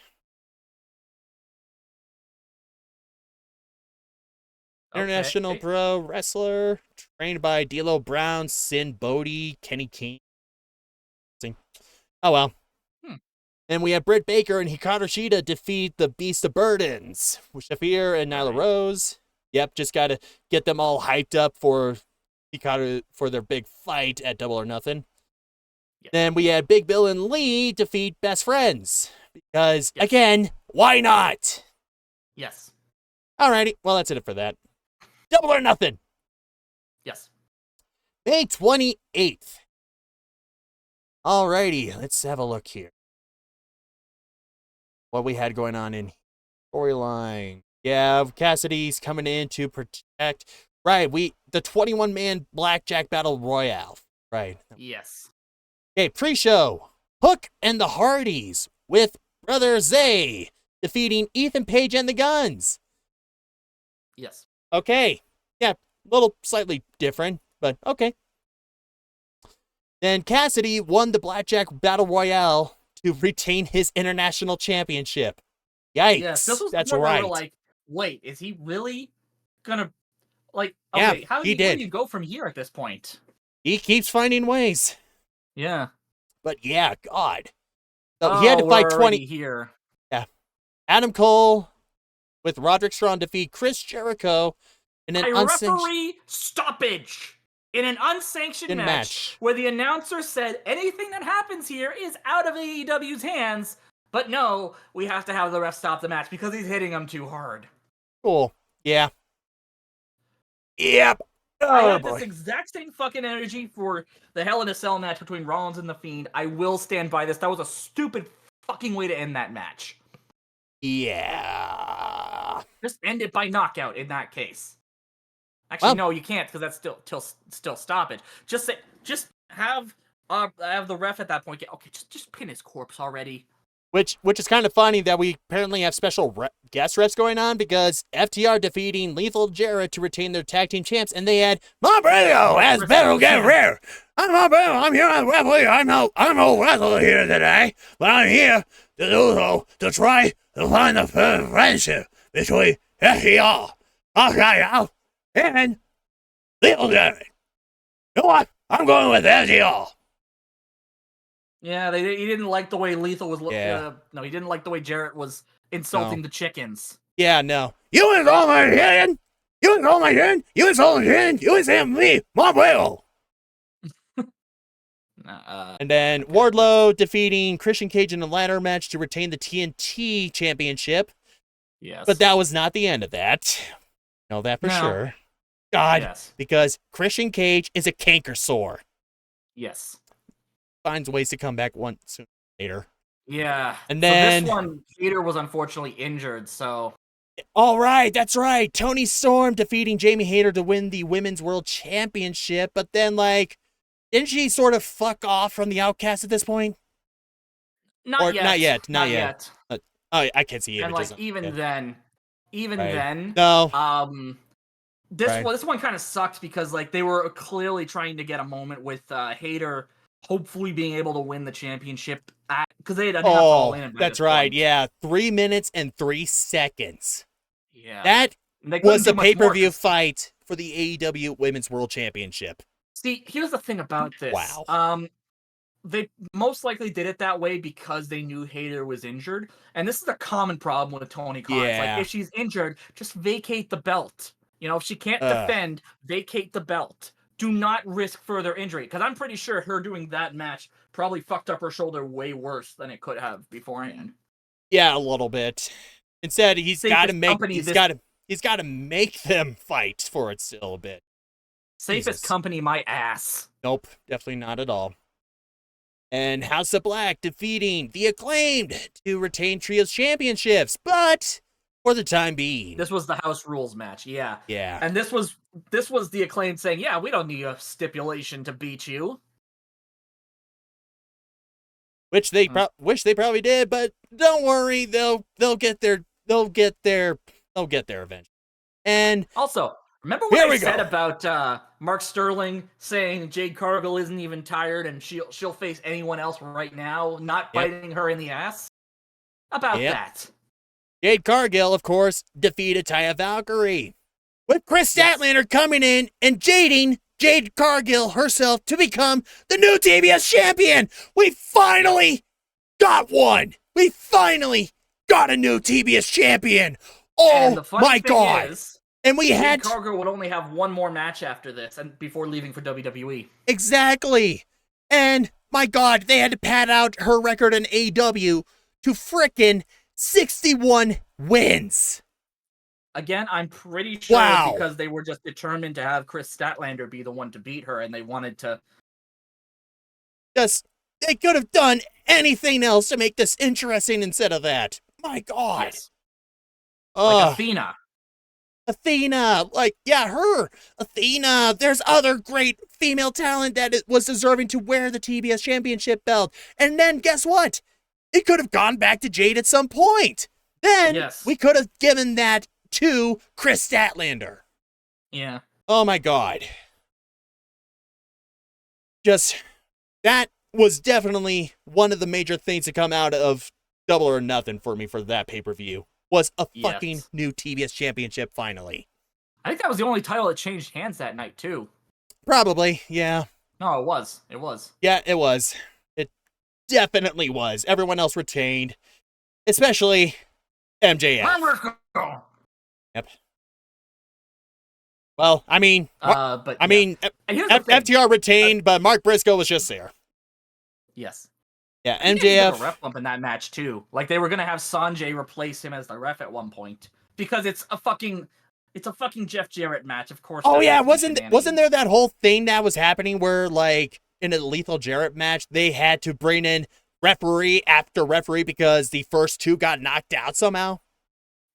International pro wrestler, trained by D'Lo Brown, Sin Bodie, Kenny King. Oh, well. And we have Britt Baker and Hikaru Shida defeat the Beast of Burdens with Shafir and Nyla Rose. Yep, just got to get them all hyped up for Hikaru for their big fight at Double or Nothing. Yep. Then we had Big Bill and Lee defeat Best Friends. Because, again, why not? Yes. Alrighty, well, that's it for that. Double or Nothing. Yes. May 28th. Alrighty, let's have a look here. What we had going on in storyline. Yeah, Cassidy's coming in to protect. Right, the 21-man Blackjack Battle Royale. Right. Yes. Okay, pre-show. Hook and the Hardys with Brother Zay defeating Ethan Page and the Guns. Yes. Okay. Yeah, a little slightly different, but okay. Then Cassidy won the Blackjack Battle Royale to retain his international championship. Yikes. Yes, this was that's right. Right. Like, wait, is he really gonna, like, okay, yeah, he did. Where do you go from here at this point? He keeps finding ways. Yeah. But yeah, God. So he had to fight 20 here. Yeah. Adam Cole with Roderick Strong defeat Chris Jericho in an referee stoppage in an unsanctioned match where the announcer said anything that happens here is out of AEW's hands, but no, we have to have the ref stop the match because he's hitting him too hard. Cool. Yeah. Yep. I had this exact same fucking energy for the Hell in a Cell match between Rollins and The Fiend. I will stand by this. That was a stupid fucking way to end that match. Yeah. Just end it by knockout in that case. Actually, no, you can't because that's still stoppage. Just have the ref at that point. Okay, just pin his corpse already. Which is kind of funny that we apparently have special guest refs going on because FTR defeating Lethal Jarrett to retain their tag team champs, and they had Marbrego as Battle Guerrero. I'm Marbrego. I'm here on the referee. I'm no wrestler here today, but I'm here to do so to try to find the friendship between FTR, and Lethal Jarrett. You know what? I'm going with FTR. Yeah, he didn't like the way Lethal was. Yeah. No, he didn't like the way Jarrett was insulting the chickens. Yeah, no. You insult my chicken! You insult my chicken! You insult my chicken! You insult me! My will! And then Wardlow defeating Christian Cage in a ladder match to retain the TNT championship. Yes. But that was not the end of that. Know that for sure. God, yes. Because Christian Cage is a canker sore. Yes. Finds ways to come back once sooner or later. Yeah. And then so this one, Peter was unfortunately injured, so. All right, that's right. Tony Storm defeating Jamie Hayter to win the Women's World Championship, but then, like, didn't she sort of fuck off from the Outcast at this point? Not yet. Not yet. I can't see it. And like even then, no. This one kind of sucked because like they were clearly trying to get a moment with Hayter hopefully being able to win the championship because they had enough all in. That's right. Yeah, 3 minutes and 3 seconds. Yeah, that was the pay-per-view fight for the AEW Women's World Championship. See, here's the thing about this. Wow. They most likely did it that way because they knew Hayter was injured, and this is a common problem with Tony Khan. Yeah. Like if she's injured, just vacate the belt. You know, if she can't defend, vacate the belt. Do not risk further injury, because I'm pretty sure her doing that match probably fucked up her shoulder way worse than it could have beforehand. Yeah, a little bit. Instead, he's got to make them fight for it still a bit. Safest company, my ass. Nope, definitely not at all. And House of Black defeating the Acclaimed to retain Trios Championships, but for the time being. This was the House Rules match, yeah. Yeah. And this was the Acclaimed saying, yeah, we don't need a stipulation to beat you. Which they probably did, but don't worry, they'll get their eventually. And also, remember what I said about Mark Sterling saying Jade Cargill isn't even tired and she'll face anyone else right now, not biting her in the ass? About that. Jade Cargill, of course, defeated Taya Valkyrie. With Chris Statlander coming in and jading Jade Cargill herself to become the new TBS champion. We finally got one. We finally got a new TBS champion. Oh my God. And we had Jade Cargill would only have one more match after this and before leaving for WWE. Exactly. And my God, they had to pad out her record in AEW to frickin' 61 wins. Again, I'm pretty sure because they were just determined to have Chris Statlander be the one to beat her, and they wanted to. They could have done anything else to make this interesting instead of that. My God. Yes. Like Athena. Her. Athena. There's other great female talent that was deserving to wear the TBS championship belt. And then guess what? It could have gone back to Jade at some point. Then we could have given that to Chris Statlander. Yeah. Oh my God. That was definitely one of the major things to come out of Double or Nothing for me for that pay-per-view. Was a fucking new TBS championship finally. I think that was the only title that changed hands that night too. Probably, yeah. No, it was. It was. Yeah, it was. It definitely was. Everyone else retained. Especially MJF. Yep. Well, I mean, FTR retained, but Mark Briscoe was just there. Yes. Yeah, MJF. He a ref bump in that match too. Like they were gonna have Sanjay replace him as the ref at one point because it's a fucking Jeff Jarrett match, of course. Oh yeah, wasn't there that whole thing that was happening where like in a Lethal Jarrett match they had to bring in referee after referee because the first two got knocked out somehow?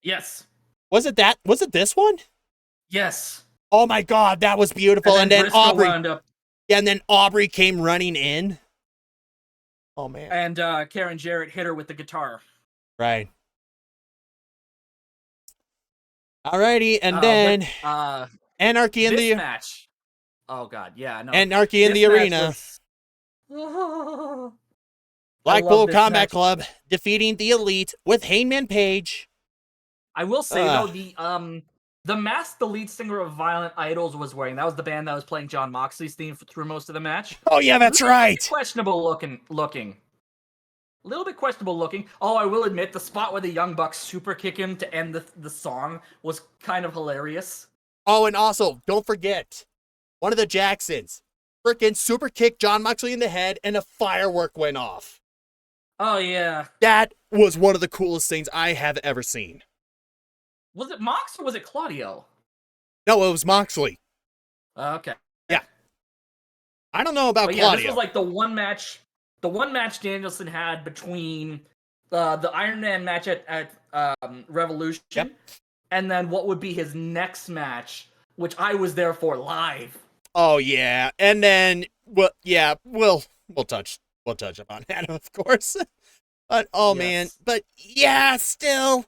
Yes. Was it this one? Yes. Oh my god, that was beautiful. And then Briscoe Aubrey. wound up. Yeah, and then Aubrey came running in. Oh man. And Karen Jarrett hit her with the guitar. Right. Alrighty, and then Anarchy in the match. Oh god, yeah, no. Anarchy in the arena. Blackpool Combat Club defeating the Elite with Hangman Page. I will say though, the mask the lead singer of Violent Idols was wearing, that was the band that was playing Jon Moxley's theme through most of the match. Oh yeah, that's right. Questionable looking. A little bit questionable looking. Oh, I will admit, the spot where the Young Bucks super kick him to end the song was kind of hilarious. Oh, and also, don't forget, one of the Jacksons freaking super kicked Jon Moxley in the head and a firework went off. Oh, yeah. That was one of the coolest things I have ever seen. Was it Mox or was it Claudio? No, it was Moxley. Okay. Yeah. I don't know about Claudio. Yeah, this was like the one match Danielson had between the Iron Man match at Revolution, yep, and then what would be his next match, which I was there for live. Oh yeah, and then we'll touch upon that, of course. But yes. Man, but yeah, still,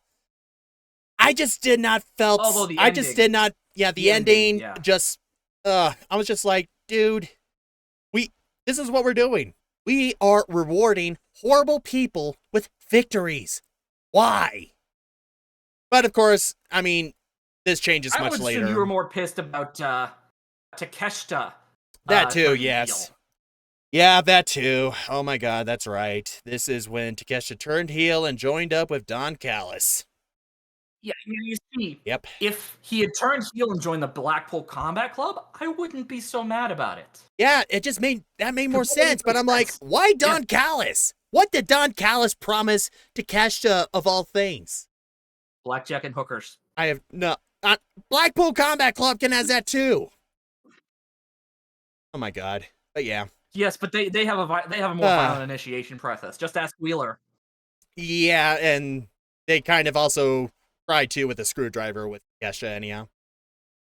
I just did not felt. Although the I ending, just did not. Yeah, the ending. Yeah. Just, I was just like, dude, this is what we're doing. We are rewarding horrible people with victories. Why? But of course, I mean, this changes much later. I would assume you were more pissed about Takeshita. That too, yes. Heel. Yeah, that too. Oh my god, that's right. This is when Takeshita turned heel and joined up with Don Callis. Yeah, you see, yep. If he had turned heel and joined the Blackpool Combat Club, I wouldn't be so mad about it. Yeah, it just made more sense. But I'm like, why Don Callis? What did Don Callis promise Takeshita of all things? Blackjack and hookers. I have no. Blackpool Combat Club has that too. Oh my god! But yeah. Yes, but they have a more violent initiation process. Just ask Wheeler. Yeah, and they kind of also tried to with a screwdriver with Kesha anyhow.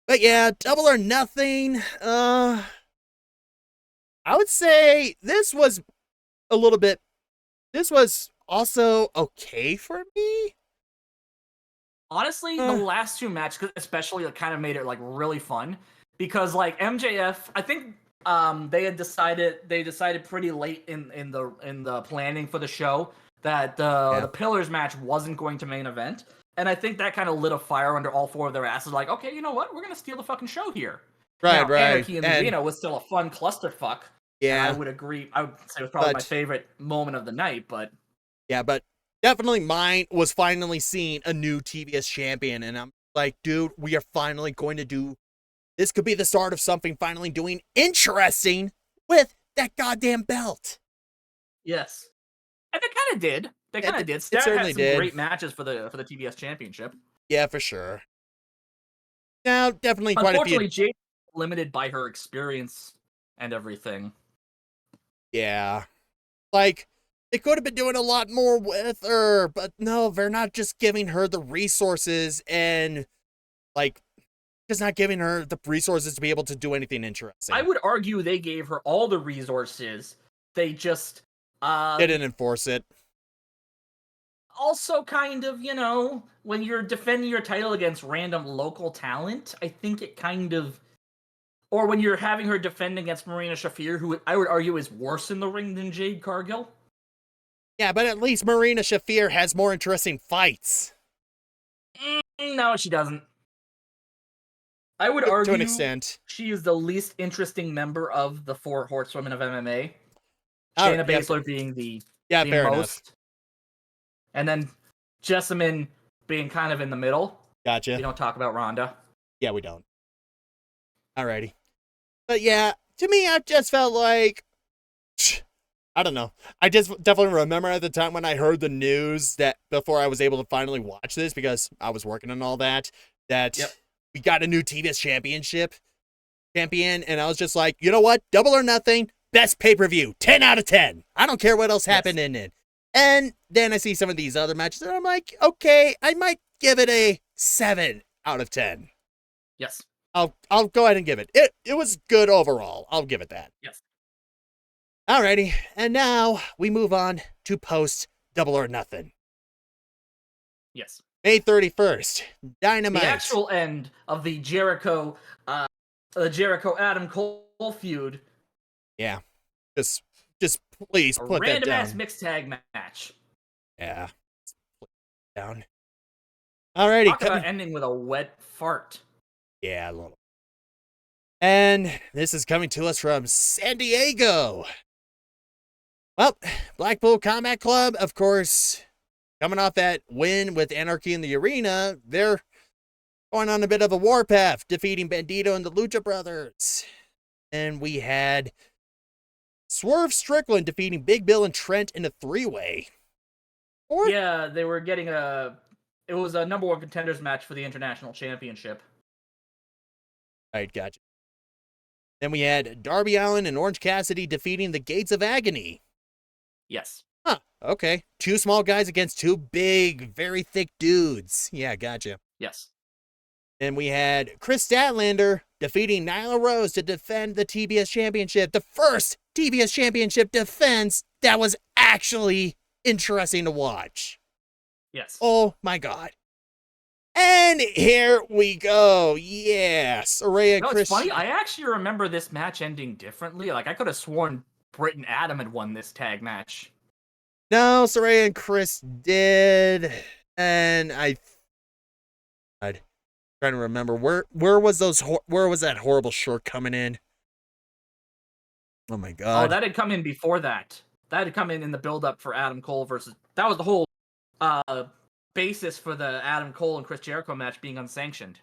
But yeah, Double or Nothing. I would say this was a little bit. This was also okay for me. Honestly, the last two matches, especially, kind of made it like really fun because like MJF, I think they decided pretty late in the planning for the show that the Pillars match wasn't going to main event. And I think that kind of lit a fire under all four of their asses. Like, okay, you know what? We're going to steal the fucking show here. Right, now, Anarchy in the Arena was still a fun clusterfuck. Yeah. I would agree. I would say it was probably my favorite moment of the night, but... Yeah, but definitely mine was finally seeing a new TBS champion. And I'm like, dude, we are finally going to do... This could be the start of something finally doing interesting with that goddamn belt. Yes. And they kind of did. They kind of did. Starrett had some great matches for the TBS Championship. Yeah, for sure. Now, definitely quite a few. Unfortunately, Jade was limited by her experience and everything. Yeah. Like, they could have been doing a lot more with her, but no, they're not just giving her the resources and, like, just not giving her the resources to be able to do anything interesting. I would argue they gave her all the resources. They just... didn't enforce it. Also, kind of, you know, when you're defending your title against random local talent, I think it kind of... Or when you're having her defend against Marina Shafir, who I would argue is worse in the ring than Jade Cargill. Yeah, but at least Marina Shafir has more interesting fights. No, she doesn't. I would argue to an extent. She is the least interesting member of the four horsewomen of MMA. Shayna Baszler being the fair most. Enough. And then Jessamine being kind of in the middle. Gotcha. We don't talk about Ronda. Yeah, we don't. Alrighty. But yeah, to me, I just felt like... I don't know. I just definitely remember at the time when I heard the news that before I was able to finally watch this, because I was working on all that we got a new TBS champion, and I was just like, you know what? Double or Nothing. best pay-per-view, 10 out of 10. I don't care what else Yes. happened in it. And then I see some of these other matches, and I'm like, okay, I might give it a 7 out of 10. Yes. I'll go ahead and give it. It was good overall. I'll give it that. Yes. Alrighty, and now we move on to post Double or Nothing. Yes. May 31st, Dynamite. The actual end of the Jericho Adam Cole feud. Yeah. Just please A put that random down. ass mixed tag match. Yeah. Put it down. Alrighty. Talk about ending with a wet fart. Yeah, a little. And this is coming to us from San Diego. Well, Blackpool Combat Club, of course, coming off that win with Anarchy in the Arena, they're going on a bit of a warpath, defeating Bandito and the Lucha Brothers. And we had Swerve Strickland defeating Big Bill and Trent in a three-way. Yeah, they were getting it was a number one contenders match for the International Championship. Alright, gotcha. Then we had Darby Allin and Orange Cassidy defeating the Gates of Agony. Yes. Huh, okay. 2 small guys against 2 big, very thick dudes. Yeah, gotcha. Yes. Then we had Chris Statlander defeating Nyla Rose to defend the TBS Championship. The first TBS Championship defense that was actually interesting to watch. Yes. Oh my god. And here we go. Yes. Saraya No, Chris. it's funny. I actually remember this match ending differently. Like, I could have sworn Britt and Adam had won this tag match. No, Saraya and Chris did. And I'm trying to remember where was that horrible short coming in? Oh my god. Oh, that had come in before that. That had come in the build-up for Adam Cole versus... That was the whole basis for the Adam Cole and Chris Jericho match being unsanctioned.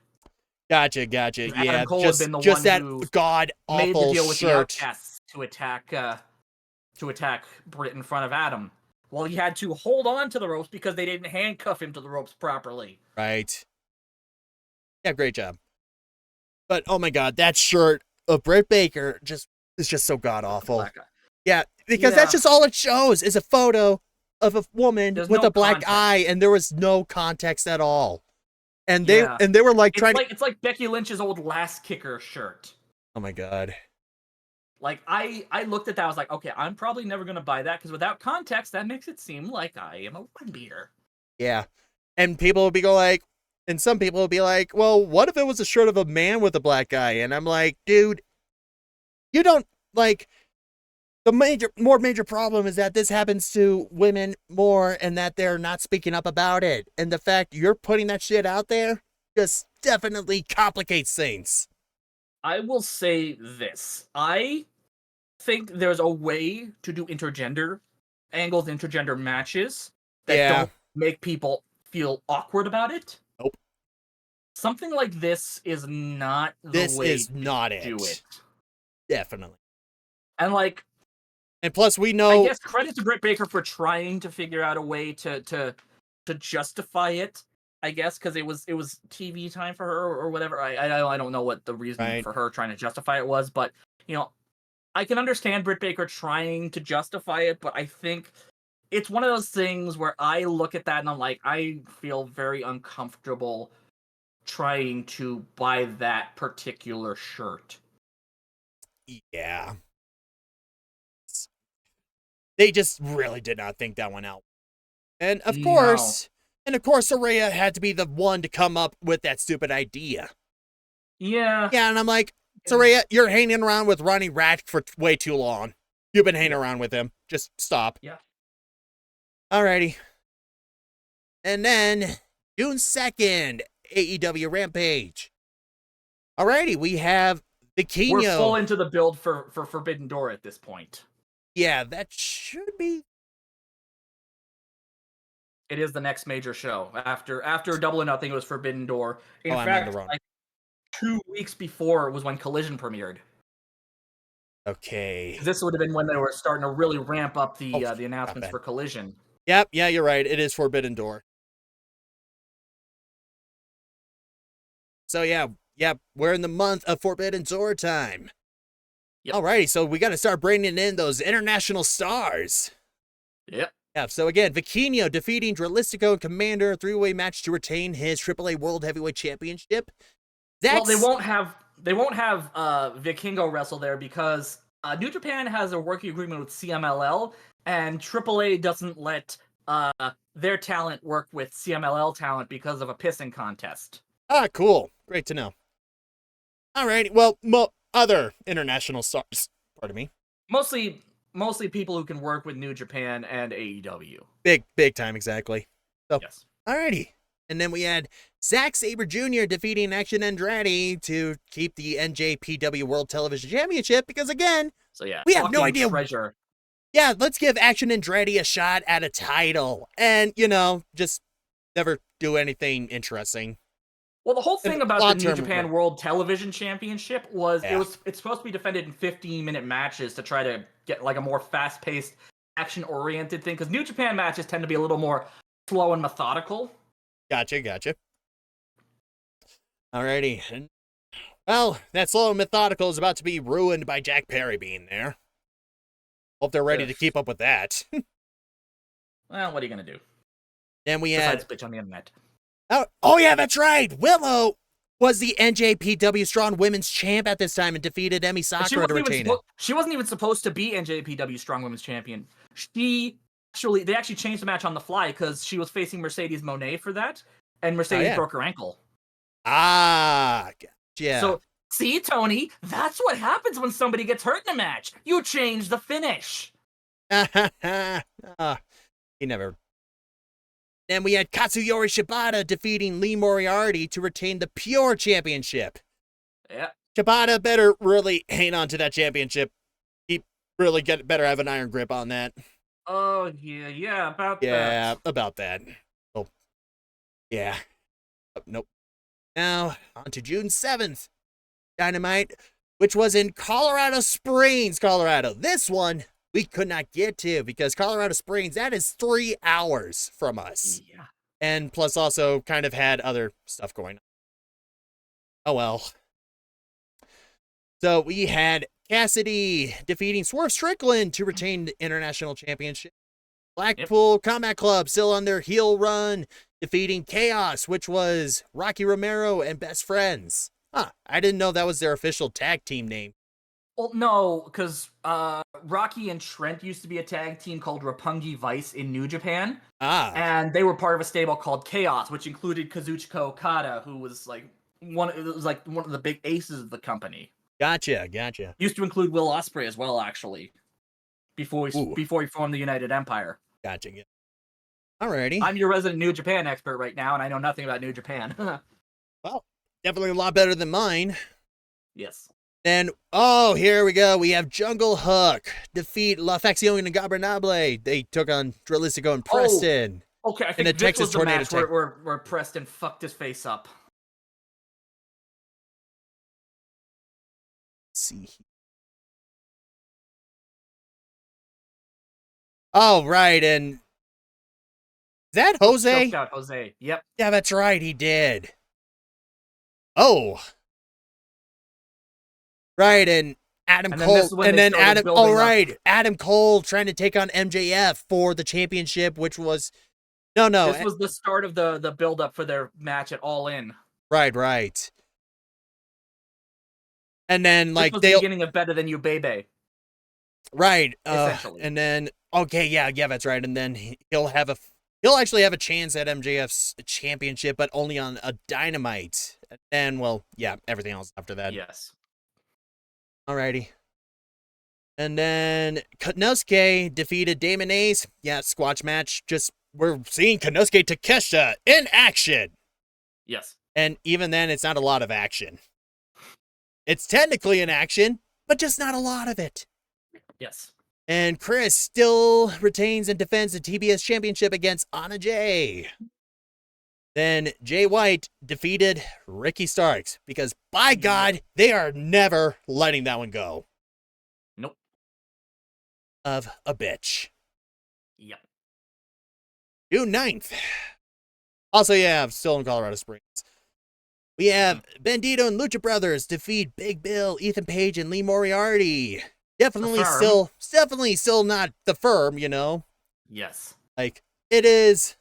Gotcha. Yeah, Cole had been the just one that who god made the awful deal with the shirt. Outcasts to attack Britt in front of Adam. Well, he had to hold on to the ropes because they didn't handcuff him to the ropes properly. Right. Yeah, great job. But oh my god, that shirt of Britt Baker is just so god awful. Yeah, because that's just all it shows is a photo of a woman with a black eye, and there was no context at all. And they were like it's like Becky Lynch's old Last Kicker shirt. Oh my god. Like, I looked at that, I was like, okay, I'm probably never gonna buy that, because without context, that makes it seem like I am a woman beater. Yeah. And people will be like, and some people will be like, well, what if it was a shirt of a man with a black eye? And I'm like, dude, you don't, like, the more major problem is that this happens to women more and that they're not speaking up about it. And the fact you're putting that shit out there just definitely complicates things. I will say this. I think there's a way to do intergender angles, intergender matches that don't make people feel awkward about it. Nope. Something like this is not the way to do it. Definitely. And like, and plus we know, I guess credit to Britt Baker for trying to figure out a way to justify it. I guess because it was TV time for her or whatever. I don't know what the reason for her trying to justify it was, but you know, I can understand Britt Baker trying to justify it, but I think it's one of those things where I look at that and I'm like, I feel very uncomfortable trying to buy that particular shirt. Yeah. They just really did not think that one out. And of course, Saraya had to be the one to come up with that stupid idea. Yeah. Yeah, and I'm like, Saraya, you're hanging around with Ronnie Radke for way too long. You've been hanging around with him. Just stop. Yeah. Alrighty. And then, June 2nd, AEW Rampage. Alrighty, we have Bikini. We're full into the build for Forbidden Door at this point. Yeah, that should be. It is the next major show. After Double or Nothing, it was Forbidden Door. In fact, like 2 weeks before was when Collision premiered. Okay. This would have been when they were starting to really ramp up the announcements for Collision. Yep, yeah, you're right. It is Forbidden Door. So yeah, we're in the month of Forbidden Door time. Yep. Alrighty, so we got to start bringing in those international stars. Yep. Yeah, so again, Vikingo defeating Dralistico and Commander, three-way match to retain his AAA World Heavyweight Championship. Well, they won't have Vikingo wrestle there because New Japan has a working agreement with CMLL, and AAA doesn't let their talent work with CMLL talent because of a pissing contest. Ah, cool. Great to know. Alrighty, well, other international stars. Pardon me. Mostly people who can work with New Japan and AEW. Big time, exactly. So, yes. Alrighty. And then we had Zack Sabre Jr. defeating Action Andretti to keep the NJPW World Television Championship because, again, so yeah, we have no idea. Treasure. Yeah, let's give Action Andretti a shot at a title and, just never do anything interesting. Well, the whole thing about the New Japan World Television Championship was it's supposed to be defended in 15-minute matches to try to get like a more fast-paced, action-oriented thing because New Japan matches tend to be a little more slow and methodical. Gotcha. Alrighty. Well, that slow and methodical is about to be ruined by Jack Perry being there. Hope they're ready to keep up with that. Well, what are you going to do? Then we Besides had... bitch on the internet. Oh, yeah, that's right. Willow was the NJPW Strong Women's Champ at this time and defeated Emi Sakura to retain it. She wasn't even supposed to be NJPW Strong Women's Champion. They actually changed the match on the fly because she was facing Mercedes Moné for that, and Mercedes broke her ankle. Ah, yeah. So, see, Tony, that's what happens when somebody gets hurt in a match. You change the finish. He never... Then we had Katsuyori Shibata defeating Lee Moriarty to retain the Pure Championship. Yeah. Shibata better really hang on to that championship. He really better have an iron grip on that. Oh, yeah, about that. Yeah, about that. Oh, yeah. Nope. Now, on to June 7th. Dynamite, which was in Colorado Springs, Colorado. This one we could not get to because Colorado Springs, that is 3 hours from us. Yeah. And plus also kind of had other stuff going on. Oh, well. So we had Cassidy defeating Swerve Strickland to retain the International Championship. Blackpool Combat Club still on their heel run, defeating Chaos, which was Rocky Romero and Best Friends. Huh, I didn't know that was their official tag team name. Well, no, because Rocky and Trent used to be a tag team called Roppongi Vice in New Japan. And they were part of a stable called Chaos, which included Kazuchika Okada, who was one of the big aces of the company. Gotcha. Used to include Will Ospreay as well, actually, before he formed the United Empire. Gotcha. Alrighty. I'm your resident New Japan expert right now, and I know nothing about New Japan. Well, definitely a lot better than mine. Yes. Then, here we go. We have Jungle Hook defeat La Facción Ingobernable. They took on Dralistico and Preston. Okay, I think in a this Texas was the tornado match where Preston fucked his face up. Let's see. Oh, right, and... Is that Jose? Choked out Jose, yep. Yeah, that's right, he did. Oh. Right, and Adam Cole, and then Adam Cole trying to take on MJF for the championship, which was, no. This was the start of the build-up for their match at All In. Right. And then, this was the beginning of Better Than You, Baby. Right, essentially. And then, okay, yeah, that's right, and then he'll actually have a chance at MJF's championship, but only on a Dynamite. And, well, yeah, everything else after that. Yes. Alrighty. And then Konosuke defeated Damon Ace. Yeah, squash match. We're seeing Konosuke Takeshita in action. Yes. And even then, it's not a lot of action. It's technically in action, but just not a lot of it. Yes. And Chris still retains and defends the TBS championship against Anna Jay. Then Jay White defeated Ricky Starks because, by God, they are never letting that one go. Nope. Of a bitch. Yep. June 9th. Also, yeah, I'm still in Colorado Springs. We have Bandito and Lucha Brothers defeat Big Bill, Ethan Page, and Lee Moriarty. Definitely still not the Firm, you know? Yes. It is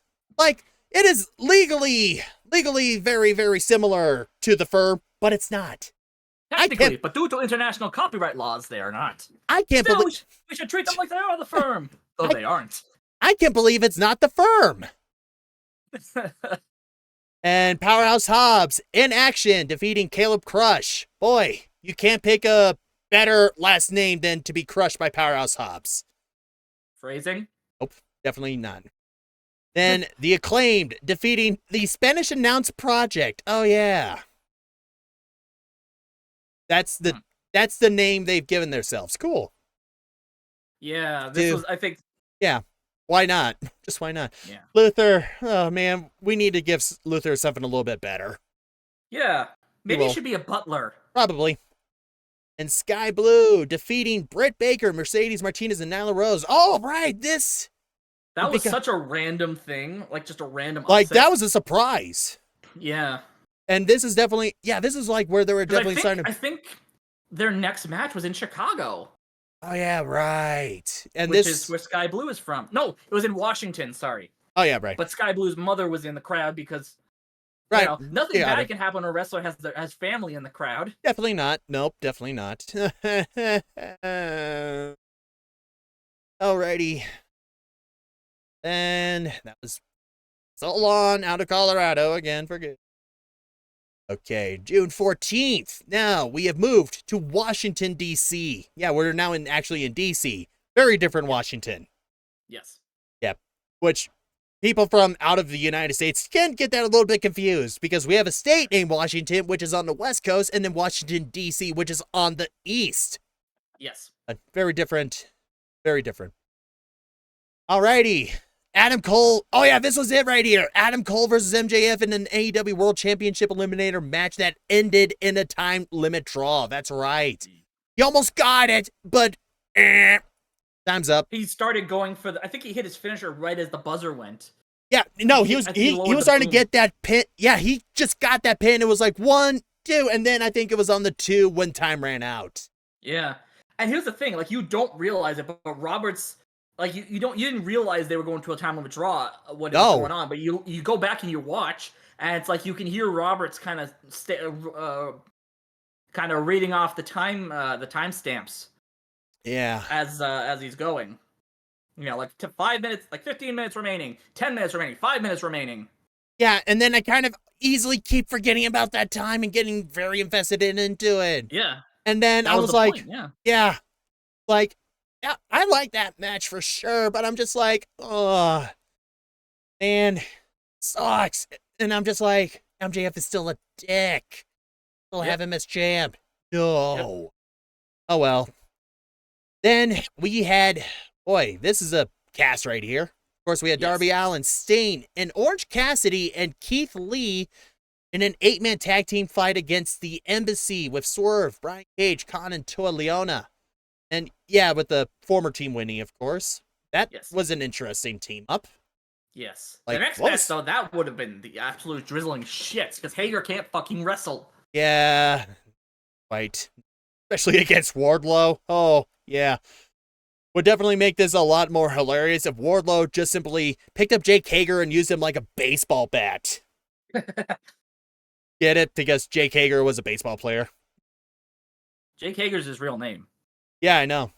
legally very, very similar to the Firm, but it's not. Technically, but due to international copyright laws, they are not. I can't Still, believe we should treat them like they are the Firm, though they aren't. I can't believe it's not the Firm. And Powerhouse Hobbs in action, defeating Caleb Crush. Boy, you can't pick a better last name than to be crushed by Powerhouse Hobbs. Phrasing? Nope, definitely none. Then the Acclaimed defeating the Spanish Announce Project. Oh yeah. That's the name they've given themselves. Cool. Yeah, this was, I think. Yeah. Why not? Just why not? Yeah. Luther, oh man, we need to give Luther something a little bit better. Yeah. Maybe he should be a butler. Probably. And Sky Blue defeating Britt Baker, Mercedes Martinez, and Nyla Rose. Oh, right. That was such a random thing. Like, just a random upset. That was a surprise. Yeah. And this is definitely, this is like where they were definitely starting to... I think their next match was in Chicago. Oh, yeah, right. And Which is where Sky Blue is from. No, it was in Washington, sorry. Oh, yeah, right. But Sky Blue's mother was in the crowd because, right. You know, nothing bad can happen when a wrestler has family in the crowd. Definitely not. Nope, definitely not. Alrighty. And that was Solon out of Colorado again for good. Okay, June 14th. Now we have moved to Washington, D.C. Yeah, we're now actually in D.C. Very different Washington. Yes. Yep. Which people from out of the United States can get that a little bit confused because we have a state named Washington, which is on the West Coast, and then Washington, D.C., which is on the East. Yes. Very different. Very different. Alrighty. Adam Cole. Oh, yeah, this was it right here. Adam Cole versus MJF in an AEW World Championship Eliminator match that ended in a time limit draw. That's right. You almost got it, but time's up. He started going for I think he hit his finisher right as the buzzer went. Yeah, no, he was starting to get that pin. Yeah, he just got that pin. It was like 1, 2, and then I think it was on the 2 when time ran out. Yeah. And here's the thing, like, you don't realize it, but Roberts, like, you didn't realize they were going to a time limit draw when it was going on, but you go back and you watch, and it's like you can hear Roberts kind of reading off the timestamps. Yeah. As he's going. You know, like 5 minutes, like 15 minutes remaining, 10 minutes remaining, 5 minutes remaining. Yeah, and then I kind of easily keep forgetting about that time and getting very invested into it. Yeah. And then I was like, like, yeah, I like that match for sure, but I'm just like, oh, man, sucks. And I'm just like, MJF is still a dick. Still have him as champ. No. Yep. Oh, well. Then we had, boy, this is a cast right here. Of course, we had Darby Allin, Sting, and Orange Cassidy and Keith Lee in an 8-man tag team fight against the Embassy with Swerve, Brian Cage, Khan, and Toa Leona. And yeah, with the former team winning, of course. That was an interesting team up. Yes. Like, the next match, though, that would have been the absolute drizzling shits, because Hager can't fucking wrestle. Yeah. Right. Especially against Wardlow. Oh, yeah. Would definitely make this a lot more hilarious if Wardlow just simply picked up Jake Hager and used him like a baseball bat. Get it? Because Jake Hager was a baseball player. Jake Hager's his real name. Yeah, I know.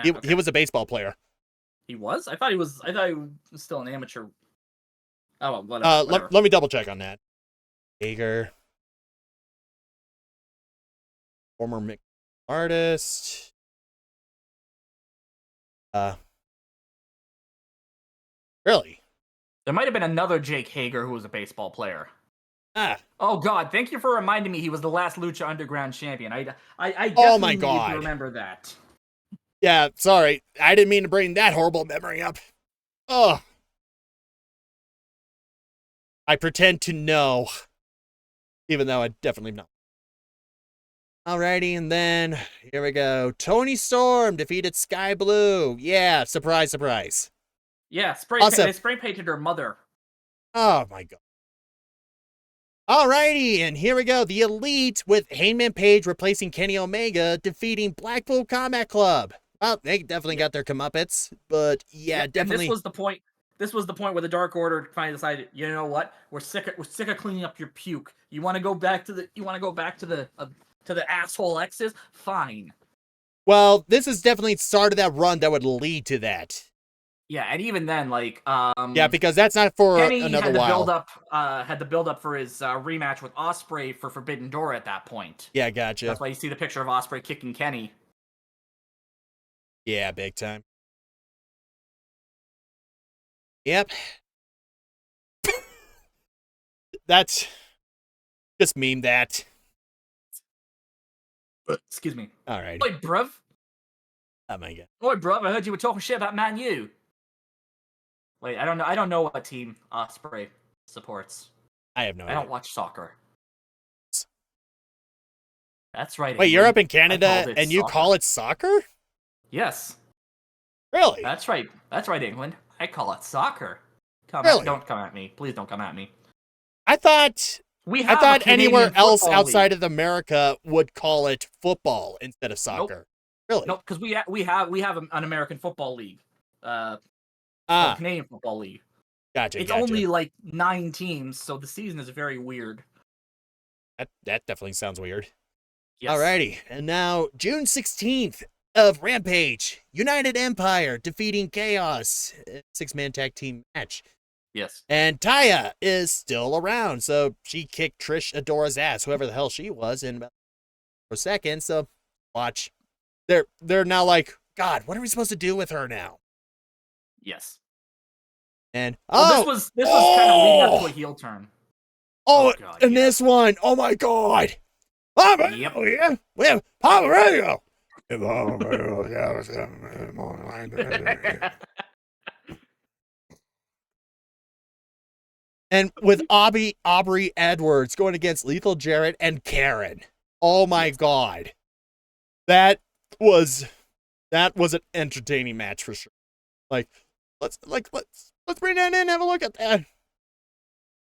He was a baseball player. He was? I thought he was still an amateur. Oh, well, whatever. Let me double check on that. Hager. Former mixed artist. Really? There might have been another Jake Hager who was a baseball player. Oh God! Thank you for reminding me. He was the last Lucha Underground champion. I definitely need to remember that. Yeah, sorry. I didn't mean to bring that horrible memory up. Oh. I pretend to know, even though I definitely know. Alrighty, and then here we go. Tony Storm defeated Sky Blue. Yeah, surprise, surprise. Yeah, they spray painted her mother. Oh my God. Alrighty, and here we go. The Elite with Hangman Page replacing Kenny Omega, defeating Blackpool Combat Club. Well, they definitely got their comeuppance, but yeah, definitely. And this was the point. This was the point where the Dark Order finally decided, you know what? We're sick of cleaning up your puke. You want to go back to the asshole X's? Fine. Well, this is definitely started that run that would lead to that. Yeah, and even then, like, yeah, because that's not for Kenny another had while. Had the build up for his rematch with Ospreay for Forbidden Door at that point. Yeah, gotcha. That's why you see the picture of Ospreay kicking Kenny. Yeah, big time. Yep. That's just meme that. Excuse me. All right. Oi, bruv. Oh my god. Oi, bruv. I heard you were talking shit about Man U. Wait, I don't know what team Ospreay supports. I have no idea. I don't watch soccer. That's right. Wait, you're up in Canada and you call it soccer? Yes. Really? That's right. That's right, England. I call it soccer. Don't come at me. Please don't come at me. I thought anywhere else outside of America would call it football instead of soccer. Nope. Really? Nope, because we have an American football league. Canadian Football League. Gotcha. It's only like 9 teams, so the season is very weird. That definitely sounds weird. Yes. Alrighty, and now June 16th of Rampage, United Empire defeating Chaos, 6-man tag team match. Yes. And Taya is still around, so she kicked Trish Adora's ass, whoever the hell she was, in about 4 seconds. So watch. They're now like, God, what are we supposed to do with her now? Yes. And this was kind of leading up to a heel turn. Oh, God, and this one, oh my God. Yep. Yeah, we have Papa Radio. And with Aubrey Edwards going against Lethal Jarrett and Karen. Oh my God. That was an entertaining match for sure. Like, let's bring that in and have a look at that.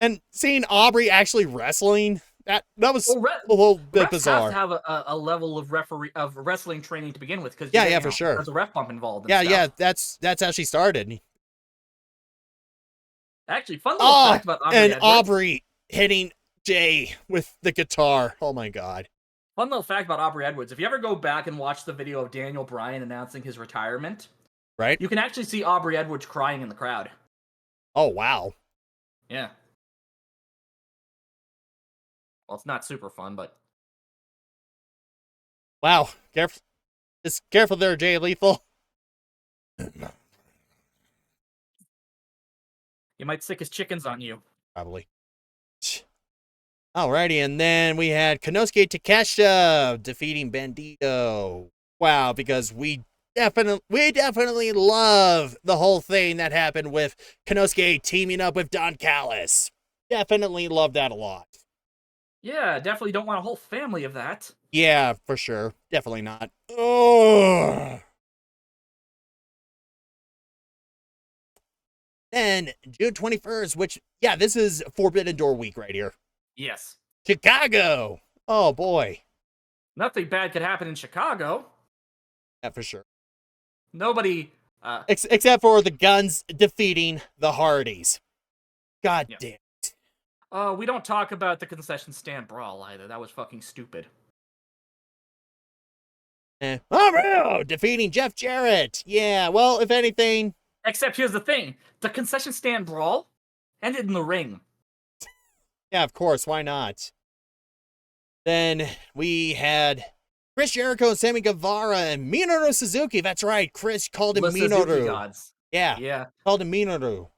And seeing Aubrey actually wrestling, that was a little bit bizarre. Have to have a level of wrestling training to begin with, because for sure. There's a ref bump involved. Yeah, that's how she started. Actually, fun little fact about Aubrey and Edwards. Aubrey hitting Jay with the guitar. Oh my God. Fun little fact about Aubrey Edwards. If you ever go back and watch the video of Daniel Bryan announcing his retirement, right, you can actually see Aubrey Edwards crying in the crowd. Oh, wow. Yeah. Well, it's not super fun, but... Wow. Just careful there, Jay Lethal. He might stick his chickens on you. Probably. Alrighty, and then we had Konosuke Takeshita defeating Bandito. Wow, because we definitely love the whole thing that happened with Konosuke teaming up with Don Callis. Definitely love that a lot. Yeah, definitely don't want a whole family of that. Yeah, for sure. Definitely not. Ugh. Then June 21st, which, yeah, this is Forbidden Door week right here. Yes. Chicago. Oh, boy. Nothing bad could happen in Chicago. Yeah, for sure. Nobody... except for the Guns defeating the Hardys. God damn it. We don't talk about the concession stand brawl either. That was fucking stupid. Mario defeating Jeff Jarrett. Yeah, well, if anything... Except here's the thing. The concession stand brawl ended in the ring. Yeah, of course. Why not? Then we had Chris Jericho and Sammy Guevara and Minoru Suzuki. That's right. Chris called him Minoru. Gods. Yeah. Called him Minoru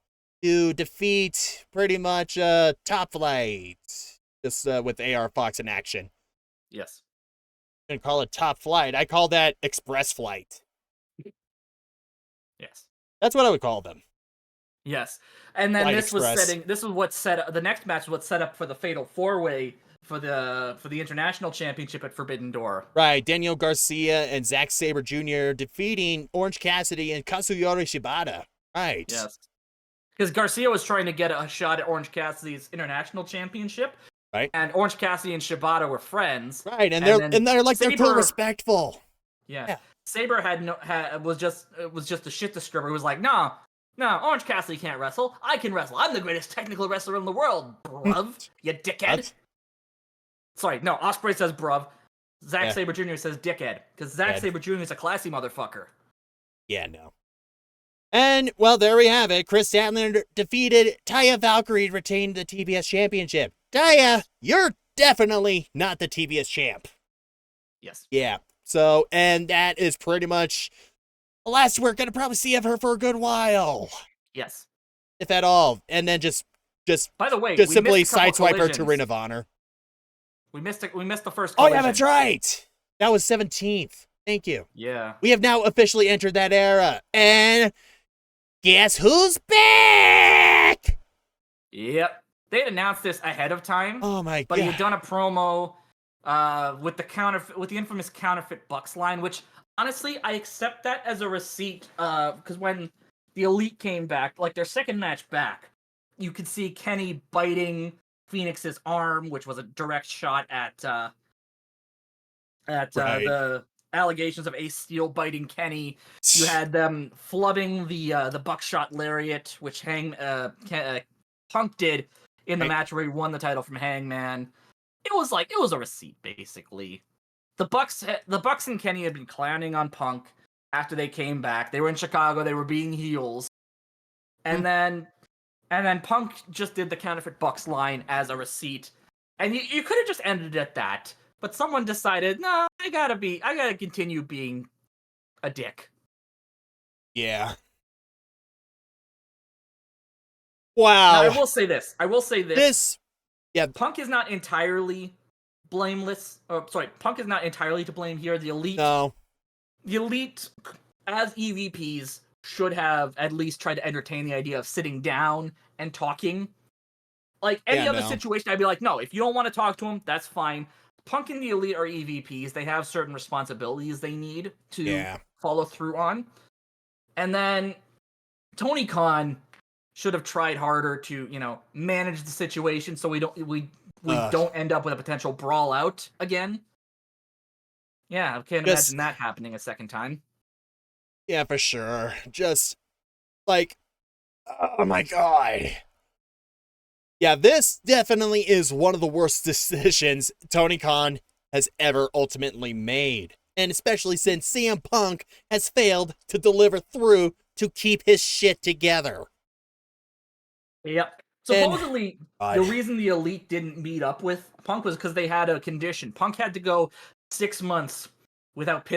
to defeat pretty much Top Flight. Just with AR Fox in action. Yes. I'm going to call it Top Flight. I call that Express Flight. Yes. That's what I would call them. Yes. And then the next match was what set up for the Fatal 4-Way for the International Championship at Forbidden Door. Right. Daniel Garcia and Zack Sabre Jr. defeating Orange Cassidy and Katsuyori Shibata. Right. Yes. Because Garcia was trying to get a shot at Orange Cassidy's International Championship, Right. And Orange Cassidy and Shibata were friends. Right, and then they're like they're too Saber- respectful. Yeah. Saber was just a shit disturber. He was like, no, Orange Cassidy can't wrestle. I can wrestle. I'm the greatest technical wrestler in the world, bruv. You dickhead. What? Sorry, no, Ospreay says bruv. Zack Sabre Jr. says dickhead. Because Zack Sabre Jr. is a classy motherfucker. Yeah, no. And, well, there we have it. Chris Statlander defeated Taya Valkyrie, retained the TBS championship. Taya, you're definitely not the TBS champ. Yes. Yeah. So, and that is pretty much the last we're going to probably see of her for a good while. Yes. If at all. And then just by the way, just simply sideswipe her to Ring of Honor. We missed the first collision. Oh, yeah, that's right. That was 17th. Thank you. Yeah. We have now officially entered that era. And guess who's back? Yep. They had announced this ahead of time. Oh my god. But he had done a promo with the infamous counterfeit Bucks line, which honestly I accept that as a receipt because when the Elite came back, like their second match back, you could see Kenny biting Phoenix's arm, which was a direct shot at the allegations of Ace Steel biting Kenny. You had them flooding the buckshot lariat, which Punk did in the match where he won the title from Hangman. It was a receipt basically. The Bucks and Kenny had been clowning on Punk after they came back. They were in Chicago. They were being heels, and then Punk just did the counterfeit Bucks line as a receipt, and you could have just ended it at that. But someone decided, no, I gotta continue being a dick. Yeah. Wow. Now, I will say this. Yeah. Punk is not entirely blameless. Punk is not entirely to blame here. The Elite. No. The Elite, as EVPs, should have at least tried to entertain the idea of sitting down and talking. Like any other situation, I'd be like, no, if you don't want to talk to him, that's fine. Punk and the Elite are EVPs. They have certain responsibilities they need to follow through on. And then Tony Khan should have tried harder to, manage the situation so we don't end up with a potential brawl out again. Yeah, I can't imagine that happening a second time. Yeah, for sure. Just like, oh my god. Yeah, this definitely is one of the worst decisions Tony Khan has ever ultimately made. And especially since CM Punk has failed to deliver through to keep his shit together. Yep. Supposedly, the reason the Elite didn't meet up with Punk was because they had a condition. Punk had to go 6 months without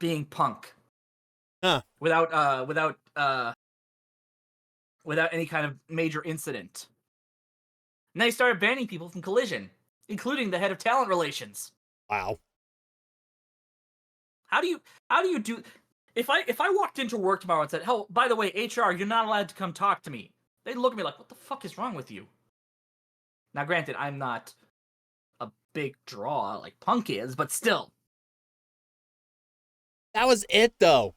being Punk. Huh. Without any kind of major incident. And they started banning people from Collision, including the head of talent relations. Wow. How do you do if I walked into work tomorrow and said, "Oh, by the way, HR, you're not allowed to come talk to me." They'd look at me like, "What the fuck is wrong with you?" Now, granted, I'm not a big draw like Punk is, but still. That was it, though.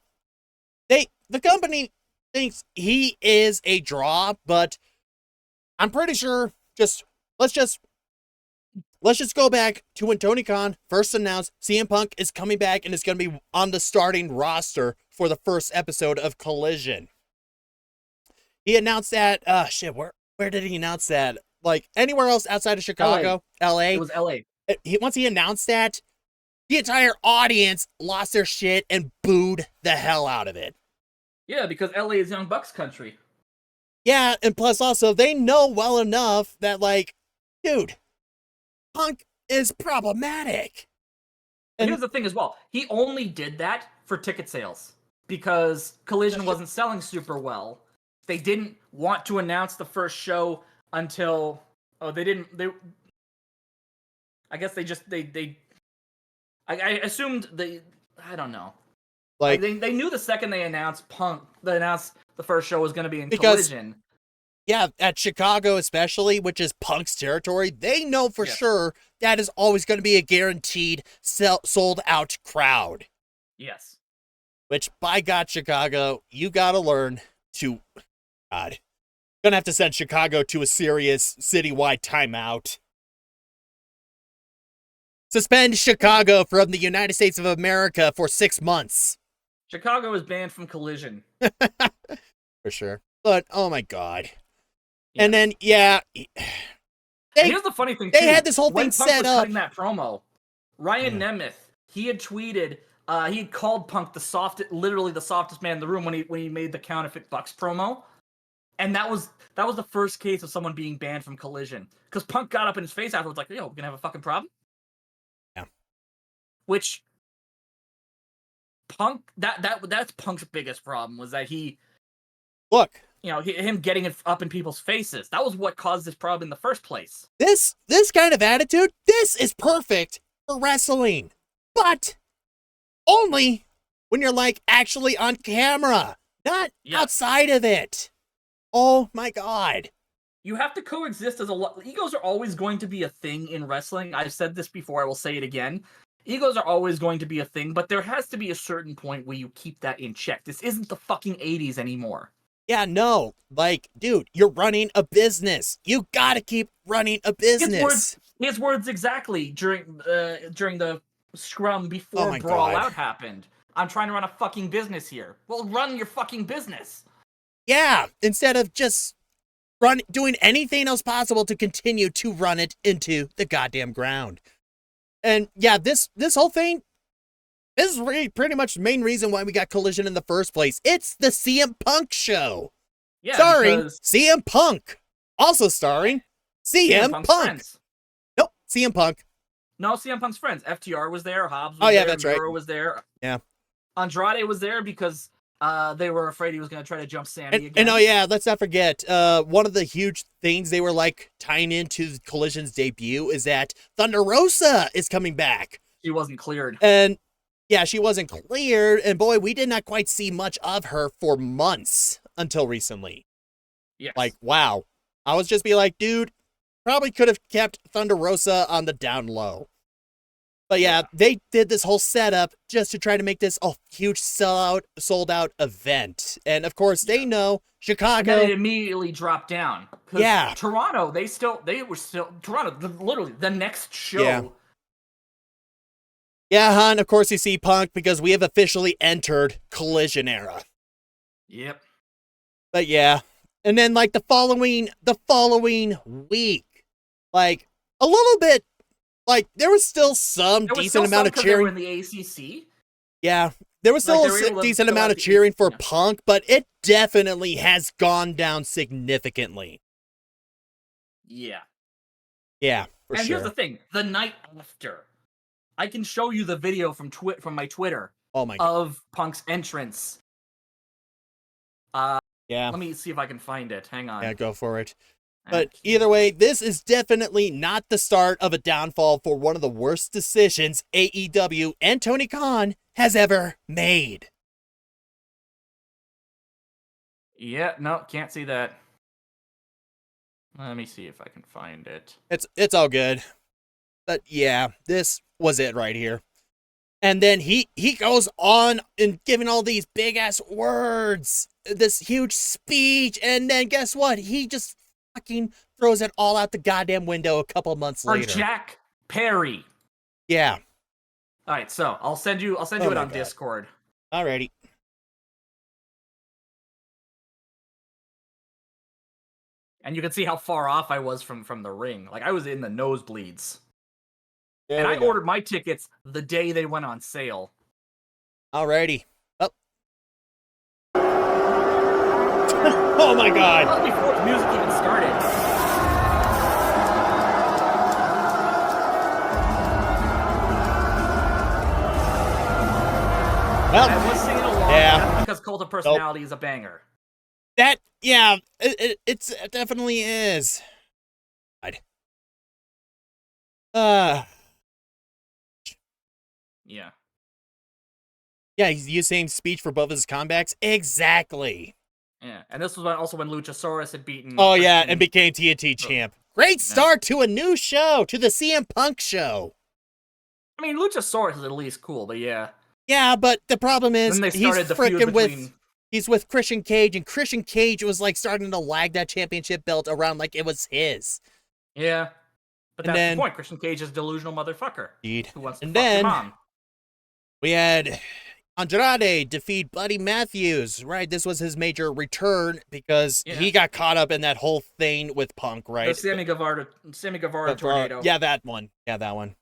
The company thinks he is a draw, but I'm pretty sure let's just go back to when Tony Khan first announced CM Punk is coming back and is going to be on the starting roster for the first episode of Collision. He announced that, where did he announce that? Like, anywhere else outside of Chicago? LA? It was LA. Once he announced that, the entire audience lost their shit and booed the hell out of it. Yeah, because LA is Young Bucks country. Yeah, and plus also, they know well enough that, like, dude, Punk is problematic. And here's the thing as well. He only did that for ticket sales because Collision wasn't selling super well. They didn't want to announce the first show until I assumed I don't know. Like they knew the second they announced the first show was going to be in Collision. Yeah, at Chicago especially, which is Punk's territory, they know for sure that is always going to be a guaranteed sold out crowd. Yes. Which, by God, Chicago, you got to learn to Gonna have to send Chicago to a serious citywide timeout. Suspend Chicago from the United States of America for 6 months. Chicago is banned from Collision. For sure. But, oh my god. Yeah. And then, yeah. And here's the funny thing, they too. had this whole when thing Punk set was up. Cutting that promo, Ryan Nemeth, he had tweeted, he had called Punk literally the softest man in the room when he made the Counterfeit Bucks promo. And that was the first case of someone being banned from Collision. Because Punk got up in his face afterwards like, yo, we're gonna have a fucking problem? Yeah. Which Punk that's Punk's biggest problem, was that he him getting it up in people's faces. That was what caused this problem in the first place. This kind of attitude, this is perfect for wrestling. But only when you're like actually on camera, not outside of it. Oh my god. You have to coexist as egos are always going to be a thing in wrestling. I've said this before, I will say it again. Egos are always going to be a thing, but there has to be a certain point where you keep that in check. This isn't the fucking 80s anymore. Yeah, no. Like, dude, you're running a business. You gotta keep running a business. His words exactly during the scrum before Brawl Out happened. I'm trying to run a fucking business here. Well, run your fucking business. Yeah, instead of just doing anything else possible to continue to run it into the goddamn ground. And yeah, this whole thing, this is really pretty much the main reason why we got Collision in the first place. It's the CM Punk show. Yeah, starring CM Punk. Also starring CM Punk. Friends. Nope, CM Punk. No, CM Punk's friends. FTR was there, Hobbs was there, that's right. Miro was there. Yeah. Andrade was there because they were afraid he was going to try to jump Sammy again. And oh yeah, let's not forget, one of the huge things they were like tying into Collision's debut is that Thunder Rosa is coming back. She wasn't cleared. And yeah, she wasn't cleared, and boy, we did not quite see much of her for months until recently. Yes. Like, wow. I was just be like, dude, probably could have kept Thunder Rosa on the down low. But yeah, they did this whole setup just to try to make this a huge sold out event. And of course, they know Chicago. And then it immediately dropped down. Yeah. Toronto, Toronto, literally the next show. Yeah, hon, of course you see Punk because we have officially entered Collision era. Yep. But yeah. And then like the following week, like a little bit, like there was still some decent amount of cheering. They were in the ACC. Yeah, there was still a decent amount of cheering for Punk, but it definitely has gone down significantly. Yeah. Yeah, for sure. And here's the thing: the night after, I can show you the video from my Twitter. Oh my God. Of Punk's entrance. Yeah. Let me see if I can find it. Hang on. Yeah, go for it. But either way, this is definitely not the start of a downfall for one of the worst decisions AEW and Tony Khan has ever made. Yeah, no, can't see that. Let me see if I can find it. It's all good. But yeah, this was it right here. And then he goes on and giving all these big ass words, this huge speech, and then guess what? He just fucking throws it all out the goddamn window a couple months later. For Jack Perry. Yeah. All right, so I'll send you it on Discord. Alrighty. And you can see how far off I was from the ring. Like I was in the nosebleeds. And I ordered my tickets the day they went on sale. Alrighty. Oh. Oh my God. Well, before the music even started. Well, I was singing along. Yeah. Because Cult of Personality is a banger. That, yeah, it definitely is. Yeah. Yeah, he's using speech for both of his comebacks. Exactly. Yeah, and this was also when Luchasaurus had beaten... Oh, yeah, and became TNT champ. Great start to a new show, to the CM Punk show. I mean, Luchasaurus is at least cool, but yeah. Yeah, but the problem is he's freaking with... he's with Christian Cage, and Christian Cage was like starting to lag that championship belt around like it was his. Yeah. But And that's then- the point. Christian Cage is a delusional motherfucker Indeed. who wants to And fuck then- your mom. We had Andrade defeat Buddy Matthews, right? This was his major return because he got caught up in that whole thing with Punk, right? The Sammy Guevara tornado. Yeah, that one. Yeah, that one.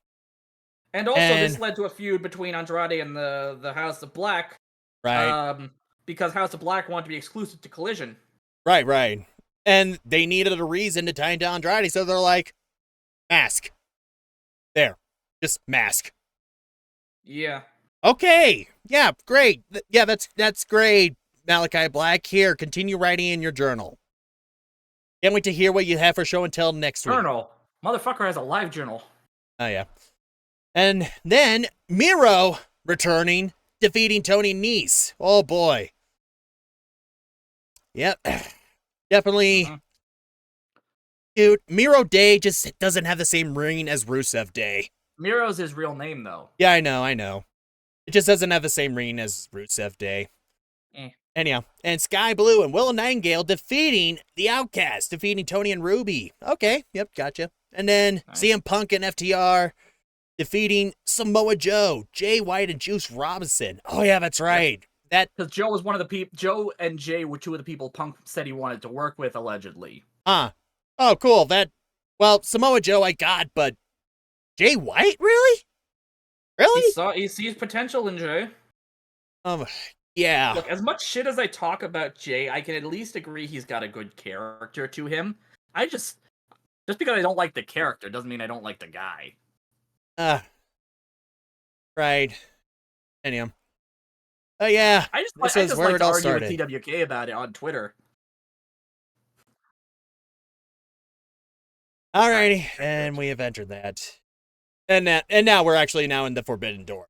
And also, this led to a feud between Andrade and the House of Black. Right. Because House of Black wanted to be exclusive to Collision. Right. And they needed a reason to tie into Andrade, so they're like, mask. There. Just mask. Yeah. Okay. Yeah, great. Yeah, that's great, Malachi Black. Here, continue writing in your journal. Can't wait to hear what you have for show and tell next week. Journal. Motherfucker has a live journal. Oh, yeah. And then Miro returning, defeating Tony Nese. Oh, boy. Yep. Definitely. Dude, Miro Day just doesn't have the same ring as Rusev Day. Miro's his real name, though. Yeah, I know. It just doesn't have the same ring as Rusev Day. Anyhow, and Sky Blue and Willow Nightingale defeating the Outcast, defeating Tony and Ruby. Okay, yep, gotcha. And then CM Punk and FTR defeating Samoa Joe, Jay White, and Juice Robinson. Oh yeah, that's right. Because Joe was one of the people. Joe and Jay were two of the people Punk said he wanted to work with, allegedly. Oh, cool. Well, Samoa Joe I got, but Jay White, really? Really? He sees potential in Jay. Yeah. Look, as much shit as I talk about Jay, I can at least agree he's got a good character to him. Just because I don't like the character doesn't mean I don't like the guy. Right. Anyhow. Oh yeah. I just like to argue with TWK about it on Twitter. Alrighty, and we have entered that. And now we're actually in the Forbidden Door.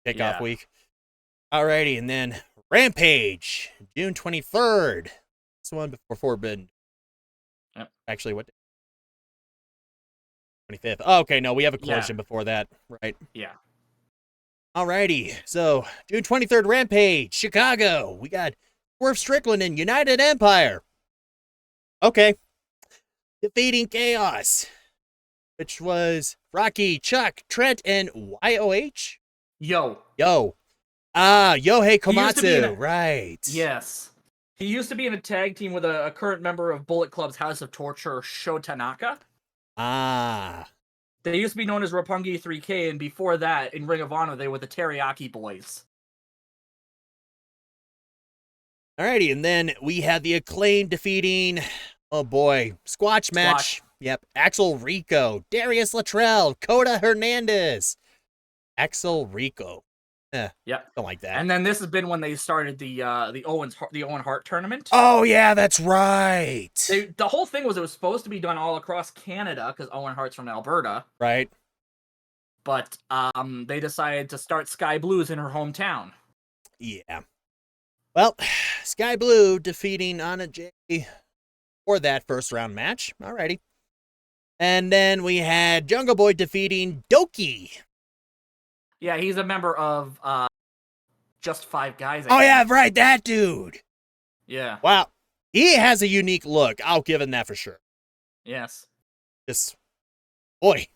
Kickoff week. Alrighty, and then Rampage, June 23rd. It's the one before Forbidden. Yep. Actually, what day? 25th. Oh, okay, no, we have a collision before that. Right. Yeah. Alrighty, so June 23rd, Rampage, Chicago. We got Swerve Strickland and United Empire. Okay. Defeating Chaos, which was Rocky, Chuck, Trent, and YOH? Yo. Yohei Komatsu, right. Yes. He used to be in a tag team with a current member of Bullet Club's House of Torture, Sho Tanaka. They used to be known as Roppongi 3K, and before that, in Ring of Honor, they were the Teriyaki Boys. Alrighty, and then we had the Acclaim defeating, oh boy, Squash match. Yep, Axel Rico, Darius Luttrell, Coda Hernandez. Axel Rico. Yep. Don't like that. And then this has been when they started the Owen Hart tournament. Oh yeah, that's right. The whole thing was it was supposed to be done all across Canada because Owen Hart's from Alberta. Right. But they decided to start Sky Blues in her hometown. Yeah. Well, Sky Blue defeating Anna Jay for that first round match. Alrighty. And then we had Jungle Boy defeating Doki. Yeah, he's a member of Just Five Guys. Yeah, right, that dude. Yeah. Wow. He has a unique look. I'll give him that for sure. Yes. Just, boy.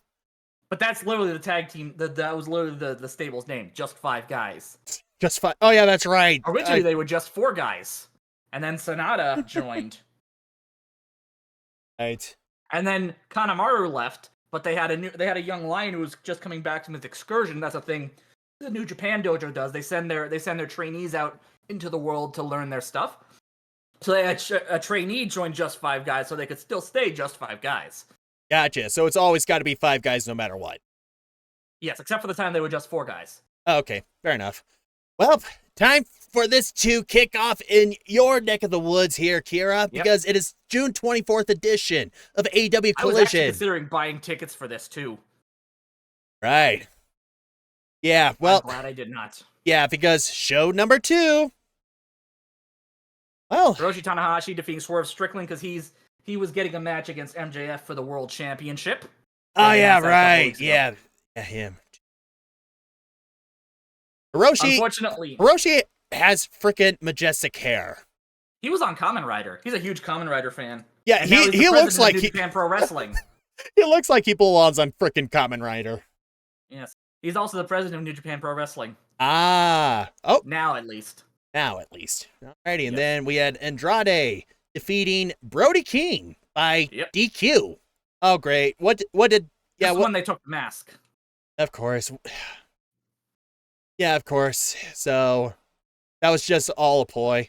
But that's literally the tag team. That was literally the stable's name. Just Five Guys. Just Five. Oh, yeah, that's right. Originally, they were just four guys. And then Sonata joined. Right. And then Kanemaru left. But they had a young lion who was just coming back from his excursion. That's a thing the New Japan Dojo does. They send their trainees out into the world to learn their stuff. So they had a trainee join Just Five Guys, so they could still stay Just Five Guys. Gotcha. So it's always got to be five guys no matter what. Yes, except for the time they were just four guys. Okay, fair enough. Well, time for this to kick off in your neck of the woods here, Kira, because it is June 24th edition of AEW Collision. I was actually considering buying tickets for this too. Right. Yeah, well, I'm glad I did not. Yeah, because show number 2. Well, Hiroshi Tanahashi defeating Swerve Strickland because he was getting a match against MJF for the World Championship. Oh yeah, right. Yeah, him. Hiroshi has freaking majestic hair. He was on Kamen Rider. He's a huge Kamen Rider fan. Yeah, And now he's the he looks president like of New Japan Pro Wrestling. he looks like he belongs on freaking Kamen Rider. Yes. He's also the president of New Japan Pro Wrestling. Ah. Oh. Now, at least. Alrighty, and Yes. then we had Andrade defeating Brody King by Yep. DQ. Oh, great. What did... Yeah, This is when they took the mask. Of course. Yeah, of course. So, that was just all a ploy.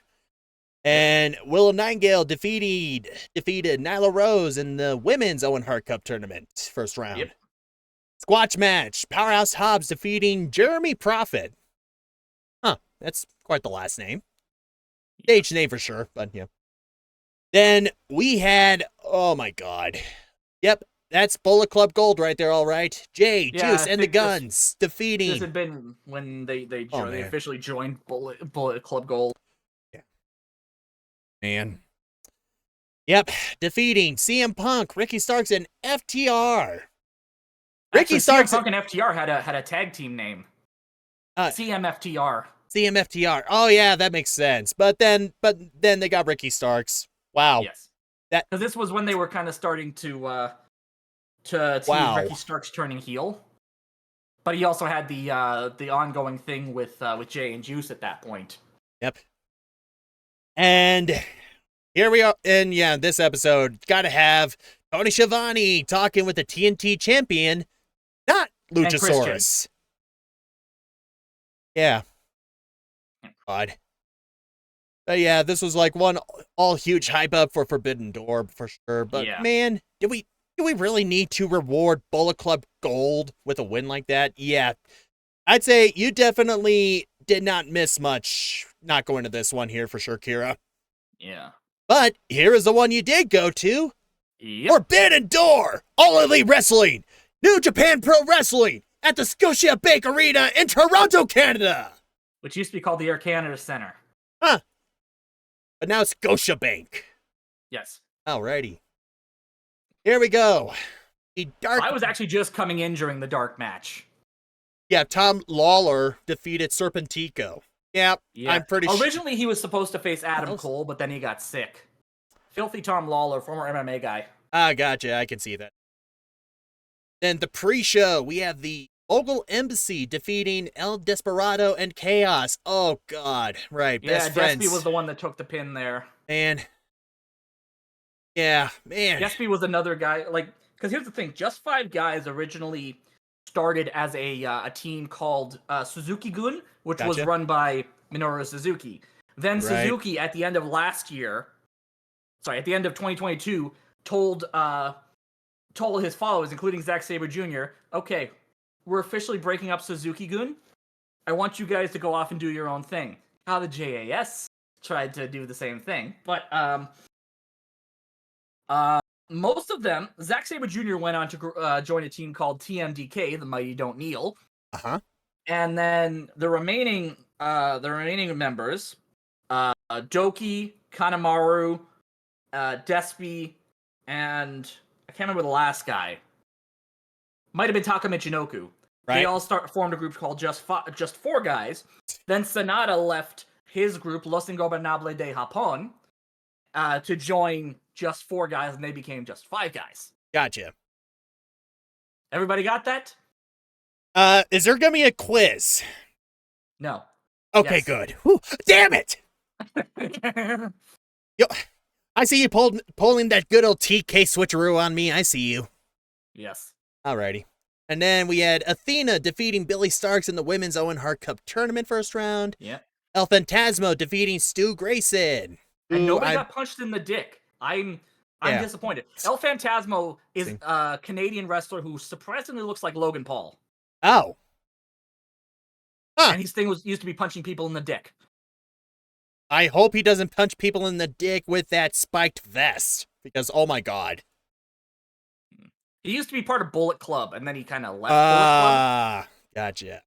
And Willow Nightingale defeated Nyla Rose in the women's Owen Hart Cup tournament, first round. Yep. Squash match. Powerhouse Hobbs defeating Jeremy Prophet. Huh, that's quite the last name. Stage name for sure, but yeah. Then we had, oh my god. Yep, that's Bullet Club Gold right there, all right. Jay, Yeah, Juice, I and the think this- Guns defeating. This had been when they Oh, they man. officially joined Bullet Club Gold. Man. Yep, defeating CM Punk, Ricky Starks, and FTR. Ricky Actually, Starks CM Punk and FTR had a tag team name. Uh, CMFTR. CMFTR. Oh yeah, that makes sense. But then they got Ricky Starks. Wow. Yes. That- because this was when they were kind of starting to tease Wow. Ricky Starks turning heel. But he also had the ongoing thing with Jay and Juice at that point. Yep. And here we are. And yeah, this episode gotta have Tony Schiavone talking with the TNT champion, not Luchasaurus. Yeah. God. But yeah, this was like one all huge hype up for Forbidden Door for sure. But Yeah. man, do we really need to reward Bullet Club Gold with a win like that? Yeah. I'd say you definitely did not miss much not going to this one here for sure, Kira. Yeah. But here is the one you did go to. Yep. Forbidden Door, All Elite Wrestling, New Japan Pro Wrestling at the Scotiabank Arena in Toronto, Canada. Which used to be called the Air Canada Center. Huh. But now it's Scotiabank. Yes. Alrighty. Here we go. The dark. I was actually just coming in during the dark match. Yeah, Tom Lawler defeated Serpentico. Yeah, Yeah. I'm pretty sure. Originally, he was supposed to face Adam else? Cole, but then he got sick. Filthy Tom Lawler, former MMA guy. Ah, gotcha. I can see that. Then the pre-show, we have the Mogul Embassy defeating El Desperado and Chaos. Oh, God. Right, best Yeah, friends. Despy was the one that took the pin there. Man. Yeah, man. Despy was another guy, like, because here's the thing, Just Five Guys originally started as a team called Suzuki-gun, which was Gotcha. run by Minoru Suzuki. Then Right. Suzuki, at the end of last year, at the end of 2022, told his followers, including Zack Sabre Jr., okay, we're officially breaking up Suzuki-gun. I want you guys to go off and do your own thing. How the JAS tried to do the same thing, but most of them, Zack Sabre Jr. went on to join a team called TMDK, the Mighty Don't Kneel, Uh-huh. and then the remaining members, Doki, Kanemaru, Despy, and I can't remember the last guy. Might have been Taka Michinoku. Right. They all formed a group called Just Four Guys. Then Sonata left his group, Los Ingobernables de Japón, to join Just Four Guys, and they became Just Five Guys. Gotcha. Everybody got that? Is there gonna be a quiz? No. Okay, Yes. good. Whew. Damn it! Yo, I see you pulling that good old TK switcheroo on me. I see you. Yes. Alrighty. And then we had Athena defeating Billy Starks in the Women's Owen Hart Cup tournament first round. Yeah. El Phantasmo defeating Stu Grayson. And who nobody I- got punched in the dick. I'm Yeah. disappointed. El Phantasmo is See. a Canadian wrestler who surprisingly looks like Logan Paul. Oh. Huh. And his thing used to be punching people in the dick. I hope he doesn't punch people in the dick with that spiked vest. Because, oh my god. He used to be part of Bullet Club, and then he kind of left Bullet Club. Gotcha.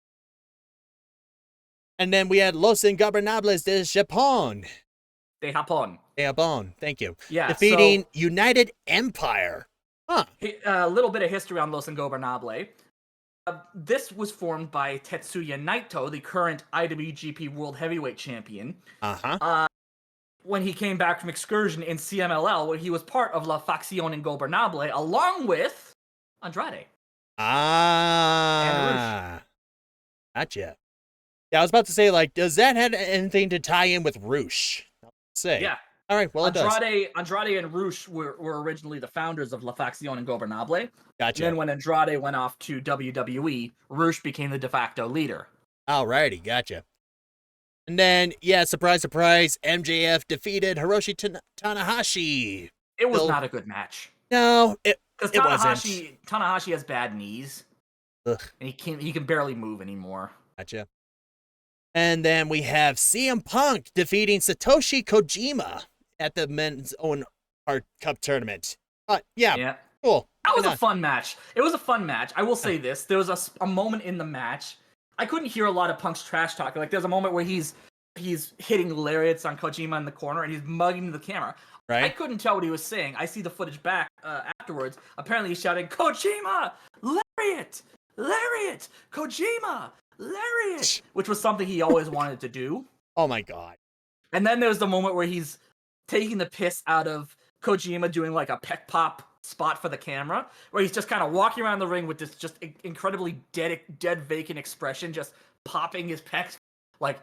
And then we had Los Ingobernables de Japón. De Japón. Japón, thank you. Yeah, Defeating United Empire. Huh. A little bit of history on Los Ingobernables. this was formed by Tetsuya Naito, the current IWGP World Heavyweight Champion. When he came back from excursion in CMLL, where he was part of La Facción Ingobernable, along with Andrade. And gotcha. Yeah, I was about to say, like, does that have anything to tie in with Roosh? Say. Yeah. All right, well, Andrade and Roosh were originally the founders of La Facción Ingobernable. Gotcha. And then when Andrade went off to WWE, Roosh became the de facto leader. Alrighty, gotcha. And then, yeah, surprise, surprise, MJF defeated Hiroshi Tanahashi. It was not a good match. No, it wasn't. Tanahashi has bad knees. Ugh. And he can barely move anymore. Gotcha. And then we have CM Punk defeating Satoshi Kojima at the Men's Own Heart Cup tournament. Yeah, cool. That was a fun match. It was a fun match. I will say this. There was a moment in the match. I couldn't hear a lot of Punk's trash talk. Like, there's a moment where he's hitting lariats on Kojima in the corner, and he's mugging the camera. Right. I couldn't tell what he was saying. I see the footage back afterwards. Apparently, he's shouting, "Kojima! Lariat! Lariat! Kojima! Lariat!" Which was something he always wanted to do. Oh, my God. And then there's the moment where he's taking the piss out of Kojima doing, like, a peck pop spot for the camera, where he's just kind of walking around the ring with this just incredibly dead vacant expression, just popping his pecs, like,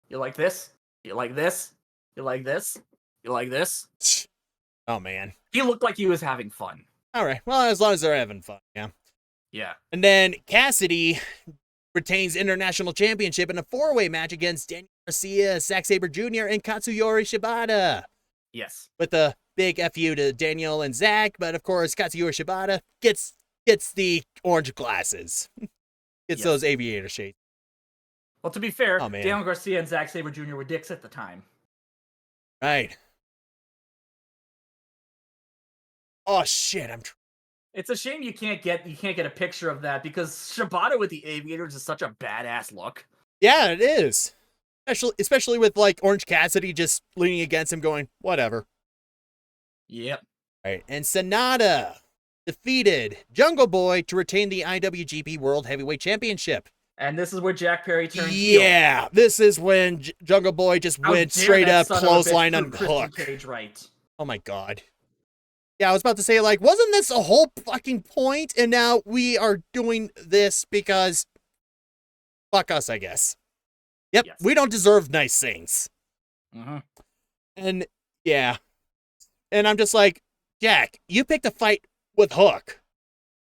you like this? You like this? You like this? You like this? Oh, man. He looked like he was having fun. All right. Well, as long as they're having fun, yeah. Yeah. And then Cassidy retains International Championship in a four-way match against Daniel Garcia, Zack Sabre Jr., and Katsuyori Shibata. Yes. With a big FU to Daniel and Zack, but of course, Katsuyori Shibata gets the orange glasses. Gets those aviator shades. Well, to be fair, Daniel Garcia and Zack Sabre Jr. were dicks at the time. Right. Oh shit! It's a shame you can't get a picture of that, because Shibata with the aviators is such a badass look. Yeah, it is. Especially with, like, Orange Cassidy just leaning against him, going whatever. Yep. Right. And Sonata defeated Jungle Boy to retain the IWGP World Heavyweight Championship. And this is where Jack Perry turned heel. Yeah, this is when Jungle Boy just went straight up clothesline on Hook. Cage right. Oh my God. Yeah, I was about to say, like, wasn't this a whole fucking point? And now we are doing this because fuck us, I guess. Yep, yes. We don't deserve nice things. Mm-hmm. And yeah. And I'm just like, Jack, you picked a fight with Hook.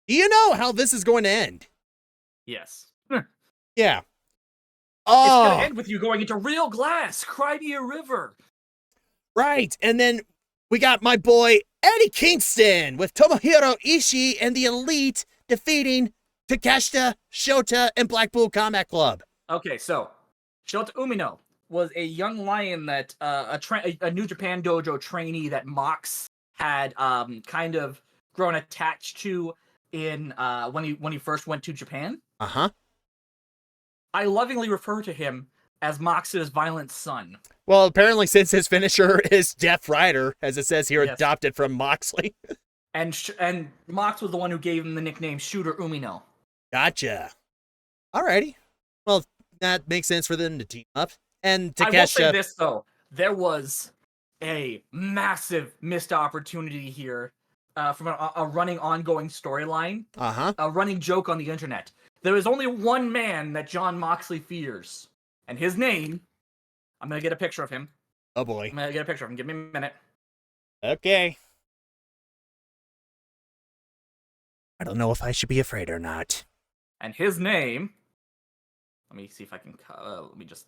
Do you know how this is going to end? Yes. Yeah. Oh. It's going to end with you going into real glass, Cry Me a River. Right. And then we got my boy Eddie Kingston with Tomohiro Ishii and the Elite defeating Takeshita, Shota, and Blackpool Combat Club. Okay, so Shota Umino was a young lion that a New Japan Dojo trainee that Mox had kind of grown attached to in when he first went to Japan. Uh-huh. I lovingly refer to him as Mox's violent son. Well, apparently since his finisher is Death Rider, as it says here, adopted from Moxley. And Mox was the one who gave him the nickname Shooter Umino. Gotcha. Alrighty. Well, that makes sense for them to team up. And Takeshita... I will say this, though. There was a massive missed opportunity here from a running ongoing storyline. Uh-huh. A running joke on the internet. There is only one man that Jon Moxley fears. And his name... I'm going to get a picture of him. Oh, boy. I'm going to get a picture of him. Give me a minute. Okay. I don't know if I should be afraid or not. And his name... Let me see if I can... let me just...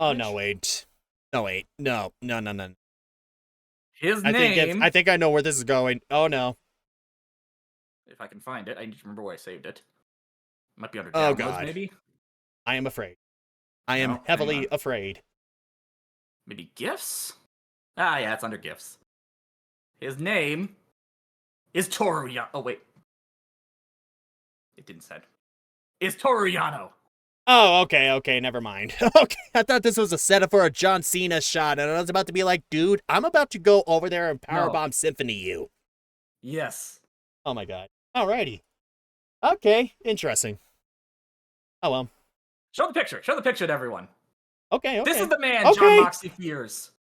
Oh, no, wait. No, wait. No. His name... I think I know where this is going. Oh, no. If I can find it. I need to remember where I saved it. It might be under downloads, God. Maybe? I am afraid. I am heavily afraid. Maybe gifts? Ah, yeah, it's under gifts. His name is Toru Yano. Oh, wait. It didn't say. Is Toru Yano. Oh, okay, never mind. Okay, I thought this was a setup for a John Cena shot, and I was about to be like, dude, I'm about to go over there and Powerbomb Symphony you. Yes. Oh my God. Alrighty. Okay, interesting. Oh well. Show the picture. Show the picture to everyone. Okay. This is the man John Moxley fears.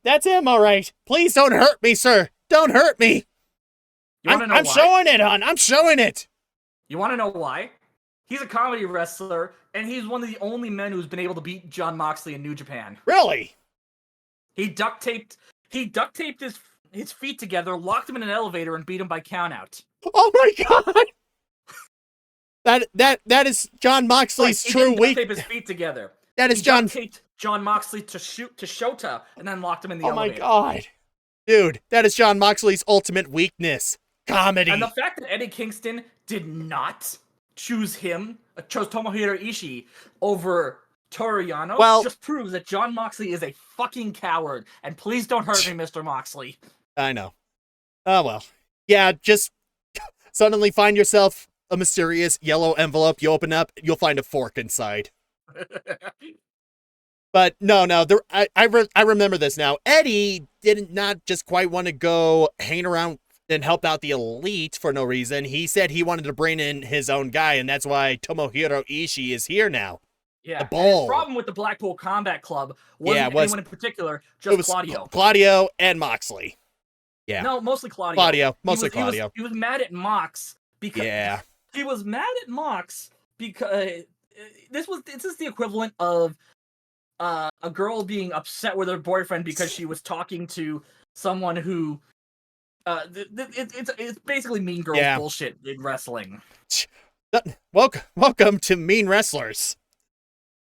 That's him, all right. Please don't hurt me, sir. Don't hurt me. I'm showing it, hon. I'm showing it. You want to know why? He's a comedy wrestler, and he's one of the only men who's been able to beat John Moxley in New Japan. Really? He duct taped his feet together, locked him in an elevator, and beat him by countout. Oh my god! That is John Moxley's true weakness. He tape his feet together. That is John. Taped John Moxley to Shota, and then locked him in the elevator. Oh my god, dude! That is John Moxley's ultimate weakness. Comedy. And the fact that Eddie Kingston did not chose Tomohiro Ishii over Toru Yano just proves that John Moxley is a fucking coward. And please don't hurt me, Mr. Moxley. I know. Oh well. Yeah, just suddenly find yourself a mysterious yellow envelope. You open up, you'll find a fork inside. But no, I remember this now. Eddie did not just quite want to go hang around and help out the Elite for no reason. He said he wanted to bring in his own guy, and that's why Tomohiro Ishii is here now. Yeah, the problem with the Blackpool Combat Club wasn't anyone in particular, just Claudio. Claudio and Moxley. Yeah. No, mostly Claudio. Claudio. He was mad at Mox because he was mad at Mox because this is the equivalent of a girl being upset with her boyfriend because she was talking to someone who it's basically Mean Girls bullshit in wrestling. Welcome to Mean Wrestlers.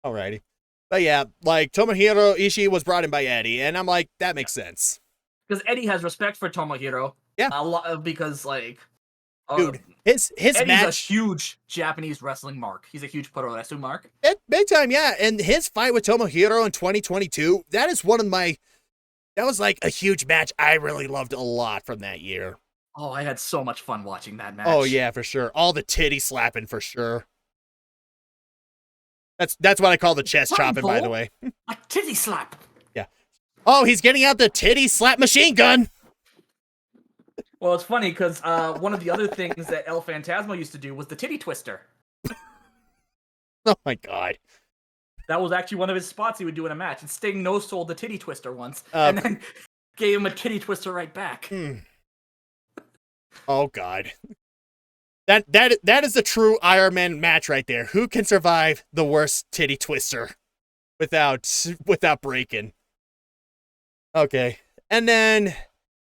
Alrighty. But yeah, like Tomohiro Ishii was brought in by Eddie, and I'm like, that makes sense. Because Eddie has respect for Tomohiro. Yeah. A lot because dude, his Eddie's match, a huge Japanese wrestling mark. He's a huge pro wrestling mark. Big time, yeah. And his fight with Tomohiro in 2022, that was like a huge match I really loved a lot from that year. Oh, I had so much fun watching that match. Oh yeah, for sure. All the titty slapping for sure. That's what I call the chest chopping, by the way. A titty slap. Yeah. Oh, he's getting out the titty slap machine gun. Well, it's funny because one of the other things that El Phantasmo used to do was the titty twister. Oh my god. That was actually one of his spots he would do in a match. And Sting no-sold the titty twister once, and then gave him a titty twister right back. Oh god. That is a true Iron Man match right there. Who can survive the worst titty twister without breaking? Okay. And then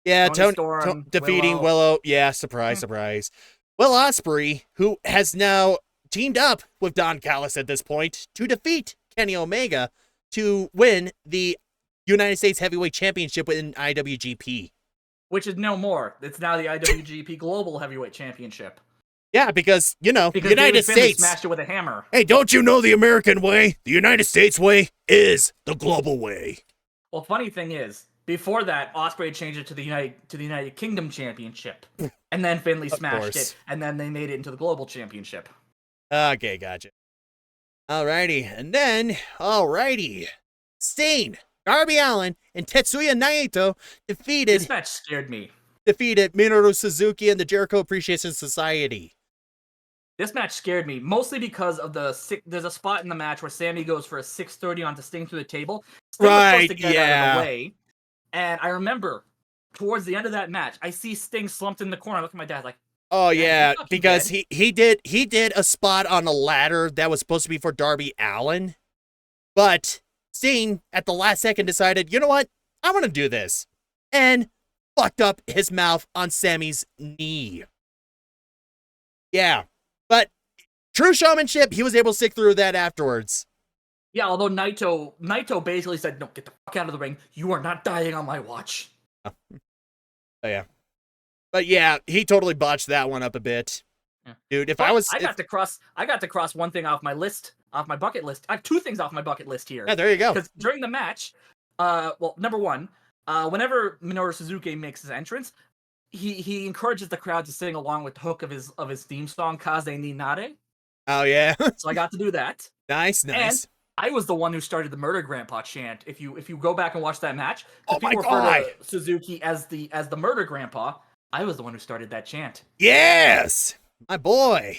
Tony defeating Willow. Yeah, surprise. Will Ospreay, who has now teamed up with Don Callis at this point to defeat Kenny Omega to win the United States Heavyweight Championship in IWGP. Which is no more. It's now the IWGP Global Heavyweight Championship. Yeah, because, the United David States smashed it with a hammer. Hey, don't you know the American way? The United States way is the global way. Well, funny thing is, before that, Ospreay changed it to the United Kingdom Championship. And then Finlay smashed it, and then they made it into the Global Championship. Okay, gotcha. Alrighty, and then, Sting, Darby Allin, and Tetsuya Naito defeated... This match scared me. Defeated Minoru Suzuki and the Jericho Appreciation Society. This match scared me, mostly because of there's a spot in the match where Sammy goes for a 630 onto Sting through the table. Sting was supposed to get out of the way. And I remember, towards the end of that match, I see Sting slumped in the corner. I look at my dad like, oh yeah, because he did a spot on a ladder that was supposed to be for Darby Allin. But Sting, at the last second, decided, you know what? I want to do this. And fucked up his mouth on Sammy's knee. Yeah. But true showmanship, he was able to stick through that afterwards. Yeah, although Naito basically said, no, get the fuck out of the ring. You are not dying on my watch. Oh yeah. But yeah, he totally botched that one up a bit. Yeah. Dude, I got to cross one thing off my bucket list. I have two things off my bucket list here. Yeah, there you go. Because during the match, number one, whenever Minoru Suzuki makes his entrance, he encourages the crowd to sing along with the hook of his theme song, Kaze ni Nare. Oh yeah. So I got to do that. Nice. And I was the one who started the Murder Grandpa chant. If you go back and watch that match, oh my people refer to Suzuki as the Murder Grandpa. I was the one who started that chant. Yes, my boy.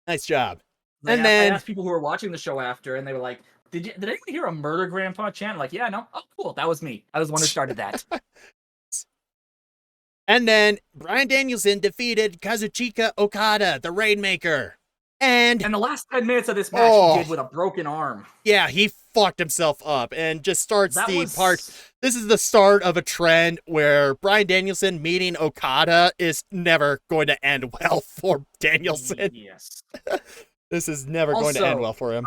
Nice job. I Then asked people who were watching the show after, and they were like, did anyone hear a murder grandpa chant? I'm like, yeah, no. Oh, cool. That was me. I was the one who started that. And then Bryan Danielson defeated Kazuchika Okada, the Rainmaker. And the last 10 minutes of this match he did with a broken arm. Yeah, he fucked himself up and just starts part. This is the start of a trend where Bryan Danielson meeting Okada is never going to end well for Danielson. Yes. This is never going to end well for him.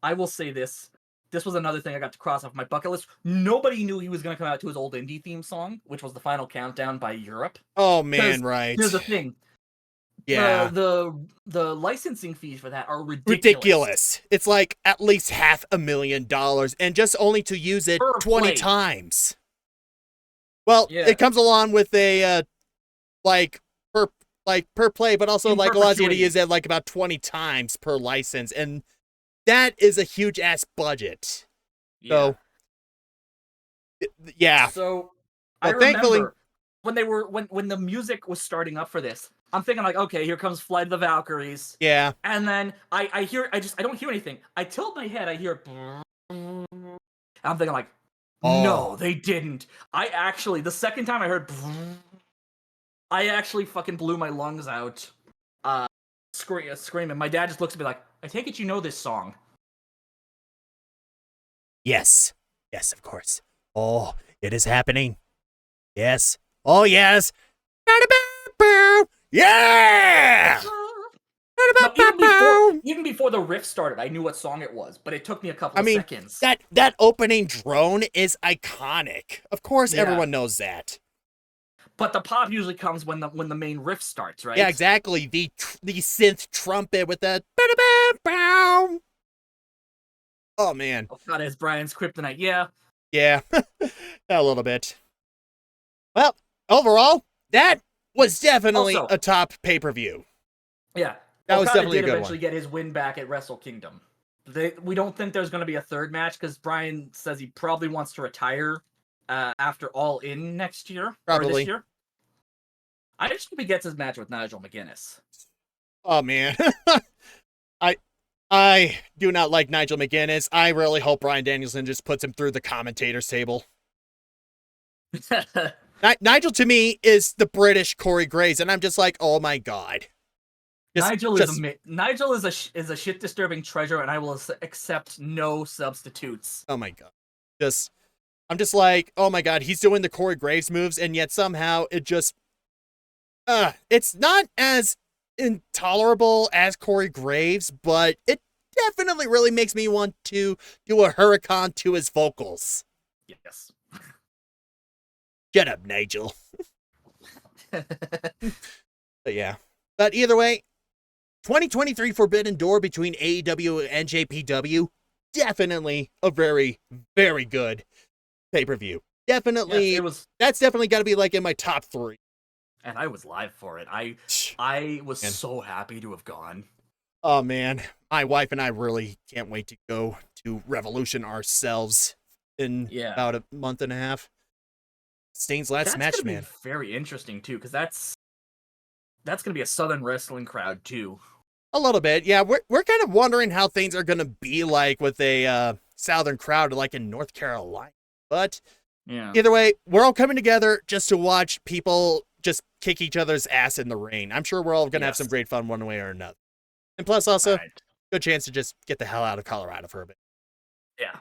I will say this. This was another thing I got to cross off my bucket list. Nobody knew he was going to come out to his old indie theme song, which was the Final Countdown by Europe. Oh, man, right. Here's the thing. Yeah. The licensing fees for that are ridiculous. Ridiculous. It's like at least $500,000 and just only to use it 20 times. Well, it comes along with a per play, but also like allows you to use it like about 20 times per license, and that is a huge ass budget. Yeah. So yeah. So I remember when the music was starting up for this, I'm thinking like, okay, here comes Flight of the Valkyries. Yeah. And then I don't hear anything. I tilt my head, I hear I'm thinking like, no, they didn't. The second time I heard I actually fucking blew my lungs out. Screaming. My dad just looks at me like, I take it you know this song. Yes. Yes, of course. Oh, it is happening. Yes. Oh, yes. Yeah! No, even before the riff started, I knew what song it was, but it took me a couple of seconds. That opening drone is iconic. Of course, everyone knows that. But the pop usually comes when the main riff starts, right? Yeah, exactly. The synth trumpet with the. Oh man. Oh god, it's Brian's kryptonite. Yeah. Yeah, a little bit. Well, overall, that was definitely a top pay-per-view. Yeah, that was definitely a good one. Eventually get his win back at Wrestle Kingdom. We don't think there's going to be a third match because Brian says he probably wants to retire after All In next year. Probably. Or this year. I just hope he gets his match with Nigel McGuinness. Oh man, I do not like Nigel McGuinness. I really hope Bryan Danielson just puts him through the commentator's table. Nigel to me is the British Corey Graves, and I'm just like, oh my god. Nigel is a shit disturbing treasure, and I will accept no substitutes. Oh my god. I'm just like, oh my god, he's doing the Corey Graves moves, and yet somehow it just it's not as intolerable as Corey Graves, but it definitely really makes me want to do a hurricane to his vocals. Yes. Shut up, Nigel. But yeah. But either way, 2023 Forbidden Door between AEW and JPW, definitely a very, very good pay-per-view. Definitely, yes, that's definitely got to be like in my top 3. And I was live for it. I was so happy to have gone. Oh man, my wife and I really can't wait to go to Revolution ourselves in about a month and a half. Stain's last match, man. Be very interesting too, because that's gonna be a Southern wrestling crowd too. A little bit, yeah. We're kind of wondering how things are gonna be like with a Southern crowd, like in North Carolina. But either way, we're all coming together just to watch people just kick each other's ass in the rain. I'm sure we're all gonna have some great fun one way or another. And plus, also, good chance to just get the hell out of Colorado for a bit. Yeah.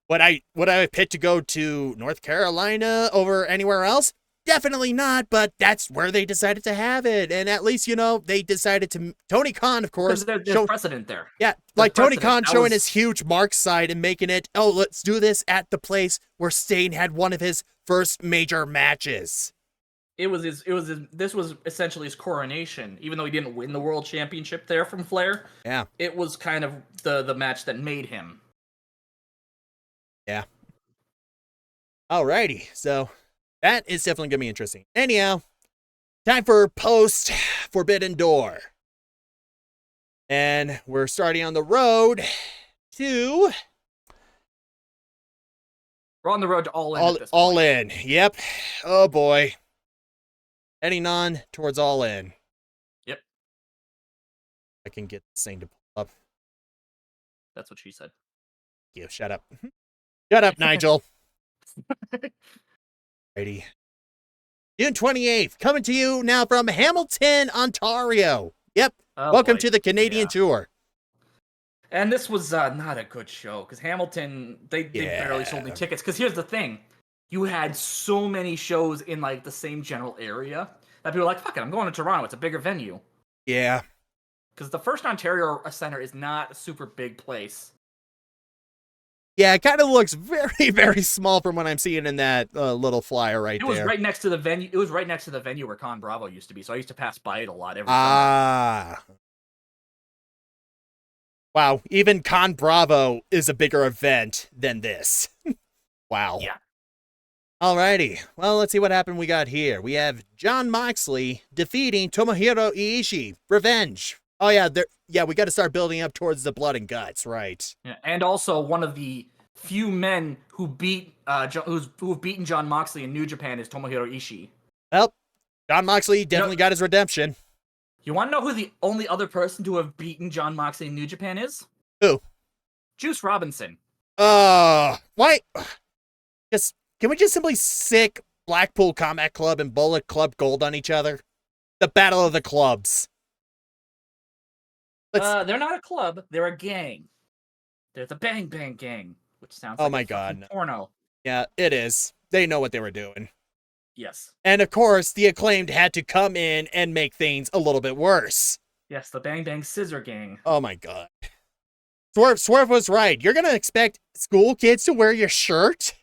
Would I pick to go to North Carolina over anywhere else? Definitely not, but that's where they decided to have it. And at least, they decided to... Tony Khan, of course... There's precedent there. Yeah, like Tony Khan showing his huge Mark side and making it, let's do this at the place where Stain had one of his first major matches. This was essentially his coronation, even though he didn't win the world championship there from Flair. Yeah. It was kind of the match that made him. Yeah. Alrighty, so that is definitely going to be interesting. Anyhow, time for post Forbidden Door. And we're starting on the road to We're on the road to all in at this All point. in. Yep. Oh boy. Heading on towards all in. Yep. I can get this thing to pull up. That's what she said. You shut up. Shut up, Nigel. Righty. June 28th, coming to you now from Hamilton, Ontario. Yep. Oh, Welcome boy. to the Canadian tour. And this was not a good show because Hamilton, they barely sold any tickets. Because here's the thing, you had so many shows in like the same general area that people were like, fuck it, I'm going to Toronto. It's a bigger venue. Yeah. Because the First Ontario Center is not a super big place. Yeah, it kind of looks very, very small from what I'm seeing in that little flyer right there. It was right next to the venue. It was right next to the venue where Con Bravo used to be. So I used to pass by it a lot every Sunday. Wow, even Con Bravo is a bigger event than this. Wow. Yeah. Alrighty, well, let's see what happened we got here. We have Jon Moxley defeating Tomohiro Ishii. Revenge. Oh, yeah, we got to start building up towards the blood and guts, right? Yeah, and also one of the few men who beat who've beaten Jon Moxley in New Japan is Tomohiro Ishii. Well, Jon Moxley definitely got his redemption. You want to know who the only other person to have beaten Jon Moxley in New Japan is? Who? Juice Robinson. Why? Can we just simply sick Blackpool Combat Club and Bullet Club Gold on each other? The Battle of the Clubs. They're not a club. They're a gang. They're the Bang Bang Gang, which sounds like my a God, porno. Yeah, it is. They know what they were doing. Yes. And of course, the Acclaimed had to come in and make things a little bit worse. Yes, the Bang Bang Scissor Gang. Oh my God. Swerve was right. You're going to expect school kids to wear your shirt?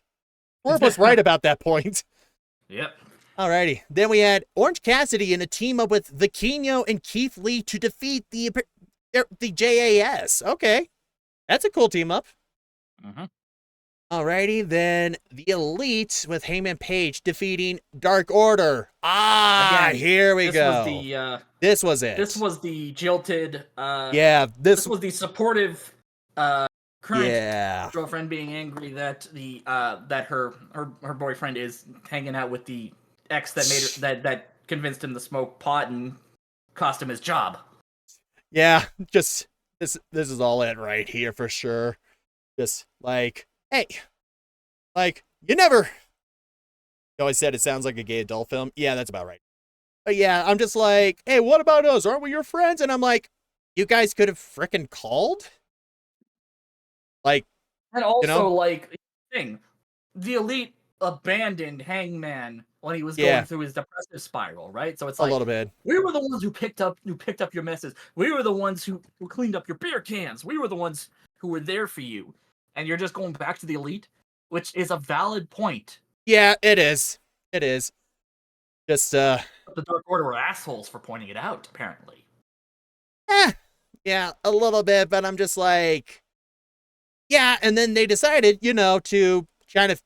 Swerve was right about that point. Yep. Alrighty. Then we had Orange Cassidy in a team up with Vikingo and Keith Lee to defeat the JAS. Okay. That's a cool team up. Mm-hmm. Alrighty, then the Elite with Heyman Page defeating Dark Order. Again, here we go. This was it. This was the jilted. This was the supportive current girlfriend being angry that that her boyfriend is hanging out with the ex that made her that convinced him to smoke pot and cost him his job. Yeah, just this is all it right here for sure. Just like, hey, like, you never... You always said it sounds like a gay adult film. Yeah, that's about right. But yeah, I'm just like, hey, what about us? Aren't we your friends? And I'm like, you guys could have frickin' called? Like, and also, like, the Elite abandoned Hangman when he was going through his depressive spiral, right? So it's like, a little bit. We were the ones who picked up your messes. We were the ones who cleaned up your beer cans. We were the ones who were there for you. And you're just going back to the Elite, which is a valid point. Yeah, it is. It is. Just, The Dark Order were assholes for pointing it out, apparently. Yeah, a little bit, but I'm just like, yeah, and then they decided, to kind of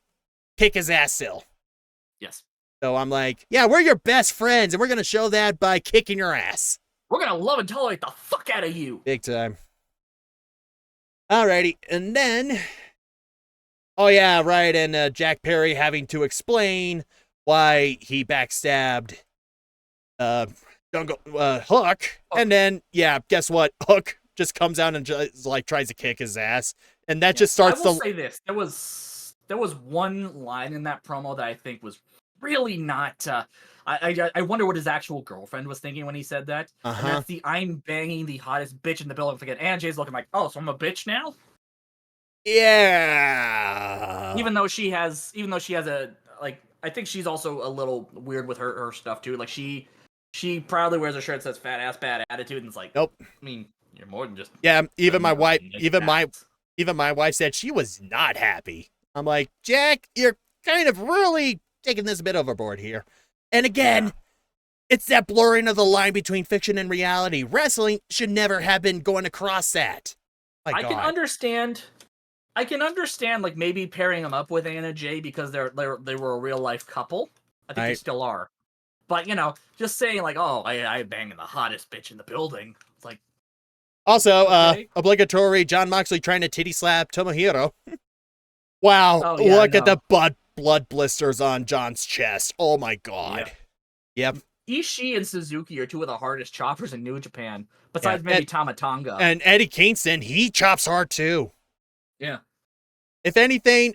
kick his ass still. Yes. So I'm like, yeah, we're your best friends, and we're going to show that by kicking your ass. We're going to love and tolerate the fuck out of you. Big time. Alrighty, and then... Oh, yeah, right, and Jack Perry having to explain why he backstabbed Hook, and then, guess what? Hook just comes out and just, like, tries to kick his ass, and that just starts I will say this. There was one line in that promo that I think was really not... I wonder what his actual girlfriend was thinking when he said that. And that's the I'm banging the hottest bitch in the building. Again, and Jay's looking like, oh, so I'm a bitch now? Yeah. Even though she has a, like, I think she's also a little weird with her stuff too. Like she proudly wears a shirt that says "fat ass, bad attitude," and it's like, nope. I mean, you're more than just. Yeah, even my wife said she was not happy. I'm like, Jack, you're kind of really taking this a bit overboard here. And again, it's that blurring of the line between fiction and reality. Wrestling should never have been going across that. I can understand, like, maybe pairing them up with Anna Jay because they were a real life couple. I think they still are. But, just saying, like, oh, I banging the hottest bitch in the building. It's like... Also, obligatory Jon Moxley trying to titty slap Tomohiro. Wow, Oh, yeah, look at no. the blood blisters on John's chest. Oh my god. Yep. Ishii and Suzuki are two of the hardest choppers in New Japan, besides maybe Tama Tonga. And Eddie Kingston, he chops hard too. Yeah. If anything,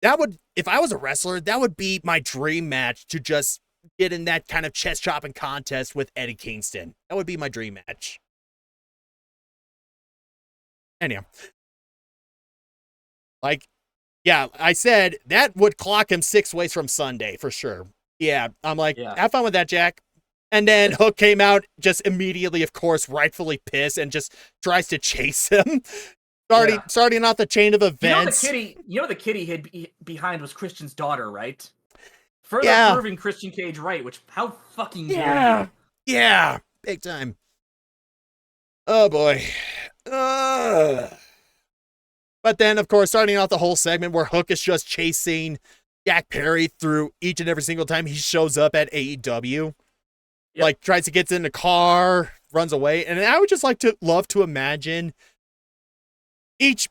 if I was a wrestler, that would be my dream match, to just get in that kind of chest chopping contest with Eddie Kingston. That would be my dream match. Anyhow. Like, yeah, I said that would clock him 6 ways from Sunday for sure. Yeah, I'm like, have fun with that, Jack. And then Hook came out just immediately, of course, rightfully pissed, and just tries to chase him. Starting off the chain of events. You know the kitty hid behind was Christian's daughter, right? Further proving Christian Cage right, which, how fucking dare you? Yeah, big time. Oh boy. But then, of course, starting off the whole segment where Hook is just chasing Jack Perry through each and every single time he shows up at AEW. Yep. Like, tries to get in the car, runs away. And I would just love to imagine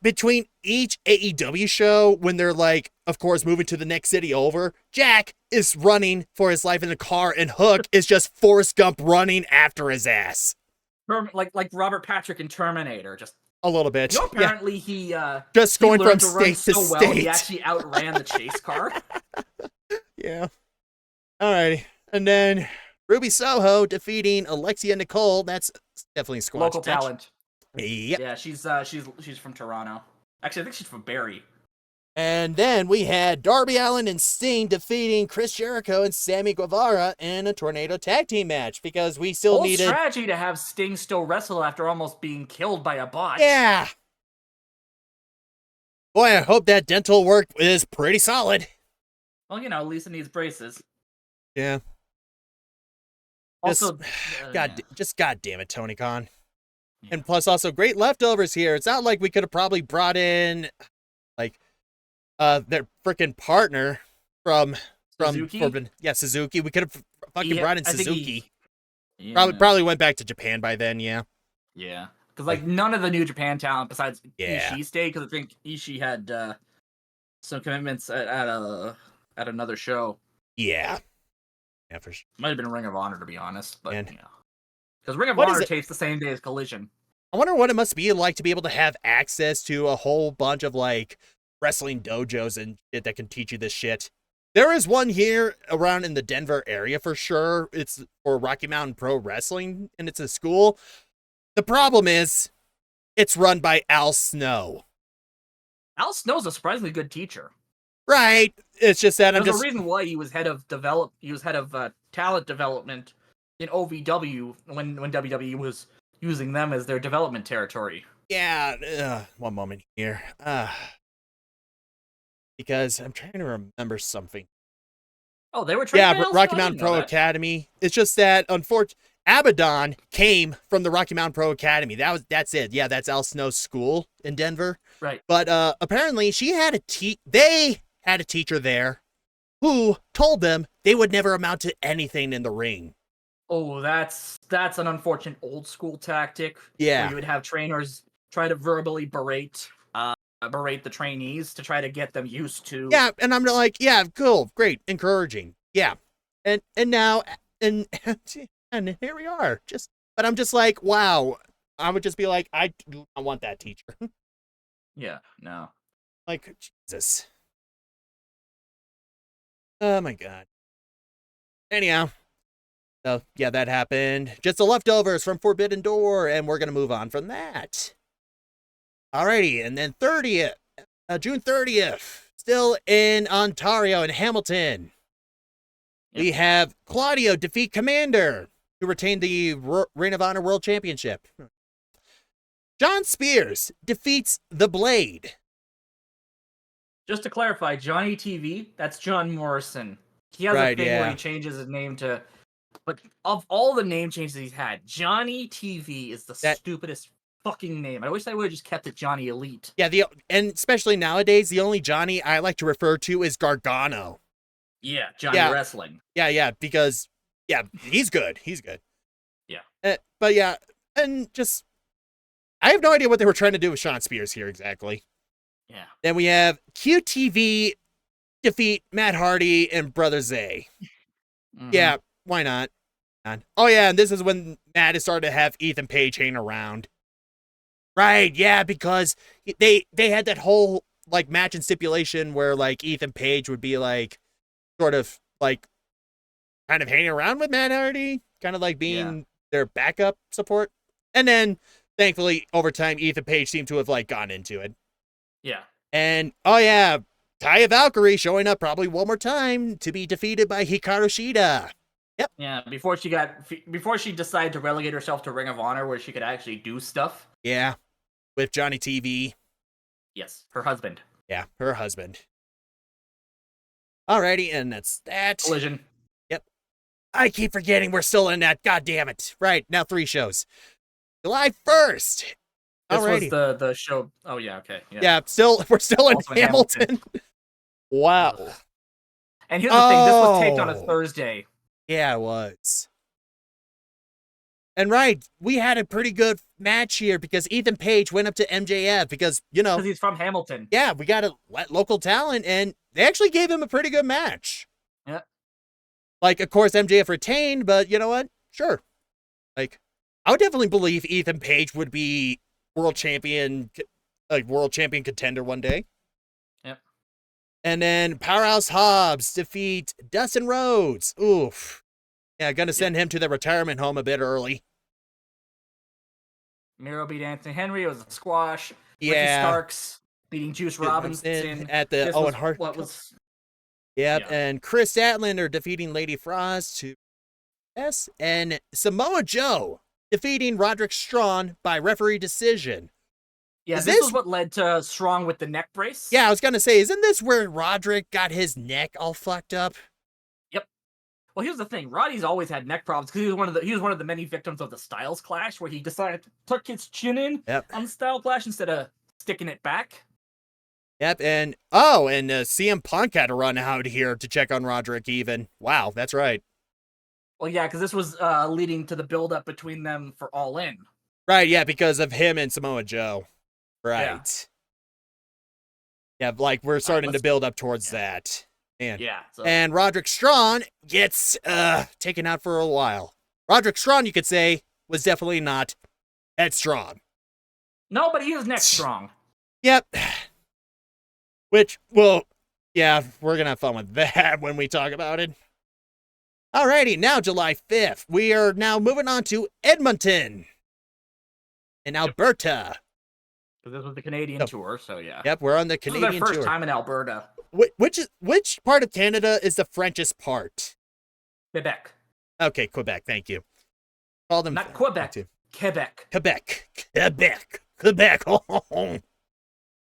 between each AEW show, when they're like, of course, moving to the next city over, Jack is running for his life in the car, and Hook is just Forrest Gump running after his ass. Like Robert Patrick in Terminator, just a little bit. You know, apparently he just going from state to state. Well, he actually outran the chase car. Yeah. Alrighty. And then Ruby Soho defeating Alexia Nicole. That's definitely a squash local match. Talent. Yep. Yeah, she's from Toronto. Actually, I think she's from Barrie. And then we had Darby Allin and Sting defeating Chris Jericho and Sammy Guevara in a tornado tag team match, because we still needed strategy to have Sting still wrestle after almost being killed by a bot. Yeah. Boy, I hope that dental work is pretty solid. Well, you know, Lisa needs braces. Yeah. Also, God damn it, Tony Khan. Yeah. And plus, also great leftovers here. It's not like we could have probably brought in like their freaking partner from Suzuki? Suzuki. We could have fucking brought in Suzuki. Yeah. Probably went back to Japan by then. Yeah. Yeah, because like none of the New Japan talent besides Yeah. Ishii stayed, because I think Ishii had some commitments at another show. Yeah. Yeah, for sure. Might have been Ring of Honor, to be honest, but And- yeah, because Ring of Honor tapes the same day as Collision. I wonder what it must be like to be able to have access to a whole bunch of like wrestling dojos and shit that can teach you this shit. There is one here around in the Denver area for sure. It's for Rocky Mountain Pro Wrestling, and it's a school. The problem is, it's run by Al Snow. Al Snow's a surprisingly good teacher. Right. It's just that There's a reason why he was head of talent development in OVW when WWE was using them as their development territory. Yeah. One moment here. Because I'm trying to remember something. Oh, they were trained by Rocky Mountain Pro Academy. It's just that, unfortunately, Abaddon came from the Rocky Mountain Pro Academy. That's it. Yeah, that's Al Snow's school in Denver. Right. But apparently, they had a teacher there who told them they would never amount to anything in the ring. Oh, that's an unfortunate old school tactic. Yeah. Where you would have trainers try to verbally berate the trainees to try to get them used to. Yeah, and I'm like, yeah, cool, great, encouraging. Yeah. And now and here we are. But I'm just like, wow. I would just be like, I want that teacher. Yeah, no. Like, Jesus. Oh my god. Anyhow. So, yeah, that happened. Just the leftovers from Forbidden Door, and we're going to move on from that. Alrighty, and then June 30th, still in Ontario, in Hamilton. Yep. We have Claudio defeat Commander, who retained the Ring of Honor World Championship. John Spears defeats The Blade. Just to clarify, Johnny TV, that's John Morrison. He has a thing where he changes his name to... But of all the name changes he's had, Johnny TV is the stupidest fucking name. I wish I would have just kept it Johnny Elite. Yeah, and especially nowadays, the only Johnny I like to refer to is Gargano. Yeah, Johnny Wrestling. Yeah, because, he's good. He's good. Yeah. But yeah, and just, I have no idea what they were trying to do with Sean Spears here exactly. Yeah. Then we have QTV defeat Matt Hardy and Brother Zay. Mhm. Yeah, why not? Oh yeah, and this is when Matt has started to have Ethan Page hanging around. Right, yeah, because they had that whole like match and stipulation where like Ethan Page would be like sort of like kind of hanging around with Matt Hardy, kind of like being their backup support. And then thankfully over time Ethan Page seemed to have like gone into it. Yeah. And oh yeah, Taya Valkyrie showing up probably one more time to be defeated by Hikaru Shida. Yep. Yeah, before she decided to relegate herself to Ring of Honor where she could actually do stuff. Yeah. With Johnny TV. Yes, her husband. Yeah, her husband. Alrighty, and that's that. Collision. Yep. I keep forgetting we're still in that. God damn it. Right, now 3 shows. July 1st. This Alrighty. was the show. Oh yeah, okay. Yeah, we're still in Hamilton. Wow. Ugh. And here's the thing, this was taped on a Thursday. Yeah, it was. And right, we had a pretty good match here because Ethan Page went up to MJF because, Because he's from Hamilton. Yeah, we got a local talent, and they actually gave him a pretty good match. Yeah. Like, of course, MJF retained, but you know what? Sure. Like, I would definitely believe Ethan Page would be world champion contender one day. Yep. And then Powerhouse Hobbs defeat Dustin Rhodes. Oof. Yeah, gonna send him to the retirement home a bit early. Miro beat Anthony Henry. It was a squash. Yeah. Ricky Starks beating Juice Robinson at the Owen Hart. Yep, Yeah. and Chris Statlander defeating Lady Frost to S, and Samoa Joe defeating Roderick Strong by referee decision. Yeah, this was what led to Strong with the neck brace. Yeah, I was gonna say, isn't this where Roderick got his neck all fucked up? Yep. Well, here's the thing: Roddy's always had neck problems because he was one of the many victims of the Styles Clash, where he decided to tuck his chin in on the Styles Clash instead of sticking it back. Yep, and CM Punk had to run out here to check on Roderick. Even wow, that's right. Well, yeah, because this was leading to the build-up between them for All In. Right, yeah, because of him and Samoa Joe. Right. Yeah, like we're starting to build up towards that. Man. Yeah. So. And Roderick Strong gets taken out for a while. Roderick Strong, you could say, was definitely not headstrong. No, but he is neck strong. Yep. Which, well, yeah, we're going to have fun with that when we talk about it. Alrighty, now July 5th. We are now moving on to Edmonton in Alberta. Because this was the Canadian tour, so yeah. Yep, we're on the Canadian tour. This is their first time in Alberta. Which part of Canada is the Frenchest part? Quebec. Okay, Quebec, thank you. Call them not Quebec. Quebec. Quebec.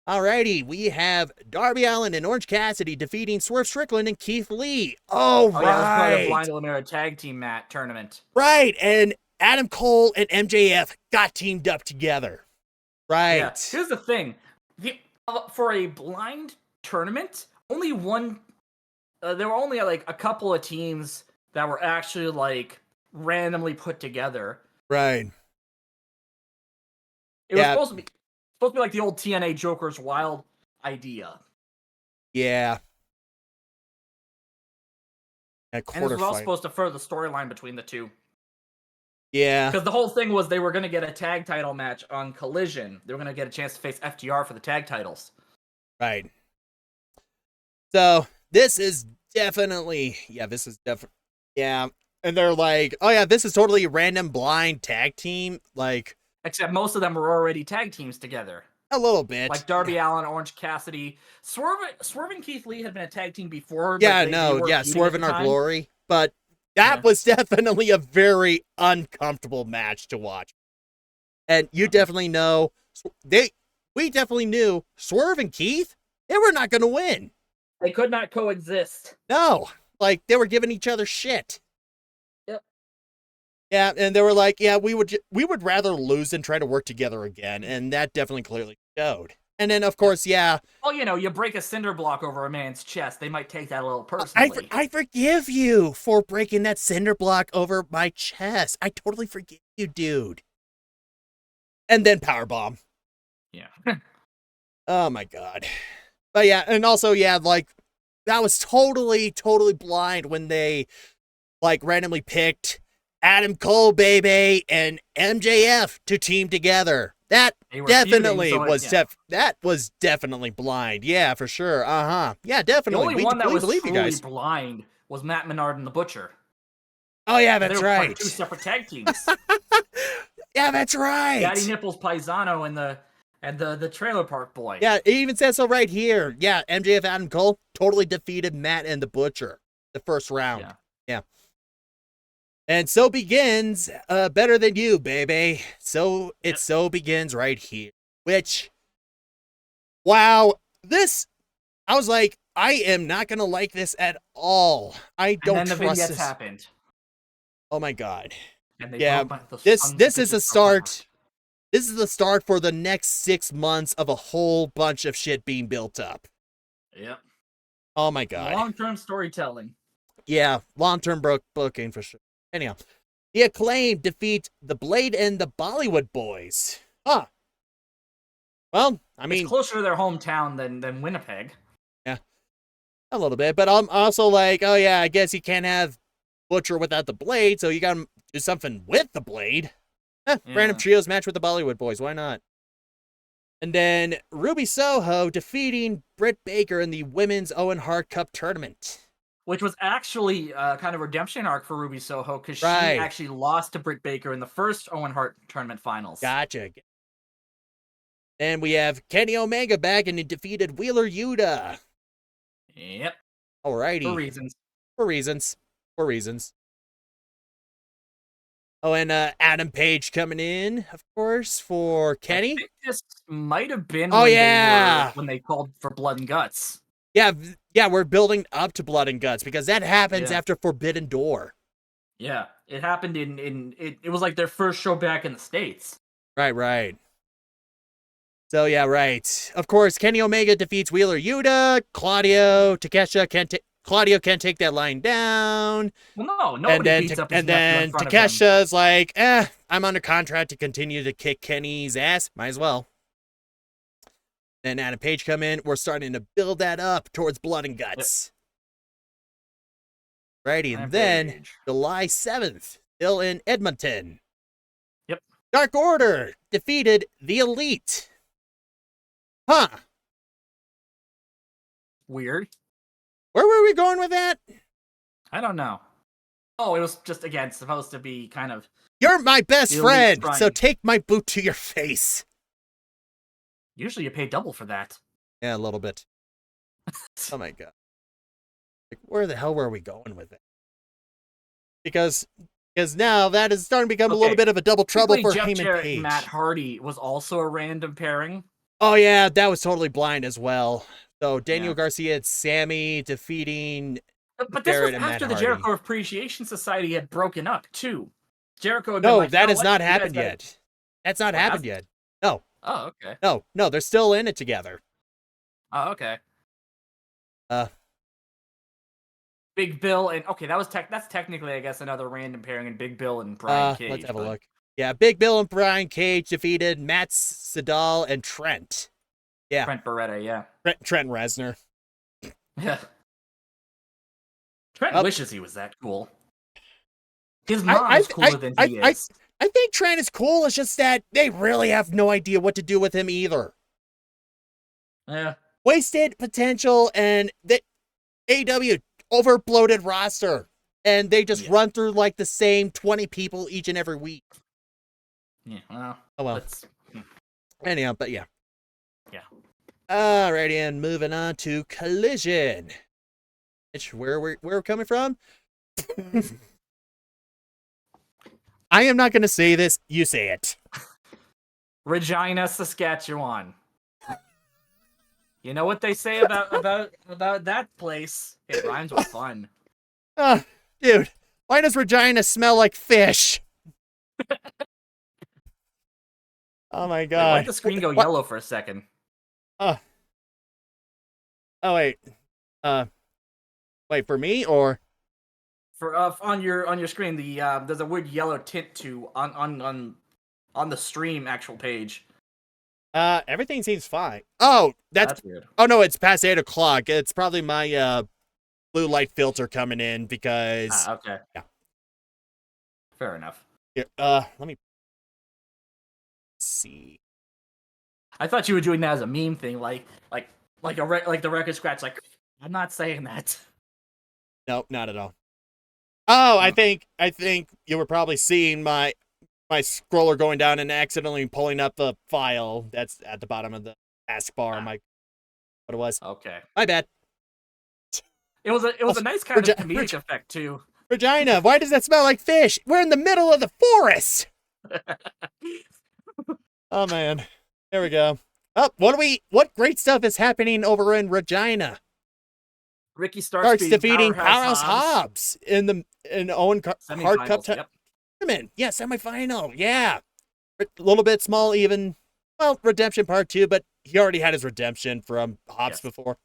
Alrighty, we have Darby Allin and Orange Cassidy defeating Swerve Strickland and Keith Lee. Oh, right. Yeah, that's part of the Blind Lamera tag team tournament. Right, and Adam Cole and MJF got teamed up together. Right. Yeah. Here's the thing. For a blind tournament, only there were only like a couple of teams that were actually like randomly put together. Right. It was supposed to be like the old TNA Joker's Wild idea. Yeah. And this was all supposed to further the storyline between the two. Yeah. Because the whole thing was they were going to get a tag title match on Collision. They were going to get a chance to face FTR for the tag titles. Right. So, this is definitely... Yeah. And they're like, oh yeah, this is totally a random blind tag team. Like... Except most of them were already tag teams together. A little bit. Like Darby Allin, Orange Cassidy. Swerve and Keith Lee had been a tag team before. Yeah, Swerve in Our Glory. But that was definitely a very uncomfortable match to watch. And you definitely know, we definitely knew Swerve and Keith, they were not going to win. They could not coexist. No, like they were giving each other shit. Yep. Yeah, and they were like, yeah, we would rather lose than try to work together again. And that definitely clearly showed. And then, of course, Well, you break a cinder block over a man's chest. They might take that a little personally. I forgive you for breaking that cinder block over my chest. I totally forgive you, dude. And then powerbomb. Yeah. Oh my god. But yeah, and also, yeah, like, that was totally blind when they, like, randomly picked Adam Cole, baby, and MJF to team together. That They were definitely feuding, so was that was definitely blind. Yeah, for sure. Yeah, the definitely. only We one that completely was believe you truly guys. blind was Matt Menard and the Butcher. Oh yeah, They that's were part of right. 2 separate tag teams. Yeah, that's right. Daddy Nipples Paisano and the Trailer Park Boy. Yeah, it even says so right here. Yeah, MJF Adam Cole totally defeated Matt and the Butcher the first round. Yeah. And so begins Better Than You, baby. So so begins right here. Which, wow, this, I was like, I am not gonna like this at all. I don't and then the trust vignettes this. happened. Oh my god. And they Yeah, broke this is a start. apart. This is the start for the next 6 months of a whole bunch of shit being built up. Yep. Oh my god. Long-term storytelling. Yeah, long-term booking for sure. Anyhow, the Acclaim defeat the Blade and the Bollywood Boys. Huh. Well, I mean, it's closer to their hometown than Winnipeg. Yeah, a little bit, but I'm also like, oh yeah, I guess you can't have Butcher without the Blade, so you gotta do something with the Blade. Random trios match with the Bollywood Boys, why not? And then Ruby Soho defeating Britt Baker in the Women's Owen Hart Cup tournament. Which was actually kind of a redemption arc for Ruby Soho, because she actually lost to Britt Baker in the first Owen Hart tournament finals. Gotcha. Then we have Kenny Omega back and he defeated Wheeler Yuta. Yep. Alrighty. For reasons. Oh, and Adam Page coming in, of course, for Kenny. I think this might have been when they called for Blood and Guts. Yeah, we're building up to Blood and Guts because that happens after Forbidden Door. Yeah, it happened it was like their first show back in the States. Right. So yeah, right. Of course, Kenny Omega defeats Wheeler Yuta. Claudio can't take that line down. Well, no, nobody beats up his nephew in front of him. Takesha's like, I'm under contract to continue to kick Kenny's ass. Might as well. Then Adam Page come in. We're starting to build that up towards Blood and Guts. Yep. Righty, and then July 7th, still in Edmonton. Yep. Dark Order defeated the Elite. Huh. Weird. Where were we going with that? I don't know. Oh, it was just, again, supposed to be kind of... You're my best friend, so take my boot to your face. Usually you pay double for that. Yeah, a little bit. Oh my god. Like, where the hell were we going with it? Because now that is starting to become a little bit of a double trouble for Jeff him and Jarrett Page. And Matt Hardy was also a random pairing. Oh yeah, that was totally blind as well. So Daniel Garcia and Sammy defeating But this was after the Jericho Appreciation Society had broken up, too. Jericho had been like, that has not happened yet. That's not happened yet. No. Oh, okay. No, they're still in it together. Oh, okay. Big Bill and that's technically, I guess, another random pairing in Big Bill and Brian Cage. Let's have a look. Yeah, Big Bill and Brian Cage defeated Matt Sydal and Trent. Yeah. Trent Beretta, yeah. Trent Reznor. Yeah. Trent wishes he was that cool. His mom is cooler than he is. I think Trent is cool. It's just that they really have no idea what to do with him either. Yeah. Wasted potential, and the AEW overbloated roster. And they just run through like the same 20 people each and every week. Yeah, well. Oh, well. Anyhow, but yeah. Yeah. Alrighty, and moving on to Collision. Where we're coming from? I am not going to say this. You say it. Regina, Saskatchewan. You know what they say about that place? It rhymes with fun. Dude, why does Regina smell like fish? Oh my god. Why did the screen go yellow for a second? Oh wait. Wait, for me or for on your screen? There's a weird yellow tint on the stream actual page. Everything seems fine. Oh, That's weird. oh no, it's past 8 o'clock. It's probably my blue light filter coming in because Okay. yeah. Fair enough. Here, let me see. I thought you were doing that as a meme thing, like the record scratch. Like, I'm not saying that. No, not at all. Oh, Hmm. I think you were probably seeing my scroller going down and accidentally pulling up the file that's at the bottom of the taskbar. What it was. Okay. My bad. It was a nice kind of comedic effect too. Regina, why does that smell like fish? We're in the middle of the forest. Oh man. There we go. Oh, what great stuff is happening over in Regina? Ricky Starks defeating Powerhouse Hobbs in Owen Hart Cup Yep. tournament. Yeah, semifinal. Yeah. A little bit small even. Well, redemption part 2, but he already had his redemption from Hobbs before.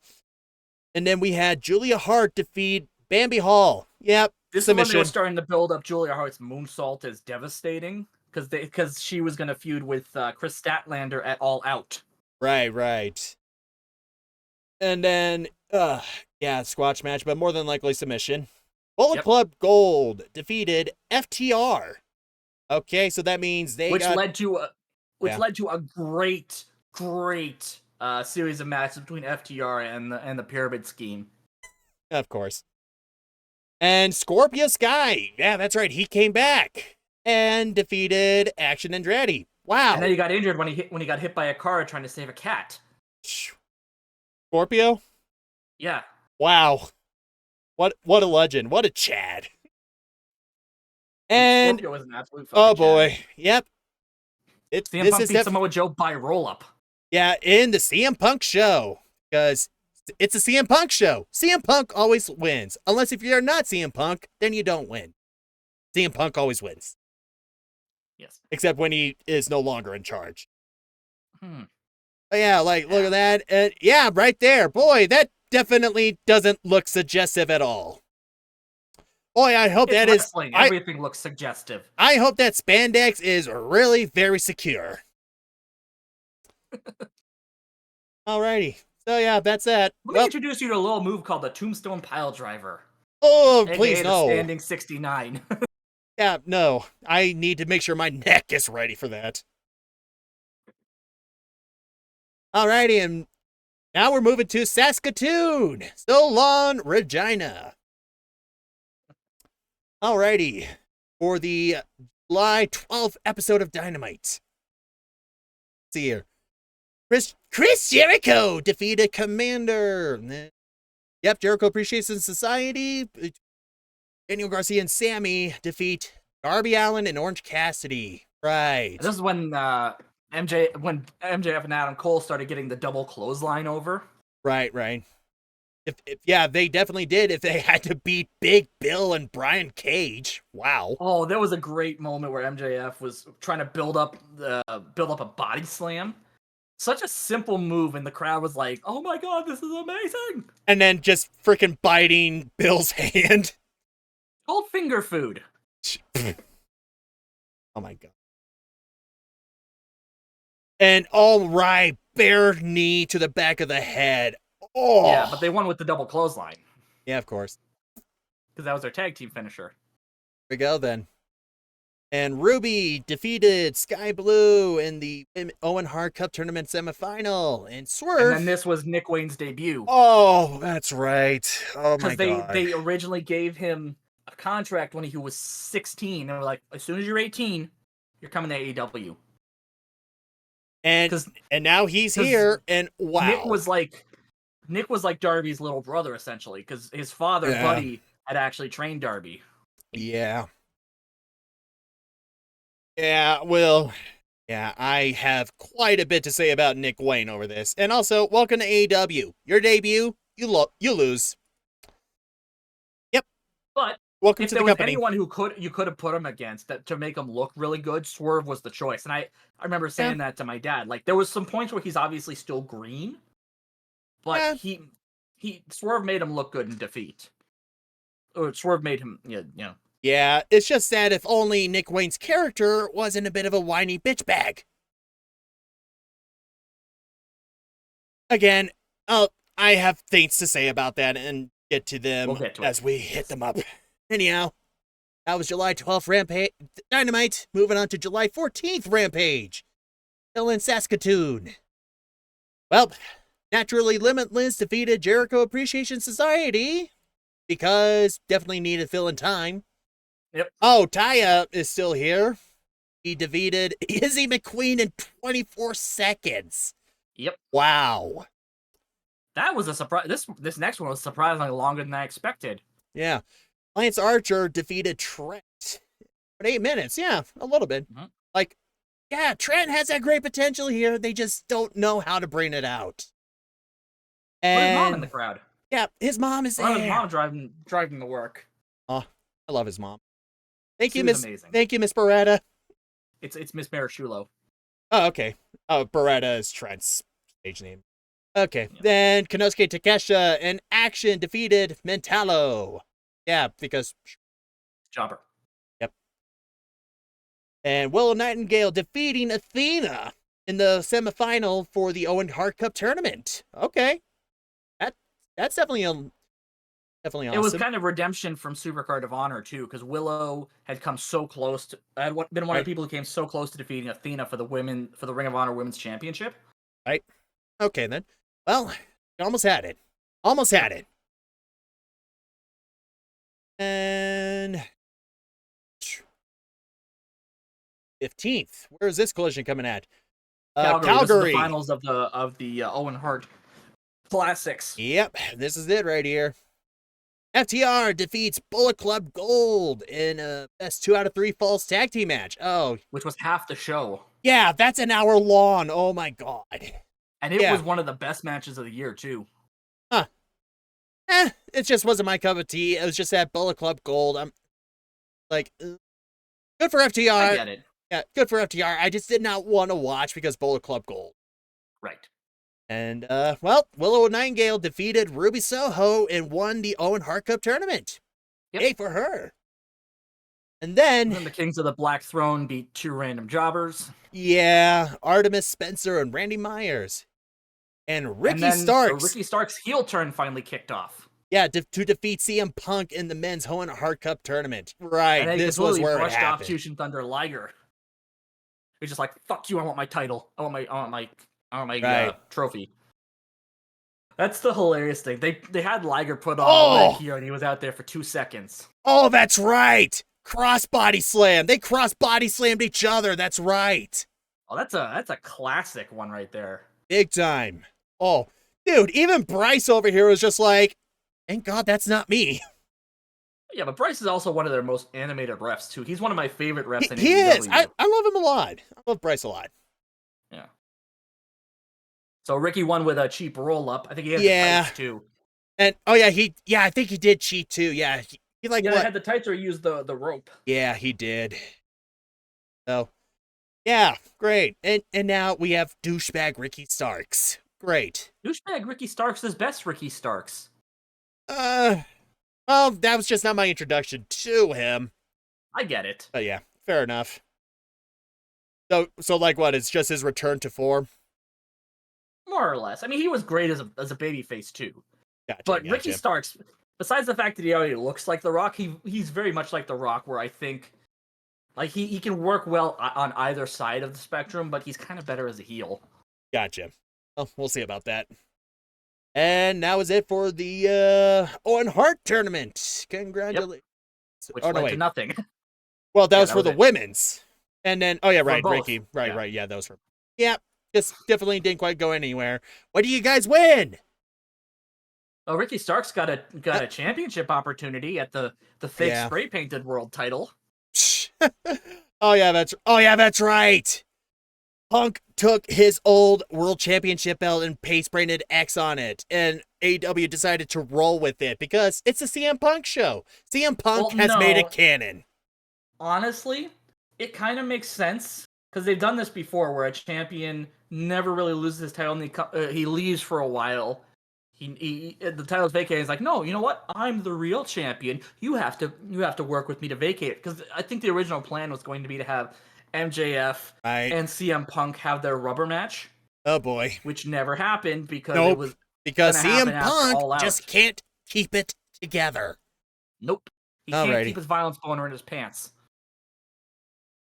And then we had Julia Hart defeat Bambi Hall. Yep. This is when they were starting to build up Julia Hart's moonsault as devastating because she was going to feud with Chris Statlander at All Out. Right. And then, squash match, but more than likely submission. Bullet Club Gold defeated FTR. Okay, so that means led to a great series of matches between FTR and the Pyramid Scheme. Of course. And Scorpio Sky. Yeah, that's right. He came back and defeated Action Andretti. Wow. And then he got injured when he got hit by a car trying to save a cat. Scorpio? Yeah. Wow. What a legend. What a Chad. And Scorpio was an absolute oh boy. Chad. Yep. CM Punk beat Samoa Joe by roll up. Yeah, in the CM Punk show. Because it's a CM Punk show. CM Punk always wins. Unless if you're not CM Punk, then you don't win. CM Punk always wins. Yes. Except when he is no longer in charge. But yeah, look at that. And yeah, right there. Boy, that definitely doesn't look suggestive at all. Boy, I hope it's wrestling. Everything looks suggestive. I hope that spandex is really very secure. Alrighty. So yeah, that's that. Let me introduce you to a little move called the Tombstone Pile Driver. Oh, please no. Standing 69. Yeah, no. I need to make sure my neck is ready for that. Alrighty, and now we're moving to Saskatoon. So long, Regina. Alrighty, for the July 12th episode of Dynamite. Let's see here. Chris Jericho defeated Commander. Yep, Jericho Appreciation Society. Daniel Garcia and Sammy defeat Darby Allin and Orange Cassidy. Right. This is when MJF and Adam Cole started getting the double clothesline over. Right. Yeah, they definitely did if they had to beat Big Bill and Brian Cage. Wow. Oh, there was a great moment where MJF was trying to build up a body slam. Such a simple move, and the crowd was like, "Oh my god, this is amazing!" And then just freaking biting Bill's hand. Called finger food. Oh my god. And all right, bare knee to the back of the head. Oh. Yeah, but they won with the double clothesline. Yeah, of course. Because that was their tag team finisher. Here we go then. And Ruby defeated Sky Blue in the Owen Hart Cup Tournament semifinal. And Swerve. And then this was Nick Wayne's debut. Oh, that's right. Oh my god. Because they originally gave him a contract when he was 16. And were like, as soon as you're 18, you're coming to AEW. And now he's here, and wow. Nick was like Darby's little brother, essentially, because his father, Buddy, had actually trained Darby. Yeah. Yeah, well, yeah, I have quite a bit to say about Nick Wayne over this. And also, welcome to AEW. Your debut, you lose. Yep. But welcome to the company. If there was anyone you could have put him against that to make him look really good, Swerve was the choice. And I remember saying that to my dad. Like, there was some points where he's obviously still green, but Swerve made him look good in defeat. Or Swerve made him, Yeah, it's just that if only Nick Wayne's character wasn't a bit of a whiny bitch bag. again, I have things to say about that and get to them We'll get to as it. we hit them up. Anyhow, that was July 12th Rampage Dynamite. Moving on to July 14th Rampage. Still in Saskatoon. Well, Naturally Limitless defeated Jericho Appreciation Society because definitely needed fill in time. Yep. Oh, Taya is still here. He defeated Izzy McQueen in 24 seconds. Yep. Wow. That was a surprise. This next one was surprisingly longer than I expected. Yeah. Lance Archer defeated Trent in 8 minutes. Yeah, a little bit. Mhm. Like, yeah, Trent has that great potential here. They just don't know how to bring it out. Put his mom in And the crowd. yeah, his mom is Or have there. his mom driving the work. Oh, I love his mom. Thank She you, was Miss. amazing. Thank you, Miss Beretta. It's Miss Marichulo. Oh, okay. Oh, Beretta is Trent's stage name. Okay. Yep. Then Konosuke Takeshita in action defeated Mentalo. Yeah, because Jobber. and Willow Nightingale defeating Athena in the semifinal for the Owen Hart Cup tournament. Okay. That's definitely awesome. It was kind of redemption from Supercard of Honor too, because Willow had come so close to been one of the people who came so close to defeating Athena for the Ring of Honor Women's Championship. Right. Okay then. Well, you almost had it. Almost had it. And 15th. Where is this collision coming at? Calgary. Calgary. This is the finals of the Owen Hart Classics. Yep, this is it right here. FTR defeats Bullet Club Gold in a best 2 out of 3 falls tag team match. Oh, which was half the show. Yeah, that's an hour long. Oh my god. And it was one of the best matches of the year too. Huh. It just wasn't my cup of tea. It was just that Bullet Club Gold. I'm like, good for FTR. I get it. Yeah, good for FTR. I just did not want to watch because Bullet Club Gold. Right. And, well, Willow Nightingale defeated Ruby Soho and won the Owen Hart Cup tournament. Yep. Yay for her. And then the Kings of the Black Throne beat 2 random jobbers. Yeah, Artemis Spencer and Randy Myers. And Ricky Starks. Ricky Starks' heel turn finally kicked off. Yeah, to defeat CM Punk in the men's Owen Hart Cup tournament. Right, and this was where it brushed happened. Off Jushin Thunder Liger. He's just like, "Fuck you! I want my title. I want my trophy." That's the hilarious thing. They had Liger put on red here, and he was out there for 2 seconds. Oh, that's right. Cross body slam. They cross body slammed each other. That's right. Oh, that's a classic one right there. Big time. Oh, dude, even Bryce over here was just like, thank God that's not me. Yeah, but Bryce is also one of their most animated refs too. He's one of my favorite refs in AEW. He is. I love him a lot. I love Bryce a lot. Yeah. So Ricky won with a cheap roll up. I think he had the tights too. And I think he did cheat too. Yeah. He like had the tights or he used the rope. Yeah, he did. So yeah, great. And now we have douchebag Ricky Starks. Great. Douchebag Ricky Starks is best Ricky Starks. Well, that was just not my introduction to him. I get it. But yeah, fair enough. So like what? It's just his return to form? More or less. I mean, he was great as a babyface too. But Ricky Starks, besides the fact that he already looks like The Rock, he's very much like The Rock, where I think like he can work well on either side of the spectrum, but he's kind of better as a heel. Gotcha. Well, we'll see about that. And that was it for the Owen Hart tournament. Congratulations. Yep. Which led to nothing. Well, that was for the women's. And then, right, both. Ricky. Right, yeah, those were. Yeah, just definitely didn't quite go anywhere. What do you guys win? Oh, Ricky Starks got a championship opportunity at the fake spray painted world title. Oh yeah, that's right. Punk took his old world championship belt and paste branded X on it, and AEW decided to roll with it because it's a CM Punk show. CM Punk has made it canon. Honestly, it kind of makes sense because they've done this before, where a champion never really loses his title and he leaves for a while. The title's vacated. He's like, no, you know what? I'm the real champion. You have to work with me to vacate it, because I think the original plan was going to be to have MJF and CM Punk have their rubber match. Oh boy. which never happened because it Nope. was Because gonna happen CM after Punk All Out. just can't keep it together. Nope. He can't Alrighty. keep his violence boner in his pants.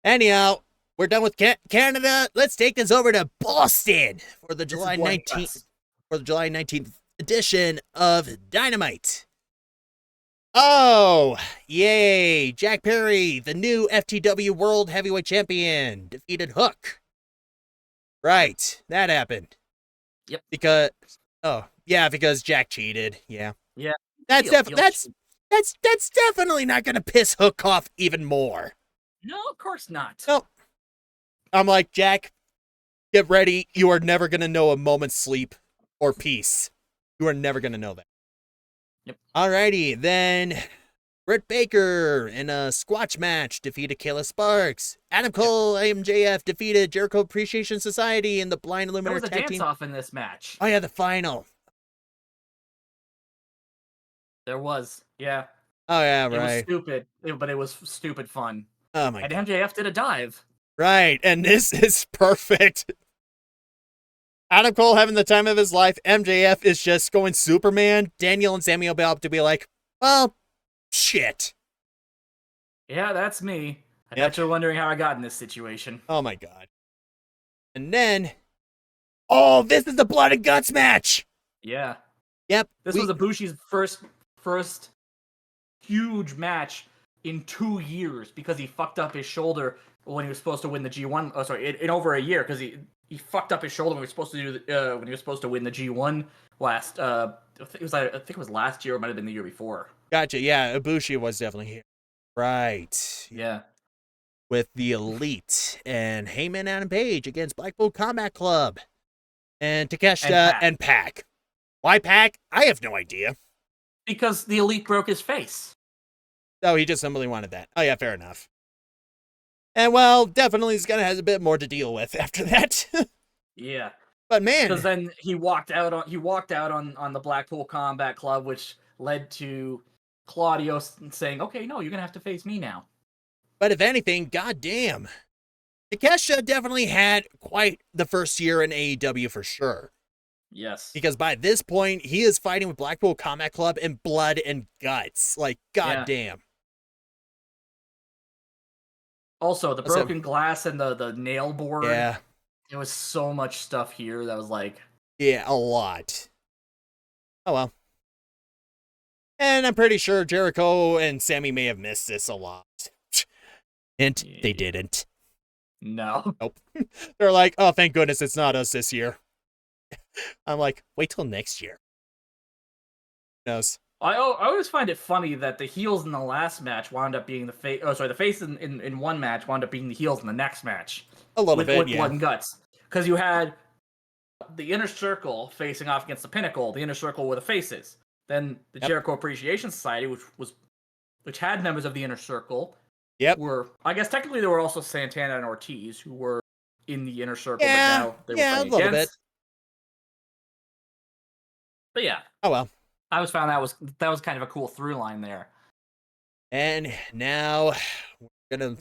Anyhow, we're done with Canada. Let's take this over to Boston for the This is July blood and 19th guts. for the July 19th edition of Dynamite. Oh, yay. Jack Perry, the new FTW World Heavyweight Champion, defeated Hook. Right, that happened. Yep. Because Jack cheated. Yeah. Yeah. That's Heel that's definitely not gonna piss Hook off even more. No, of course not. Nope. I'm like, Jack, get ready. You are never gonna know a moment's sleep or peace. You are never gonna know that. Yep. Alrighty, then Britt Baker in a squash match defeated Kayla Sparks. Adam Cole, MJF defeated Jericho Appreciation Society in the Blind There Illuminator was a tag team. dance-off in this match. Oh yeah, the final. There was. Yeah. Oh yeah, It was right. stupid, but it was stupid fun. Oh my And god. MJF did a dive. Right, and this is perfect. Adam Cole having the time of his life. MJF is just going Superman. Daniel and Sammy will be able to be like, well, shit. Yeah, that's me. I Yep. bet you're wondering how I got in this situation. Oh my god. And then, oh, this is the blood and guts match. Yeah. Yep. This was Ibushi's first huge match in 2 years because he fucked up his shoulder when he was supposed to win the G1. Oh, sorry, in over a year because he fucked up his shoulder when he was supposed to do when he was supposed to win the G1 last. I think it was last year. Or it might have been the year before. Gotcha. Yeah, Ibushi was definitely here. Right. Yeah. With the Elite and Heyman Adam Page against Blackpool Combat Club and Takeshita and Pac. Why Pac? I have no idea. Because the Elite broke his face. Oh, he just simply wanted that. Oh yeah, fair enough. And well, definitely he's gonna have a bit more to deal with after that. Yeah. But man, because then he walked out on the Blackpool Combat Club, which led to Claudio saying, "Okay, no, you're gonna have to face me now." But if anything, goddamn, Takeshita definitely had quite the first year in AEW for sure. Yes. Because by this point, he is fighting with Blackpool Combat Club in blood and guts. Like, goddamn. Also, the broken glass and the nail board. Yeah. There was so much stuff here that was like... Yeah, a lot. Oh, well. And I'm pretty sure Jericho and Sammy may have missed this a lot. And they didn't. No. Nope. They're like, oh, thank goodness it's not us this year. I'm like, wait till next year. Who knows? I always find it funny that the heels in the last match wound up being the face. Oh, sorry, the face in one match wound up being the heels in the next match. A little bit, with yeah. blood and guts. Because you had the Inner Circle facing off against the Pinnacle. The Inner Circle were the faces. Then the Jericho Appreciation Society, which had members of the Inner Circle. Yep. Were, I guess technically there were also Santana and Ortiz who were in the Inner Circle, Yeah, but now they were a playing little against. bit. But yeah. Oh well. I always found that was kind of a cool through line there. And now we're gonna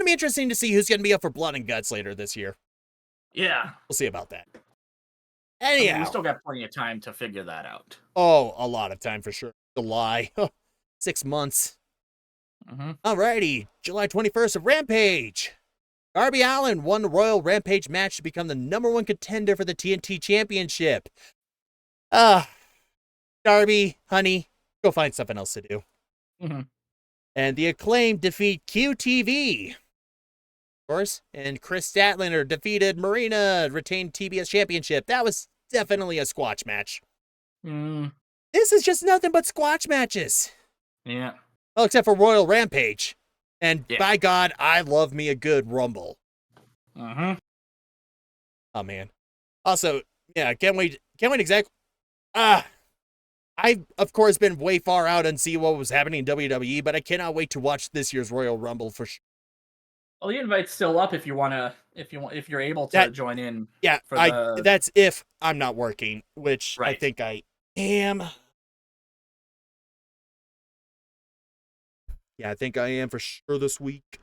be interesting to see who's gonna be up for blood and guts later this year. Yeah. We'll see about that. Anyhow. We still got plenty of time to figure that out. Oh, a lot of time for sure. July. 6 months. Mm-hmm. Alrighty. July 21st of Rampage. Darby Allin won the Royal Rampage match to become the #1 contender for the TNT Championship. Darby, honey, go find something else to do. Mm-hmm. And the Acclaimed defeat QTV. Of course. And Chris Statlander defeated Marina, retained TBS Championship. That was definitely a squash match. This is just nothing but squash matches. Yeah. Well, except for Royal Rampage. And by God, I love me a good Rumble. Mm-hmm. Oh, man. Also, yeah, can't wait exactly. I've, of course, been way far out and see what was happening in WWE, but I cannot wait to watch this year's Royal Rumble for sure. Well, the invite's still up if you're able to join in. Yeah, that's if I'm not working, which I think I am. Yeah, I think I am for sure this week.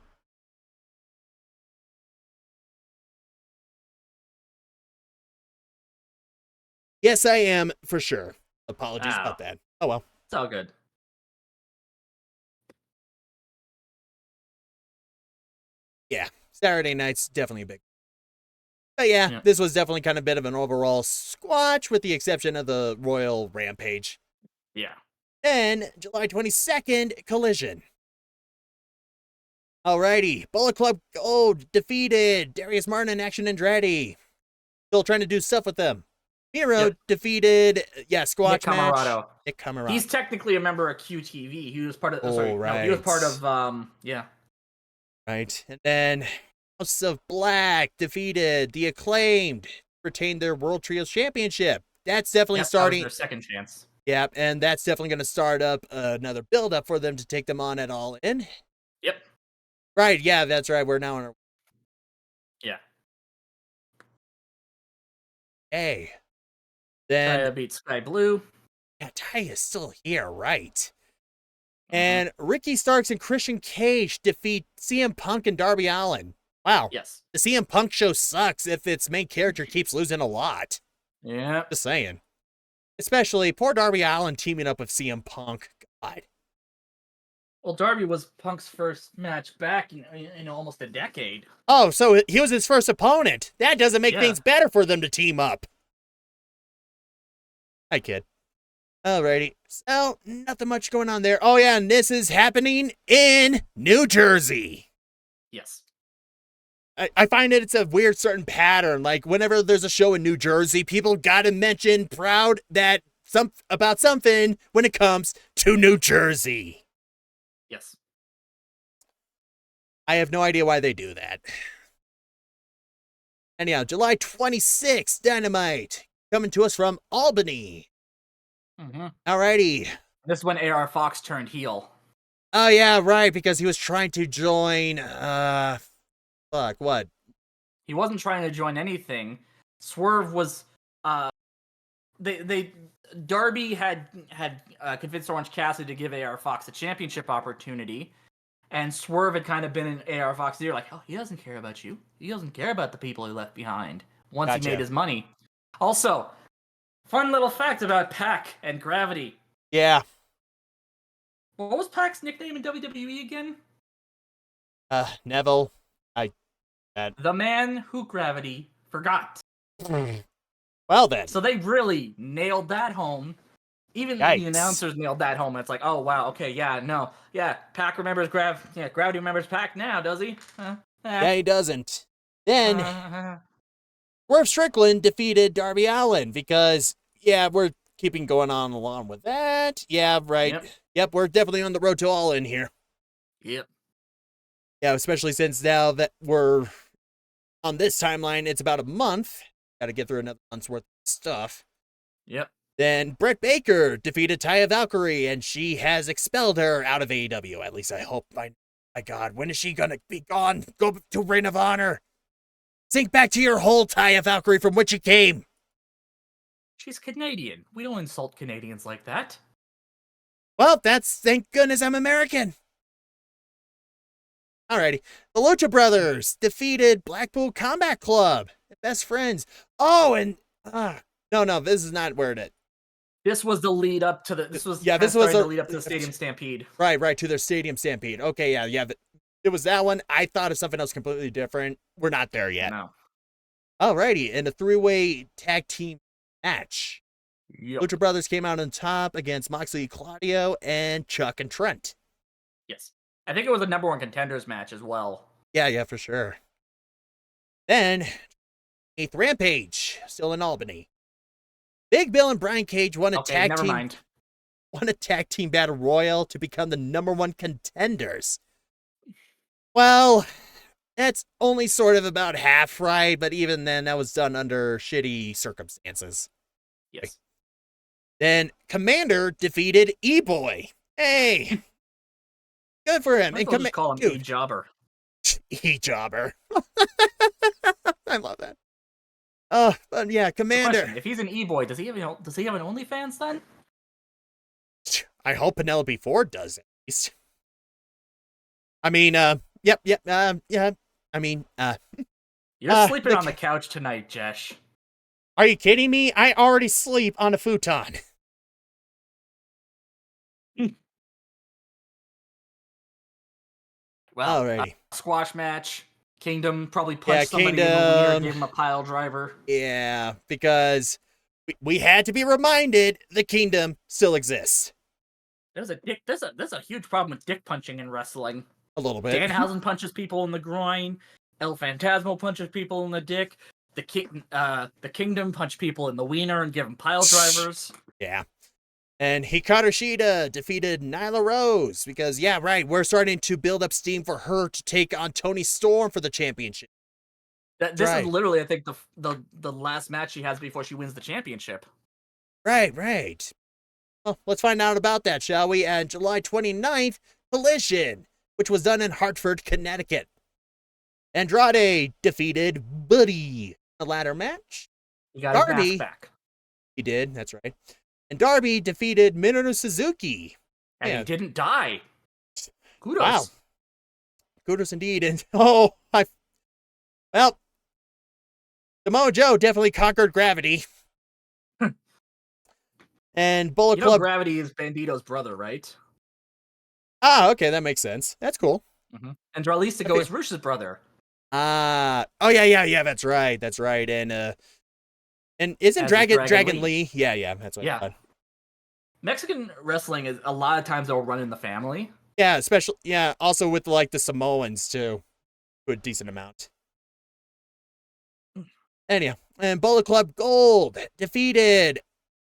Yes, I am, for sure. Apologies about that. Oh, well. It's all good. Yeah, Saturday night's definitely a big. But yeah, this was definitely kind of a bit of an overall squash, with the exception of the Royal Rampage. Yeah. Then, July 22nd, Collision. Alrighty, Bullet Club Gold defeated Darius Martin and Action Andretti. Still trying to do stuff with them. Miro defeated, squash match. Nick Camarato. He's technically a member of QTV. He was part of. Right. No, he was part of. Yeah. Right, and then House of Black defeated the Acclaimed, retained their World Trios Championship. That's definitely starting. That was their second chance. Yeah, and that's definitely going to start up another build-up for them to take them on at All In. Yep. Right, yeah, that's right. We're now on our... Yeah. Hey. Then... Taya beat Sky Blue. Yeah, Taya is still here, right. And Ricky Starks and Christian Cage defeat CM Punk and Darby Allin. Wow. Yes. The CM Punk show sucks if its main character keeps losing a lot. Yeah. Just saying. Especially poor Darby Allin teaming up with CM Punk. God. Well, Darby was Punk's first match back in almost a decade. Oh, so he was his first opponent. That doesn't make things better for them to team up. Hi, kid. Alrighty. So, nothing much going on there. Oh, yeah, and this is happening in New Jersey. Yes. I find it's a weird certain pattern. Like, whenever there's a show in New Jersey, people gotta mention proud that about something when it comes to New Jersey. Yes. I have no idea why they do that. Anyhow, July 26th, Dynamite, coming to us from Albany. Alrighty. This is when AR Fox turned heel. Oh, yeah, right, because he was trying to join, what? He wasn't trying to join anything. Swerve was, Darby had convinced Orange Cassidy to give AR Fox a championship opportunity, and Swerve had kind of been in AR Fox's ear, like, oh, he doesn't care about you. He doesn't care about the people he left behind once he made his money. Also, fun little fact about Pac and Gravity. Yeah. What was Pac's nickname in WWE again? Neville. The man who Gravity forgot. Well then. So they really nailed that home. Even the announcers nailed that home. It's like, oh wow, okay, Pac remembers Gravity remembers Pac now, does he? Yeah, he doesn't. Then Swerve Strickland defeated Darby Allin because we're keeping going on along with that. Yeah, right. Yep, we're definitely on the road to All In here. Yep. Yeah, especially since now that we're on this timeline, it's about a month. Got to get through another month's worth of stuff. Yep. Then Britt Baker defeated Taya Valkyrie, and she has expelled her out of AEW. At least I hope. My God, when is she gonna be gone? Go to Ring of Honor. Sink back to your hole, Taya Valkyrie, from which you came. She's Canadian. We don't insult Canadians like that. Well, thank goodness I'm American. Alrighty. The Lucha Brothers defeated Blackpool Combat Club. Best friends. Oh, and no, this is not where it is. This was the lead up to the. This was the lead up to the Stadium Stampede. Right, to their Stadium Stampede. Okay, yeah. It was that one. I thought of something else completely different. We're not there yet. No. Alrighty, in a three-way tag team match, Yep. Lucha Brothers came out on top against Moxley, Claudio, and Chuck and Trent. Yes. I think it was a number 1 contenders match as well. Yeah, for sure. Then, 8th Rampage, still in Albany. Big Bill and Brian Cage won a tag team battle royal to become the number 1 contenders. Well, that's only sort of about half right, but even then, that was done under shitty circumstances. Yes. Then Commander defeated E-Boy. Hey, good for him. And just call him E-Jobber. E-Jobber. I love that. But yeah, Commander. Question, if he's an E-Boy, does he have an OnlyFans then? I hope Penelope Ford does at least. I mean, yep. I mean, you're sleeping on the couch tonight, Jesh. Are you kidding me? I already sleep on a futon. Well, Alrighty. squash match. Kingdom probably Yeah, punched somebody in the wiener, Kingdom. gave him a pile driver. Yeah, because we had to be reminded the Kingdom still exists. There's a huge problem with dick punching in wrestling. A little bit. Danhausen punches people in the groin. El Phantasmo punches people in the dick. The Kingdom punch people in the wiener and give them pile drivers. Yeah. And Hikaru Shida defeated Nyla Rose because, yeah, right, we're starting to build up steam for her to take on Toni Storm for the championship. This is literally, I think, the last match she has before she wins the championship. Right. Well, let's find out about that, shall we? And July 29th, Collision, which was done in Hartford, Connecticut. Andrade defeated Buddy in the ladder match. He got his mask back. He did, that's right. And Darby defeated Minoru Suzuki. And he didn't die. Kudos. Wow. Kudos indeed. And well, Samoa Joe definitely conquered gravity. And Bullet Club. Gravity is Bandito's brother, right? Ah, okay, that makes sense. That's cool. Mm-hmm. And Dralistico is Rush's brother. Oh yeah, that's right. And isn't Dragon Lee? Yeah, that's what I thought. Mexican wrestling is a lot of times they'll run in the family. Yeah, especially also with like the Samoans too, to a decent amount. Anyhow, and Bullet Club Gold defeated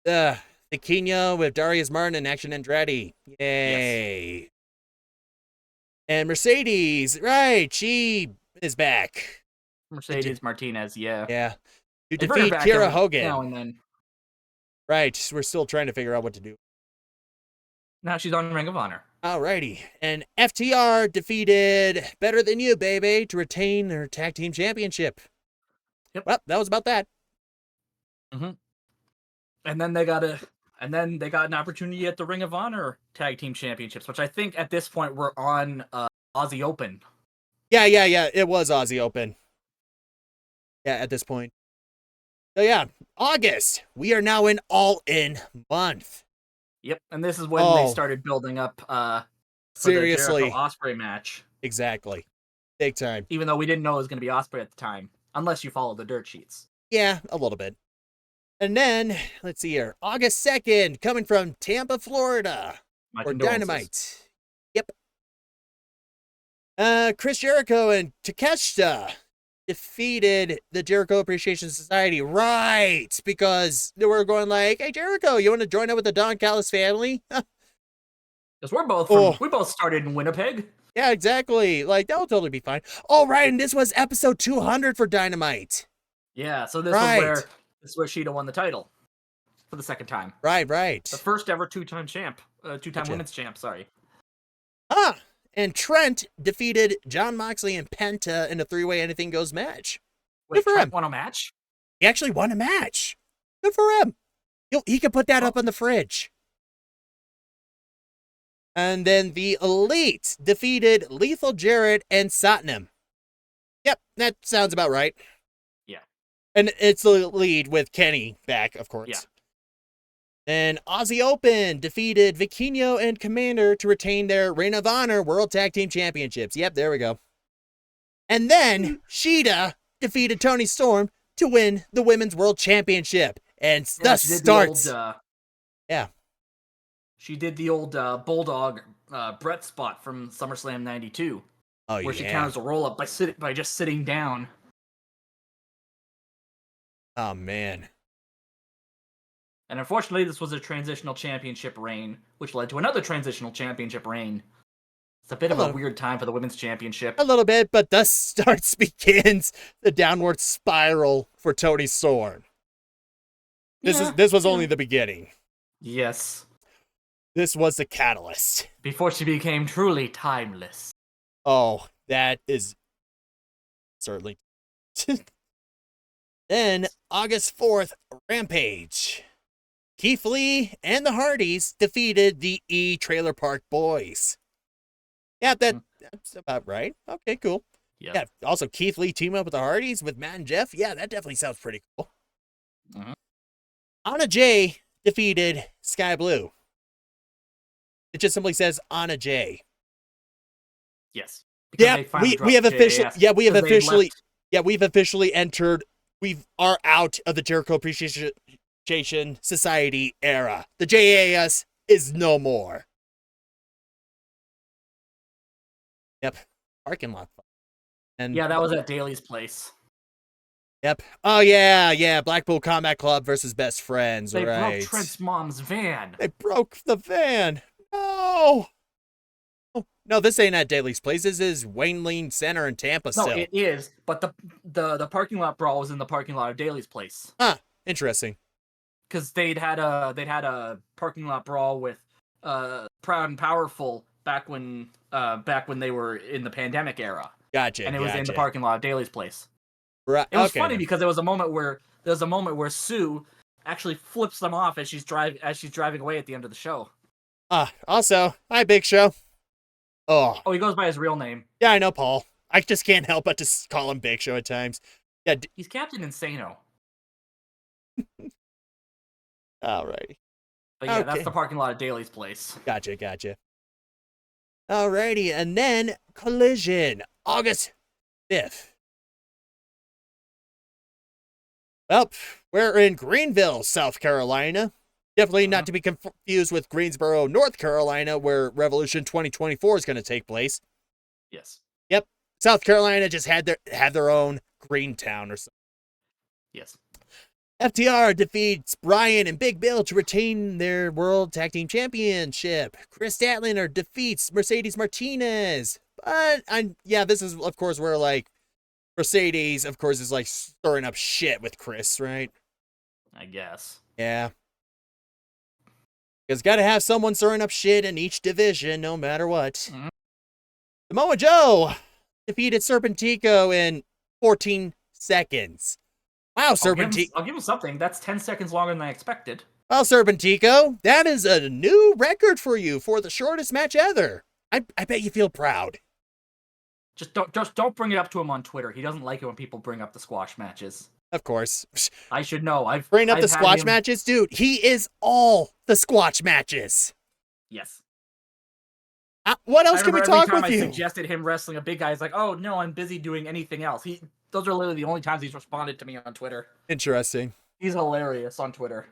the Kino with Darius Martin and Action Andretti. Yay! Yes. And Mercedes, right? She is back. Mercedes Martinez, yeah. To defeat Kira Hogan. Now and then. Right, we're still trying to figure out what to do. Now she's on Ring of Honor. Alrighty, and FTR defeated Better Than You, baby, to retain their tag team championship. Yep. Well, that was about that. Mm-hmm. And then they got an opportunity at the Ring of Honor tag team championships, which I think at this point we're on Aussie Open. Yeah. It was Aussie Open. Yeah, at this point. So yeah, August. We are now in All In month. Yep, and this is when they started building up for the Jericho Ospreay match. Exactly. Big time. Even though we didn't know it was going to be Ospreay at the time, unless you follow the dirt sheets. Yeah, a little bit. And then, let's see here, August 2nd, coming from Tampa, Florida, for Dynamite. Yep. Chris Jericho and Takeshita defeated the Jericho Appreciation Society, right? Because they were going like, hey, Jericho, you want to join up with the Don Callis family? Because we both started in Winnipeg. Yeah, exactly. Like, that will totally be fine. Oh, right, and this was episode 200 for Dynamite. Yeah, so this is where Shida won the title for the second time. Right. The first ever two-time women's champ, sorry. And Trent defeated Jon Moxley and Penta in a three-way Anything Goes match. Wait, Trent won a match? He actually won a match. Good for him. He could put that up on the fridge. And then the Elite defeated Lethal Jarrett and Satnam. Yep, that sounds about right. Yeah. And it's the lead with Kenny back, of course. Yeah. Then Aussie Open defeated Vikingo and Commander to retain their Ring of Honor World Tag Team Championships. Yep, there we go. And then Shida defeated Toni Storm to win the Women's World Championship. And thus starts... She did the old Bulldog Brett spot from SummerSlam 92. Where she counters a roll-up by just sitting down. Oh, man. And unfortunately, this was a transitional championship reign, which led to another transitional championship reign. It's a bit of a weird time for the women's championship. A little bit, but thus begins the downward spiral for Toni Storm. This was only the beginning. Yes. This was the catalyst. Before she became truly timeless. Oh, that is certainly. Then, August 4th, Rampage. Keith Lee and the Hardys defeated the Trailer Park Boys. Yeah, that's about right. Okay, cool. Yep. Yeah, also Keith Lee team up with the Hardys with Matt and Jeff. Yeah, that definitely sounds pretty cool. Mhm. Anna Jay defeated Sky Blue. It just simply says Anna Jay. Yes. Because Yeah, they finally we dropped have officially JAS. we've officially entered. We are out of the Jericho Appreciation Society era. The JAS is no more. Yep, parking lot. And Yeah, that was at Daly's place. yep. Oh yeah. Blackpool Combat Club versus Best Friends. They Right. broke Trent's mom's van. They broke the van. No. Oh, no, this ain't at Daly's place. This is Wayne Lean Center in Tampa No, still. it is, but the parking lot brawl was in the parking lot of Daly's place. Huh. Interesting. Because they'd had a parking lot brawl with Proud and Powerful back when they were in the pandemic era. Gotcha. And it was in the parking lot of Daly's place. Right. It was funny because there was a moment where Sue actually flips them off as she's driving away at the end of the show. Also, hi Big Show. Oh, he goes by his real name. Yeah, I know, Paul. I just can't help but to call him Big Show at times. Yeah, he's Captain Insano. Alrighty. But yeah, that's the parking lot of Daly's place. Gotcha. Alrighty, and then Collision, August 5th. Well, we're in Greenville, South Carolina. Definitely not to be confused with Greensboro, North Carolina, where Revolution 2024 is going to take place. Yes. Yep. South Carolina just had their own Greentown or something. Yes. FTR defeats Bryan and Big Bill to retain their World Tag Team Championship. Chris Statlander defeats Mercedes Martinez. But this is of course where Mercedes, of course, is stirring up shit with Chris, right? I guess. Yeah. Because gotta have someone stirring up shit in each division, no matter what. Mm-hmm. Samoa Joe defeated Serpentico in 14 seconds. Wow, Serpentico. I'll give him something. That's 10 seconds longer than I expected. Well, Serpentico, that is a new record for you for the shortest match ever. I bet you feel proud. Just don't bring it up to him on Twitter. He doesn't like it when people bring up the squash matches. Of course. I should know. Bring up the squash matches? Dude, he is all the squash matches. Yes. What else can we talk with you? I suggested him wrestling a big guy. He's like, oh, no, I'm busy doing anything else. Those are literally the only times he's responded to me on Twitter. Interesting. He's hilarious on Twitter.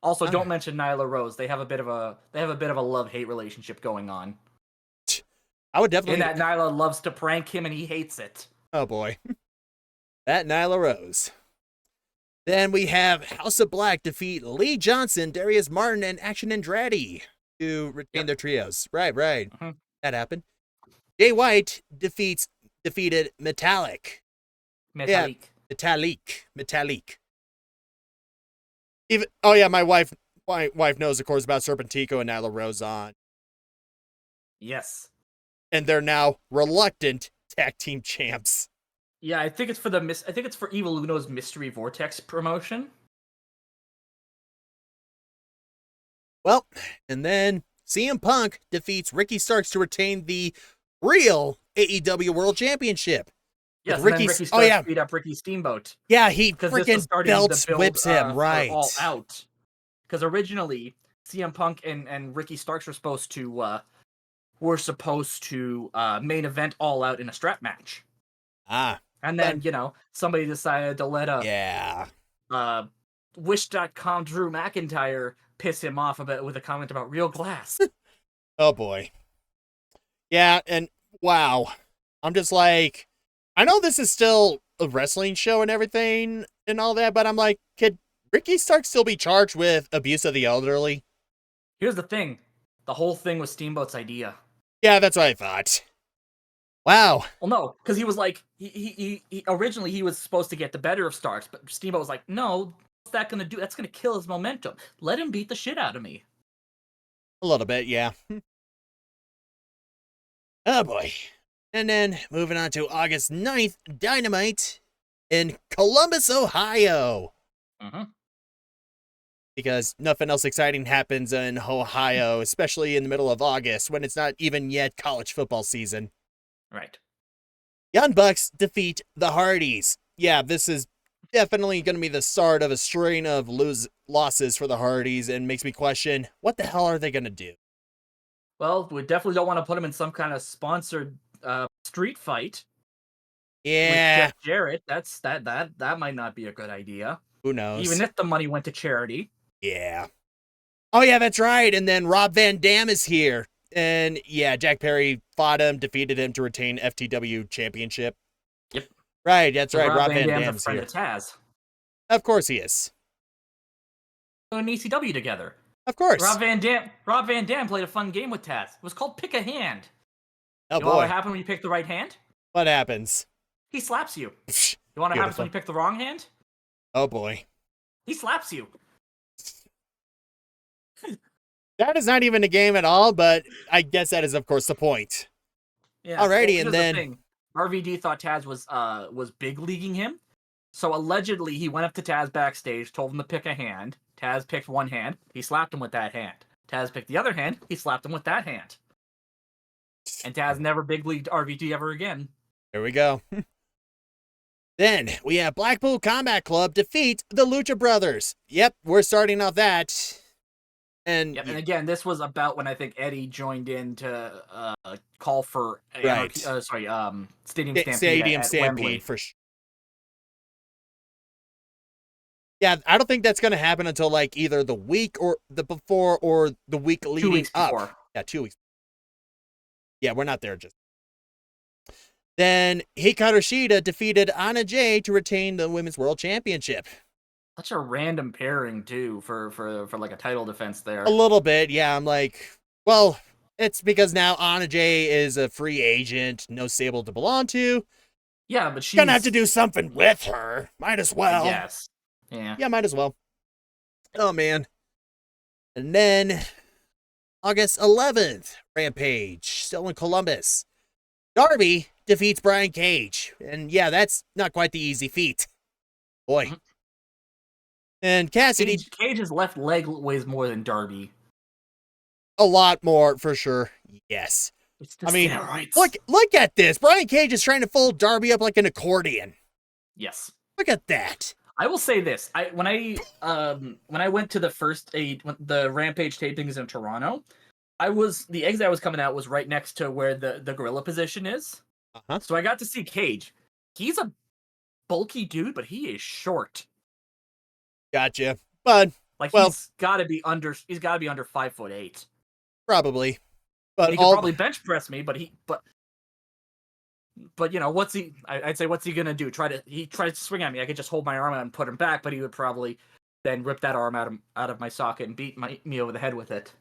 Also, don't mention Nyla Rose. They have a bit of a love-hate relationship going on. I would definitely. And that Nyla loves to prank him and he hates it. Oh boy. That Nyla Rose. Then we have House of Black defeat Lee Johnson, Darius Martin, and Action Andretti to retain their trios. Right. Mm-hmm. That happened. Jay White defeated Metallic. Yeah, Metallic. My wife knows, of course, about Serpentico and Nyla Rose on. Yes. And they're now reluctant tag team champs. Yeah, I think it's for Evil Uno's Mystery Vortex promotion. Well, and then CM Punk defeats Ricky Starks to retain the real AEW World Championship. Yes, Ricky Starks beat up Ricky Steamboat. Yeah, he freaking whips him, right. All Out. Because originally, CM Punk and Ricky Starks were supposed to main event All Out in a strap match. And then, somebody decided to let Wish.com Drew McIntyre piss him off a bit with a comment about real glass. Oh boy. Yeah, and wow. I'm just like, I know this is still a wrestling show and everything and all that, but I'm like, could Ricky Starks still be charged with abuse of the elderly? Here's the thing. The whole thing was Steamboat's idea. Yeah, that's what I thought. Wow. Well, no, because he was like, he originally he was supposed to get the better of Starks, but Steamboat was like, no, what's that going to do? That's going to kill his momentum. Let him beat the shit out of me. A little bit, yeah. Oh, boy. And then, moving on to August 9th, Dynamite in Columbus, Ohio. Mm-hmm. Because nothing else exciting happens in Ohio, especially in the middle of August, when it's not even yet college football season. Right. Young Bucks defeat the Hardys. Yeah, this is definitely going to be the start of a string of losses for the Hardys, and makes me question, what the hell are they going to do? Well, we definitely don't want to put him in some kind of sponsored street fight with Yeah, Jeff Jarrett. That might not be a good idea. who knows? Even if the money went to charity. Yeah. Oh, yeah, that's right. And then Rob Van Dam is here. And yeah, Jack Perry fought him, defeated him to retain FTW championship. Yep. Right, that's right. Rob Rob Van Dam's a Dam's friend here. of Taz. Of course he is. In ECW together. Of course. Rob Van Dam played a fun game with Taz. It was called Pick a Hand. Oh, You know boy. what happened when you pick the right hand? What happens? He slaps you. You want to happen when you pick the wrong hand? Oh, boy. He slaps you. That is not even a game at all, but I guess that is, of course, the point. Yeah. Alrighty, well, and then the thing. RVD thought Taz was big leaguing him. So allegedly he went up to Taz backstage, told him to pick a hand. Taz picked one hand. He slapped him with that hand. Taz picked the other hand. He slapped him with that hand. And Taz never big leagued RVD ever again. There we go. Then we have Blackpool Combat Club defeat the Lucha Brothers. Yep, we're starting off that. And, yep, and again, this was about when I think Eddie joined in to call for Stadium Stampede. Stadium at Stampede Wembley. for sure. Yeah, I don't think that's going to happen until like either the week or the before or the week leading 2 weeks up. before. Yeah, 2 weeks. Yeah, we're not there just. Then Hikaru Shida defeated Anna Jay to retain the Women's World Championship. Such a random pairing too for like a title defense there. A little bit, yeah. I'm like, well, it's because now Anna Jay is a free agent, no stable to belong to. Yeah, but she's Gonna have to do something with her. Might as well. Yes. Yeah. Yeah, might as well. Oh, man. And then August 11th, Rampage, still in Columbus. Darby defeats Brian Cage. And yeah, that's not quite the easy feat. Boy. Mm-hmm. And Cassidy. Cage's left leg weighs more than Darby. A lot more, for sure. Yes. It's the steroids. steroids. Look at this. Brian Cage is trying to fold Darby up like an accordion. Yes. Look at that. I will say this: when I went to the Rampage tapings in Toronto, the exit I was coming out was right next to where the gorilla position is. Uh-huh. So I got to see Cage. He's a bulky dude, but he is short. Gotcha. But he's got to be under 5'8". Probably. But he could probably bench press me, but you know, I'd say what's he gonna do? He tries to swing at me. I could just hold my arm out and put him back, but he would probably then rip that arm out of my socket and beat me over the head with it.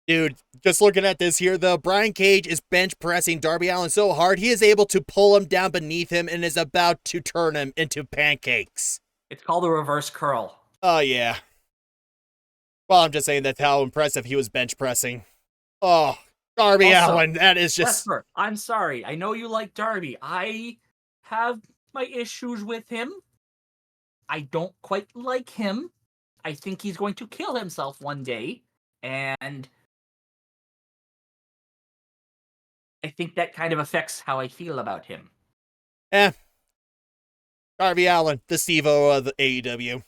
Dude, just looking at this here, though, Brian Cage is bench pressing Darby Allin so hard, he is able to pull him down beneath him and is about to turn him into pancakes. It's called a reverse curl. Oh, yeah. Well, I'm just saying that's how impressive he was bench pressing. Oh, Darby Allin, that is just... Lesper, I'm sorry. I know you like Darby. I have my issues with him. I don't quite like him. I think he's going to kill himself one day. And I think that kind of affects how I feel about him. Darby Allin, the Steve-O of the AEW.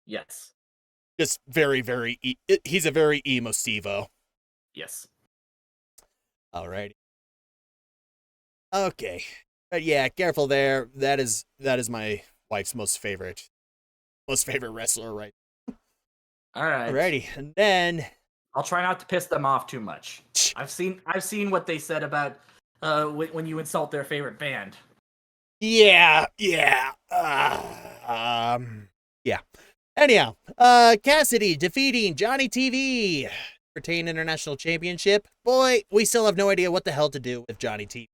Yes. Just very, very... he's a very emo Steve-O. Yes. Alrighty. Okay. But yeah, careful there. That is my wife's most favorite wrestler, right? Alright. Alrighty. And then I'll try not to piss them off too much. I've seen what they said about when you insult their favorite band. Yeah. Anyhow, Cassidy defeating Johnny TV. Retain International Championship. Boy, we still have no idea what the hell to do with Johnny TV.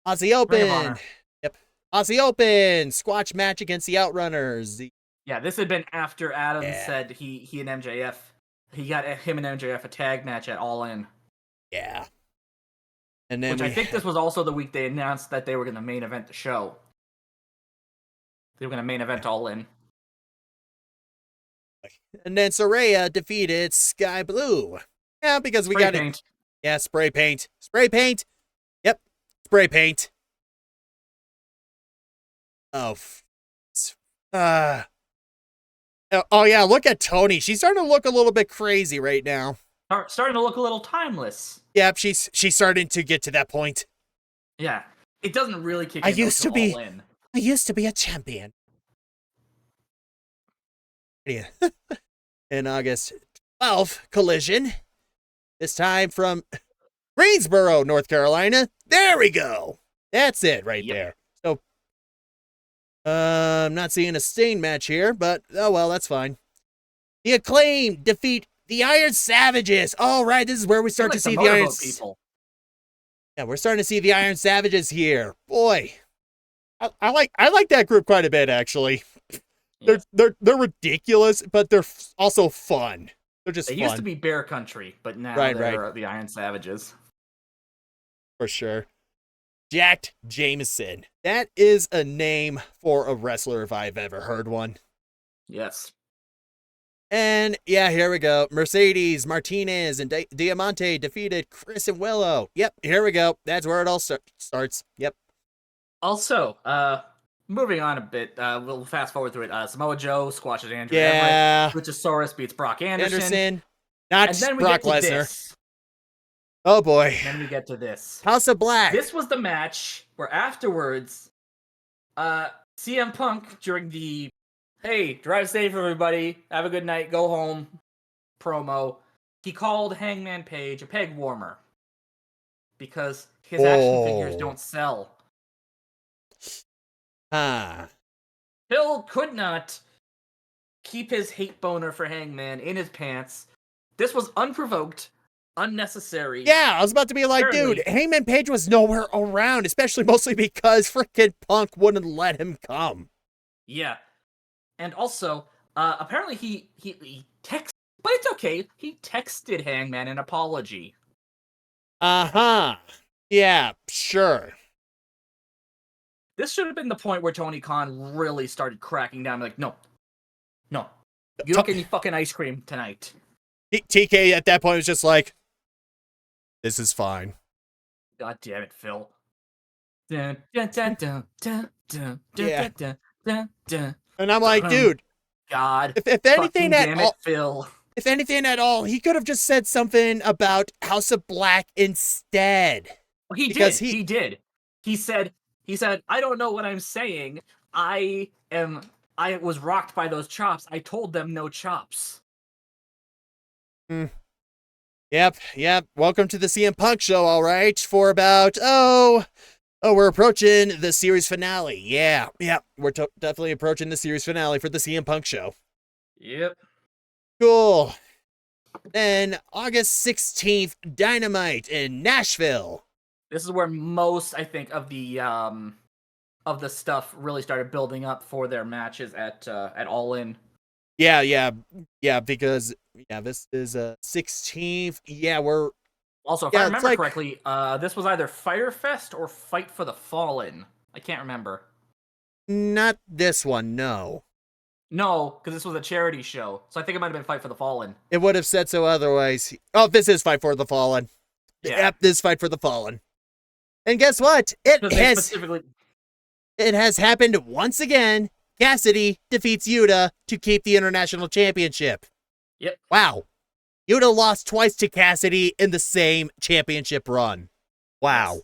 Aussie Open. Yep. Aussie Open. Squash match against the Outrunners. Yeah, this had been after Adam said he and MJF. He got him and MJF a tag match at All In. Yeah. And then I think this was also the week they announced that they were going to main event the show. They were going to main event All In. And then Saraya defeated Sky Blue. Yeah, because we got it. Yeah, spray paint. Spray paint. Yep. Spray paint. Oh. Oh yeah, look at Tony. She's starting to look a little bit crazy right now. Starting to look a little timeless. Yep, she's starting to get to that point. Yeah, it doesn't really kick I in used to until be All In. I used to be a champion. Yeah. In August 12th, Collision. This time from Greensboro, North Carolina. There we go. That's it right there. So, I'm not seeing a Stain match here, but oh well, that's fine. The Acclaim defeat the Iron Savages. All right, this is where we start to see the Iron people. Yeah, we're starting to see the Iron Savages here. Boy, I like that group quite a bit actually. Yeah. They're ridiculous, but they're also fun. They're just fun. Used to be Bear Country, but now they're the Iron Savages. For sure. Jacked Jameson. That is a name for a wrestler if I've ever heard one. Yes. And yeah, here we go. Mercedes Martinez and Diamante defeated Chris and Willow. Yep, here we go. That's where it all starts. Yep. Also, moving on a bit, we'll fast forward through it. Samoa Joe squashes Andrew Everett. Luchasaurus beats Brock Anderson. Not Brock Lesnar. Oh boy. Then we get to this. House of Black. This was the match where afterwards, CM Punk, during the "Hey, drive safe everybody, have a good night, go home" promo, he called Hangman Page a peg warmer. Because his action figures don't sell. Phil could not keep his hate boner for Hangman in his pants. This was unprovoked, unnecessary. Yeah, I was about to be like, dude, Hangman Page was nowhere around, especially mostly because freaking Punk wouldn't let him come. Yeah. And also, apparently he texted, but it's okay. He texted Hangman an apology. Yeah, sure. This should have been the point where Tony Khan really started cracking down. Like, no, you don't get any fucking ice cream tonight. TK at that point was just this is fine. God damn it, Phil. And I'm like, dude. God. If anything at all, Phil. If anything at all, he could have just said something about House of Black instead. He did. He said, I don't know what I'm saying. I was rocked by those chops. I told them no chops. Yep. Welcome to the CM Punk show, all right. For about, we're approaching the series finale. Yeah. We're definitely approaching the series finale for the CM Punk show. Yep. Cool. Then August 16th, Dynamite in Nashville. This is where most, I think, of the stuff really started building up for their matches at All In. Yeah, because this is 16th. Yeah, we're also, if I remember correctly, this was either Fyter Fest or Fight for the Fallen. I can't remember. Not this one, no. No, because this was a charity show, so I think it might have been Fight for the Fallen. It would have said so otherwise. Oh, this is Fight for the Fallen. Yeah. Yep, this is Fight for the Fallen. And guess what? It has happened once again. Cassidy defeats Yuta to keep the International Championship. Yep. Wow. Yuta lost twice to Cassidy in the same championship run. Wow. Yes.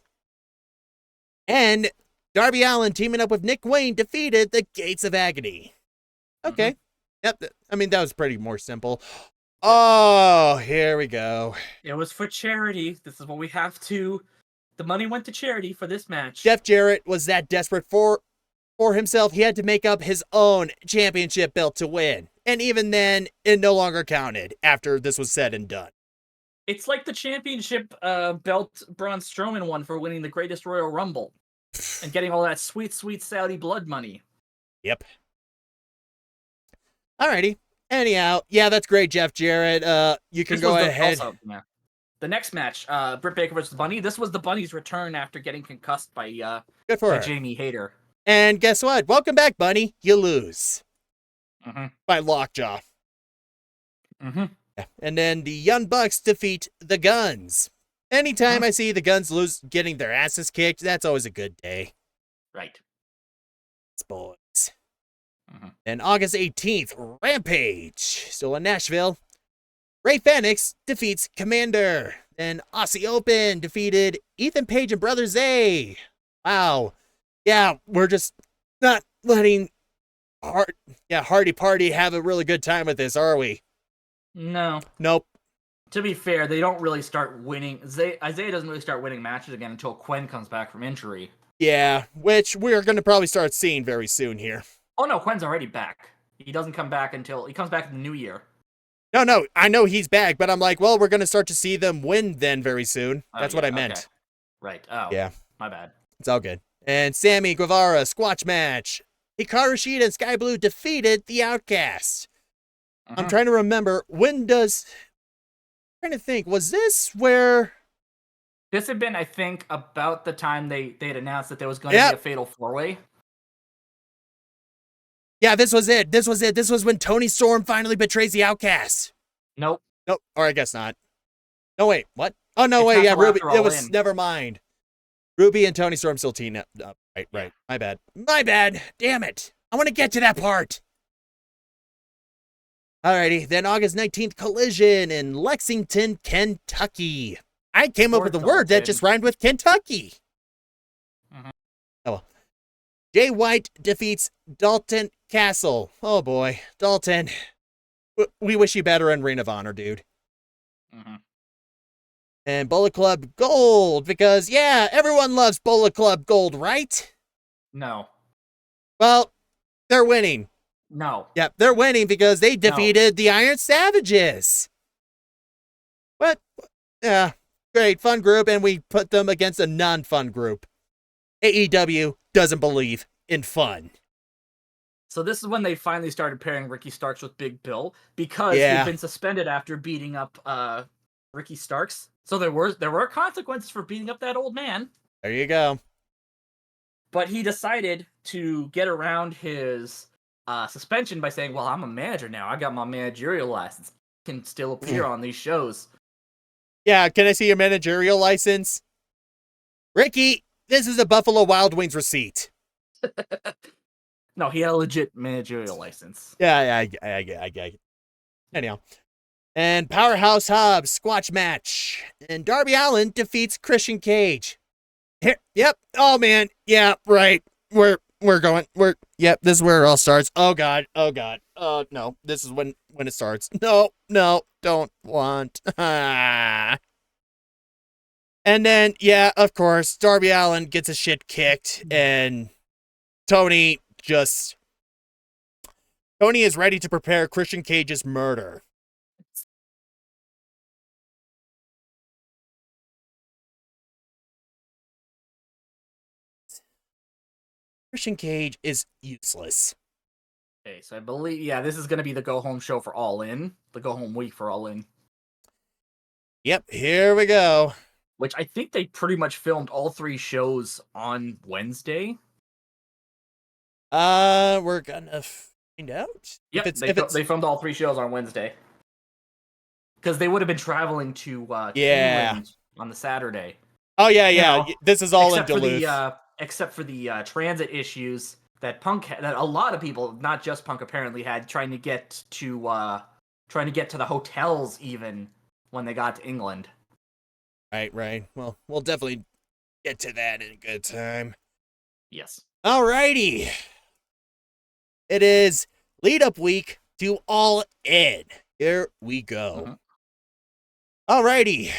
And Darby Allin teaming up with Nick Wayne defeated the Gates of Agony. Okay. Mm-hmm. Yep. I mean, that was pretty more simple. Oh, here we go. It was for charity. This is what we have to. The money went to charity for this match. Jeff Jarrett was that desperate for himself. He had to make up his own championship belt to win. And even then, it no longer counted after this was said and done. It's like the championship belt Braun Strowman won for winning the Greatest Royal Rumble. And getting all that sweet, sweet Saudi blood money. Yep. Alrighty. Anyhow, yeah, that's great, Jeff Jarrett. You can go ahead. Also, yeah. The next match, Britt Baker versus Bunny. This was the Bunny's return after getting concussed by Jamie Hayter. And guess what? Welcome back, Bunny. You lose. Mm-hmm. By Lockjaw. Mm-hmm. Yeah. And then the Young Bucks defeat the Guns. Anytime I see the Guns lose, getting their asses kicked, that's always a good day. Right. It's boys. And August 18th, Rampage, still in Nashville. Ray Fenix defeats Commander. And Aussie Open defeated Ethan Page and Brother Zay. Wow. Yeah, we're just not letting Hardy Party have a really good time with this, are we? No. Nope. To be fair, they don't really start winning. Isaiah doesn't really start winning matches again until Quinn comes back from injury. Yeah, which we're going to probably start seeing very soon here. Oh no, Quinn's already back. He doesn't come back until he comes back in the new year. No, I know he's back, but I'm like, well, we're going to start to see them win then very soon. That's what I meant. Okay. Right. Oh. Yeah. My bad. It's all good. And Sammy Guevara, squash match. Hikaru Shida and Sky Blue defeated the Outcasts. I'm trying to remember, I'm trying to think, was this where... This had been, I think, about the time they had announced that there was going to be a fatal four-way. Yeah, this was it. This was when Tony Storm finally betrays the Outcasts. Nope. Or I guess not. No, wait, what? Oh, no, wait, yeah, Ruby. It was, never mind. Ruby and Tony Storm still team up. Right. My bad. Damn it. I want to get to that part. Alrighty, then August 19th, Collision in Lexington, Kentucky. I came up with a word that just rhymed with Kentucky. Oh, well. Jay White defeats Dalton Castle. Oh boy, Dalton. We wish you better in Ring of Honor, dude. And Bullet Club Gold, because, yeah, everyone loves Bullet Club Gold, right? No. Well, they're winning. No. Yep, they're winning because they defeated the Iron Savages. What? Yeah, great, fun group, and we put them against a non-fun group. AEW doesn't believe in fun. So this is when they finally started pairing Ricky Starks with Big Bill, because he'd been suspended after beating up Ricky Starks. So there were consequences for beating up that old man. There you go. But he decided to get around his suspension by saying, well, I'm a manager now. I got my managerial license. I can still appear on these shows. Yeah, can I see your managerial license? Ricky, this is a Buffalo Wild Wings receipt. No, he had a legit managerial license. Yeah, I get it. Anyhow. And Powerhouse Hobbs squash match. And Darby Allin defeats Christian Cage. Here, yep. Oh man. Yeah, right. We're going. Yep, this is where it all starts. Oh god. Oh no. This is when it starts. No, don't want. And then, yeah, of course, Darby Allin gets his shit kicked, and Tony is ready to prepare Christian Cage's murder. Christian Cage is useless. Okay, so I believe, this is going to be the go-home show for All In. The go-home week for All In. Yep, here we go. Which I think they pretty much filmed all 3 shows on Wednesday. We're gonna find out. Yep, they filmed all 3 shows on Wednesday. Because they would have been traveling to England on the Saturday. Oh, yeah. This is all in Duluth. Except for the transit issues that that a lot of people, not just Punk, apparently had trying to get to the hotels even when they got to England. Right. Well, we'll definitely get to that in a good time. Yes. Alrighty. It is lead-up week to All In. Here we go. Alrighty.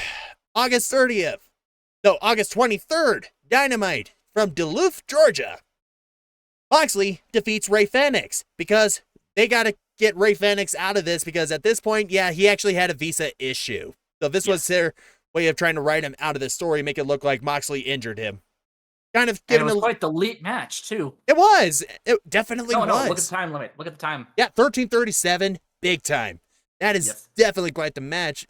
August 23rd, Dynamite from Duluth, Georgia. Moxley defeats Ray Fenix because they got to get Ray Fenix out of this because at this point, he actually had a visa issue. So this was their way of trying to write him out of the story, make it look like Moxley injured him. Kind of giving it was quite the late match, too. It was. It definitely was. No, look at the time limit. Look at the time. Yeah, 13:37, big time. That is definitely quite the match.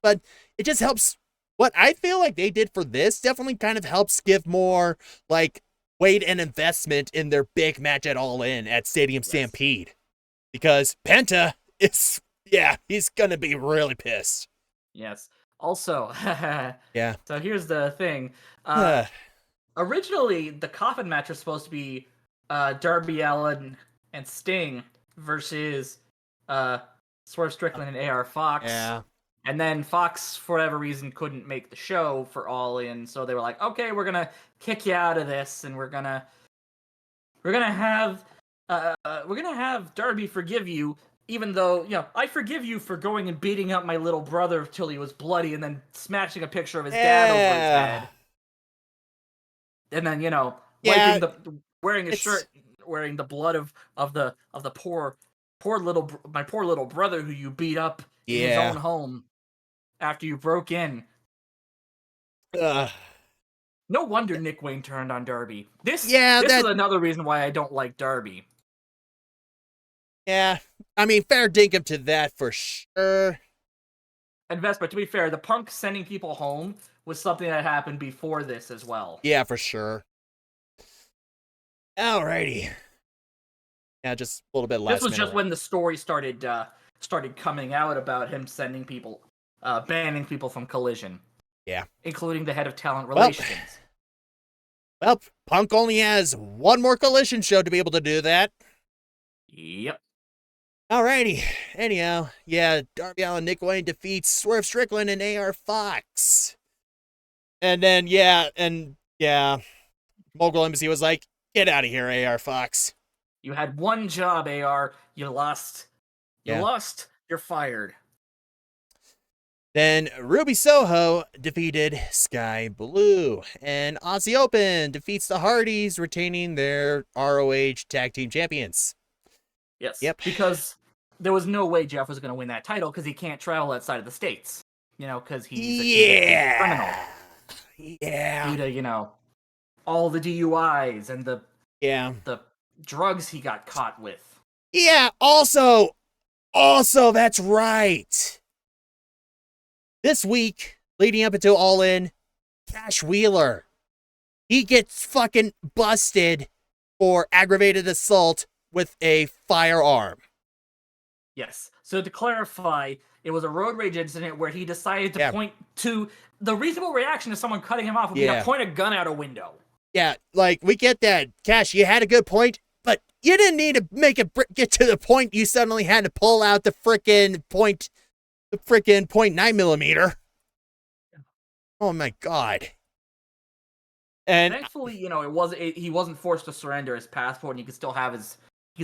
But it just helps. What I feel like they did for this definitely kind of helps give more weight and investment in their big match at All In at Stadium Stampede. Because Penta is, he's going to be really pissed. Yes. Also, yeah. So here's the thing. Originally, the coffin match was supposed to be Darby Allin and Sting versus Swerve Strickland and AR Fox. Yeah. And then Fox, for whatever reason, couldn't make the show for All In, so they were like, "Okay, we're gonna kick you out of this, and we're gonna have Darby forgive you, even though I forgive you for going and beating up my little brother till he was bloody, and then smashing a picture of his dad over his head, and then wiping wearing a shirt, wearing the blood of the poor little brother who you beat up in his own home." After you broke in. No wonder Nick Wayne turned on Darby. This is another reason why I don't like Darby. Yeah, I mean, fair dinkum to that for sure. And Vespa, to be fair, the Punk sending people home was something that happened before this as well. Yeah, for sure. Alrighty. Yeah, just a little bit less. This was just when the story started coming out about him sending people. Banning people from Collision. Yeah. Including the head of talent relations. Well, Punk only has one more Collision show to be able to do that. Yep. Alrighty. Anyhow, yeah, Darby Allin, Nick Wayne defeats Swerve Strickland and AR Fox. And then, Mogul Embassy was like, "Get out of here, AR Fox. You had one job, AR. You lost. You're fired." Then Ruby Soho defeated Sky Blue, and Aussie Open defeats the Hardys, retaining their ROH Tag Team Champions. Yes. Yep. Because there was no way Jeff was going to win that title because he can't travel outside of the States. Because he's a criminal. Yeah. Due to, all the DUIs and the drugs he got caught with. Yeah, also, that's right. This week, leading up until All In, Cash Wheeler, he gets fucking busted for aggravated assault with a firearm. Yes. So to clarify, it was a road rage incident where he decided to point to the reasonable reaction of someone cutting him off would be to point a gun out a window. Yeah, we get that. Cash, you had a good point, but you didn't need to make it get to the point you suddenly had to pull out the frickin' .9mm. Oh my god. And thankfully, he wasn't forced to surrender his passport, and he could still have his I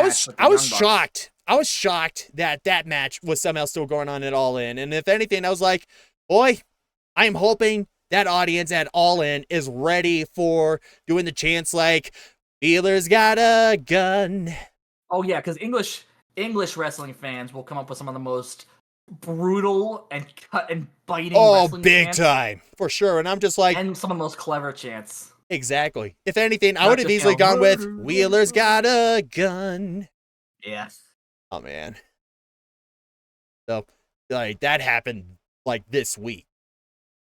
was shocked. I was shocked that match was somehow still going on at All In. And if anything, I was like, boy, I am hoping that audience at All In is ready for doing the chants like, "Wheeler's got a gun." Oh yeah, because English wrestling fans will come up with some of the most brutal and cut and biting wrestling big chants. Time for sure. And I'm just like, and some of the most clever chants. Exactly. If anything, I would have easily gone with "Wheeler's got a gun." Yes. Oh man. So that happened this week.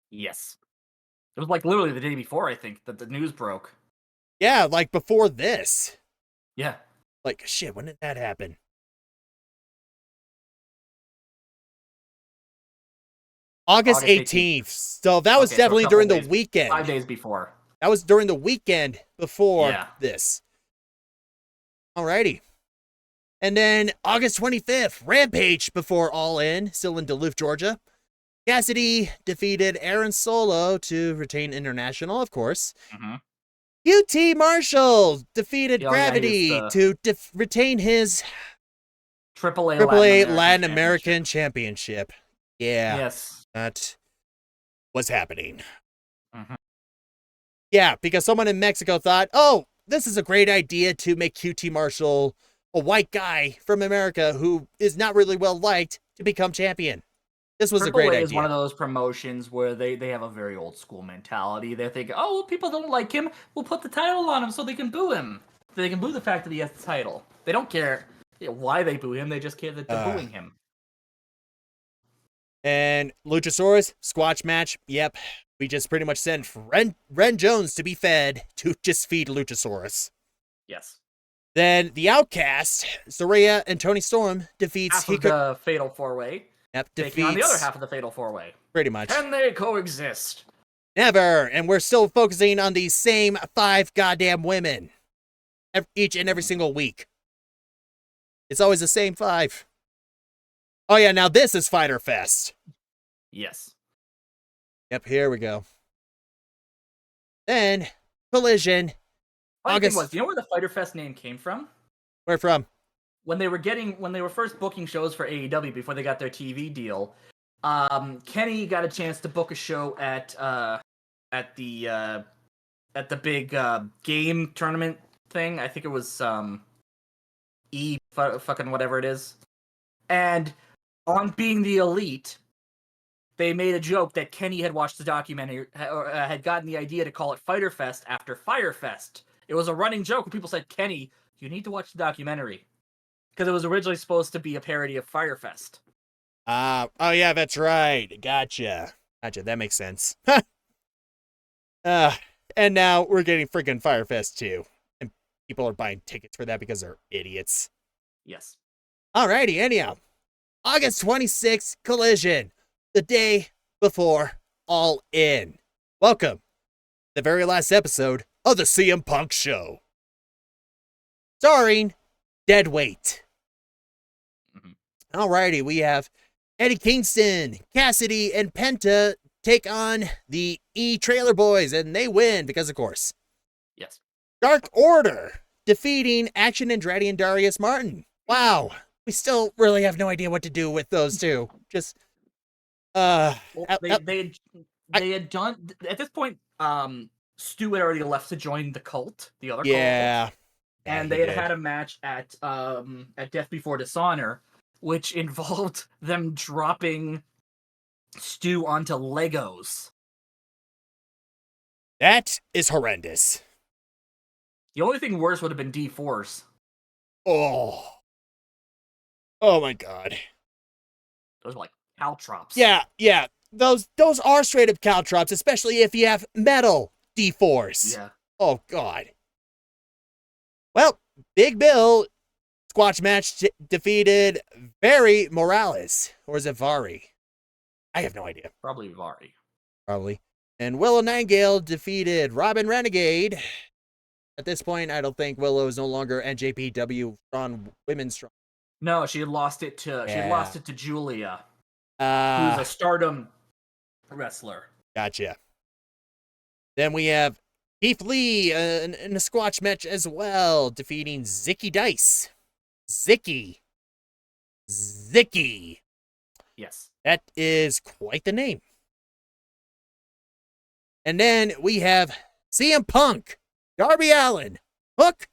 Yes. It was literally the day before, I think, that the news broke. Yeah, before this. Yeah. Shit, when did that happen? August 18th. So that was definitely during the weekend. 5 days before. That was during the weekend before this. Alrighty. And then August 25th, Rampage before All In, still in Duluth, Georgia. Cassidy defeated Aaron Solo to retain International, of course. Mm-hmm. UT Marshall defeated Gravity to retain his AAA Latin American Championship. Yeah. Yes. That was happening. Mm-hmm. Yeah, because someone in Mexico thought, oh, this is a great idea to make QT Marshall, a white guy from America who is not really well liked, to become champion. This was a great idea. AAA is one of those promotions where they have a very old school mentality. They think, oh, people don't like him, we'll put the title on him so they can boo him. They can boo the fact that he has the title. They don't care why they boo him, they just care that they're booing him. And Luchasaurus, squash match, yep. We just pretty much sent Ren Jones to be fed to just feed Luchasaurus. Yes. Then the Outcast, Saraya and Tony Storm defeats half of the Fatal 4-Way. Yep, taking on the other half of the Fatal 4-Way. Pretty much. Can they coexist? Never. And we're still focusing on these same 5 goddamn women. each and every single week. It's always the same 5. Oh yeah, now this is Fighter Fest. Yes. Yep, here we go. Then Collision. Funny August. thing was, do you know where the Fighter Fest name came from? Where from? When they were first booking shows for AEW before they got their TV deal, Kenny got a chance to book a show at the big game tournament thing. I think it was fucking whatever it is. And on Being the Elite, they made a joke that Kenny had watched the documentary, or had gotten the idea to call it Fighter Fest after Fyre Fest. It was a running joke when people said, Kenny, you need to watch the documentary. Because it was originally supposed to be a parody of Fyre Fest. Oh yeah, that's right. Gotcha. That makes sense. And now we're getting freaking Fyre Fest too. And people are buying tickets for that because they're idiots. Yes. Alrighty, anyhow. August 26th, Collision. The day before All In. Welcome. The very last episode of the CM Punk Show. Starring Deadweight. Alrighty, we have Eddie Kingston, Cassidy, and Penta take on the E-Trailer Boys, and they win because, of course. Yes. Dark Order defeating Action Andretti and Darius Martin. Wow, we still really have no idea what to do with those two. Just, well, they had done at this point. Stu had already left to join the cult, the other cult, and they had a match at Death Before Dishonor, which involved them dropping Stu onto Legos. That is horrendous. The only thing worse would have been D-Force. Oh my god. Those were like caltrops. Yeah. Those are straight up caltrops, especially if you have metal D-Force. Yeah. Oh god. Well, Big Bill squash match defeated Vari Morales. Or is it Vari? I have no idea. Probably Vari. Probably. And Willow Nightingale defeated Robin Renegade. At this point, I don't think Willow is no longer NJPW strong women's strong. No, she had lost it to Julia, who's Uh, a Stardom wrestler. Gotcha. Then we have Keith Lee in a squash match as well, defeating Zicky Dice. Zicky. Yes. That is quite the name. And then we have CM Punk, Darby Allin, Hook,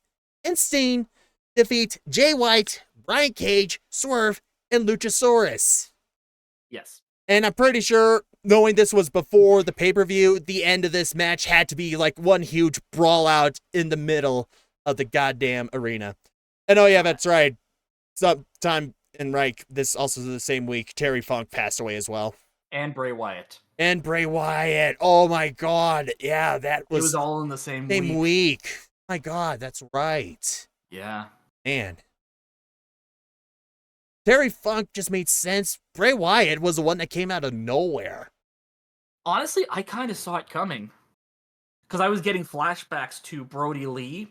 and Steen defeat Jay White, Brian Cage, Swerve, and Luchasaurus. Yes. And I'm pretty sure, knowing this was before the pay-per-view, the end of this match had to be like one huge brawl out in the middle of the goddamn arena. And oh yeah, that's right. Sometime in Reich, this also the same week, Terry Funk passed away as well. And Bray Wyatt. Oh my god. Yeah, that was... It was all in the same week. My god, that's right. Yeah. Man. Terry Funk just made sense. Bray Wyatt was the one that came out of nowhere. Honestly, I kind of saw it coming. Because I was getting flashbacks to Brody Lee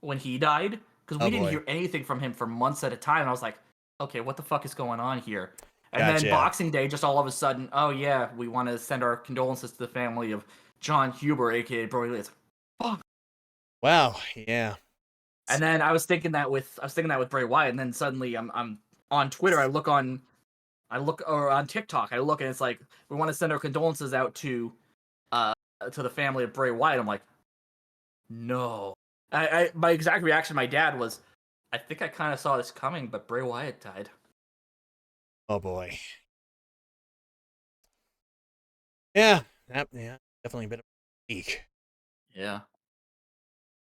when he died. Because we didn't hear anything from him for months at a time. And I was like, okay, what the fuck is going on here? And then Boxing Day, just all of a sudden, oh yeah, we want to send our condolences to the family of John Huber, aka Brody Lee. It's like, fuck. Wow, yeah. And then I was thinking that with Bray Wyatt, and then suddenly I'm on Twitter, or on TikTok, I look and it's like, we want to send our condolences out to the family of Bray Wyatt. I'm like, no. My exact reaction to my dad was, I think I kind of saw this coming, but Bray Wyatt died. Oh boy. Yeah, definitely a bit of a week. Yeah.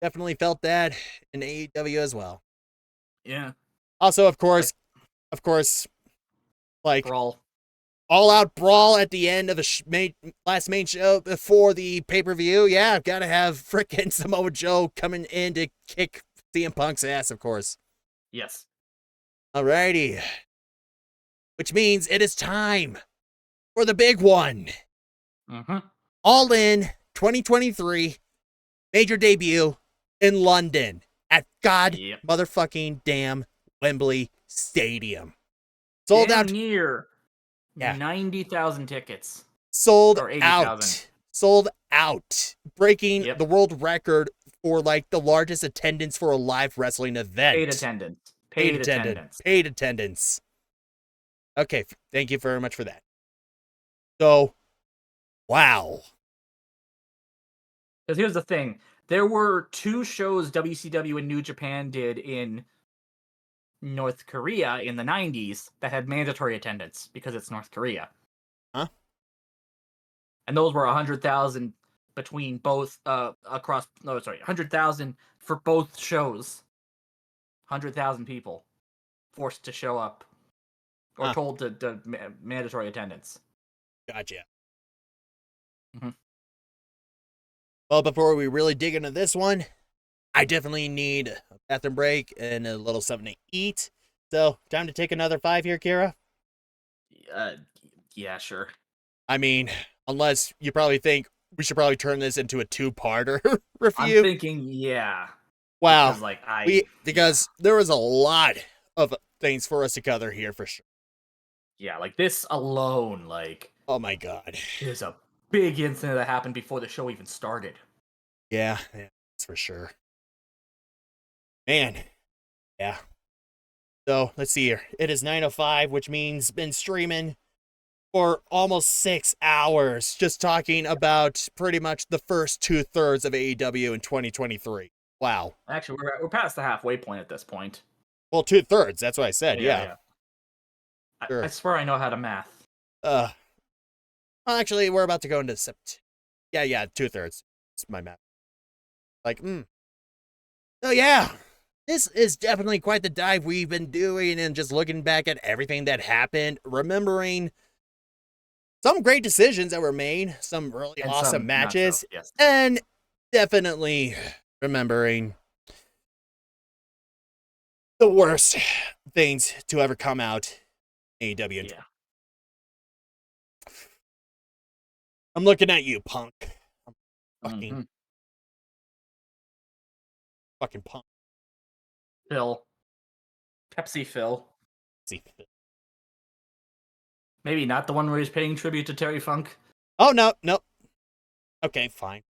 Definitely felt that in AEW as well. Yeah. Also, of course, like Brawl. all-out brawl at the end of the last main show before the pay-per-view. Yeah, I've got to have frickin' Samoa Joe coming in to kick CM Punk's ass, of course. Yes. Alrighty. Which means it is time for the big one. Mm-hmm. All In 2023, major debut in London. at God Yep. motherfucking damn Wembley Stadium. Sold Damn out. near Yeah. 90,000 tickets. Sold Or 80,000. out. Sold out. Breaking Yep. the world record for like the largest attendance for a live wrestling event. Paid attendance. Paid attendance. Paid attendance. Okay, thank you very much for that. So, wow. Because here's the thing. There were 2 shows WCW and New Japan did in North Korea in the 90s that had mandatory attendance because it's North Korea. Huh? And those were 100,000 between both, 100,000 for both shows. 100,000 people forced to show up or told to mandatory attendance. Gotcha. Mm-hmm. Well, before we really dig into this one, I definitely need a bathroom break and a little something to eat. So, time to take another 5 here, Kira? Yeah, sure. I mean, unless you probably think we should probably turn this into a 2-parter review. I'm thinking, yeah. Wow. Because there was a lot of things for us to cover here for sure. Yeah, like this alone, like, oh my god, there's a big incident that happened before the show even started. Yeah, that's for sure. Man, yeah. So let's see here. It is 9:05, which means been streaming for almost 6 hours, just talking about pretty much the first 2/3 of AEW in 2023. Wow. Actually, we're past the halfway point at this point. Well, 2/3. That's what I said. Yeah. Sure. I swear I know how to math. Actually, we're about to go into September. Yeah, 2/3. It's my math. Like, So yeah, this is definitely quite the dive we've been doing, and just looking back at everything that happened, remembering some great decisions that were made, some really awesome matches, yes. And definitely remembering the worst things to ever come out AEW. Yeah. I'm looking at you, Punk. Fucking Punk. Phil. Pepsi Phil. Maybe not the one where he's paying tribute to Terry Funk. Oh, no. Okay, fine.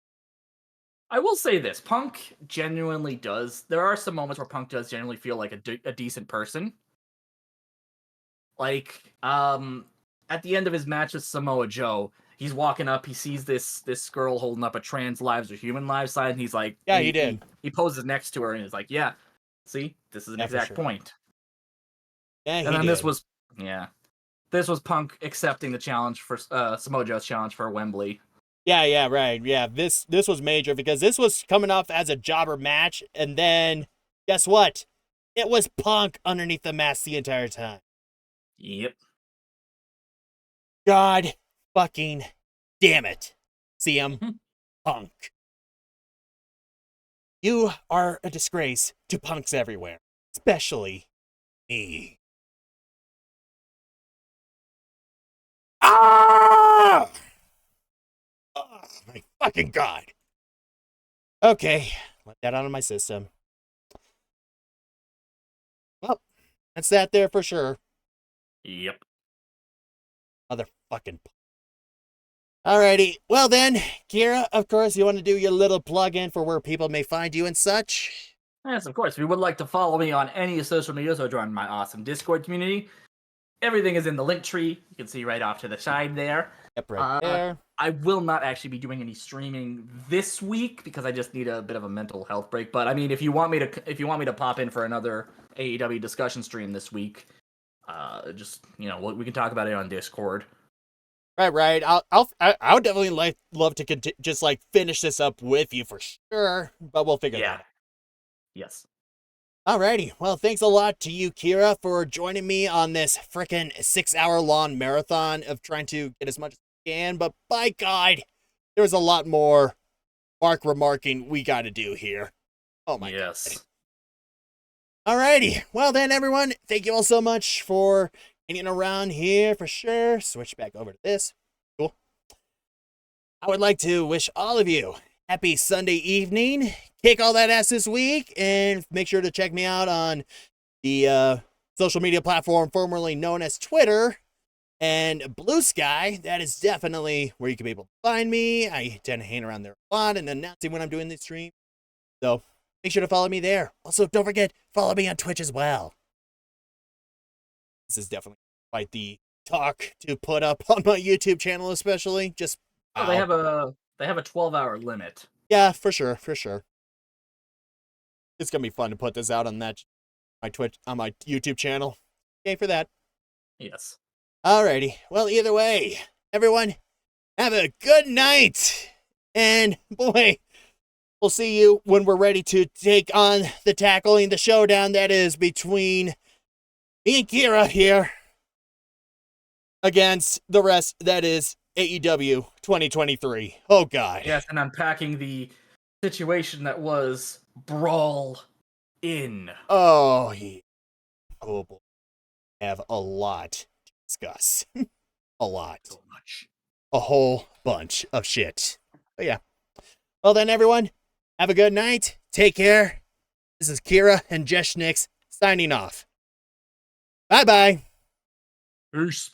I will say this. Punk genuinely does. There are some moments where Punk does genuinely feel like a decent person. Like, at the end of his match with Samoa Joe, he's walking up, he sees this girl holding up a trans lives or human lives sign, and he's like, yeah, he did. He poses next to her, and he's like, yeah, see, this is an exact point. Yeah, and then this was Punk accepting the challenge for Samoa Joe's challenge for Wembley. Yeah, right. Yeah, this was major because this was coming off as a jobber match, and then guess what? It was Punk underneath the mask the entire time. Yep. God fucking damn it, CM Punk. You are a disgrace to punks everywhere, especially me. Ah! Oh, my fucking God. Okay, let that out of my system. Well, that's that there for sure. Yep. Motherfucking. Alrighty, well then, Kira, of course, you want to do your little plug-in for where people may find you and such? Yes, of course. If you would like to follow me on any social medias or join my awesome Discord community, everything is in the link tree. You can see right off to the side there. Yep, right there. I will not actually be doing any streaming this week because I just need a bit of a mental health break. But I mean, if you want me to pop in for another AEW discussion stream this week, just we can talk about it on Discord. Right. I would definitely love to just finish this up with you for sure, but we'll figure that out. Yes. Alrighty. Well, thanks a lot to you, Kira, for joining me on this frickin' 6-hour-long marathon of trying to get as much as I can. But by God, there's a lot more remarking we got to do here. Oh my God. Alrighty. Well then, everyone, thank you all so much for hanging around here for sure. Switch back over to this. Cool. I would like to wish all of you happy Sunday evening. Kick all that ass this week, and make sure to check me out on the social media platform formerly known as Twitter and Blue Sky. That is definitely where you can be able to find me. I tend to hang around there a lot and announcing when I'm doing these streams. So make sure to follow me there. Also, don't forget, follow me on Twitch as well. This is definitely quite the talk to put up on my YouTube channel, especially. Just Oh, they have a 12-hour limit. yeah, for sure. It's gonna be fun to put this out on my YouTube channel. Yay for that. Yes. Alrighty. Well, either way, everyone, have a good night. And boy, we'll see you when we're ready to take on the showdown that is between me and Kira here against the rest that is AEW 2023. Oh God. Yes, and unpacking the situation that was Brawl In. Oh, boy. Have a lot to discuss. A lot. So much. A whole bunch of shit. But yeah. Well then, everyone, have a good night. Take care. This is Kira and JeshNyx signing off. Bye-bye. Peace.